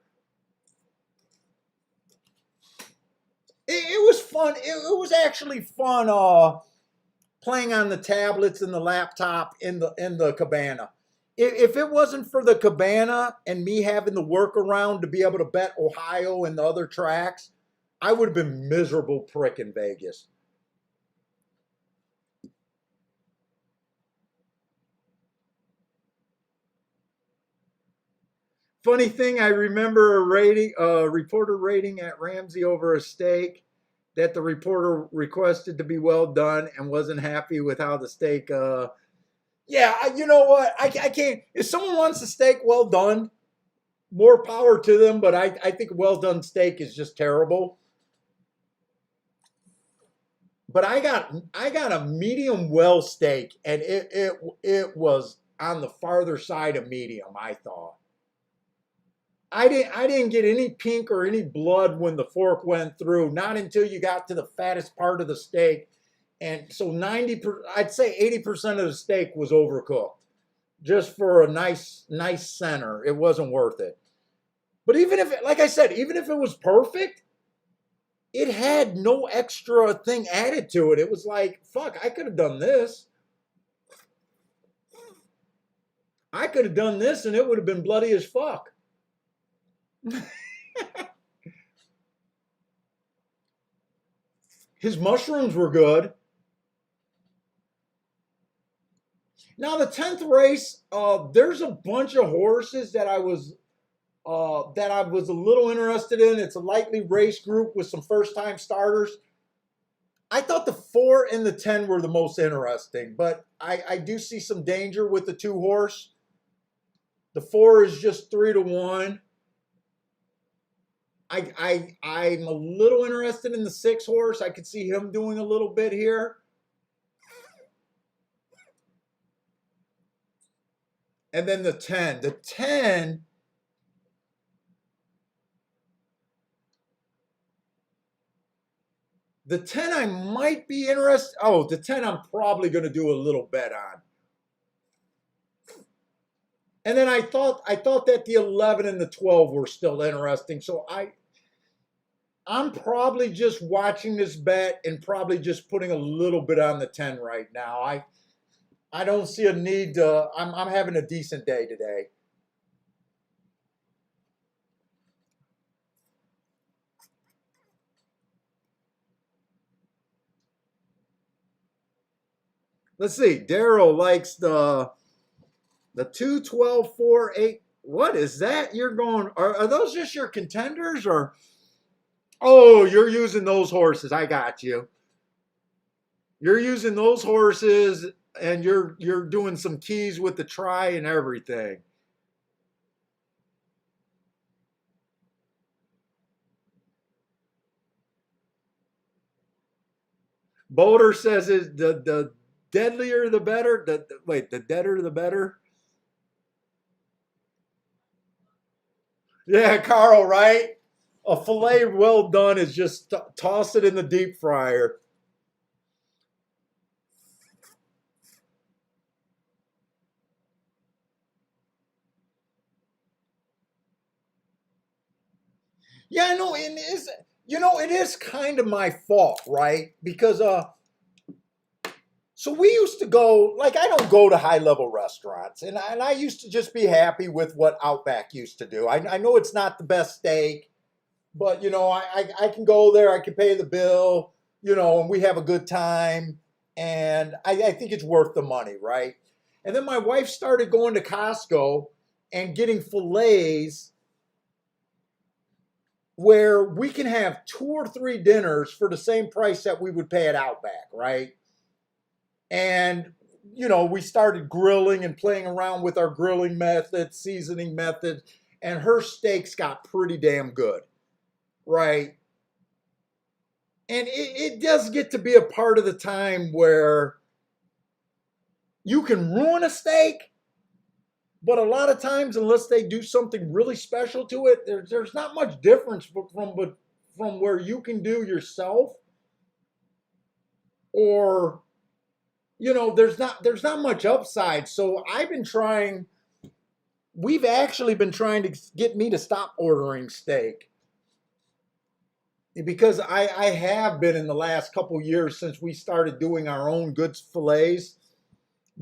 S1: It was fun. It was actually fun playing on the tablets and the laptop in the cabana. If it wasn't for the cabana and me having the workaround to be able to bet Ohio and the other tracks, I would have been miserable prick in Vegas. Funny thing, I remember a reporter rating at Ramsey over a steak that the reporter requested to be well done and wasn't happy with how the steak. Yeah, you know what? I can't. If someone wants a steak well done, more power to them. But I think well done steak is just terrible. But I got a medium well steak, and it was on the farther side of medium, I thought. I didn't get any pink or any blood when the fork went through, not until you got to the fattest part of the steak. And so I'd say 80% of the steak was overcooked. Just for a nice center, it wasn't worth it. But even if, like I said, even if it was perfect, it had no extra thing added to it. It was like, fuck, I could have done this. I could have done this and it would have been bloody as fuck. His mushrooms were good. Now the 10th race, there's a bunch of horses that I was a little interested in. It's a lightly race group with some first-time starters. I thought the 4 and the 10 were the most interesting, but I do see some danger with the 2 horse. The 4 is just 3-1. I'm a little interested in the 6 horse. I could see him doing a little bit here. And then the 10. The 10. The 10 I might be interested. Oh, the 10 I'm probably going to do a little bet on. And then I thought that the 11 and the 12 were still interesting. So I'm probably just watching this bet and probably just putting a little bit on the 10 right now. I don't see a need to. I'm having a decent day today. Let's see. Daryl likes the 2, 12, 4, 8. What is that? You're going. Are those just your contenders or? Oh, you're using those horses. I got you. You're using those horses and you're doing some keys with the try and everything. Boulder says is the deadlier the better. The deader the better. Yeah, Carl, right? A fillet well done is just toss it in the deep fryer. Yeah, no, it is. It is kind of my fault, right? Because so we used to go, like, I don't go to high level restaurants, and I used to just be happy with what Outback used to do. I know it's not the best steak, but I can go there, I can pay the bill, and we have a good time, and I think it's worth the money, right? And then my wife started going to Costco and getting fillets where we can have 2 or 3 dinners for the same price that we would pay at Outback, right? And we started grilling and playing around with our grilling method, seasoning method, and her steaks got pretty damn good, right? And it does get to be a part of the time where you can ruin a steak, but a lot of times, unless they do something really special to it, there's not much difference from where you can do yourself, or there's not much upside. So we've actually been trying to get me to stop ordering steak, because I have been, in the last couple years since we started doing our own good fillets,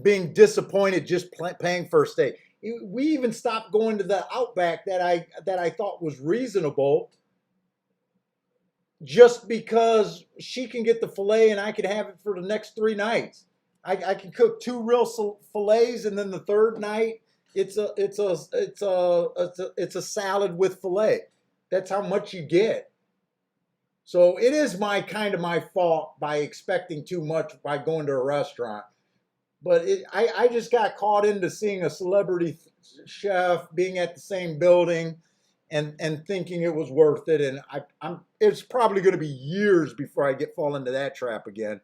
S1: being disappointed just paying for a steak. We even stopped going to the Outback that I thought was reasonable, just because she can get the fillet and I can have it for the next 3 nights. I can cook 2 real fillets, and then the third night it's a salad with fillet. That's how much you get. So it is my fault by expecting too much by going to a restaurant. But I just got caught into seeing a celebrity chef, being at the same building, and thinking it was worth it. And it's probably going to be years before I fall into that trap again.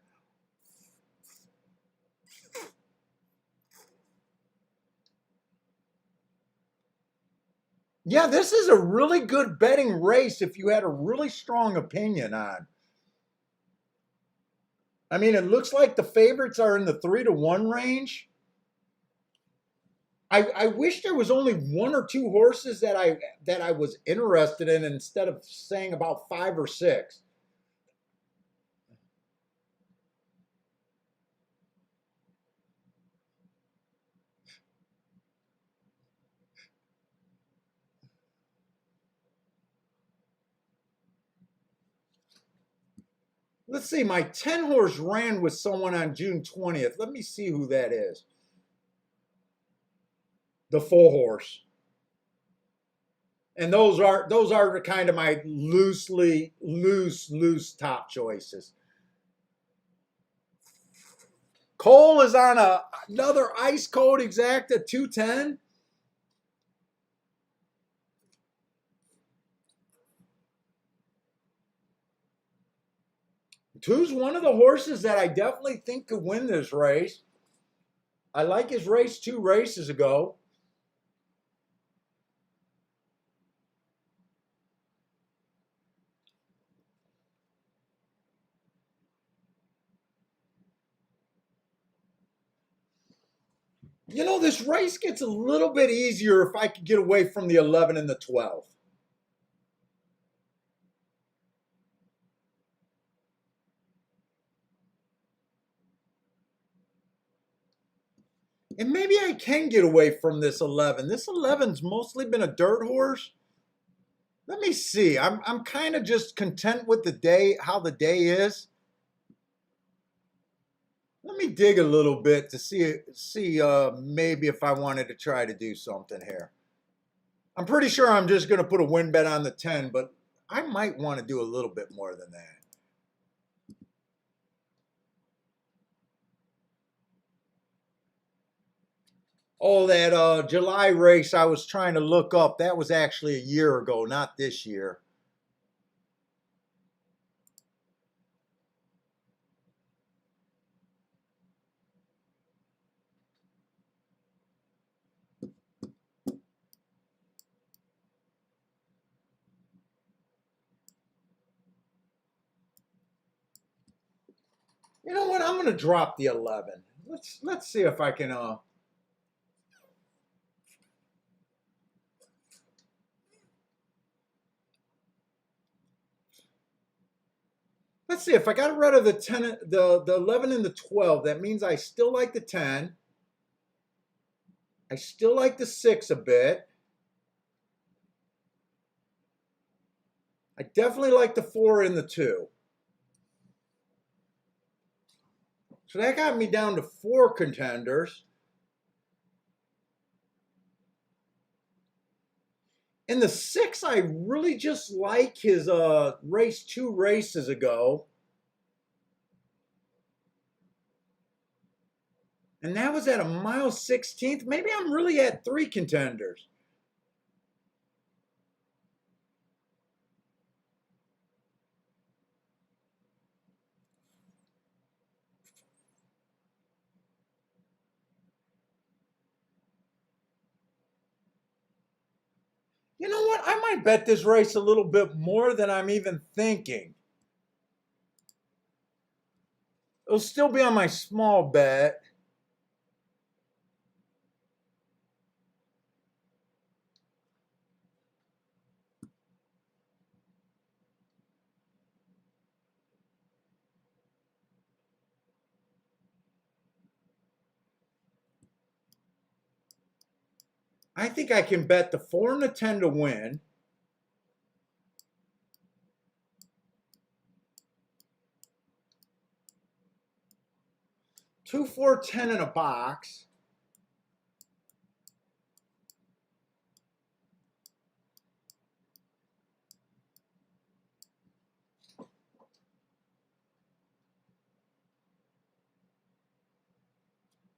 S1: Yeah, this is a really good betting race if you had a really strong opinion on. I mean, it looks like the favorites are in the 3-1 range. I wish there was only 1 or 2 horses that I was interested in, instead of saying about 5 or 6. Let's see, my 10 horse ran with someone on June 20th. Let me see who that is. The 4 horse. And those are the kind of my loose top choices. Cole is on another ice cold exacta 210. Two's one of the horses that I definitely think could win this race. I like his race 2 races ago. This race gets a little bit easier if I could get away from the 11 and the 12. And maybe I can get away from this 11. This 11's mostly been a dirt horse. Let me see. I'm kind of just content with the day, how the day is. Let me dig a little bit to see maybe if I wanted to try to do something here. I'm pretty sure I'm just going to put a win bet on the 10, but I might want to do a little bit more than that. Oh, that July race I was trying to look up, that was actually a year ago, not this year. You know what? I'm gonna drop the 11. Let's see if I can let's see if I got rid of the 10, the 11 and the 12. That means I still like the 10. I still like the 6 a bit. I definitely like the 4 and the 2. So that got me down to 4 contenders. In the 6, I really just like his race 2 races ago. And that was at a mile 16th. Maybe I'm really at 3 contenders. You know what? I might bet this race a little bit more than I'm even thinking. It'll still be on my small bet. I think I can bet the 4 and the 10 to win. Two, 4, 10 in a box.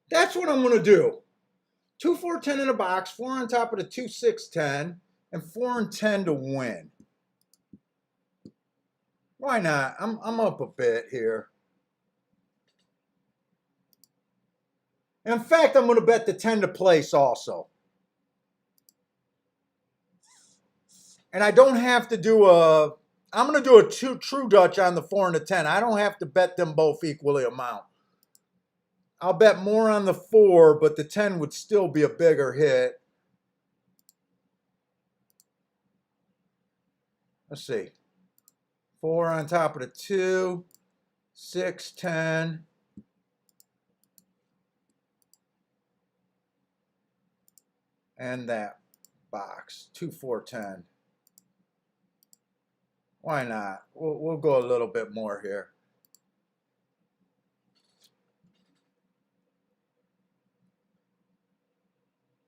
S1: That's what I'm going to do. 2, 4, 10 in a box, 4 on top of the 2, 6, 10, and 4 and 10 to win. Why not? I'm up a bit here. In fact, I'm going to bet the 10 to place also. And I don't have to do I'm going to do a true Dutch on the 4 and the 10. I don't have to bet them both equally amount. I'll bet more on the 4, but the 10 would still be a bigger hit. Let's see. 4 on top of the 2, 6, 10. And that box, 2, 4, 10. Why not? We'll go a little bit more here.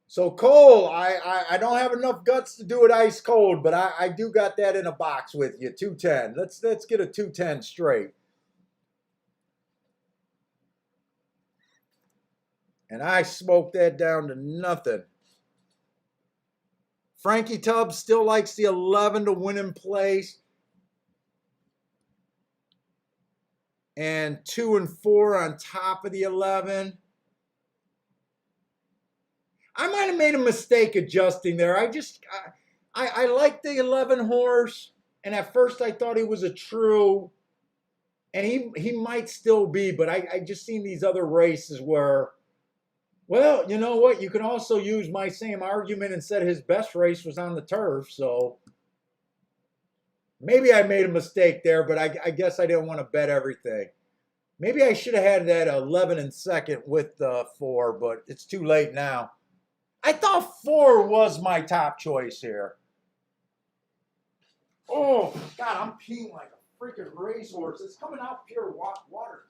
S1: So Cole, I don't have enough guts to do it ice cold, but I do got that in a box with you, 210. Let's get a 210 straight. And I smoked that down to nothing. Frankie Tubbs still likes the 11 to win in place. And 2 and 4 on top of the 11. I might have made a mistake adjusting there. I like the 11 horse, and at first I thought he was a true, and he might still be, but I just seen these other races where, well, you know what? You can also use my same argument and said his best race was on the turf, so maybe I made a mistake there, but I guess I didn't want to bet everything. Maybe I should have had that 11 in second with the 4, but it's too late now. I thought 4 was my top choice here. Oh, God, I'm peeing like a freaking racehorse. It's coming out pure water.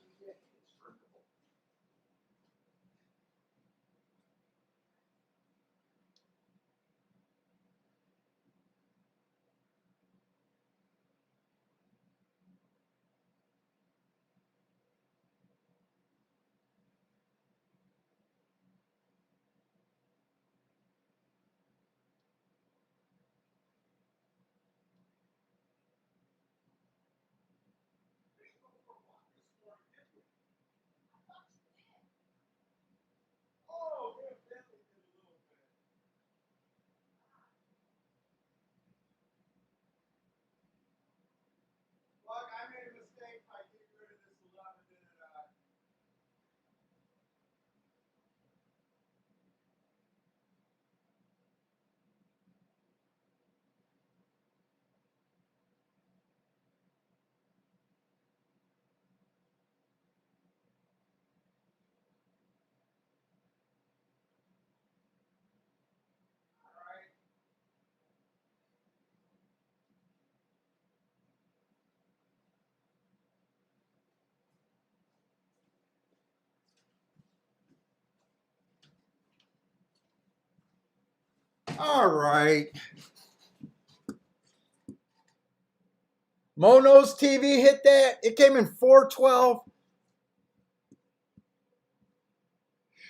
S1: All right. Mono's TV hit that. It came in 412.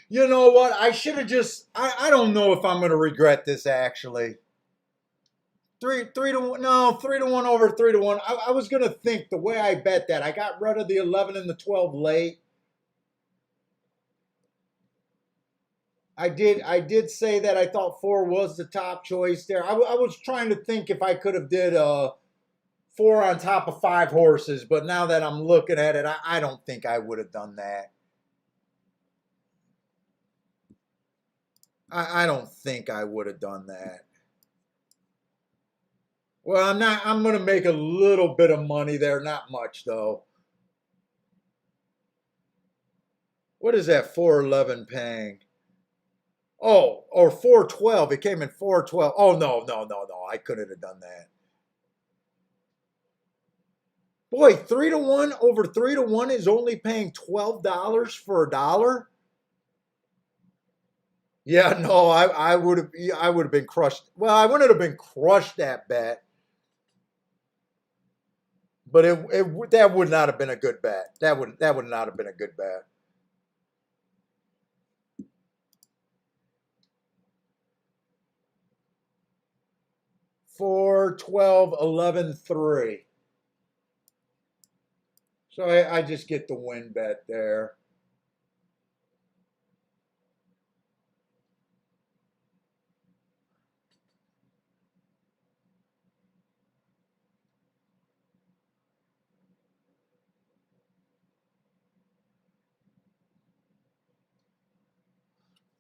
S1: You know what? I should have just. I don't know if I'm going to regret this actually. Three to one. No, 3-1 over 3-1. I was going to think the way I bet that. I got rid of the 11 and the 12 late. I did say that I thought 4 was the top choice there. I was trying to think if I could have did 4 on top of 5 horses, but now that I'm looking at it, I don't think I would have done that. I don't think I would have done that. Well, I'm not. I'm going to make a little bit of money there. Not much, though. What is that 411 paying? Oh, or 412. It came in 412. Oh, no. I couldn't have done that. Boy, 3-1 over 3-1 is only paying $12 for a dollar. Yeah, no, I would have been crushed. Well, I wouldn't have been crushed that bet, but that would not have been a good bet. That would not have been a good bet. Four, 12, 11, 3. So I just get the win bet there.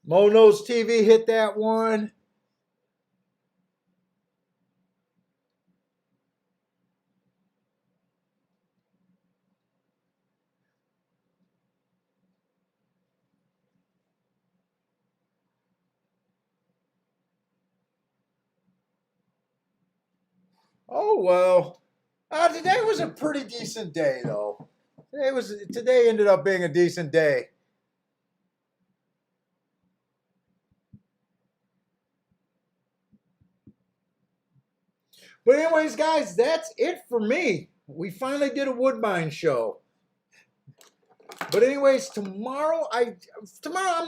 S1: Mono's TV hit that one. Oh well. Today was a pretty decent day though. Today ended up being a decent day. But anyways, guys, that's it for me. We finally did a Woodbine show. But anyways, tomorrow I'm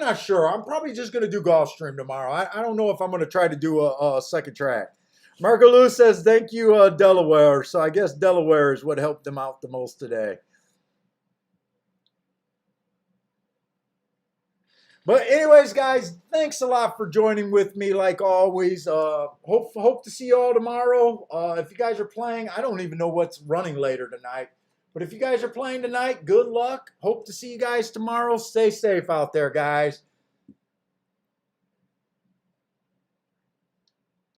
S1: not sure. I'm probably just gonna do Gulfstream tomorrow. I don't know if I'm gonna try to do a second track. Marco Lou says thank you, Delaware. So I guess Delaware is what helped them out the most today. But anyways, guys, thanks a lot for joining with me like always. Hope to see you all tomorrow. If you guys are playing, I don't even know what's running later tonight. But if you guys are playing tonight, good luck. Hope to see you guys tomorrow. Stay safe out there, guys.